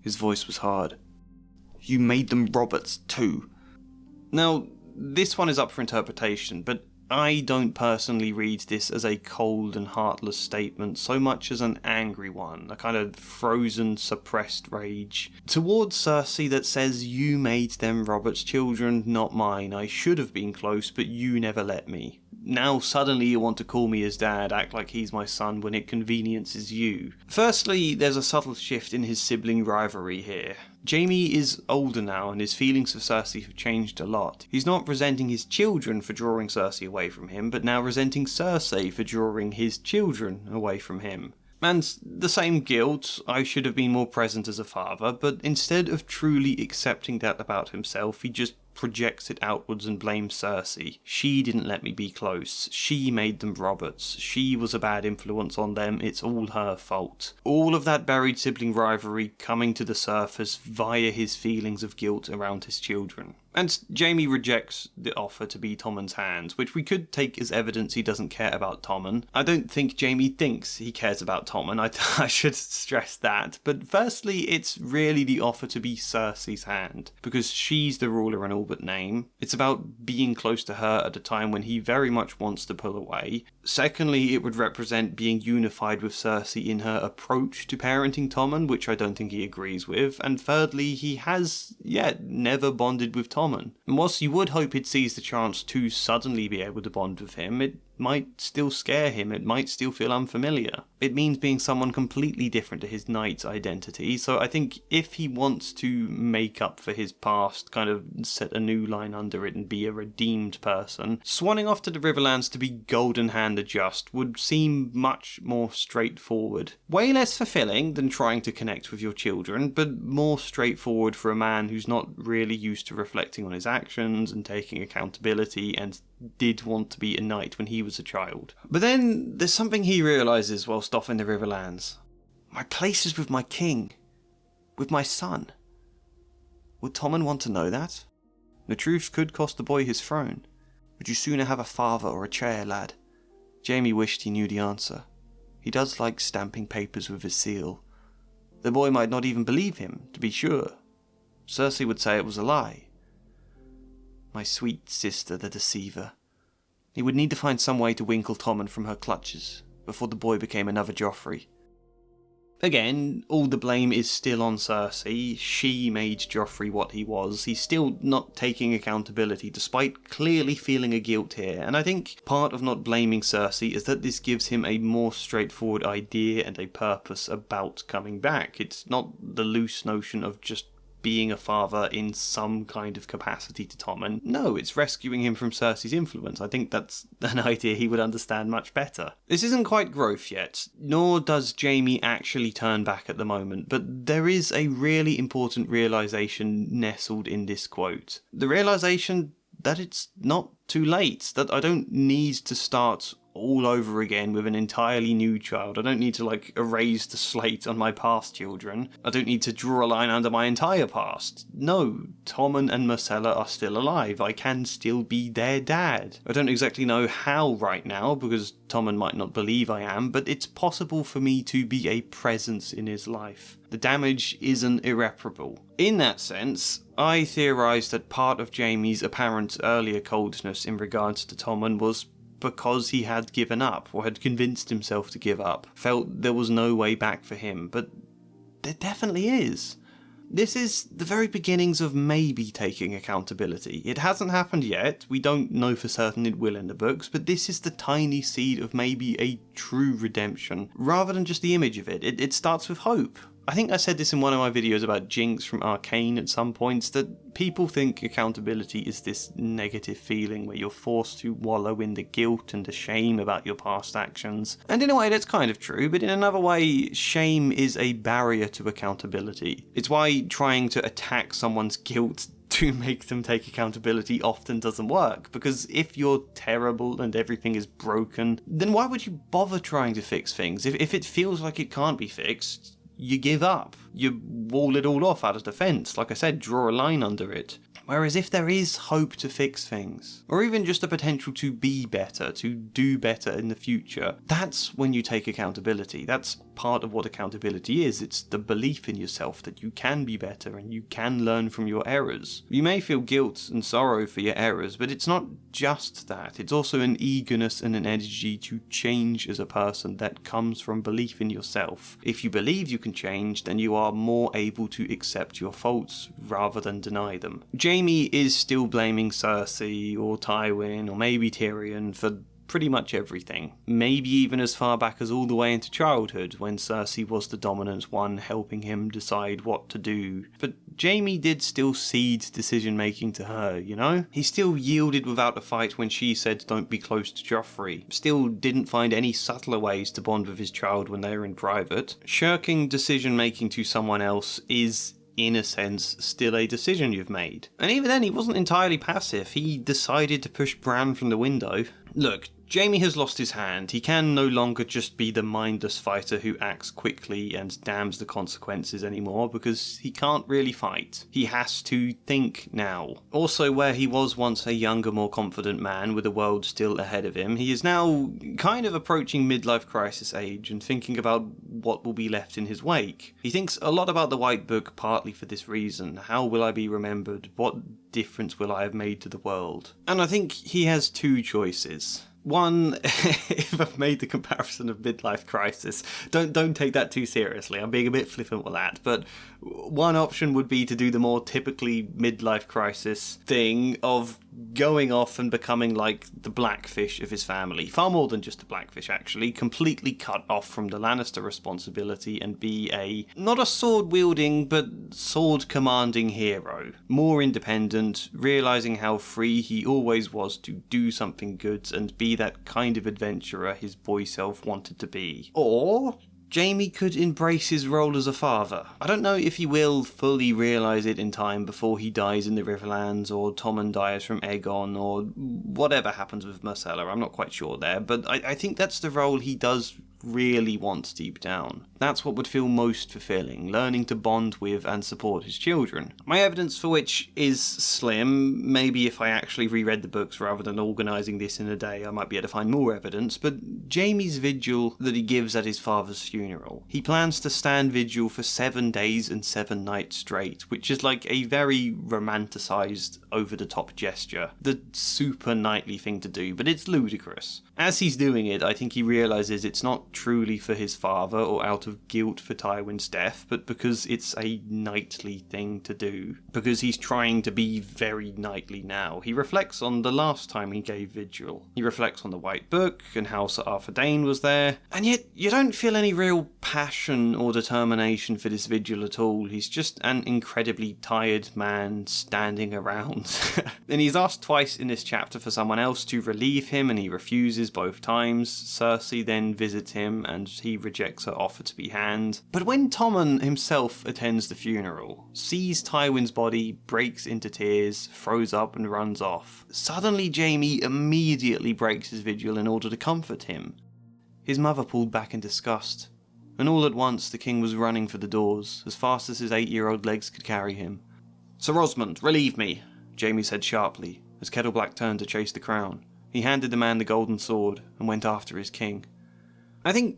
His voice was hard. "You made them Roberts too." Now, this one is up for interpretation, but I don't personally read this as a cold and heartless statement so much as an angry one, a kind of frozen, suppressed rage towards Cersei that says, "You made them Robert's children, not mine. I should have been close, but you never let me. Now suddenly you want to call me his dad, act like he's my son when it conveniences you." Firstly, there's a subtle shift in his sibling rivalry here. Jaime is older now and his feelings for Cersei have changed a lot. He's not resenting his children for drawing Cersei away from him, but now resenting Cersei for drawing his children away from him. And the same guilt, I should have been more present as a father, but instead of truly accepting that about himself, he just projects it outwards and blames Cersei. She didn't let me be close. She made them Roberts. She was a bad influence on them. It's all her fault. All of that buried sibling rivalry coming to the surface via his feelings of guilt around his children. And Jaime rejects the offer to be Tommen's hand, which we could take as evidence he doesn't care about Tommen. I don't think Jaime thinks he cares about Tommen, I should stress that. But firstly, it's really the offer to be Cersei's hand, because she's the ruler in all but name. It's about being close to her at a time when he very much wants to pull away. Secondly, it would represent being unified with Cersei in her approach to parenting Tommen, which I don't think he agrees with. And thirdly, he has yet never bonded with Tommen. And whilst you would hope he'd seize the chance to suddenly be able to bond with him, it might still scare him, it might still feel unfamiliar. It means being someone completely different to his knight's identity, so I think if he wants to make up for his past, kind of set a new line under it and be a redeemed person, swanning off to the Riverlands to be Goldenhand The Just would seem much more straightforward. Way less fulfilling than trying to connect with your children, but more straightforward for a man who's not really used to reflecting on his actions and taking accountability and did want to be a knight when he was a child. But then there's something he realises whilst off in the Riverlands. My place is with my king. With my son. Would Tommen want to know that? The truth could cost the boy his throne. Would you sooner have a father or a chair, lad? Jaime wished he knew the answer. He does like stamping papers with his seal. The boy might not even believe him, to be sure. Cersei would say it was a lie. My sweet sister, the deceiver. He would need to find some way to winkle Tommen from her clutches before the boy became another Joffrey. Again, all the blame is still on Cersei. She made Joffrey what he was. He's still not taking accountability, despite clearly feeling a guilt here. And I think part of not blaming Cersei is that this gives him a more straightforward idea and a purpose about coming back. It's not the loose notion of just being a father in some kind of capacity to Tommen. No, it's rescuing him from Cersei's influence. I think that's an idea he would understand much better. This isn't quite growth yet, nor does Jaime actually turn back at the moment, but there is a really important realisation nestled in this quote. The realisation that it's not too late, that I don't need to start all over again with an entirely new child. I don't need to erase the slate on my past children. I don't need to draw a line under my entire past. No, Tommen and Myrcella are still alive. I can still be their dad. I don't exactly know how right now, because Tommen might not believe I am, but it's possible for me to be a presence in his life. The damage isn't irreparable. In that sense, I theorise that part of Jaime's apparent earlier coldness in regards to Tommen was because he had given up, or had convinced himself to give up, felt there was no way back for him, but there definitely is. This is the very beginnings of maybe taking accountability. It hasn't happened yet, we don't know for certain it will in the books, but this is the tiny seed of maybe a true redemption, rather than just the image of it. It starts with hope. I think I said this in one of my videos about Jinx from Arcane at some points, that people think accountability is this negative feeling where you're forced to wallow in the guilt and the shame about your past actions. And in a way that's kind of true, but in another way, shame is a barrier to accountability. It's why trying to attack someone's guilt to make them take accountability often doesn't work, because if you're terrible and everything is broken, then why would you bother trying to fix things? If it feels like it can't be fixed, you give up. You wall it all off out of defence. Like I said, draw a line under it. Whereas if there is hope to fix things, or even just the potential to be better, to do better in the future, that's when you take accountability. That's part of what accountability is. It's the belief in yourself that you can be better and you can learn from your errors. You may feel guilt and sorrow for your errors, but it's not just that. It's also an eagerness and an energy to change as a person that comes from belief in yourself. If you believe you can change, then you are more able to accept your faults rather than deny them. Jaime is still blaming Cersei or Tywin or maybe Tyrion for pretty much everything. Maybe even as far back as all the way into childhood, when Cersei was the dominant one helping him decide what to do. But Jaime did still cede decision making to her, you know? He still yielded without a fight when she said don't be close to Joffrey. Still didn't find any subtler ways to bond with his child when they were in private. Shirking decision making to someone else is, in a sense, still a decision you've made. And even then, he wasn't entirely passive. He decided to push Bran from the window. Look, Jaime has lost his hand. He can no longer just be the mindless fighter who acts quickly and damns the consequences anymore, because he can't really fight. He has to think now. Also, where he was once a younger, more confident man with the world still ahead of him, he is now kind of approaching midlife crisis age and thinking about what will be left in his wake. He thinks a lot about the White Book partly for this reason. How will I be remembered? What difference will I have made to the world? And I think he has two choices. One, if I've made the comparison of midlife crisis, don't take that too seriously. I'm being a bit flippant with that. But one option would be to do the more typically midlife crisis thing of going off and becoming like the Blackfish of his family. Far more than just a Blackfish, actually. Completely cut off from the Lannister responsibility and be not a sword-wielding, but sword-commanding hero. More independent, realising how free he always was to do something good and be that kind of adventurer his boy self wanted to be. Or Jaime could embrace his role as a father. I don't know if he will fully realise it in time before he dies in the Riverlands, or Tommen dies from Aegon, or whatever happens with Myrcella. I'm not quite sure there, but I think that's the role he does really want deep down. That's what would feel most fulfilling, learning to bond with and support his children. My evidence for which is slim. Maybe if I actually reread the books rather than organising this in a day, I might be able to find more evidence, but Jaime's vigil that he gives at his father's funeral. He plans to stand vigil for 7 days and 7 nights straight, which is like a very romanticised, over-the-top gesture. The super knightly thing to do, but it's ludicrous. As he's doing it, I think he realises it's not truly for his father or out of guilt for Tywin's death, but because it's a knightly thing to do. Because he's trying to be very knightly now. He reflects on the last time he gave vigil. He reflects on the White Book and how Sir Arthur Dayne was there. And yet, you don't feel any real passion or determination for this vigil at all. He's just an incredibly tired man standing around. And he's asked twice in this chapter for someone else to relieve him, and he refuses both times. Cersei then visits him, and he rejects her offer to be hand. But when Tommen himself attends the funeral, sees Tywin's body, breaks into tears, throws up and runs off, suddenly Jaime immediately breaks his vigil in order to comfort him. His mother pulled back in disgust, and all at once the king was running for the doors, as fast as his 8-year-old legs could carry him. "Sir Osmond, relieve me," Jaime said sharply, as Kettleblack turned to chase the crown. He handed the man the golden sword and went after his king. I think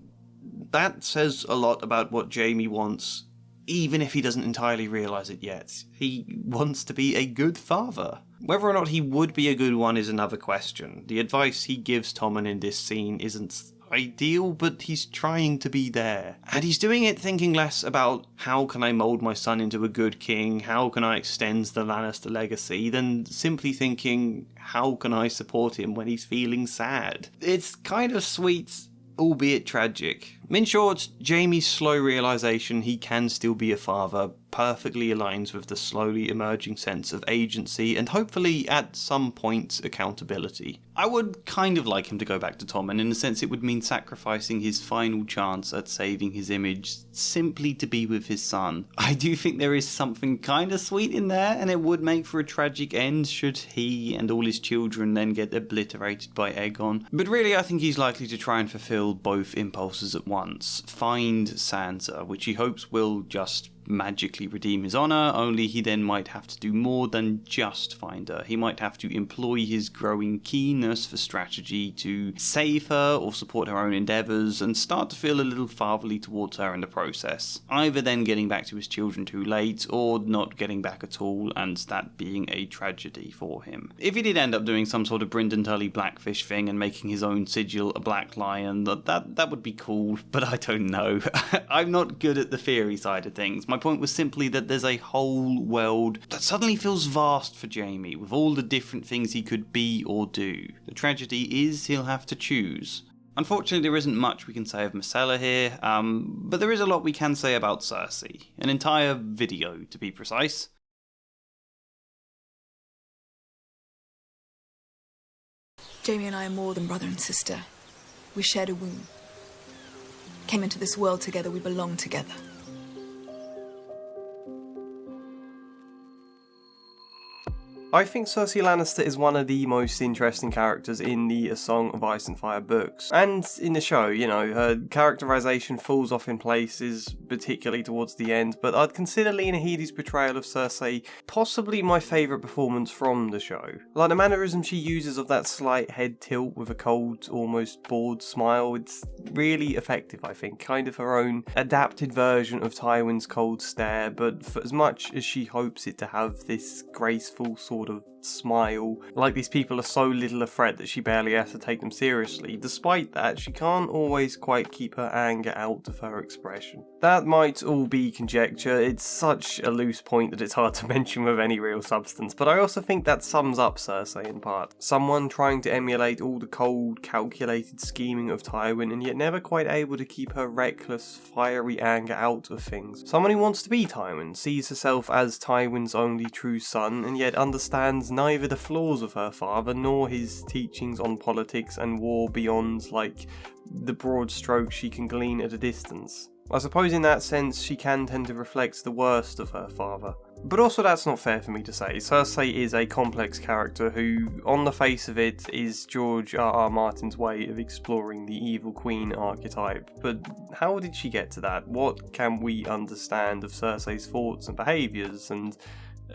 that says a lot about what Jaime wants, even if he doesn't entirely realise it yet. He wants to be a good father. Whether or not he would be a good one is another question. The advice he gives Tommen in this scene isn't ideal, but he's trying to be there. And he's doing it thinking less about how can I mould my son into a good king, how can I extend the Lannister legacy, than simply thinking how can I support him when he's feeling sad. It's kind of sweet, albeit tragic. In short, Jaime's slow realisation he can still be a father perfectly aligns with the slowly emerging sense of agency and hopefully at some point accountability. I would kind of like him to go back to Tommen, in a sense it would mean sacrificing his final chance at saving his image simply to be with his son. I do think there is something kind of sweet in there, and it would make for a tragic end should he and all his children then get obliterated by Aegon. But really I think he's likely to try and fulfill both impulses at once. Find Sansa, which he hopes will just magically redeem his honour, only he then might have to do more than just find her. He might have to employ his growing keenness for strategy to save her or support her own endeavours and start to feel a little fatherly towards her in the process. Either then getting back to his children too late or not getting back at all, and that being a tragedy for him. If he did end up doing some sort of Brynden Tully Blackfish thing and making his own sigil a black lion, that would be cool, but I don't know. I'm not good at the theory side of things. My point was simply that there's a whole world that suddenly feels vast for Jaime, with all the different things he could be or do. The tragedy is he'll have to choose. Unfortunately, there isn't much we can say of Myrcella here, but there is a lot we can say about Cersei. An entire video, to be precise. Jaime and I are more than brother and sister. We shared a womb. Came into this world together, we belong together. I think Cersei Lannister is one of the most interesting characters in the A Song of Ice and Fire books. And in the show, you know, her characterization falls off in places, particularly towards the end, but I'd consider Lena Headey's portrayal of Cersei possibly my favourite performance from the show. Like the mannerism she uses of that slight head tilt with a cold, almost bored smile, it's really effective, I think. Kind of her own adapted version of Tywin's cold stare, but for as much as she hopes it to have this graceful sort of smile, like these people are so little a threat that she barely has to take them seriously. Despite that, she can't always quite keep her anger out of her expression. That might all be conjecture, it's such a loose point that it's hard to mention with any real substance, but I also think that sums up Cersei in part. Someone trying to emulate all the cold, calculated scheming of Tywin and yet never quite able to keep her reckless, fiery anger out of things. Someone who wants to be Tywin, sees herself as Tywin's only true son and yet understands neither the flaws of her father nor his teachings on politics and war beyond, like, the broad strokes she can glean at a distance. I suppose in that sense she can tend to reflect the worst of her father. But also that's not fair for me to say. Cersei is a complex character who, on the face of it, is George R.R. Martin's way of exploring the evil queen archetype. But how did she get to that? What can we understand of Cersei's thoughts and behaviours and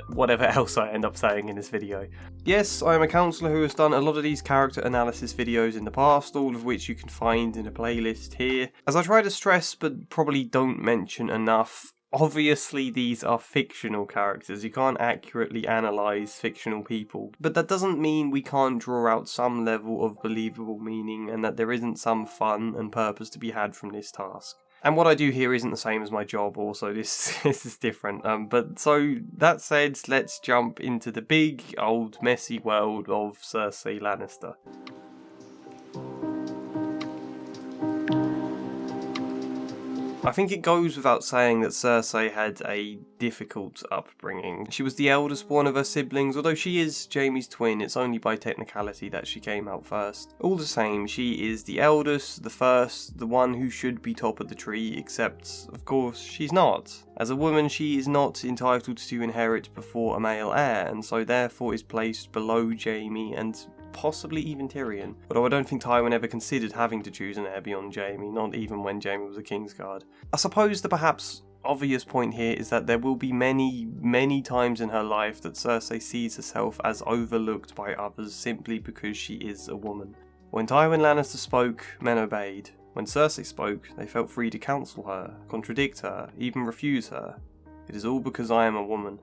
whatever else I end up saying in this video? Yes, I am a counsellor who has done a lot of these character analysis videos in the past, all of which you can find in a playlist here. As I try to stress, but probably don't mention enough, Obviously, these are fictional characters. You can't accurately analyse fictional people. But that doesn't mean we can't draw out some level of believable meaning and that there isn't some fun and purpose to be had from this task. And what I do here isn't the same as my job also, this is different. But so, that said, let's jump into the big, old, messy world of Cersei Lannister. I think it goes without saying that Cersei had a difficult upbringing. She was the eldest born of her siblings, although she is Jaime's twin, it's only by technicality that she came out first. All the same, she is the eldest, the first, the one who should be top of the tree, except, of course, she's not. As a woman, she is not entitled to inherit before a male heir, and so therefore is placed below Jaime and possibly even Tyrion. Although I don't think Tywin ever considered having to choose an heir beyond Jaime, not even when Jaime was a Kingsguard. I suppose the perhaps obvious point here is that there will be many times in her life that Cersei sees herself as overlooked by others simply because she is a woman. When Tywin Lannister spoke, men obeyed. When Cersei spoke, they felt free to counsel her, contradict her, even refuse her. It is all because I am a woman.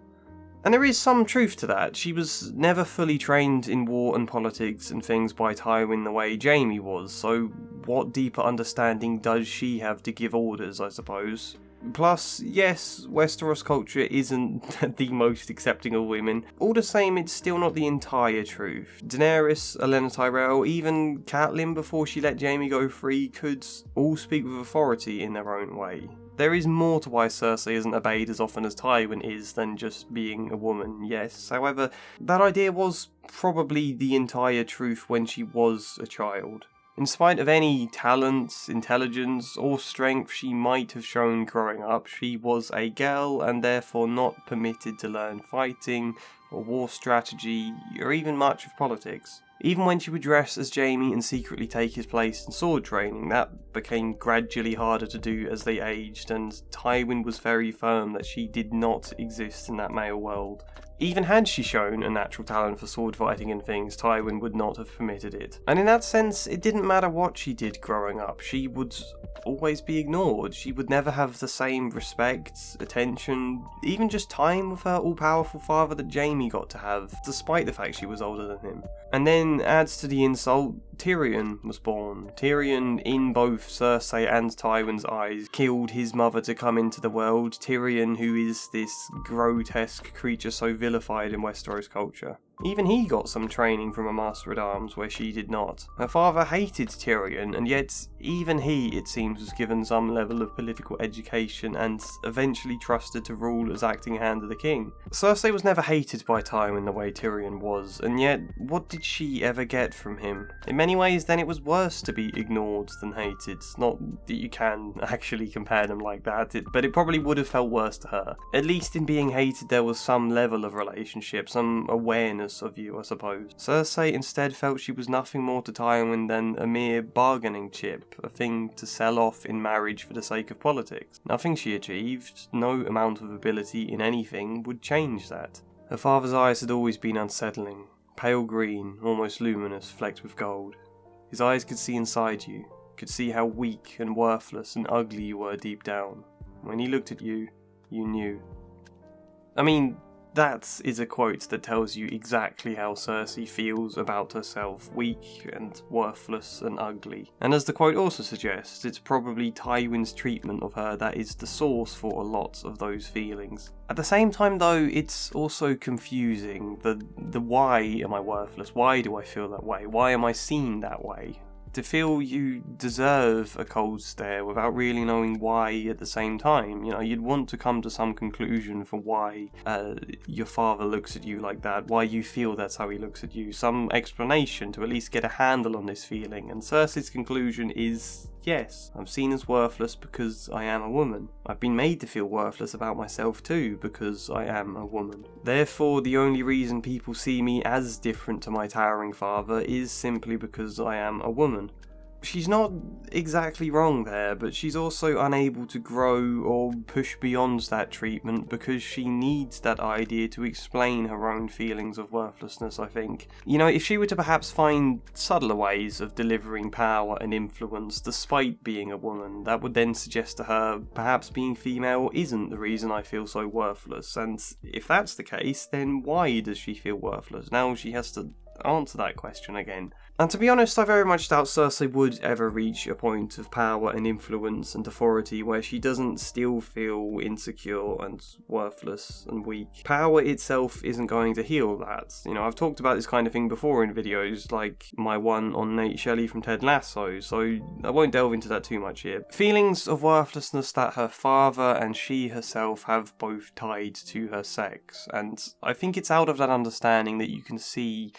And there is some truth to that. She was never fully trained in war and politics and things by Tywin the way Jaime was, so what deeper understanding does she have to give orders, I suppose? Plus, yes, Westeros culture isn't the most accepting of women. All the same, it's still not the entire truth. Daenerys, Olenna Tyrell, even Catelyn before she let Jaime go free could all speak with authority in their own way. There is more to why Cersei isn't obeyed as often as Tywin is than just being a woman, yes. However, that idea was probably the entire truth when she was a child. In spite of any talents, intelligence, or strength she might have shown growing up, she was a girl and therefore not permitted to learn fighting, or war strategy, or even much of politics. Even when she would dress as Jaime and secretly take his place in sword training, that became gradually harder to do as they aged, and Tywin was very firm that she did not exist in that male world. Even had she shown a natural talent for sword fighting and things, Tywin would not have permitted it. And in that sense, it didn't matter what she did growing up, she would always be ignored. She would never have the same respect, attention, even just time with her all-powerful father that Jaime got to have, despite the fact she was older than him. And then, adds to the insult, Tyrion was born. Tyrion, in both Cersei and Tywin's eyes, killed his mother to come into the world. Tyrion, who is this grotesque creature so vilified in Westeros culture. Even he got some training from a Master at Arms where she did not. Her father hated Tyrion, and yet even he, it seems, was given some level of political education and eventually trusted to rule as acting hand of the king. Cersei was never hated by Tywin the way Tyrion was, and yet what did she ever get from him? In many ways, then it was worse to be ignored than hated. Not that you can actually compare them like that, but it probably would have felt worse to her. At least in being hated there was some level of relationship, some awareness of you, I suppose. Cersei instead felt she was nothing more to Tywin than a mere bargaining chip, a thing to sell off in marriage for the sake of politics. Nothing she achieved, no amount of ability in anything, would change that. Her father's eyes had always been unsettling, pale green, almost luminous, flecked with gold. His eyes could see inside you, could see how weak and worthless and ugly you were deep down. When he looked at you, you knew. I mean, that is a quote that tells you exactly how Cersei feels about herself, weak and worthless and ugly. And as the quote also suggests, it's probably Tywin's treatment of her that is the source for a lot of those feelings. At the same time though, it's also confusing, the why am I worthless, why do I feel that way, why am I seen that way? To feel you deserve a cold stare without really knowing why at the same time. You know, you'd want to come to some conclusion for why your father looks at you like that, why you feel that's how he looks at you, some explanation to at least get a handle on this feeling. And Cersei's conclusion is, yes, I'm seen as worthless because I am a woman. I've been made to feel worthless about myself too because I am a woman. Therefore, the only reason people see me as different to my towering father is simply because I am a woman. She's not exactly wrong there, but she's also unable to grow or push beyond that treatment because she needs that idea to explain her own feelings of worthlessness, I think. You know, if she were to perhaps find subtler ways of delivering power and influence despite being a woman, that would then suggest to her perhaps being female isn't the reason I feel so worthless, and if that's the case, then why does she feel worthless? Now she has to answer that question again. And to be honest, I very much doubt Cersei would ever reach a point of power and influence and authority where she doesn't still feel insecure and worthless and weak. Power itself isn't going to heal that. You know, I've talked about this kind of thing before in videos, like my one on Nate Shelley from Ted Lasso, so I won't delve into that too much here. Feelings of worthlessness that her father and she herself have both tied to her sex, and I think it's out of that understanding that you can see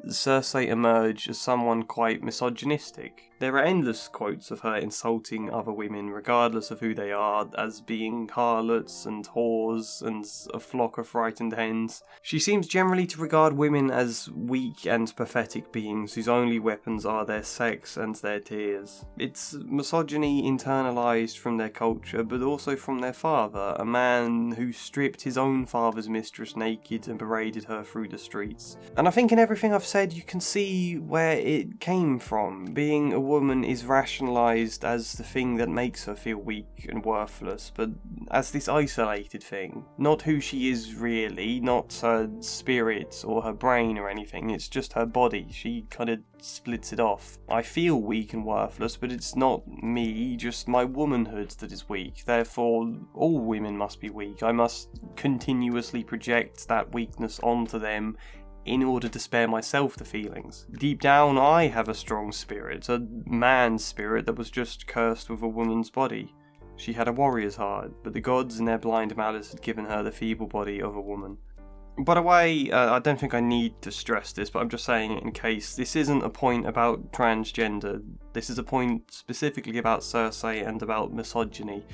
Cersei emerge as someone quite misogynistic. There are endless quotes of her insulting other women, regardless of who they are, as being harlots and whores and a flock of frightened hens. She seems generally to regard women as weak and pathetic beings whose only weapons are their sex and their tears. It's misogyny internalised from their culture, but also from their father, a man who stripped his own father's mistress naked and paraded her through the streets. And I think in everything I've said you can see where it came from. Being a woman is rationalised as the thing that makes her feel weak and worthless, but as this isolated thing. Not who she is really, not her spirit or her brain or anything, it's just her body. She kind of splits it off. I feel weak and worthless, but it's not me, just my womanhood that is weak. Therefore, all women must be weak. I must continuously project that weakness onto them in order to spare myself the feelings. Deep down, I have a strong spirit, a man's spirit that was just cursed with a woman's body. She had a warrior's heart, but the gods in their blind malice had given her the feeble body of a woman. By the way, I don't think I need to stress this, but I'm just saying it in case. This isn't a point about transgender. This is a point specifically about Cersei and about misogyny.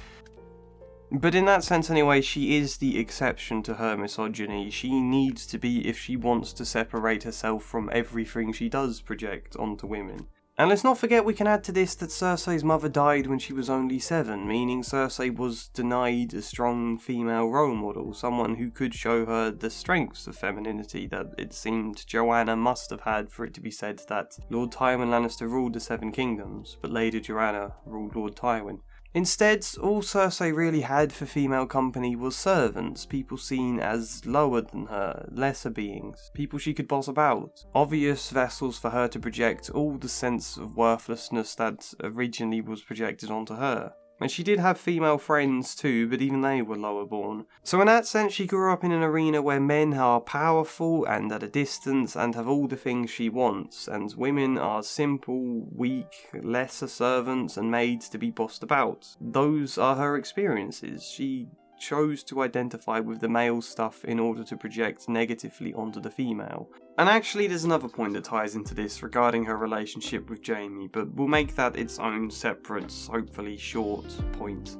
But in that sense anyway, she is the exception to her misogyny. She needs to be if she wants to separate herself from everything she does project onto women. And let's not forget we can add to this that Cersei's mother died when she was only 7, meaning Cersei was denied a strong female role model, someone who could show her the strengths of femininity that it seemed Joanna must have had for it to be said that Lord Tywin Lannister ruled the Seven Kingdoms, but Lady Joanna ruled Lord Tywin. Instead, all Cersei really had for female company was servants, people seen as lower than her, lesser beings, people she could boss about, obvious vessels for her to project all the sense of worthlessness that originally was projected onto her. And she did have female friends too, but even they were lower born. So in that sense, she grew up in an arena where men are powerful and at a distance and have all the things she wants, and women are simple, weak, lesser servants and maids to be bossed about. Those are her experiences. She chose to identify with the male stuff in order to project negatively onto the female. And actually there's another point that ties into this regarding her relationship with Jaime, but we'll make that its own separate, hopefully short point.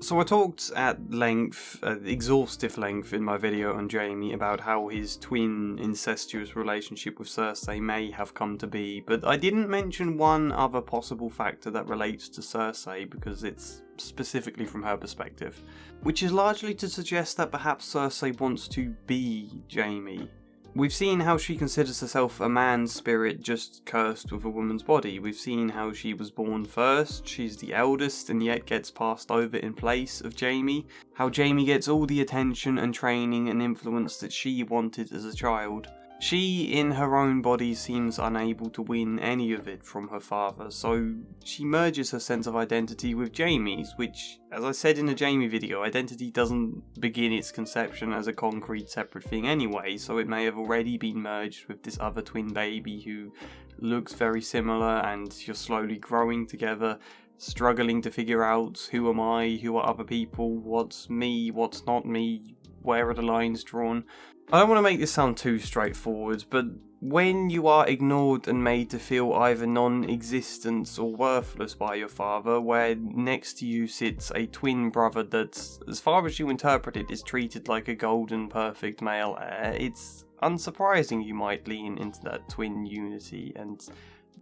So I talked at length, exhaustive length in my video on Jaime about how his twin incestuous relationship with Cersei may have come to be, but I didn't mention one other possible factor that relates to Cersei because it's specifically from her perspective, which is largely to suggest that perhaps Cersei wants to be Jaime. We've seen how she considers herself a man's spirit just cursed with a woman's body. We've seen how she was born first, she's the eldest and yet gets passed over in place of Jaime. How Jaime gets all the attention and training and influence that she wanted as a child. She, in her own body, seems unable to win any of it from her father, so she merges her sense of identity with Jaime's, which, as I said in the Jaime video, identity doesn't begin its conception as a concrete separate thing anyway, so it may have already been merged with this other twin baby who looks very similar, and you're slowly growing together, struggling to figure out who am I, who are other people, what's me, what's not me, where are the lines drawn. I don't want to make this sound too straightforward, but When you are ignored and made to feel either non-existent or worthless by your father, where next to you sits a twin brother that, as far as you interpret it, is treated like a golden perfect male heir, it's unsurprising you might lean into that twin unity and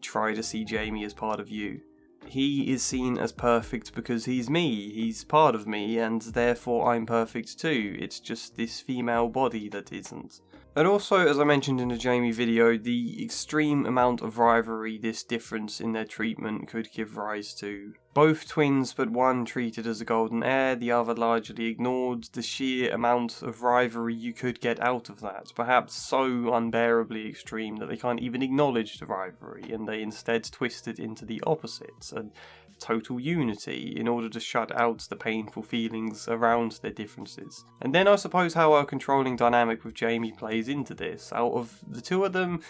try to see Jaime as part of you. He is seen as perfect because he's me, he's part of me, and therefore I'm perfect too. It's just this female body that isn't. And also, as I mentioned in the Jaime video, the extreme amount of rivalry this difference in their treatment could give rise to. Both twins, but one treated as a golden heir, the other largely ignored, the sheer amount of rivalry you could get out of that, perhaps so unbearably extreme that they can't even acknowledge the rivalry, and they instead twist it into the opposite, a total unity, in order to shut out the painful feelings around their differences. And then I suppose how our controlling dynamic with Jaime plays into this. Out of the two of them,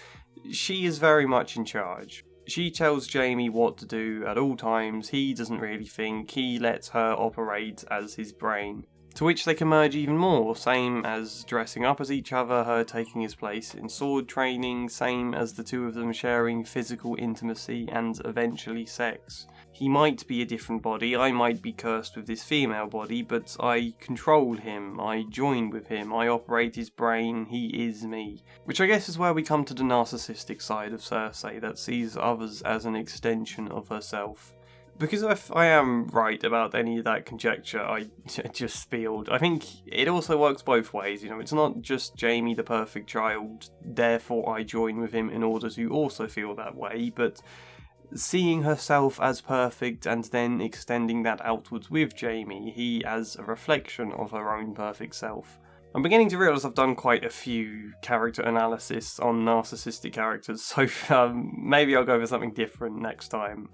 she is very much in charge. She tells Jaime what to do at all times, he doesn't really think, he lets her operate as his brain. To which they can merge even more, same as dressing up as each other, her taking his place in sword training, same as the two of them sharing physical intimacy and eventually sex. He might be a different body, I might be cursed with this female body, but I control him, I join with him, I operate his brain, he is me. Which I guess is where we come to the narcissistic side of Cersei, that sees others as an extension of herself. Because if I am right about any of that conjecture I just spilled, I think it also works both ways, it's not just Jaime the perfect child, therefore I join with him in order to also feel that way, but seeing herself as perfect and then extending that outwards with Jaime, he as a reflection of her own perfect self. I'm beginning to realise I've done quite a few character analysis on narcissistic characters, so maybe I'll go for something different next time.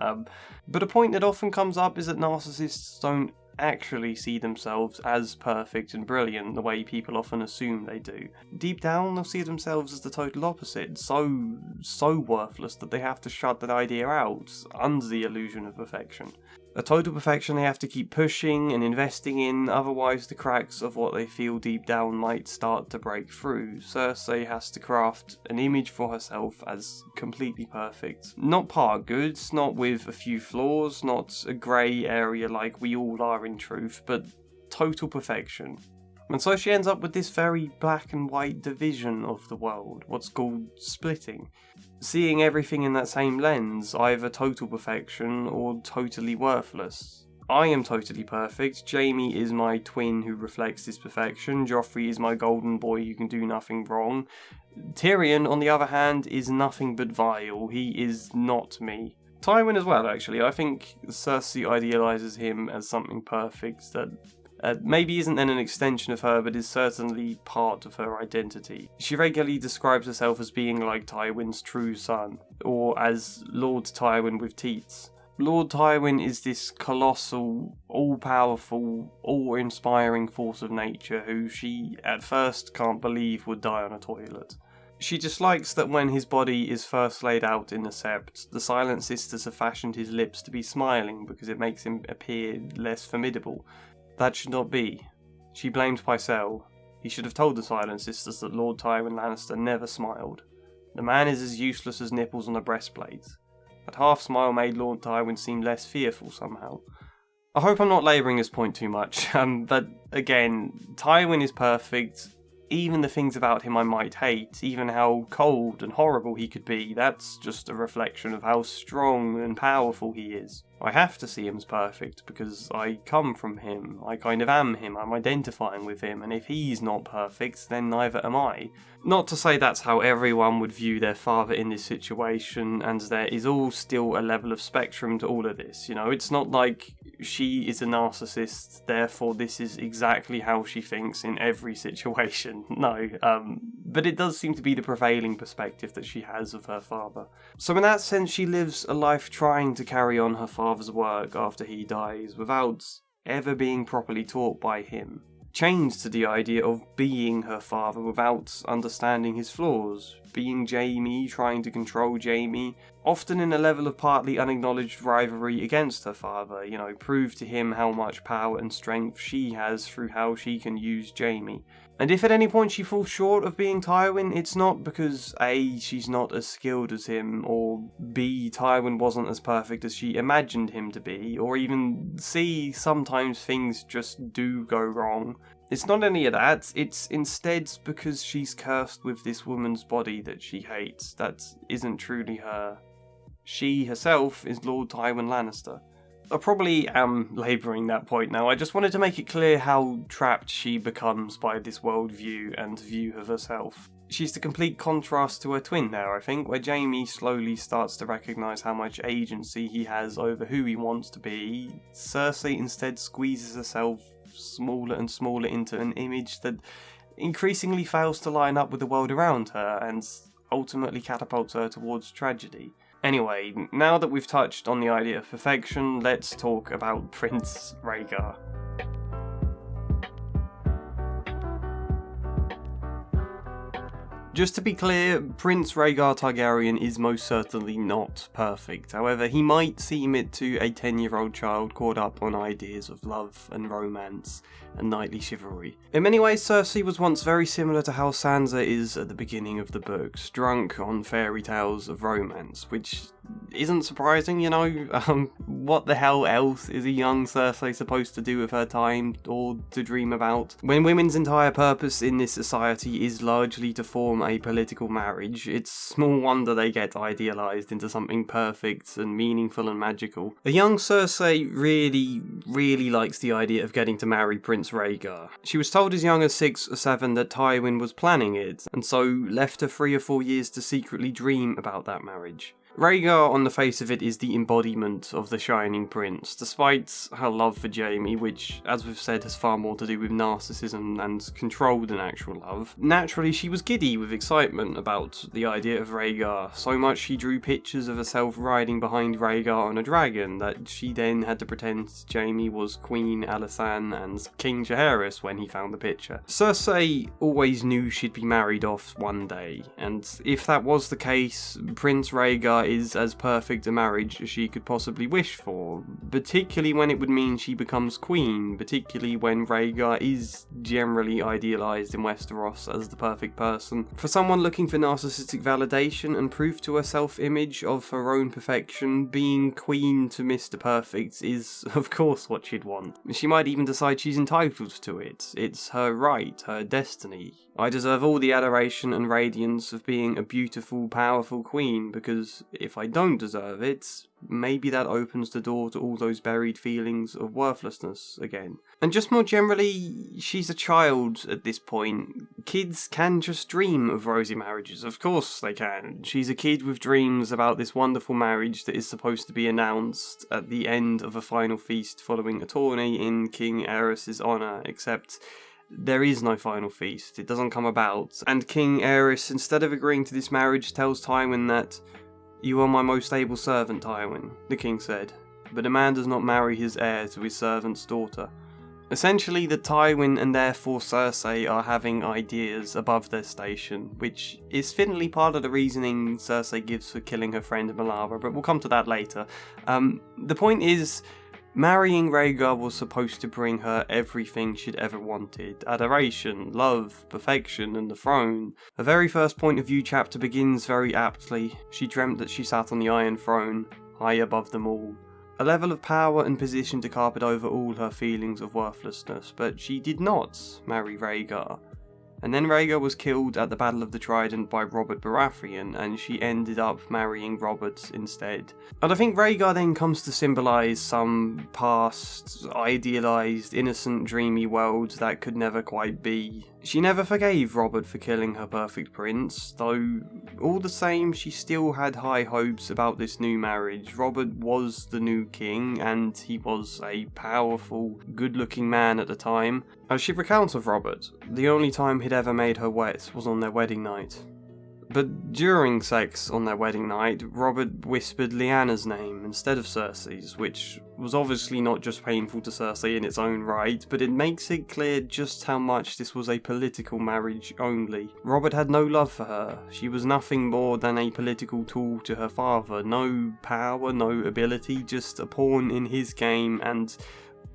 But a point that often comes up is that narcissists don't actually see themselves as perfect and brilliant the way people often assume they do. Deep down, they'll see themselves as the total opposite, so worthless that they have to shut that idea out under the illusion of perfection. A total perfection they have to keep pushing and investing in, otherwise the cracks of what they feel deep down might start to break through. Cersei has to craft an image for herself as completely perfect. Not part goods, not with a few flaws, not a grey area like we all are in truth, but total perfection. And so she ends up with this very black and white division of the world, what's called splitting. Seeing everything in that same lens, either total perfection or totally worthless. I am totally perfect, Jaime is my twin who reflects this perfection, Joffrey is my golden boy who can do nothing wrong. Tyrion, on the other hand, is nothing but vile, he is not me. Tywin as well, actually. I think Cersei idealises him as something perfect that maybe isn't then an extension of her, but is certainly part of her identity. She regularly describes herself as being like Tywin's true son, or as Lord Tywin with teats. Lord Tywin is this colossal, all-powerful, awe-inspiring force of nature who she at first can't believe would die on a toilet. She dislikes that when his body is first laid out in the sept, the Silent Sisters have fashioned his lips to be smiling because it makes him appear less formidable. That should not be. She blames Pycelle. He should have told the Silent Sisters that Lord Tywin Lannister never smiled. The man is as useless as nipples on a breastplate. That half-smile made Lord Tywin seem less fearful somehow. I hope I'm not labouring this point too much, but again, Tywin is perfect. Even the things about him I might hate, even how cold and horrible he could be, that's just a reflection of how strong and powerful he is. I have to see him as perfect because I come from him, I kind of am him, I'm identifying with him, and if he's not perfect, then neither am I. Not to say that's how everyone would view their father in this situation, and there is all still a level of spectrum to all of this, it's not like she is a narcissist, therefore this is exactly how she thinks in every situation, no, but it does seem to be the prevailing perspective that she has of her father. So in that sense she lives a life trying to carry on her father's work after he dies without ever being properly taught by him. Chained to the idea of being her father without understanding his flaws. being Jaime, trying to control Jaime, often in a level of partly unacknowledged rivalry against her father, prove to him how much power and strength she has through how she can use Jaime. And if at any point she falls short of being Tywin, it's not because A, she's not as skilled as him, or B, Tywin wasn't as perfect as she imagined him to be, or even C, sometimes things just do go wrong. It's not any of that, it's instead because she's cursed with this woman's body that she hates, that isn't truly her. She herself is Lord Tywin Lannister. I probably am labouring that point now. I just wanted to make it clear how trapped she becomes by this worldview and view of herself. She's the complete contrast to her twin there, I think, where Jaime slowly starts to recognise how much agency he has over who he wants to be. Cersei instead squeezes herself smaller and smaller into an image that increasingly fails to line up with the world around her and ultimately catapults her towards tragedy. Anyway, now that we've touched on the idea of perfection, let's talk about Prince Rhaegar. Just to be clear, Prince Rhaegar Targaryen is most certainly not perfect. However, he might seem it to a 10-year-old child caught up on ideas of love and romance and knightly chivalry. In many ways, Cersei was once very similar to how Sansa is at the beginning of the books, drunk on fairy tales of romance, which isn't surprising, what the hell else is a young Cersei supposed to do with her time or to dream about? When women's entire purpose in this society is largely to form a political marriage, it's small wonder they get idealised into something perfect and meaningful and magical. A young Cersei really likes the idea of getting to marry Prince Rhaegar. She was told as young as 6 or 7 that Tywin was planning it, and so left her 3 or 4 years to secretly dream about that marriage. Rhaegar, on the face of it, is the embodiment of the Shining Prince, despite her love for Jaime, which, as we've said, has far more to do with narcissism and control than actual love. Naturally, she was giddy with excitement about the idea of Rhaegar, so much she drew pictures of herself riding behind Rhaegar on a dragon that she then had to pretend Jaime was Queen Alysanne and King Jaehaerys when he found the picture. Cersei always knew she'd be married off one day, and if that was the case, Prince Rhaegar is as perfect a marriage as she could possibly wish for, particularly when it would mean she becomes queen, particularly when Rhaegar is generally idealised in Westeros as the perfect person. For someone looking for narcissistic validation and proof to her self-image of her own perfection, being queen to Mr. Perfect is of course what she'd want. She might even decide she's entitled to it. It's her right, her destiny. I deserve all the adoration and radiance of being a beautiful, powerful queen, because if I don't deserve it, maybe that opens the door to all those buried feelings of worthlessness again. And just more generally, she's a child at this point. Kids can just dream of rosy marriages, of course they can. She's a kid with dreams about this wonderful marriage that is supposed to be announced at the end of a final feast following a tourney in King Aerys' honour, except there is no final feast, it doesn't come about, and King Aerys, instead of agreeing to this marriage, tells Tywin that, "You are my most able servant, Tywin," the king said, "but a man does not marry his heir to his servant's daughter." Essentially, that Tywin and therefore Cersei are having ideas above their station, which is fittingly part of the reasoning Cersei gives for killing her friend Melara, but we'll come to that later. The point is, marrying Rhaegar was supposed to bring her everything she'd ever wanted. Adoration, love, perfection, and the throne. Her very first point of view chapter begins very aptly. She dreamt that she sat on the Iron Throne, high above them all. A level of power and position to carpet over all her feelings of worthlessness, but she did not marry Rhaegar. And then Rhaegar was killed at the Battle of the Trident by Robert Baratheon, and she ended up marrying Robert instead. And I think Rhaegar then comes to symbolise some past, idealised, innocent, dreamy world that could never quite be. She never forgave Robert for killing her perfect prince, though all the same she still had high hopes about this new marriage. Robert was the new king, and he was a powerful, good-looking man at the time. As she recounts of Robert, the only time he'd ever made her wet was on their wedding night. But during sex on their wedding night, Robert whispered Lyanna's name instead of Cersei's, which was obviously not just painful to Cersei in its own right, but it makes it clear just how much this was a political marriage only. Robert had no love for her. She was nothing more than a political tool to her father. No power, no ability, just a pawn in his game, and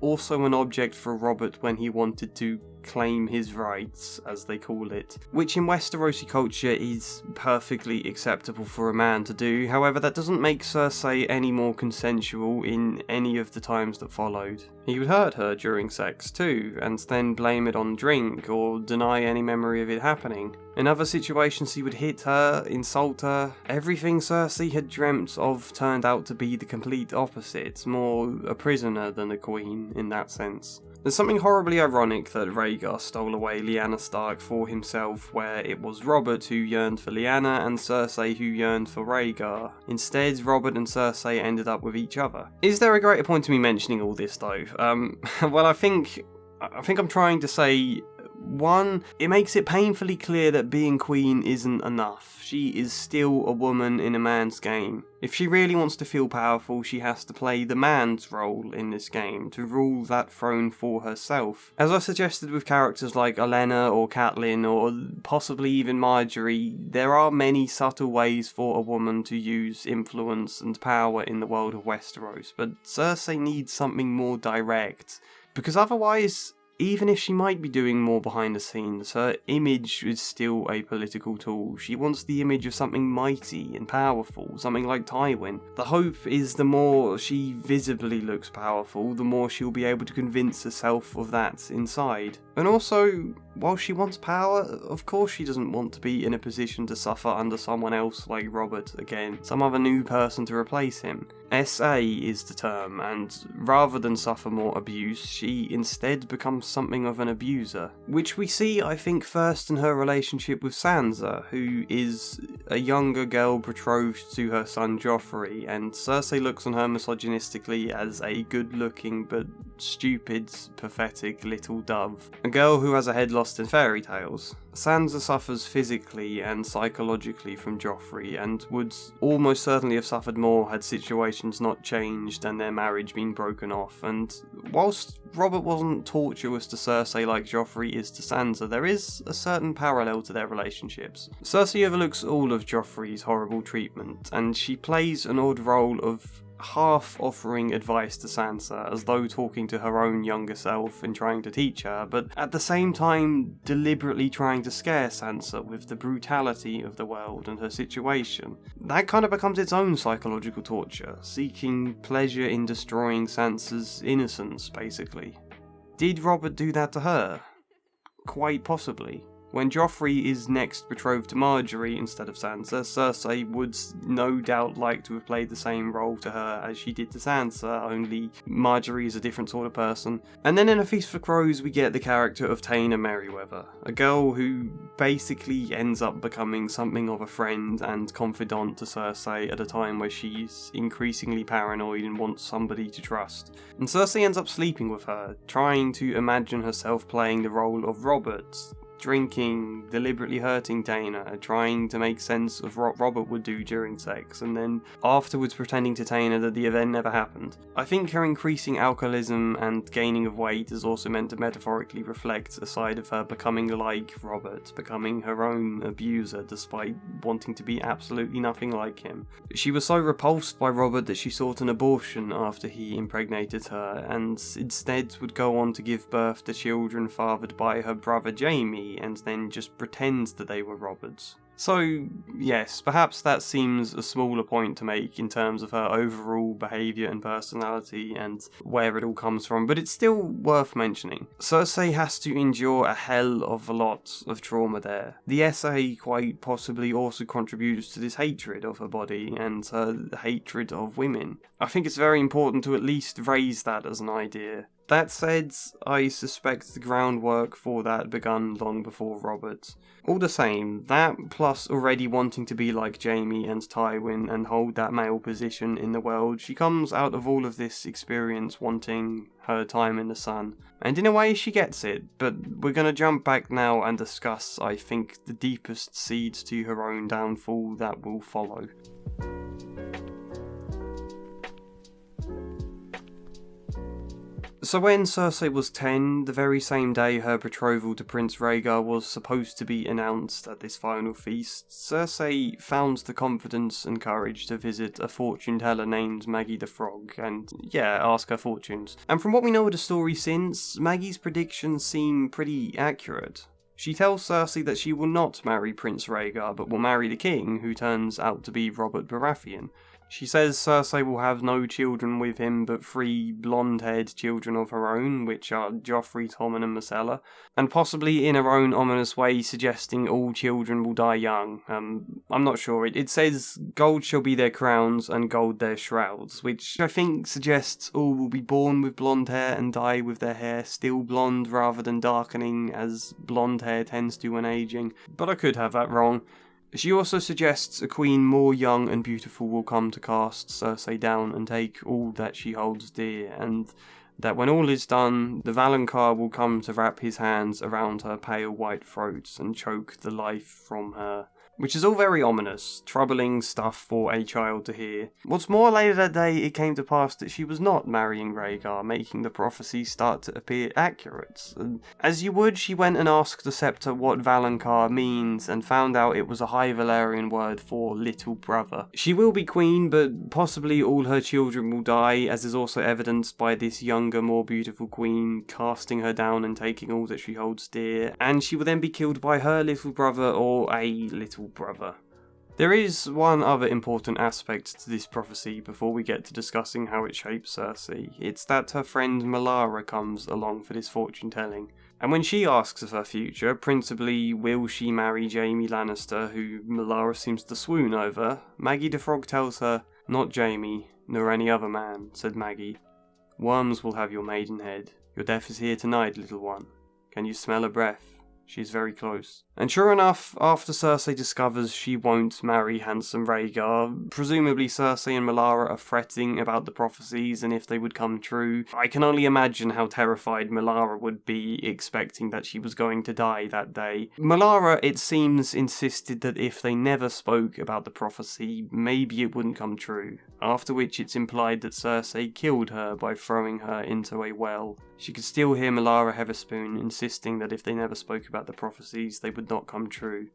also an object for Robert when he wanted to claim his rights, as they call it, which in Westerosi culture is perfectly acceptable for a man to do. However, that doesn't make Cersei any more consensual in any of the times that followed. He would hurt her during sex too, and then blame it on drink or deny any memory of it happening. In other situations he would hit her, insult her. Everything Cersei had dreamt of turned out to be the complete opposite, more a prisoner than a queen in that sense. There's something horribly ironic that Rhaegar stole away Lyanna Stark for himself, where it was Robert who yearned for Lyanna and Cersei who yearned for Rhaegar. Instead, Robert and Cersei ended up with each other. Is there a greater point to me mentioning all this though? Well, I think I'm trying to say, one, it makes it painfully clear that being queen isn't enough. She is still a woman in a man's game. If she really wants to feel powerful, she has to play the man's role in this game, to rule that throne for herself. As I suggested with characters like Olenna or Catelyn or possibly even Marjorie, there are many subtle ways for a woman to use influence and power in the world of Westeros, but Cersei needs something more direct, because otherwise, even if she might be doing more behind the scenes, her image is still a political tool. She wants the image of something mighty and powerful, something like Tywin. The hope is the more she visibly looks powerful, the more she'll be able to convince herself of that inside. And also, while she wants power, of course she doesn't want to be in a position to suffer under someone else like Robert again, some other new person to replace him. SA is the term, and rather than suffer more abuse, she instead becomes something of an abuser. Which we see, I think, first in her relationship with Sansa, who is a younger girl betrothed to her son Joffrey, and Cersei looks on her misogynistically as a good-looking but stupid, pathetic little dove. A girl who has a head lost in fairy tales. Sansa suffers physically and psychologically from Joffrey, and would almost certainly have suffered more had situations not changed and their marriage been broken off. And whilst Robert wasn't tortuous to Cersei like Joffrey is to Sansa, there is a certain parallel to their relationships. Cersei overlooks all of Joffrey's horrible treatment, and she plays an odd role of half offering advice to Sansa, as though talking to her own younger self and trying to teach her, but at the same time deliberately trying to scare Sansa with the brutality of the world and her situation. That kind of becomes its own psychological torture, seeking pleasure in destroying Sansa's innocence, basically. Did Robert do that to her? Quite possibly. When Joffrey is next betrothed to Marjorie instead of Sansa, Cersei would no doubt like to have played the same role to her as she did to Sansa, only Marjorie is a different sort of person. And then in A Feast for Crows we get the character of Taena Merryweather, a girl who basically ends up becoming something of a friend and confidant to Cersei at a time where she's increasingly paranoid and wants somebody to trust. And Cersei ends up sleeping with her, trying to imagine herself playing the role of Robert, drinking, deliberately hurting Taena, trying to make sense of what Robert would do during sex, and then afterwards pretending to Taena that the event never happened. I think her increasing alcoholism and gaining of weight is also meant to metaphorically reflect a side of her becoming like Robert, becoming her own abuser despite wanting to be absolutely nothing like him. She was so repulsed by Robert that she sought an abortion after he impregnated her, and instead would go on to give birth to children fathered by her brother Jaime, and then just pretend that they were Robert's. So, yes, perhaps that seems a smaller point to make in terms of her overall behaviour and personality and where it all comes from, but it's still worth mentioning. Cersei has to endure a hell of a lot of trauma there. The essay quite possibly also contributes to this hatred of her body and her hatred of women. I think it's very important to at least raise that as an idea. That said, I suspect the groundwork for that begun long before Robert. All the same, that plus already wanting to be like Jaime and Tywin and hold that male position in the world, she comes out of all of this experience wanting her time in the sun. And in a way she gets it, but we're going to jump back now and discuss, I think, the deepest seeds to her own downfall that will follow. So when Cersei was 10, the very same day her betrothal to Prince Rhaegar was supposed to be announced at this final feast, Cersei found the confidence and courage to visit a fortune teller named Maggy the Frog and, ask her fortunes. And from what we know of the story since, Maggy's predictions seem pretty accurate. She tells Cersei that she will not marry Prince Rhaegar, but will marry the king, who turns out to be Robert Baratheon. She says Cersei will have no children with him but 3 blonde-haired children of her own, which are Joffrey, Tommen and Myrcella, and possibly in her own ominous way suggesting all children will die young. I'm not sure. It says gold shall be their crowns and gold their shrouds, which I think suggests all will be born with blonde hair and die with their hair still blonde rather than darkening as blonde hair tends to when aging, but I could have that wrong. She also suggests a queen more young and beautiful will come to cast Cersei down and take all that she holds dear, and that when all is done, the Valonqar will come to wrap his hands around her pale white throat and choke the life from her. Which is all very ominous, troubling stuff for a child to hear. What's more, later that day it came to pass that she was not marrying Rhaegar, making the prophecy start to appear accurate. And as you would, she went and asked the Scepter what Valonqar means, and found out it was a High Valyrian word for little brother. She will be queen, but possibly all her children will die, as is also evidenced by this younger, more beautiful queen casting her down and taking all that she holds dear, and she will then be killed by her little brother or a little brother. There is one other important aspect to this prophecy before we get to discussing how it shapes Cersei. It's that her friend Melara comes along for this fortune telling. And when she asks of her future, principally will she marry Jaime Lannister, who Melara seems to swoon over, Maggy the Frog tells her, "Not Jaime, nor any other man," said Maggy. "Worms will have your maidenhead. Your death is here tonight, little one. Can you smell her breath? She's very close." And sure enough, after Cersei discovers she won't marry handsome Rhaegar, presumably Cersei and Melara are fretting about the prophecies and if they would come true. I can only imagine how terrified Melara would be, expecting that she was going to die that day. Melara, it seems, insisted that if they never spoke about the prophecy, maybe it wouldn't come true, after which it's implied that Cersei killed her by throwing her into a well. She could still hear Melara Heatherspoon insisting that if they never spoke about the prophecies, they would not come true.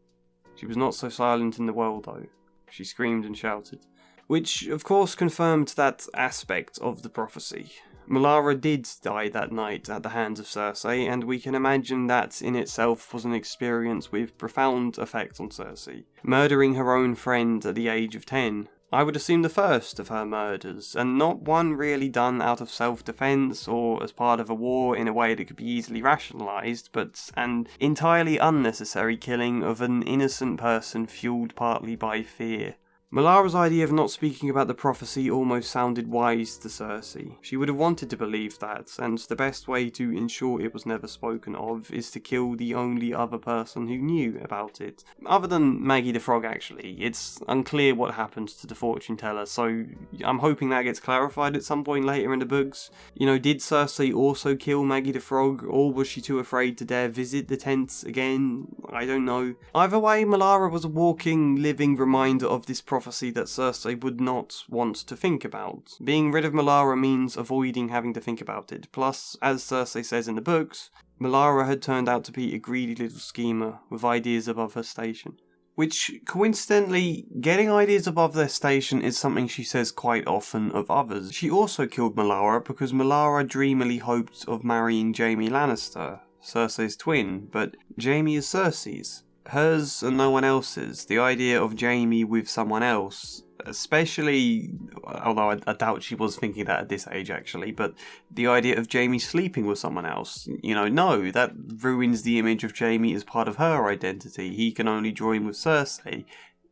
She was not so silent in the world, though. She screamed and shouted. Which, of course, confirmed that aspect of the prophecy. Melara did die that night at the hands of Cersei, and we can imagine that in itself was an experience with profound effect on Cersei. Murdering her own friend at the age of 10. I would assume the first of her murders, and not one really done out of self-defense or as part of a war in a way that could be easily rationalised, but an entirely unnecessary killing of an innocent person fueled partly by fear. Melara's idea of not speaking about the prophecy almost sounded wise to Cersei. She would have wanted to believe that, and the best way to ensure it was never spoken of is to kill the only other person who knew about it. Other than Maggy the Frog, actually. It's unclear what happened to the fortune teller, so I'm hoping that gets clarified at some point later in the books. You know, did Cersei also kill Maggy the Frog, or was she too afraid to dare visit the tents again? I don't know. Either way, Melara was a walking, living reminder of this prophecy that Cersei would not want to think about. Being rid of Melara means avoiding having to think about it. Plus, as Cersei says in the books, Melara had turned out to be a greedy little schemer with ideas above her station. Which, coincidentally, getting ideas above their station is something she says quite often of others. She also killed Melara because Melara dreamily hoped of marrying Jaime Lannister, Cersei's twin, but Jaime is Cersei's. Hers and no one else's. The idea of Jaime with someone else, especially, although I doubt she was thinking that at this age actually, but the idea of Jaime sleeping with someone else, no, that ruins the image of Jaime as part of her identity. He can only join with Cersei.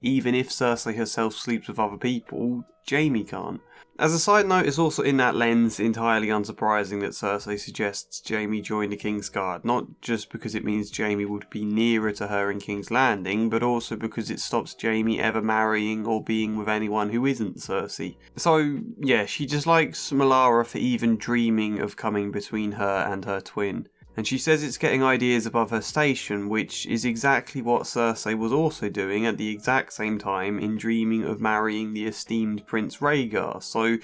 Even if Cersei herself sleeps with other people, Jaime can't. As a side note, it's also in that lens entirely unsurprising that Cersei suggests Jaime join the Kingsguard, not just because it means Jaime would be nearer to her in King's Landing, but also because it stops Jaime ever marrying or being with anyone who isn't Cersei. So, yeah, she dislikes Melara for even dreaming of coming between her and her twin. And she says it's getting ideas above her station, which is exactly what Cersei was also doing at the exact same time in dreaming of marrying the esteemed Prince Rhaegar. So,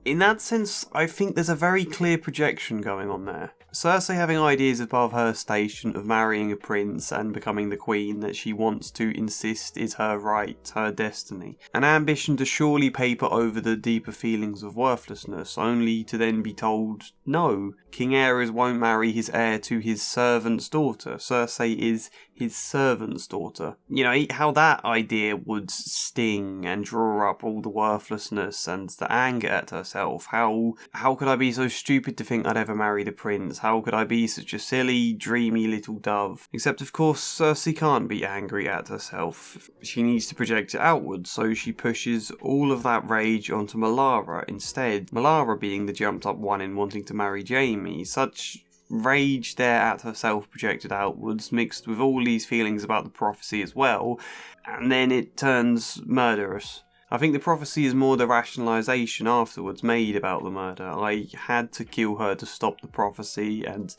in that sense, I think there's a very clear projection going on there. Cersei having ideas above her station of marrying a prince and becoming the queen that she wants to insist is her right, her destiny. An ambition to surely paper over the deeper feelings of worthlessness, only to then be told, no, King Aerys won't marry his heir to his servant's daughter. Cersei is his servant's daughter. You know, how that idea would sting and draw up all the worthlessness and the anger at herself. How could I be so stupid to think I'd ever marry the prince? How could I be such a silly, dreamy little dove? Except, of course, Cersei can't be angry at herself. She needs to project it outwards, so she pushes all of that rage onto Melara instead. Melara being the jumped up one in wanting to marry Jaime. Such rage there at herself projected outwards, mixed with all these feelings about the prophecy as well, and then it turns murderous. I think the prophecy is more the rationalisation afterwards made about the murder. I had to kill her to stop the prophecy, and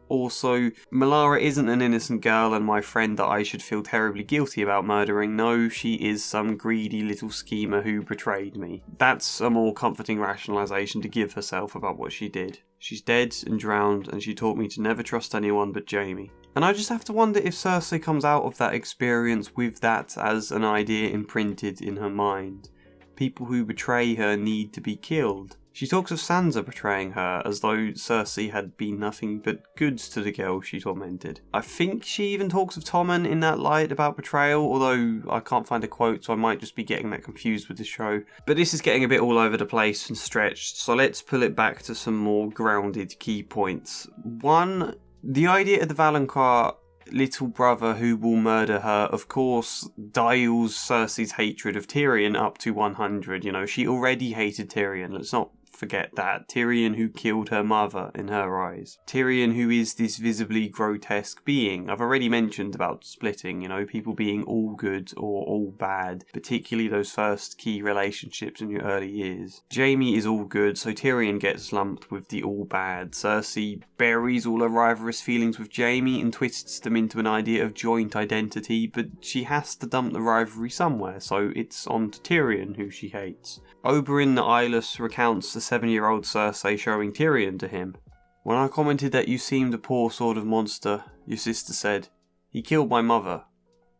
also, Melara isn't an innocent girl and my friend that I should feel terribly guilty about murdering. No, she is some greedy little schemer who betrayed me. That's a more comforting rationalisation to give herself about what she did. She's dead and drowned, and she taught me to never trust anyone but Jaime. And I just have to wonder if Cersei comes out of that experience with that as an idea imprinted in her mind. People who betray her need to be killed. She talks of Sansa betraying her, as though Cersei had been nothing but goods to the girl she tormented. I think she even talks of Tommen in that light about betrayal, although I can't find a quote, so I might just be getting that confused with the show. But this is getting a bit all over the place and stretched, so let's pull it back to some more grounded key points. 1. The idea of the Valonqar little brother who will murder her, of course, dials Cersei's hatred of Tyrion up to 100. You know, she already hated Tyrion, let's not forget that. Tyrion who killed her mother in her eyes. Tyrion who is this visibly grotesque being. I've already mentioned about splitting, you know, people being all good or all bad, particularly those first key relationships in your early years. Jaime is all good, so Tyrion gets lumped with the all bad. Cersei buries all her rivalrous feelings with Jaime and twists them into an idea of joint identity, but she has to dump the rivalry somewhere, so it's on to Tyrion who she hates. Oberyn the Eyeless recounts the 7-year-old Cersei showing Tyrion to him. When I commented that you seemed a poor sort of monster, your sister said, "He killed my mother,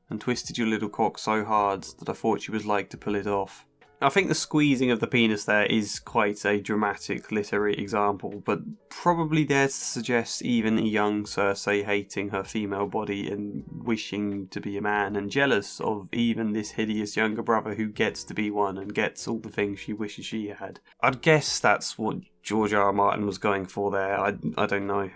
and twisted your little cock so hard that I thought she was like to pull it off." I think the squeezing of the penis there is quite a dramatic literary example, but probably there to suggest even a young Cersei hating her female body and wishing to be a man, and jealous of even this hideous younger brother who gets to be one and gets all the things she wishes she had. I'd guess that's what George R. R. Martin was going for there, I don't know.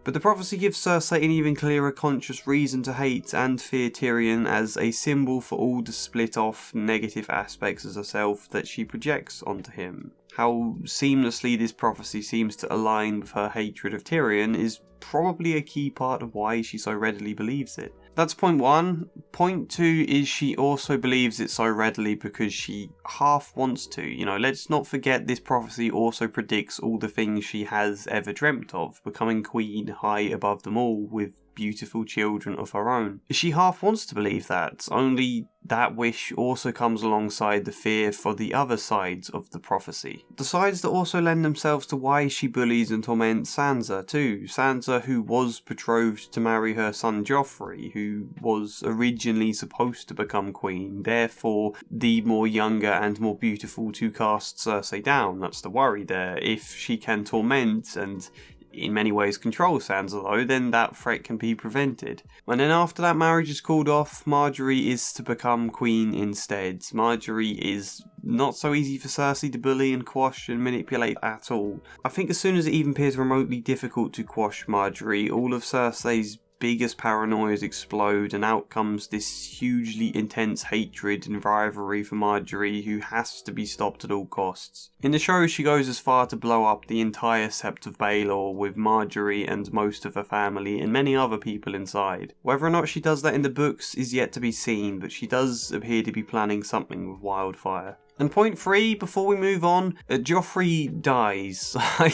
But the prophecy gives Cersei an even clearer conscious reason to hate and fear Tyrion as a symbol for all the split off negative aspects of herself that she projects onto him. How seamlessly this prophecy seems to align with her hatred of Tyrion is probably a key part of why she so readily believes it. That's point 1. Point 2 is she also believes it so readily because she half wants to. You know, let's not forget this prophecy also predicts all the things she has ever dreamt of, becoming queen high above them all with beautiful children of her own. She half wants to believe that, only that wish also comes alongside the fear for the other sides of the prophecy. The sides that also lend themselves to why she bullies and torments Sansa too. Sansa who was betrothed to marry her son Joffrey, who was originally supposed to become queen, therefore the more younger and more beautiful to cast Cersei down. That's the worry there. If she can torment and in many ways control Sansa though, then that threat can be prevented. And then after that marriage is called off, Marjorie is to become queen instead. Marjorie is not so easy for Cersei to bully and quash and manipulate at all. I think as soon as it even appears remotely difficult to quash Marjorie, all of Cersei's biggest paranoias explode, and out comes this hugely intense hatred and rivalry for Marjorie, who has to be stopped at all costs. In the show, she goes as far to blow up the entire Sept of Baelor, with Marjorie and most of her family and many other people inside. Whether or not she does that in the books is yet to be seen, but she does appear to be planning something with Wildfire. And point 3, before we move on, Joffrey dies. I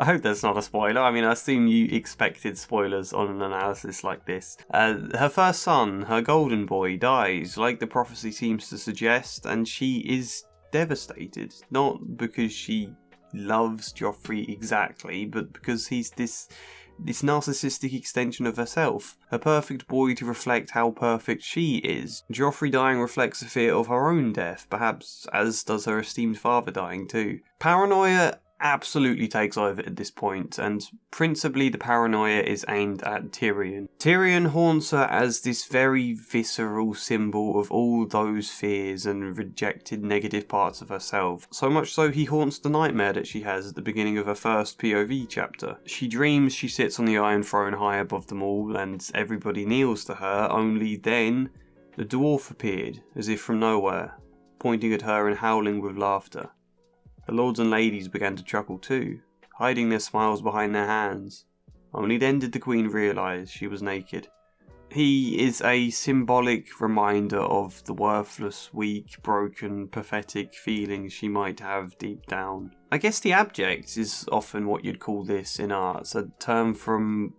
hope that's not a spoiler. I mean, I assume you expected spoilers on an analysis like this. Her first son, her golden boy, dies, like the prophecy seems to suggest, and she is devastated. Not because she loves Joffrey exactly, but because he's this narcissistic extension of herself. A perfect boy to reflect how perfect she is. Joffrey dying reflects a fear of her own death, perhaps as does her esteemed father dying too. Paranoia absolutely takes over at this point, and principally the paranoia is aimed at Tyrion. Tyrion haunts her as this very visceral symbol of all those fears and rejected negative parts of herself, so much so he haunts the nightmare that she has at the beginning of her first POV chapter. She dreams she sits on the Iron Throne high above them all and everybody kneels to her, only then the dwarf appeared, as if from nowhere, pointing at her and howling with laughter. The lords and ladies began to chuckle too, hiding their smiles behind their hands. Only then did the queen realise she was naked. He is a symbolic reminder of the worthless, weak, broken, pathetic feelings she might have deep down. I guess the abject is often what you'd call this in arts, a term from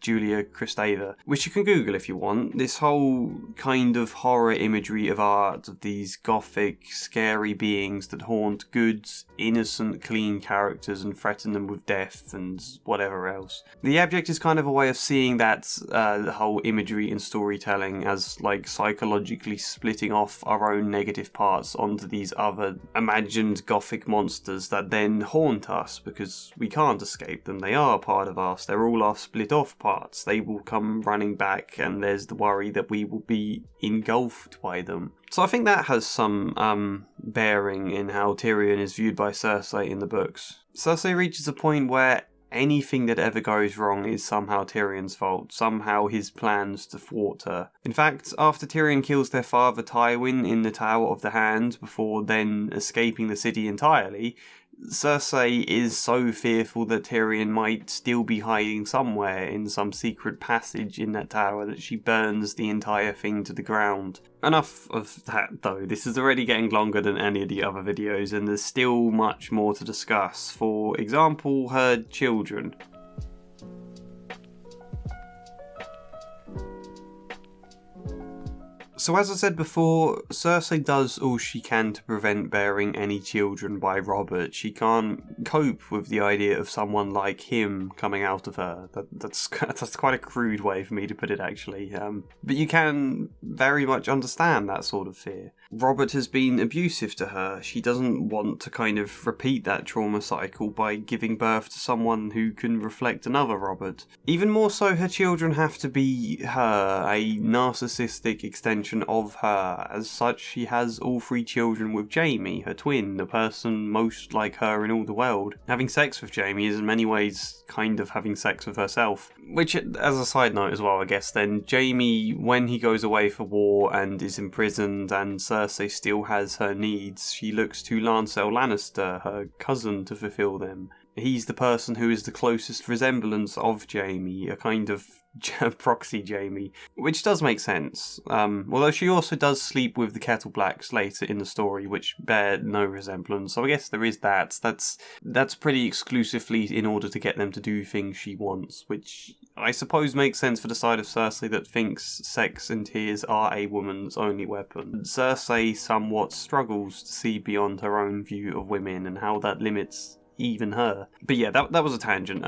Julia Kristeva, which you can Google if you want. This whole kind of horror imagery of art, of these gothic, scary beings that haunt good, innocent, clean characters and threaten them with death and whatever else. The abject is kind of a way of seeing that whole imagery in storytelling as like psychologically splitting off our own negative parts onto these other imagined gothic monsters that then haunt us because we can't escape them. They are a part of us. They're all our split off parts. They will come running back, and there's the worry that we will be engulfed by them. So I think that has some bearing in how Tyrion is viewed by Cersei in the books. Cersei reaches a point where anything that ever goes wrong is somehow Tyrion's fault, somehow his plans to thwart her. In fact, after Tyrion kills their father Tywin in the Tower of the Hand before then escaping the city entirely, Cersei is so fearful that Tyrion might still be hiding somewhere in some secret passage in that tower that she burns the entire thing to the ground. Enough of that though, this is already getting longer than any of the other videos and there's still much more to discuss. For example, her children. So as I said before, Cersei does all she can to prevent bearing any children by Robert. She can't cope with the idea of someone like him coming out of her. That's quite a crude way for me to put it actually. But you can very much understand that sort of fear. Robert has been abusive to her. She doesn't want to kind of repeat that trauma cycle by giving birth to someone who can reflect another Robert. Even more so, her children have to be her, a narcissistic extension of her. As such, she has all 3 children with Jaime, her twin, the person most like her in all the world. Having sex with Jaime is in many ways kind of having sex with herself. Which, as a side note as well, I guess, then Jaime, when he goes away for war and is imprisoned and Cersei still has her needs, she looks to Lancel Lannister, her cousin, to fulfill them. He's the person who is the closest resemblance of Jaime, a kind of proxy Jaime, which does make sense. Although she also does sleep with the Kettle Blacks later in the story, which bear no resemblance. So I guess there is that. That's pretty exclusively in order to get them to do things she wants, which I suppose makes sense for the side of Cersei that thinks sex and tears are a woman's only weapon. Cersei somewhat struggles to see beyond her own view of women and how that limits even her. But yeah, that was a tangent.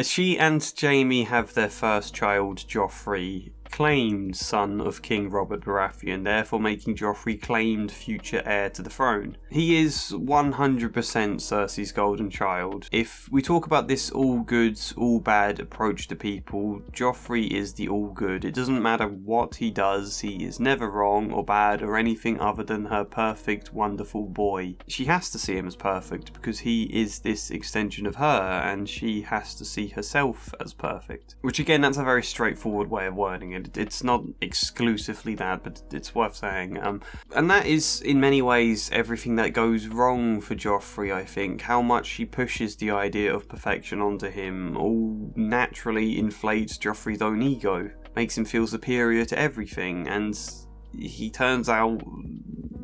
She and Jaime have their first child, Joffrey, claimed son of King Robert Baratheon, therefore making Joffrey claimed future heir to the throne. He is 100% Cersei's golden child. If we talk about this all good, all bad approach to people, Joffrey is the all good. It doesn't matter what he does, he is never wrong or bad or anything other than her perfect, wonderful boy. She has to see him as perfect because he is this extension of her, and she has to see herself as perfect. Which again, that's a very straightforward way of wording it. It's not exclusively that, but it's worth saying. And that is, in many ways, everything that goes wrong for Joffrey, I think. How much she pushes the idea of perfection onto him all naturally inflates Joffrey's own ego, makes him feel superior to everything, and he turns out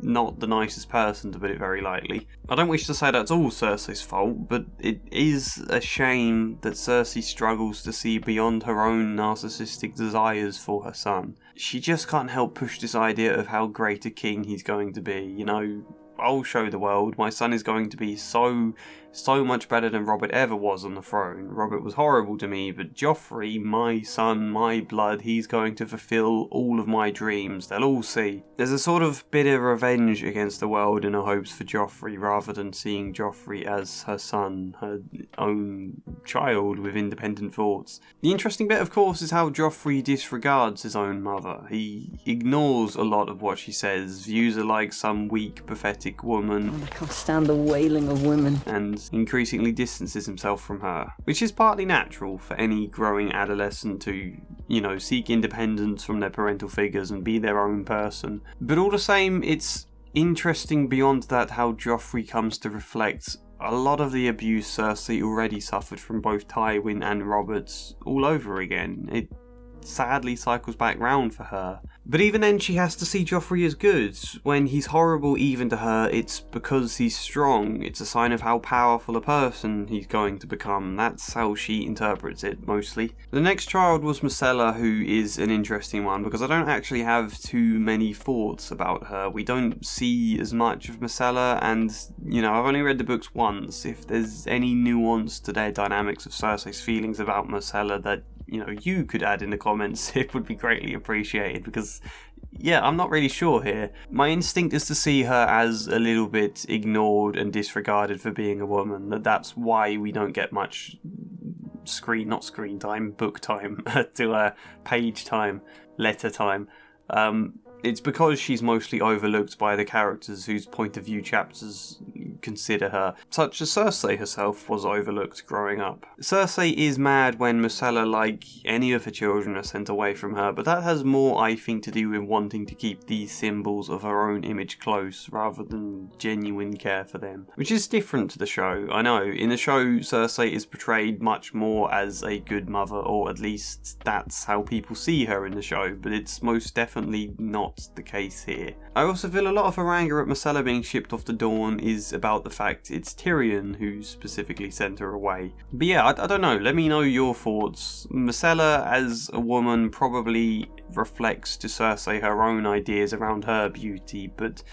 not the nicest person, to put it very lightly. I don't wish to say that's all Cersei's fault, but it is a shame that Cersei struggles to see beyond her own narcissistic desires for her son. She just can't help push this idea of how great a king he's going to be. You know, I'll show the world, my son is going to be so much better than Robert ever was on the throne. Robert was horrible to me, but Joffrey, my son, my blood, he's going to fulfill all of my dreams. They'll all see. There's a sort of bitter revenge against the world in her hopes for Joffrey, rather than seeing Joffrey as her son, her own child with independent thoughts. The interesting bit, of course, is how Joffrey disregards his own mother. He ignores a lot of what she says, views her like some weak, pathetic woman. I can't stand the wailing of women. And increasingly distances himself from her, which is partly natural for any growing adolescent to, seek independence from their parental figures and be their own person. But all the same, it's interesting beyond that how Joffrey comes to reflect a lot of the abuse Cersei already suffered from both Tywin and Robert all over again. It sadly cycles back round for her. But even then she has to see Joffrey as good. When he's horrible even to her, it's because he's strong. It's a sign of how powerful a person he's going to become. That's how she interprets it, mostly. The next child was Myrcella, who is an interesting one, because I don't actually have too many thoughts about her. We don't see as much of Myrcella, and, I've only read the books once. If there's any nuance to their dynamics of Cersei's feelings about Myrcella that you could add in the comments, it would be greatly appreciated, because I'm not really sure here. My instinct is to see her as a little bit ignored and disregarded for being a woman. That's why we don't get much book time, to page time, letter time. It's because she's mostly overlooked by the characters whose point of view chapters consider her, such as Cersei herself was overlooked growing up. Cersei is mad when Myrcella, like any of her children, are sent away from her, but that has more, I think, to do with wanting to keep these symbols of her own image close, rather than genuine care for them. Which is different to the show, I know. In the show, Cersei is portrayed much more as a good mother, or at least that's how people see her in the show, but it's most definitely not the case here. I also feel a lot of her anger at Myrcella being shipped off to Dawn is about the fact it's Tyrion who specifically sent her away. But I don't know, let me know your thoughts. Myrcella as a woman probably reflects to Cersei her own ideas around her beauty, but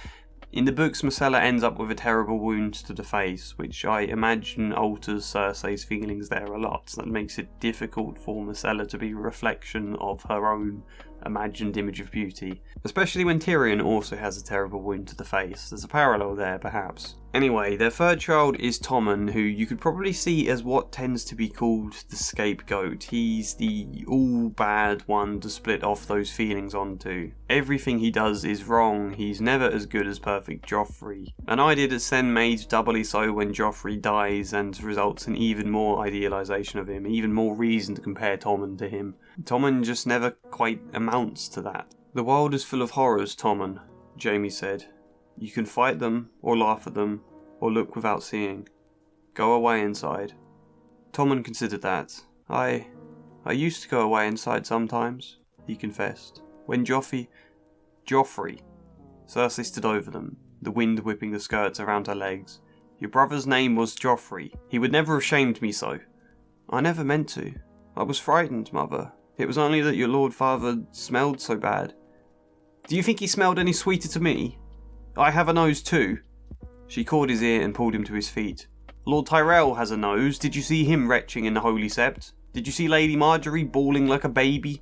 in the books Myrcella ends up with a terrible wound to the face, which I imagine alters Cersei's feelings there a lot. That makes it difficult for Myrcella to be a reflection of her own imagined image of beauty, especially when Tyrion also has a terrible wound to the face. There's a parallel there, perhaps. Anyway, their third child is Tommen, who you could probably see as what tends to be called the scapegoat. He's the all-bad one to split off those feelings onto. Everything he does is wrong, he's never as good as perfect Joffrey. An idea that's then made doubly so when Joffrey dies and results in even more idealisation of him, even more reason to compare Tommen to him. Tommen just never quite amounts to that. The world is full of horrors, Tommen, Jaime said. You can fight them, or laugh at them, or look without seeing. Go away inside. Tommen considered that. I used to go away inside sometimes, he confessed. When Joffrey... Cersei stood over them, the wind whipping the skirts around her legs. Your brother's name was Joffrey. He would never have shamed me so. I never meant to. I was frightened, mother. It was only that your lord father smelled so bad. Do you think he smelled any sweeter to me? I have a nose too. She caught his ear and pulled him to his feet. Lord Tyrell has a nose. Did you see him retching in the Holy Sept? Did you see Lady Marjorie bawling like a baby?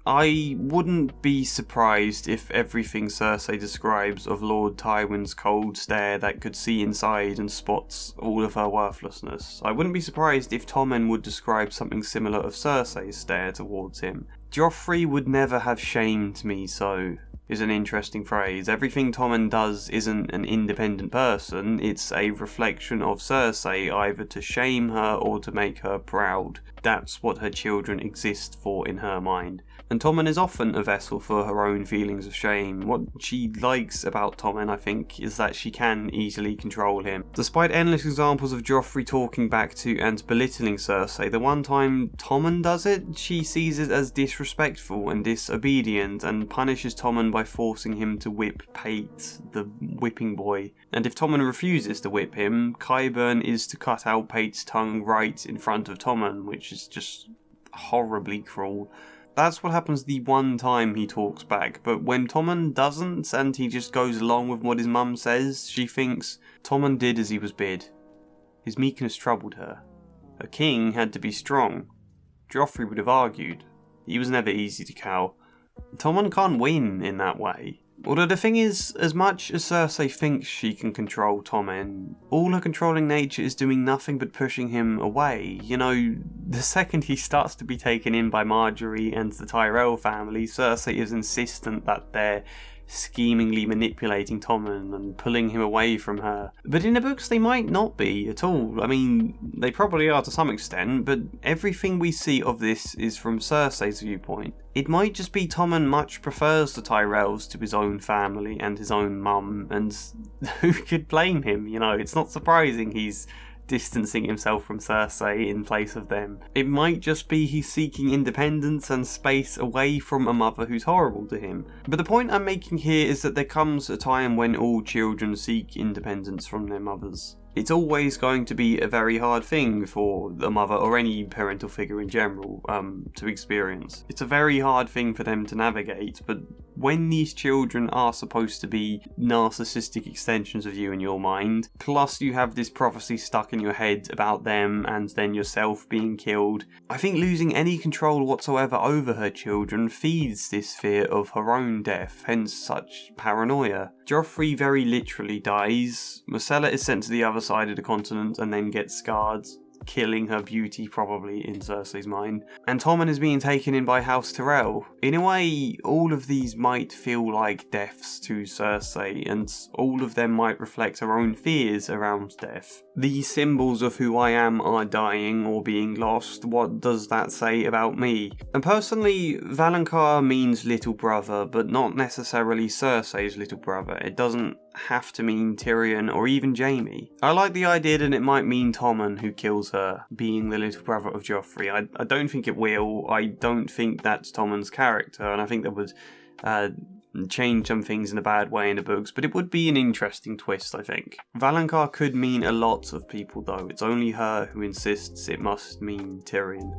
I wouldn't be surprised if everything Cersei describes of Lord Tywin's cold stare that could see inside and spots all of her worthlessness. I wouldn't be surprised if Tommen would describe something similar of Cersei's stare towards him. Joffrey would never have shamed me so, is an interesting phrase. Everything Tommen does isn't an independent person, it's a reflection of Cersei, either to shame her or to make her proud. That's what her children exist for in her mind. And Tommen is often a vessel for her own feelings of shame. What she likes about Tommen, I think, is that she can easily control him. Despite endless examples of Joffrey talking back to and belittling Cersei, the one time Tommen does it, she sees it as disrespectful and disobedient and punishes Tommen by forcing him to whip Pate, the whipping boy. And if Tommen refuses to whip him, Qyburn is to cut out Pate's tongue right in front of Tommen, which is just horribly cruel. That's what happens the one time he talks back, but when Tommen doesn't and he just goes along with what his mum says, she thinks Tommen did as he was bid. His meekness troubled her. A king had to be strong. Joffrey would have argued. He was never easy to cow. Tommen can't win in that way. Although the thing is, as much as Cersei thinks she can control Tommen, all her controlling nature is doing nothing but pushing him away. You know, the second he starts to be taken in by Marjorie and the Tyrell family, Cersei is insistent that they're schemingly manipulating Tommen and pulling him away from her. But in the books they might not be at all. I mean, they probably are to some extent, but everything we see of this is from Cersei's viewpoint. It might just be Tommen much prefers the Tyrells to his own family and his own mum, and who could blame him? You know, it's not surprising he's distancing himself from Cersei in place of them. It might just be he's seeking independence and space away from a mother who's horrible to him. But the point I'm making here is that there comes a time when all children seek independence from their mothers. It's always going to be a very hard thing for a mother or any parental figure in general to experience. It's a very hard thing for them to navigate, but when these children are supposed to be narcissistic extensions of you in your mind, plus you have this prophecy stuck in your head about them and then yourself being killed, I think losing any control whatsoever over her children feeds this fear of her own death, hence such paranoia. Joffrey very literally dies, Myrcella is sent to the other side of the continent and then gets scarred, killing her beauty probably in Cersei's mind, and Tommen is being taken in by House Tyrell. In a way, all of these might feel like deaths to Cersei, and all of them might reflect her own fears around death. These symbols of who I am are dying or being lost. What does that say about me? And personally, Valonqar means little brother, but not necessarily Cersei's little brother. It doesn't have to mean Tyrion or even Jaime. I like the idea that it might mean Tommen who kills her, being the little brother of Joffrey. I don't think it will. I don't think that's Tommen's character, and I think that would change some things in a bad way in the books, but it would be an interesting twist, I think. Valonqar could mean a lot of people though. It's only her who insists it must mean Tyrion.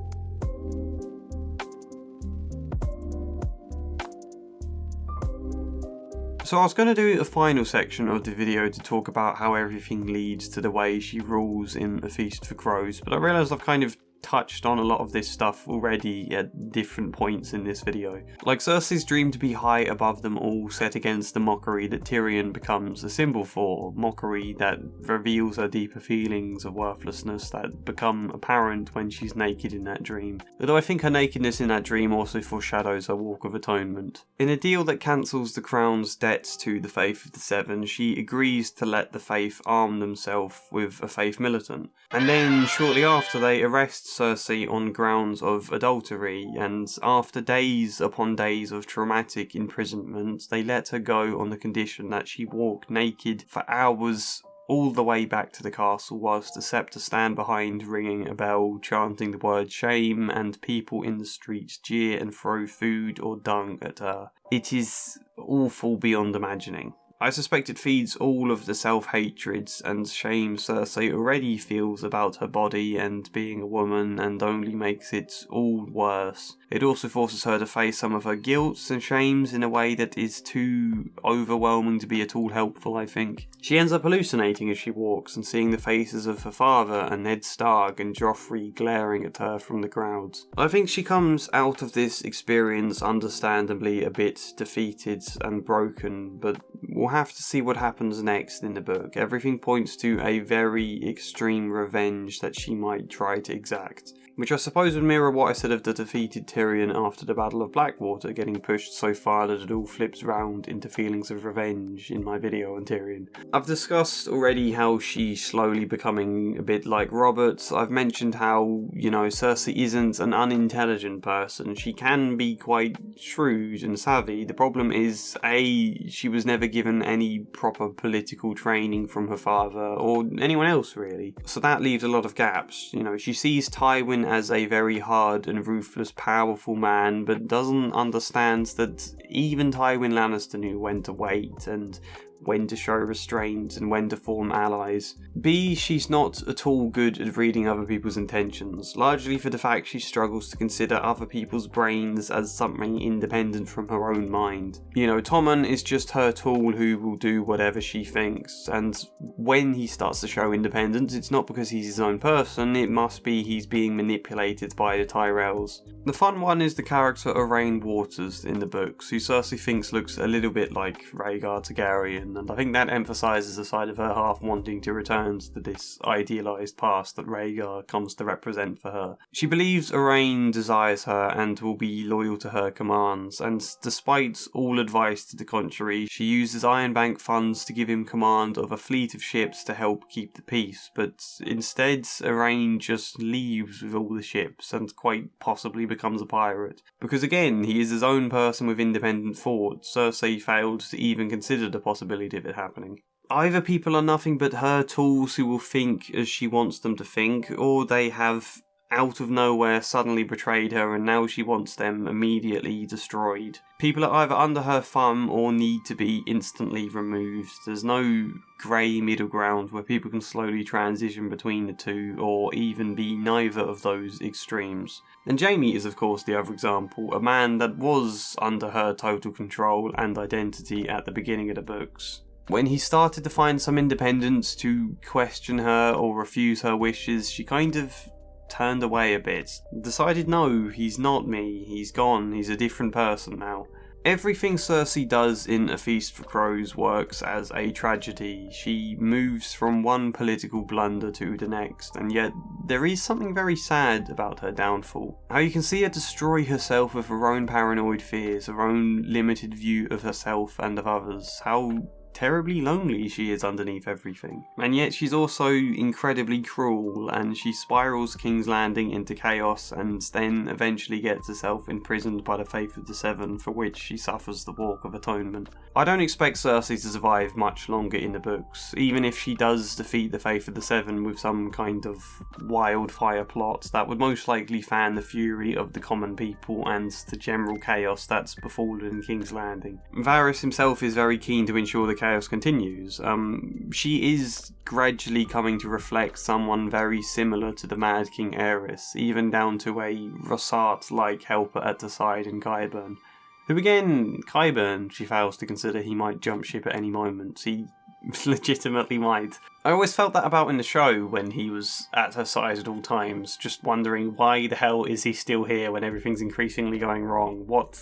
So I was going to do a final section of the video to talk about how everything leads to the way she rules in A Feast for Crows, but I realised I've kind of touched on a lot of this stuff already at different points in this video. Like Cersei's dream to be high above them all set against the mockery that Tyrion becomes a symbol for, mockery that reveals her deeper feelings of worthlessness that become apparent when she's naked in that dream. Although I think her nakedness in that dream also foreshadows her walk of atonement. In a deal that cancels the crown's debts to the Faith of the Seven, she agrees to let the Faith arm themselves with a Faith militant. And then shortly after they arrest Cersei on grounds of adultery, and after days upon days of traumatic imprisonment, they let her go on the condition that she walk naked for hours all the way back to the castle whilst the scepter stand behind ringing a bell, chanting the word shame, and people in the streets jeer and throw food or dung at her. It is awful beyond imagining. I suspect it feeds all of the self-hatred and shame Cersei already feels about her body and being a woman, and only makes it all worse. It also forces her to face some of her guilts and shames in a way that is too overwhelming to be at all helpful, I think. She ends up hallucinating as she walks and seeing the faces of her father and Ned Stark and Joffrey glaring at her from the crowds. I think she comes out of this experience understandably a bit defeated and broken, but we'll have to see what happens next in the book. Everything points to a very extreme revenge that she might try to exact, which I suppose would mirror what I said of the defeated Tyrion after the Battle of Blackwater, getting pushed so far that it all flips round into feelings of revenge in my video on Tyrion. I've discussed already how she's slowly becoming a bit like Robert. I've mentioned how, Cersei isn't an unintelligent person. She can be quite shrewd and savvy. The problem is, A, she was never given any proper political training from her father, or anyone else really. So that leaves a lot of gaps. She sees Tywin as a very hard and ruthless, powerful man, but doesn't understand that even Tywin Lannister knew when to wait and when to show restraint and when to form allies. B, she's not at all good at reading other people's intentions, largely for the fact she struggles to consider other people's brains as something independent from her own mind. Tommen is just her tool who will do whatever she thinks, and when he starts to show independence, it's not because he's his own person, it must be he's being manipulated by the Tyrells. The fun one is the character of Rain Waters in the books, who Cersei thinks looks a little bit like Rhaegar Targaryen, and I think that emphasises the side of her half wanting to return to this idealised past that Rhaegar comes to represent for her. She believes Arain desires her and will be loyal to her commands, and despite all advice to the contrary, she uses Ironbank funds to give him command of a fleet of ships to help keep the peace, but instead Arain just leaves with all the ships and quite possibly becomes a pirate. Because again, he is his own person with independent thought. Cersei failed to even consider the possibility of it happening. Either people are nothing but her tools who will think as she wants them to think, or they have out of nowhere suddenly betrayed her and now she wants them immediately destroyed. People are either under her thumb or need to be instantly removed. There's no grey middle ground where people can slowly transition between the two, or even be neither of those extremes. And Jaime is of course the other example, a man that was under her total control and identity at the beginning of the books. When he started to find some independence to question her or refuse her wishes, she kind of turned away a bit. Decided no, he's not me, he's gone, he's a different person now. Everything Cersei does in A Feast for Crows works as a tragedy. She moves from one political blunder to the next, and yet there is something very sad about her downfall. How you can see her destroy herself with her own paranoid fears, her own limited view of herself and of others. How terribly lonely she is underneath everything. And yet she's also incredibly cruel, and she spirals King's Landing into chaos and then eventually gets herself imprisoned by the Faith of the Seven, for which she suffers the Walk of Atonement. I don't expect Cersei to survive much longer in the books, even if she does defeat the Faith of the Seven with some kind of wildfire plot that would most likely fan the fury of the common people and the general chaos that's befallen King's Landing. Varys himself is very keen to ensure the chaos continues. She is gradually coming to reflect someone very similar to the Mad King Aerys, even down to a Rossart-like helper at the side in Qyburn. Who again, Qyburn, she fails to consider he might jump ship at any moment. He legitimately might. I always felt that about in the show when he was at her side at all times, just wondering why the hell is he still here when everything's increasingly going wrong? What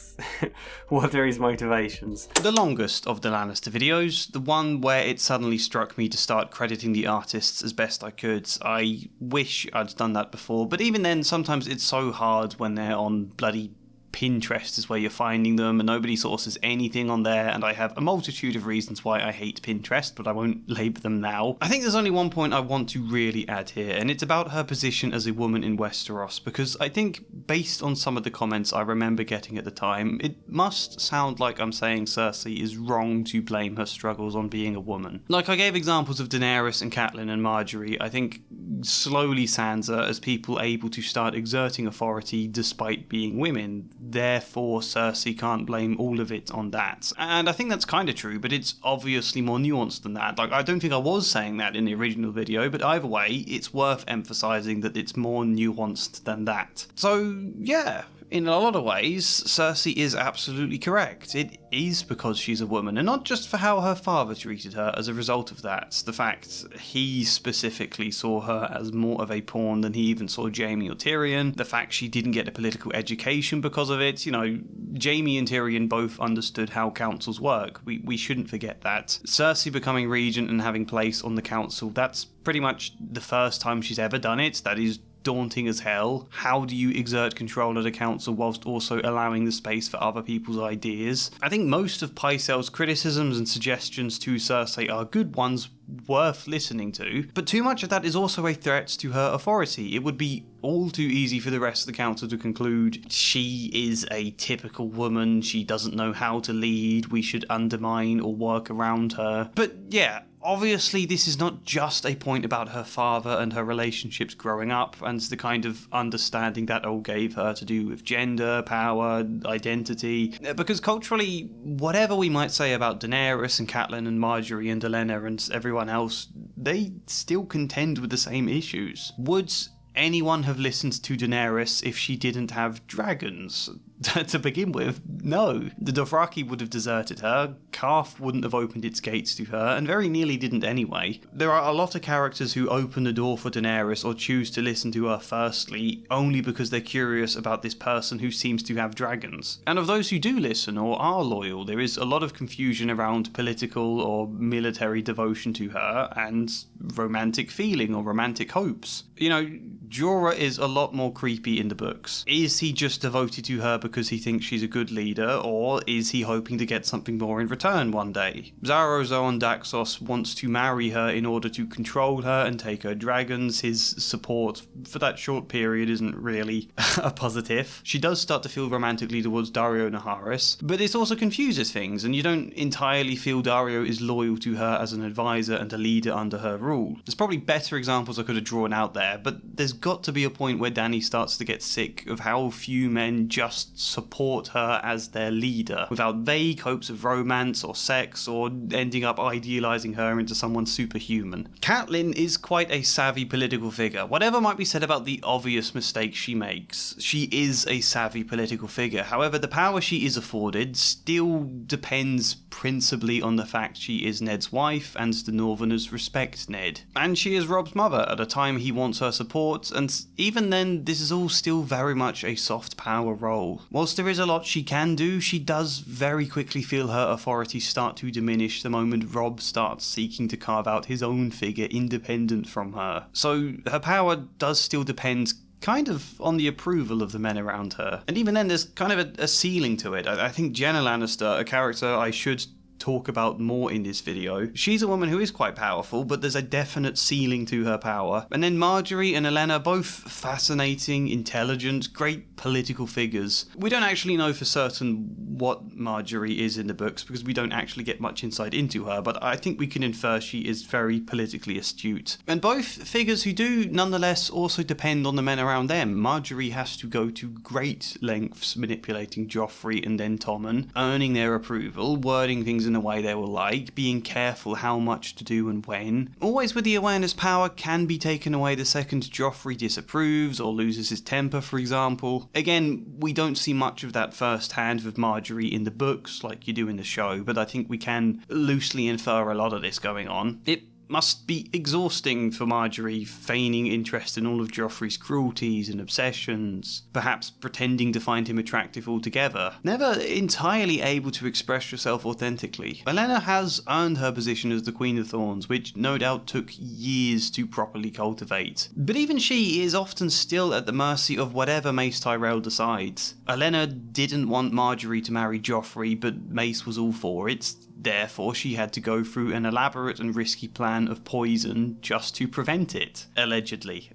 are his motivations? The longest of the Lannister videos, the one where it suddenly struck me to start crediting the artists as best I could. I wish I'd done that before, but even then sometimes it's so hard when they're on bloody Pinterest is where you're finding them and nobody sources anything on there, and I have a multitude of reasons why I hate Pinterest, but I won't labour them now. I think there's only one point I want to really add here, and it's about her position as a woman in Westeros, because I think based on some of the comments I remember getting at the time, it must sound like I'm saying Cersei is wrong to blame her struggles on being a woman. Like I gave examples of Daenerys and Catelyn and Marjorie, I think slowly Sansa as people able to start exerting authority despite being women. therefore Cersei can't blame all of it on that. And I think that's kind of true, but it's obviously more nuanced than that. Like, I don't think I was saying that in the original video, but either way, it's worth emphasising that it's more nuanced than that. So, yeah, in a lot of ways, Cersei is absolutely correct. It is because she's a woman, and not just for how her father treated her as a result of that. The fact he specifically saw her as more of a pawn than he even saw Jaime or Tyrion. The fact she didn't get a political education because of it. You know, Jaime and Tyrion both understood how councils work. We shouldn't forget that. Cersei becoming regent and having place on the council, that's pretty much the first time she's ever done it. That is daunting as hell. How do you exert control of the council whilst also allowing the space for other people's ideas? I think most of Pycelle's criticisms and suggestions to Cersei are good ones, worth listening to, but too much of that is also a threat to her authority. It would be all too easy for the rest of the council to conclude she is a typical woman, she doesn't know how to lead, we should undermine or work around her. But yeah, obviously this is not just a point about her father and her relationships growing up and the kind of understanding that all gave her to do with gender, power, identity, because culturally, whatever we might say about Daenerys and Catelyn and Marjorie and Olenna and everyone else, they still contend with the same issues. Would anyone have listened to Daenerys if she didn't have dragons? To begin with, no. The Dothraki would have deserted her, Karth wouldn't have opened its gates to her, and very nearly didn't anyway. There are a lot of characters who open the door for Daenerys or choose to listen to her firstly, only because they're curious about this person who seems to have dragons. And of those who do listen or are loyal, there is a lot of confusion around political or military devotion to her and romantic feeling or romantic hopes. You know, Jorah is a lot more creepy in the books. Is he just devoted to her because he thinks she's a good leader, or is he hoping to get something more in return one day? Xaro Xhoan Daxos wants to marry her in order to control her and take her dragons. His support for that short period isn't really a positive. She does start to feel romantically towards Daario Naharis, but this also confuses things, and you don't entirely feel Daario is loyal to her as an advisor and a leader under her rule. There's probably better examples I could have drawn out there, but there's got to be a point where Dany starts to get sick of how few men just support her as their leader, without vague hopes of romance or sex, or ending up idealising her into someone superhuman. Catelyn is quite a savvy political figure. Whatever might be said about the obvious mistakes she makes, she is a savvy political figure. However, the power she is afforded still depends principally on the fact she is Ned's wife and the Northerners respect Ned. And she is Rob's mother at a time he wants her support, and even then, this is all still very much a soft power role. Whilst there is a lot she can do, she does very quickly feel her authority start to diminish the moment Rob starts seeking to carve out his own figure independent from her. So her power does still depend kind of on the approval of the men around her. And even then, there's kind of a ceiling to it. I think Jenna Lannister, a character I should talk about more in this video. She's a woman who is quite powerful, but there's a definite ceiling to her power. And then Marjorie and Olenna, both fascinating, intelligent, great political figures. We don't actually know for certain what Marjorie is in the books because we don't actually get much insight into her, but I think we can infer she is very politically astute. And both figures who do nonetheless also depend on the men around them. Marjorie has to go to great lengths manipulating Joffrey and then Tommen, earning their approval, wording things in a way they will like, being careful how much to do and when. Always with the awareness power can be taken away the second Joffrey disapproves or loses his temper, for example. Again, we don't see much of that firsthand with Marjorie in the books like you do in the show, but I think we can loosely infer a lot of this going on. It must be exhausting for Marjorie, feigning interest in all of Joffrey's cruelties and obsessions, perhaps pretending to find him attractive altogether, never entirely able to express herself authentically. Olenna has earned her position as the Queen of Thorns, which no doubt took years to properly cultivate. But even she is often still at the mercy of whatever Mace Tyrell decides. Olenna didn't want Marjorie to marry Joffrey, but Mace was all for it. Therefore, she had to go through an elaborate and risky plan of poison just to prevent it, allegedly.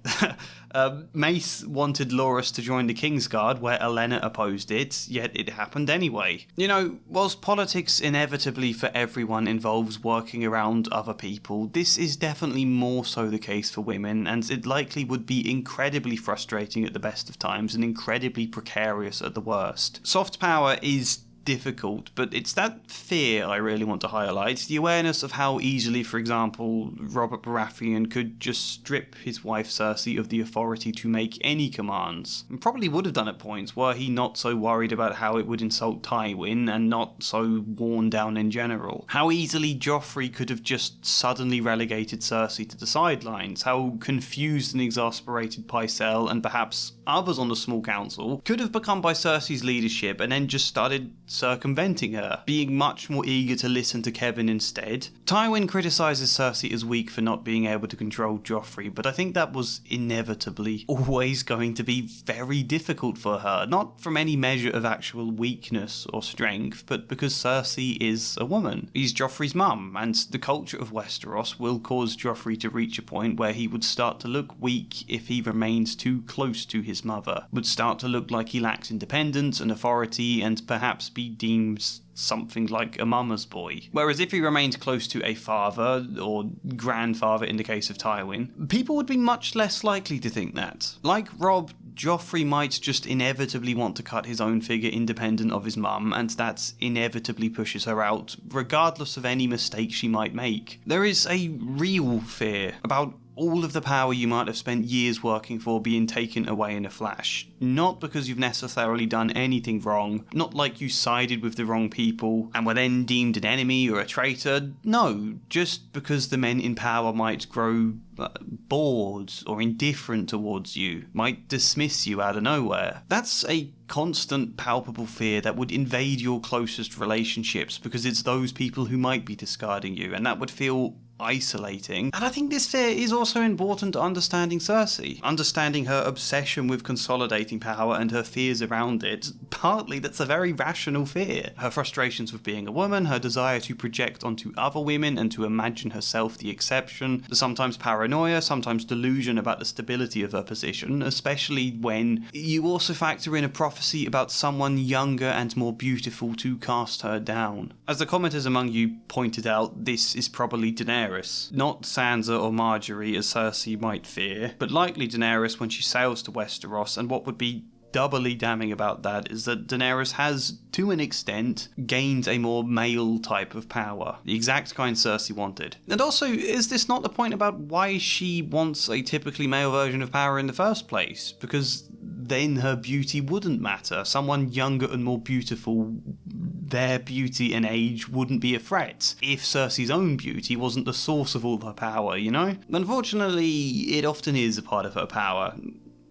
Mace wanted Loras to join the Kingsguard, where Olenna opposed it, yet it happened anyway. You know, whilst politics inevitably for everyone involves working around other people, this is definitely more so the case for women, and it likely would be incredibly frustrating at the best of times and incredibly precarious at the worst. Soft power is difficult, but it's that fear I really want to highlight. The awareness of how easily, for example, Robert Baratheon could just strip his wife Cersei of the authority to make any commands. And probably would have done at points were he not so worried about how it would insult Tywin and not so worn down in general. How easily Joffrey could have just suddenly relegated Cersei to the sidelines. How confused and exasperated Pycelle and perhaps others on the small council could have become by Cersei's leadership and then just started circumventing her, being much more eager to listen to Kevin instead. Tywin criticises Cersei as weak for not being able to control Joffrey, but I think that was inevitably always going to be very difficult for her, not from any measure of actual weakness or strength, but because Cersei is a woman. He's Joffrey's mum, and the culture of Westeros will cause Joffrey to reach a point where he would start to look weak if he remains too close to his mother, would start to look like he lacks independence and authority, and perhaps be deemed something like a mama's boy. Whereas if he remained close to a father, or grandfather in the case of Tywin, people would be much less likely to think that. Like Robb, Joffrey might just inevitably want to cut his own figure independent of his mum, and that inevitably pushes her out, regardless of any mistake she might make. There is a real fear about all of the power you might have spent years working for being taken away in a flash. Not because you've necessarily done anything wrong, not like you sided with the wrong people and were then deemed an enemy or a traitor. No, just because the men in power might grow bored or indifferent towards you, might dismiss you out of nowhere. That's a constant, palpable fear that would invade your closest relationships because it's those people who might be discarding you, and that would feel isolating. And I think this fear is also important to understanding Cersei. Understanding her obsession with consolidating power and her fears around it. Partly that's a very rational fear. Her frustrations with being a woman, her desire to project onto other women and to imagine herself the exception, the sometimes paranoia, sometimes delusion about the stability of her position, especially when you also factor in a prophecy about someone younger and more beautiful to cast her down. As the commenters among you pointed out, this is probably Daenerys. Not Sansa or Marjorie as Cersei might fear, but likely Daenerys when she sails to Westeros, and what would be doubly damning about that is that Daenerys has, to an extent, gained a more male type of power, the exact kind Cersei wanted. And also, is this not the point about why she wants a typically male version of power in the first place? Because then her beauty wouldn't matter. Someone younger and more beautiful, their beauty and age wouldn't be a threat if Cersei's own beauty wasn't the source of all her power, you know? Unfortunately, it often is a part of her power.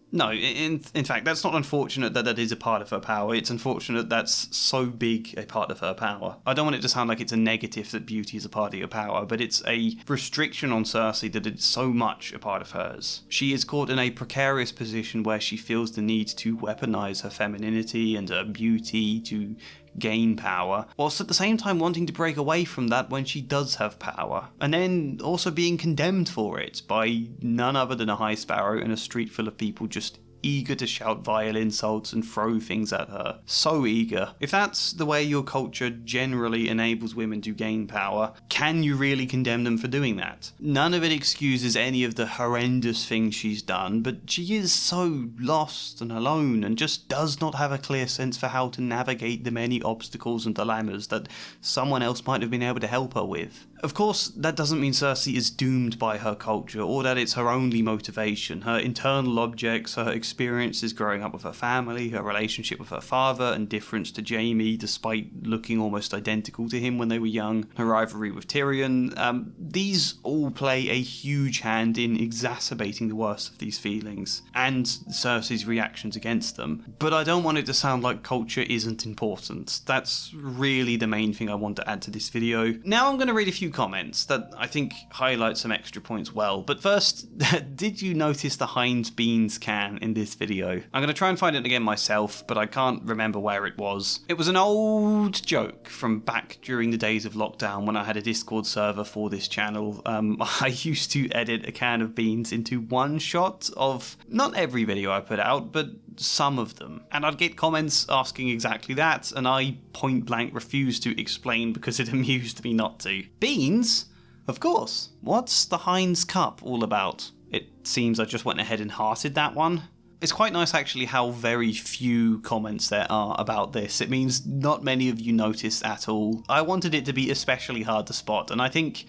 No, in fact, that's not unfortunate that that is a part of her power. It's unfortunate that's so big a part of her power. I don't want it to sound like it's a negative that beauty is a part of your power, but it's a restriction on Cersei that it's so much a part of hers. She is caught in a precarious position where she feels the need to weaponize her femininity and her beauty to gain power, whilst at the same time wanting to break away from that when she does have power, and then also being condemned for it by none other than a High Sparrow in a street full of people just eager to shout vile insults and throw things at her. So eager. If that's the way your culture generally enables women to gain power, can you really condemn them for doing that? None of it excuses any of the horrendous things she's done, but she is so lost and alone and just does not have a clear sense for how to navigate the many obstacles and dilemmas that someone else might have been able to help her with. Of course, that doesn't mean Cersei is doomed by her culture, or that it's her only motivation. Her internal objects, her experiences growing up with her family, her relationship with her father, and difference to Jaime despite looking almost identical to him when they were young, her rivalry with Tyrion, these all play a huge hand in exacerbating the worst of these feelings, and Cersei's reactions against them. But I don't want it to sound like culture isn't important. That's really the main thing I want to add to this video. Now I'm going to read a few comments that I think highlight some extra points well, but first, did you notice the Heinz Beans can in this video. I'm going to try and find it again myself, but I can't remember where it was. It was an old joke from back during the days of lockdown when I had a Discord server for this channel. I used to edit a can of beans into one shot of not every video I put out, but some of them. And I'd get comments asking exactly that, and I point blank refused to explain because it amused me not to. Beans? Of course. What's the Heinz Cup all about? It seems I just went ahead and hearted that one. It's quite nice actually how very few comments there are about this. It means not many of you noticed at all. I wanted it to be especially hard to spot, and I think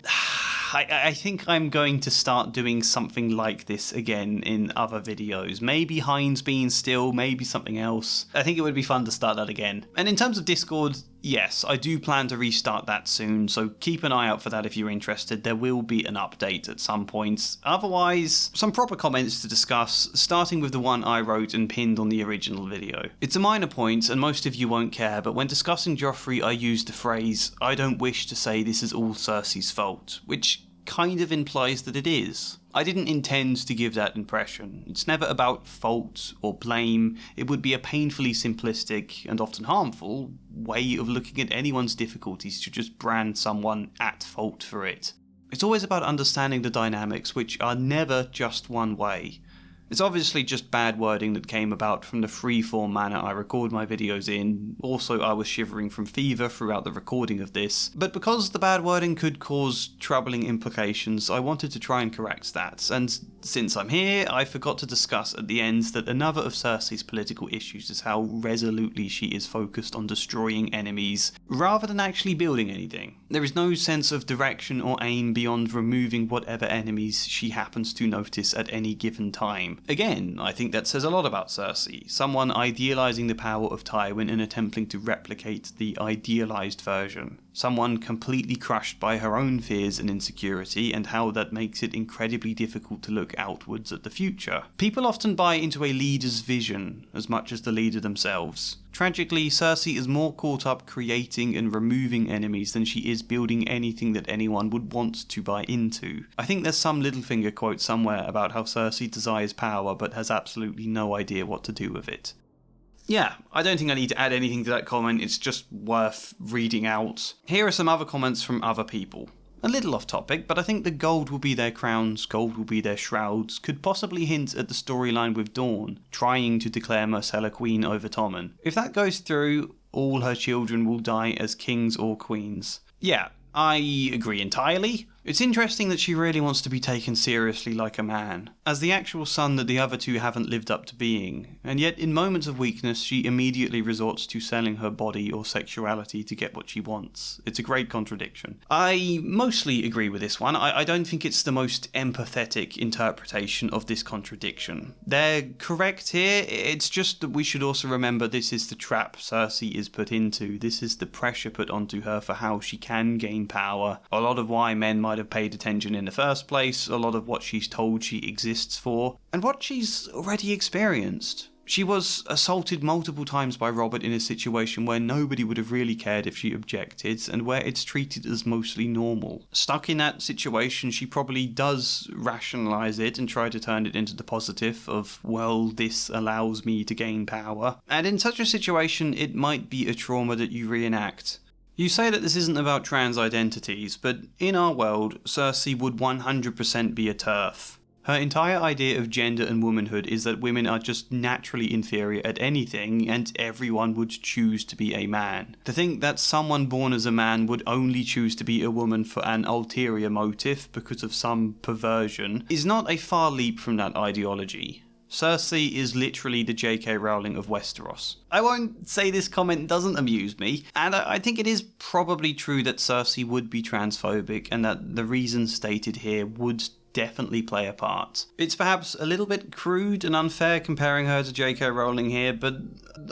I'm going to start doing something like this again in other videos. Maybe Heinz beans still, maybe something else. I think it would be fun to start that again. And in terms of Discord, yes, I do plan to restart that soon, so keep an eye out for that if you're interested. There will be an update at some point. Otherwise, some proper comments to discuss, starting with the one I wrote and pinned on the original video. It's a minor point, and most of you won't care, but when discussing Joffrey, I used the phrase, "I don't wish to say this is all Cersei's fault," which kind of implies that it is. I didn't intend to give that impression. It's never about fault or blame. It would be a painfully simplistic and often harmful way of looking at anyone's difficulties to just brand someone at fault for it. It's always about understanding the dynamics, which are never just one way. It's obviously just bad wording that came about from the free-form manner I record my videos in. Also, I was shivering from fever throughout the recording of this. But because the bad wording could cause troubling implications, I wanted to try and correct that. And since I'm here, I forgot to discuss at the end that another of Cersei's political issues is how resolutely she is focused on destroying enemies, rather than actually building anything. There is no sense of direction or aim beyond removing whatever enemies she happens to notice at any given time. Again, I think that says a lot about Cersei, someone idealising the power of Tywin and attempting to replicate the idealised version. Someone completely crushed by her own fears and insecurity, and how that makes it incredibly difficult to look outwards at the future. People often buy into a leader's vision as much as the leader themselves. Tragically, Cersei is more caught up creating and removing enemies than she is building anything that anyone would want to buy into. I think there's some Littlefinger quote somewhere about how Cersei desires power but has absolutely no idea what to do with it. Yeah, I don't think I need to add anything to that comment, it's just worth reading out. Here are some other comments from other people. A little off topic, but I think the gold will be their crowns, gold will be their shrouds could possibly hint at the storyline with Dawn, trying to declare Myrcella queen over Tommen. If that goes through, all her children will die as kings or queens. Yeah, I agree entirely. It's interesting that she really wants to be taken seriously like a man, as the actual son that the other two haven't lived up to being, and yet in moments of weakness she immediately resorts to selling her body or sexuality to get what she wants. It's a great contradiction. I mostly agree with this one. I don't think it's the most empathetic interpretation of this contradiction. They're correct here, it's just that we should also remember this is the trap Cersei is put into. This is the pressure put onto her for how she can gain power. A lot of why men might have paid attention in the first place, a lot of what she's told she exists for, and what she's already experienced. She was assaulted multiple times by Robert in a situation where nobody would have really cared if she objected, and where it's treated as mostly normal. Stuck in that situation, she probably does rationalise it and try to turn it into the positive of, well, this allows me to gain power. And in such a situation, it might be a trauma that you reenact. You say that this isn't about trans identities, but in our world, Cersei would 100% be a TERF. Her entire idea of gender and womanhood is that women are just naturally inferior at anything, and everyone would choose to be a man. To think that someone born as a man would only choose to be a woman for an ulterior motive because of some perversion is not a far leap from that ideology. Cersei is literally the J.K. Rowling of Westeros. I won't say this comment doesn't amuse me, and I think it is probably true that Cersei would be transphobic and that the reasons stated here would definitely play a part. It's perhaps a little bit crude and unfair comparing her to J.K. Rowling here, but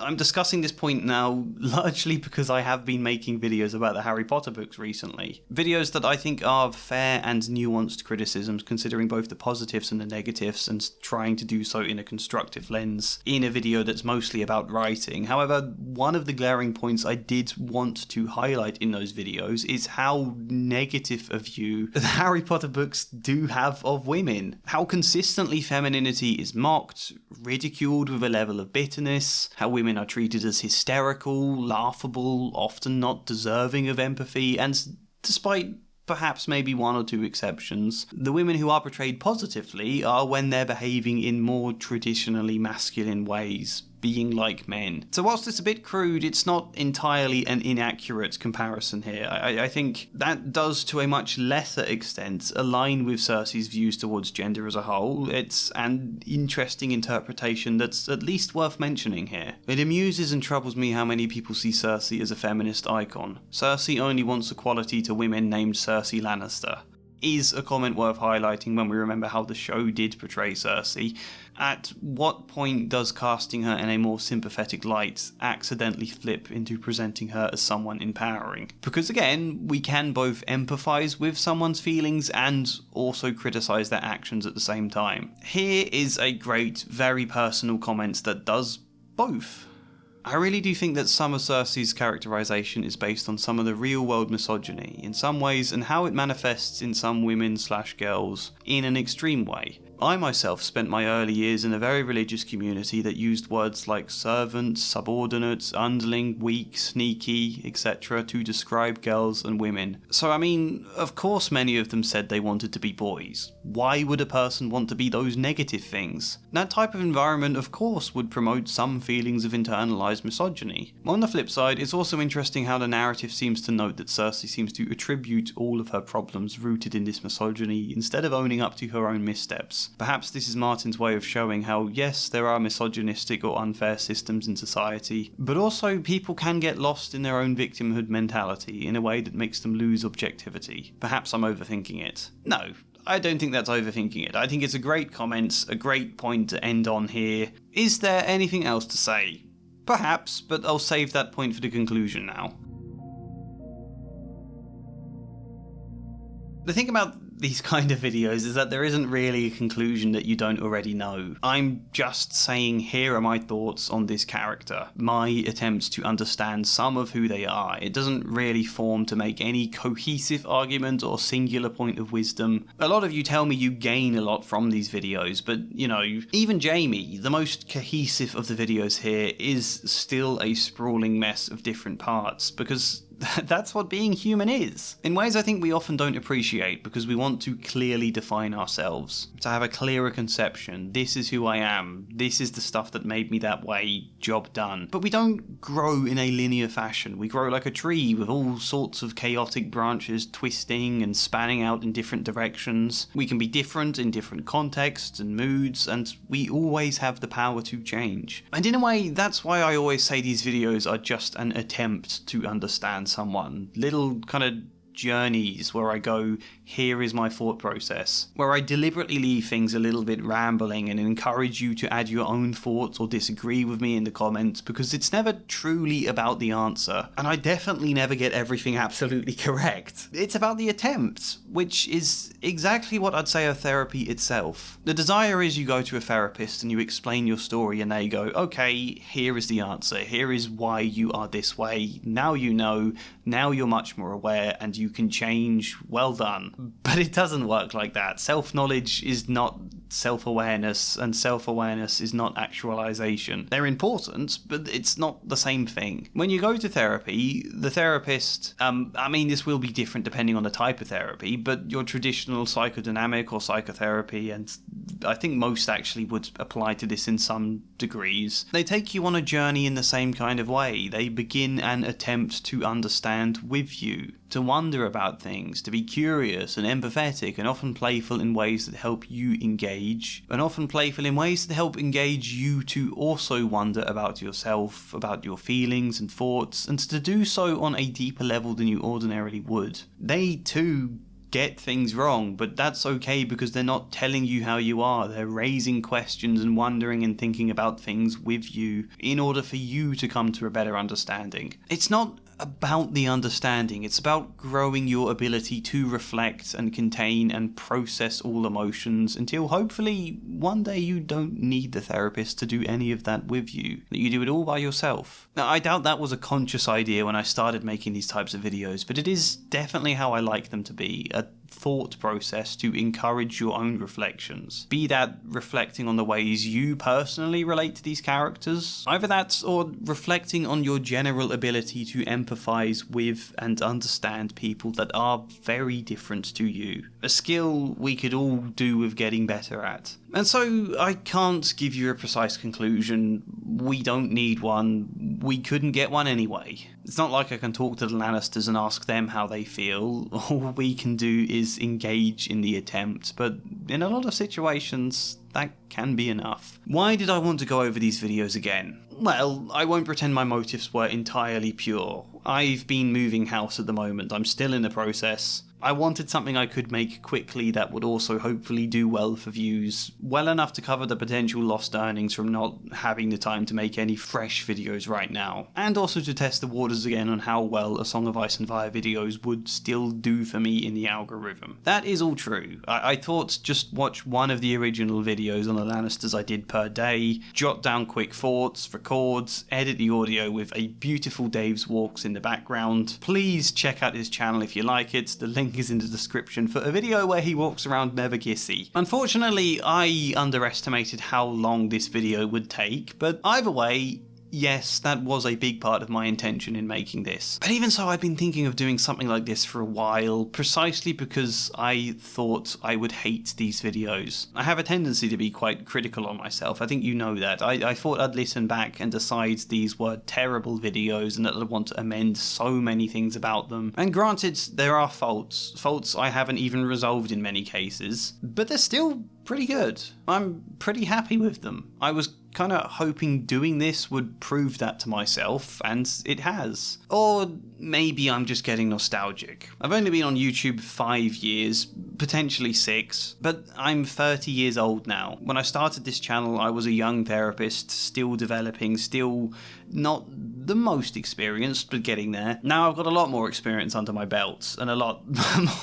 I'm discussing this point now largely because I have been making videos about the Harry Potter books recently. Videos that I think are fair and nuanced criticisms, considering both the positives and the negatives, and trying to do so in a constructive lens in a video that's mostly about writing. However, one of the glaring points I did want to highlight in those videos is how negative a view the Harry Potter books do have have of women. How consistently femininity is mocked, ridiculed with a level of bitterness, how women are treated as hysterical, laughable, often not deserving of empathy, and despite perhaps maybe one or two exceptions, the women who are portrayed positively are when they're behaving in more traditionally masculine ways, being like men. So whilst it's a bit crude, it's not entirely an inaccurate comparison here. I think that does, to a much lesser extent, align with Cersei's views towards gender as a whole. It's an interesting interpretation that's at least worth mentioning here. It amuses and troubles me how many people see Cersei as a feminist icon. Cersei only wants equality to women named Cersei Lannister. Is a comment worth highlighting when we remember how the show did portray Cersei. At what point does casting her in a more sympathetic light accidentally flip into presenting her as someone empowering? Because again, we can both empathise with someone's feelings and also criticise their actions at the same time. Here is a great, very personal comment that does both. I really do think that some of Cersei's characterisation is based on some of the real-world misogyny in some ways, and how it manifests in some women/girls in an extreme way. I myself spent my early years in a very religious community that used words like servant, subordinate, underling, weak, sneaky, etc. to describe girls and women. So I mean, of course many of them said they wanted to be boys. Why would a person want to be those negative things? That type of environment of course would promote some feelings of internalised misogyny. On the flip side, it's also interesting how the narrative seems to note that Cersei seems to attribute all of her problems rooted in this misogyny instead of owning up to her own missteps. Perhaps this is Martin's way of showing how, yes, there are misogynistic or unfair systems in society, but also people can get lost in their own victimhood mentality in a way that makes them lose objectivity. Perhaps I'm overthinking it. No, I don't think that's overthinking it. I think it's a great comment, a great point to end on here. Is there anything else to say? Perhaps, but I'll save that point for the conclusion now. The thing about these kind of videos is that there isn't really a conclusion that you don't already know. I'm just saying, here are my thoughts on this character, my attempts to understand some of who they are. It doesn't really form to make any cohesive argument or singular point of wisdom. A lot of you tell me you gain a lot from these videos, but you know, even Jaime, the most cohesive of the videos here, is still a sprawling mess of different parts, because that's what being human is. In ways I think we often don't appreciate because we want to clearly define ourselves. To have a clearer conception, this is who I am, this is the stuff that made me that way, job done. But we don't grow in a linear fashion. We grow like a tree with all sorts of chaotic branches twisting and spanning out in different directions. We can be different in different contexts and moods, and we always have the power to change. And in a way, that's why I always say these videos are just an attempt to understand someone. Little kind of journeys where I go, here is my thought process, where I deliberately leave things a little bit rambling and encourage you to add your own thoughts or disagree with me in the comments, because it's never truly about the answer, and I definitely never get everything absolutely correct. It's about the attempt, which is exactly what I'd say of therapy itself. The desire is you go to a therapist and you explain your story and they go, okay, here is the answer, here is why you are this way, now you know, now you're much more aware and you can change, well done. But it doesn't work like that. Self-knowledge is not self-awareness, and self-awareness is not actualization. They're important, but it's not the same thing. When you go to therapy, the therapist, I mean, this will be different depending on the type of therapy, but your traditional psychodynamic or psychotherapy, and I think most actually would apply to this in some degrees, they take you on a journey in the same kind of way. They begin an attempt to understand with you, to wonder about things, to be curious and empathetic and often playful in ways that help you engage, and often playful in ways that help engage you to also wonder about yourself, about your feelings and thoughts, and to do so on a deeper level than you ordinarily would. They too get things wrong, but that's okay because they're not telling you how you are. They're raising questions and wondering and thinking about things with you in order for you to come to a better understanding. It's not about the understanding, it's about growing your ability to reflect and contain and process all emotions until hopefully one day you don't need the therapist to do any of that with you, that you do it all by yourself. Now, I doubt that was a conscious idea when I started making these types of videos, but it is definitely how I like them to be, a thought process to encourage your own reflections. Be that reflecting on the ways you personally relate to these characters, either that or reflecting on your general ability to empathise with and understand people that are very different to you. A skill we could all do with getting better at. And so I can't give you a precise conclusion. We don't need one. We couldn't get one anyway. It's not like I can talk to the Lannisters and ask them how they feel. All we can do is engage in the attempt, but in a lot of situations, that can be enough. Why did I want to go over these videos again? Well, I won't pretend my motives were entirely pure. I've been moving house at the moment. I'm still in the process. I wanted something I could make quickly that would also hopefully do well for views, well enough to cover the potential lost earnings from not having the time to make any fresh videos right now, and also to test the waters again on how well A Song of Ice and Fire videos would still do for me in the algorithm. That is all true. I thought just watch one of the original videos on the Lannisters I did per day, jot down quick thoughts, record, edit the audio with a beautiful Dave's walks in the background. Please check out his channel if you like it. The link is in the description for a video where he walks around Nevergissy. Unfortunately, I underestimated how long this video would take, but either way, yes, that was a big part of my intention in making this. But even so, I've been thinking of doing something like this for a while, precisely because I thought I would hate these videos. I have a tendency to be quite critical on myself. I think you know that. I thought I'd listen back and decide these were terrible videos and that I'd want to amend so many things about them. And granted, there are faults I haven't even resolved in many cases, but they're still pretty good. I'm pretty happy with them. I was kind of hoping doing this would prove that to myself, and it has. Or maybe I'm just getting nostalgic. I've only been on YouTube 5 years, potentially 6, but I'm 30 years old now. When I started this channel, I was a young therapist, still developing, still not the most experienced, but getting there. Now I've got a lot more experience under my belt, and a lot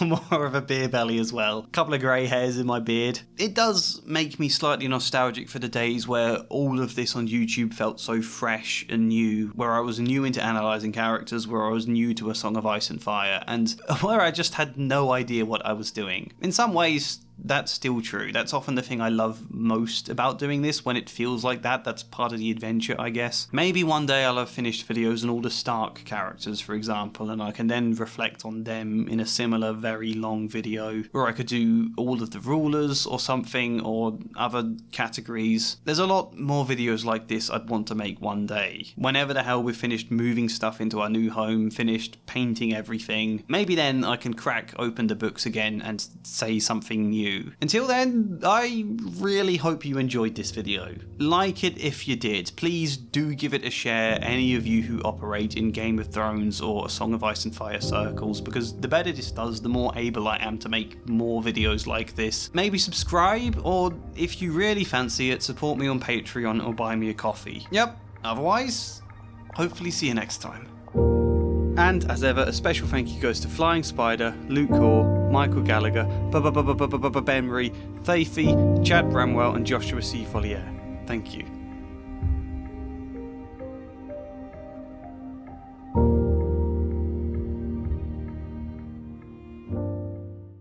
more of a beer belly as well. A couple of grey hairs in my beard. It does make me slightly nostalgic for the days where all of this on YouTube felt so fresh and new, where I was new into analysing characters, where I was new to A Song of Ice and Fire, and where I just had no idea what I was doing. In some ways, that's still true. That's often the thing I love most about doing this, when it feels like that. That's part of the adventure, I guess. Maybe one day I'll have finished videos on all the Stark characters, for example, and I can then reflect on them in a similar very long video, or I could do all of the rulers or something, or other categories. There's a lot more videos like this I'd want to make one day. Whenever the hell we've finished moving stuff into our new home, finished painting everything, maybe then I can crack open the books again and say something new. Until then, I really hope you enjoyed this video. Like it if you did. Please do give it a share, any of you who operate in Game of Thrones or A Song of Ice and Fire circles, because the better this does, the more able I am to make more videos like this. Maybe subscribe, or if you really fancy it, support me on Patreon or buy me a coffee. Yep, otherwise, hopefully see you next time. And as ever, a special thank you goes to Flying Spider, Luke Hoare, Michael Gallagher, Ben Marie, Thafy, Chad Bramwell and Joshua C. Follier. Thank you.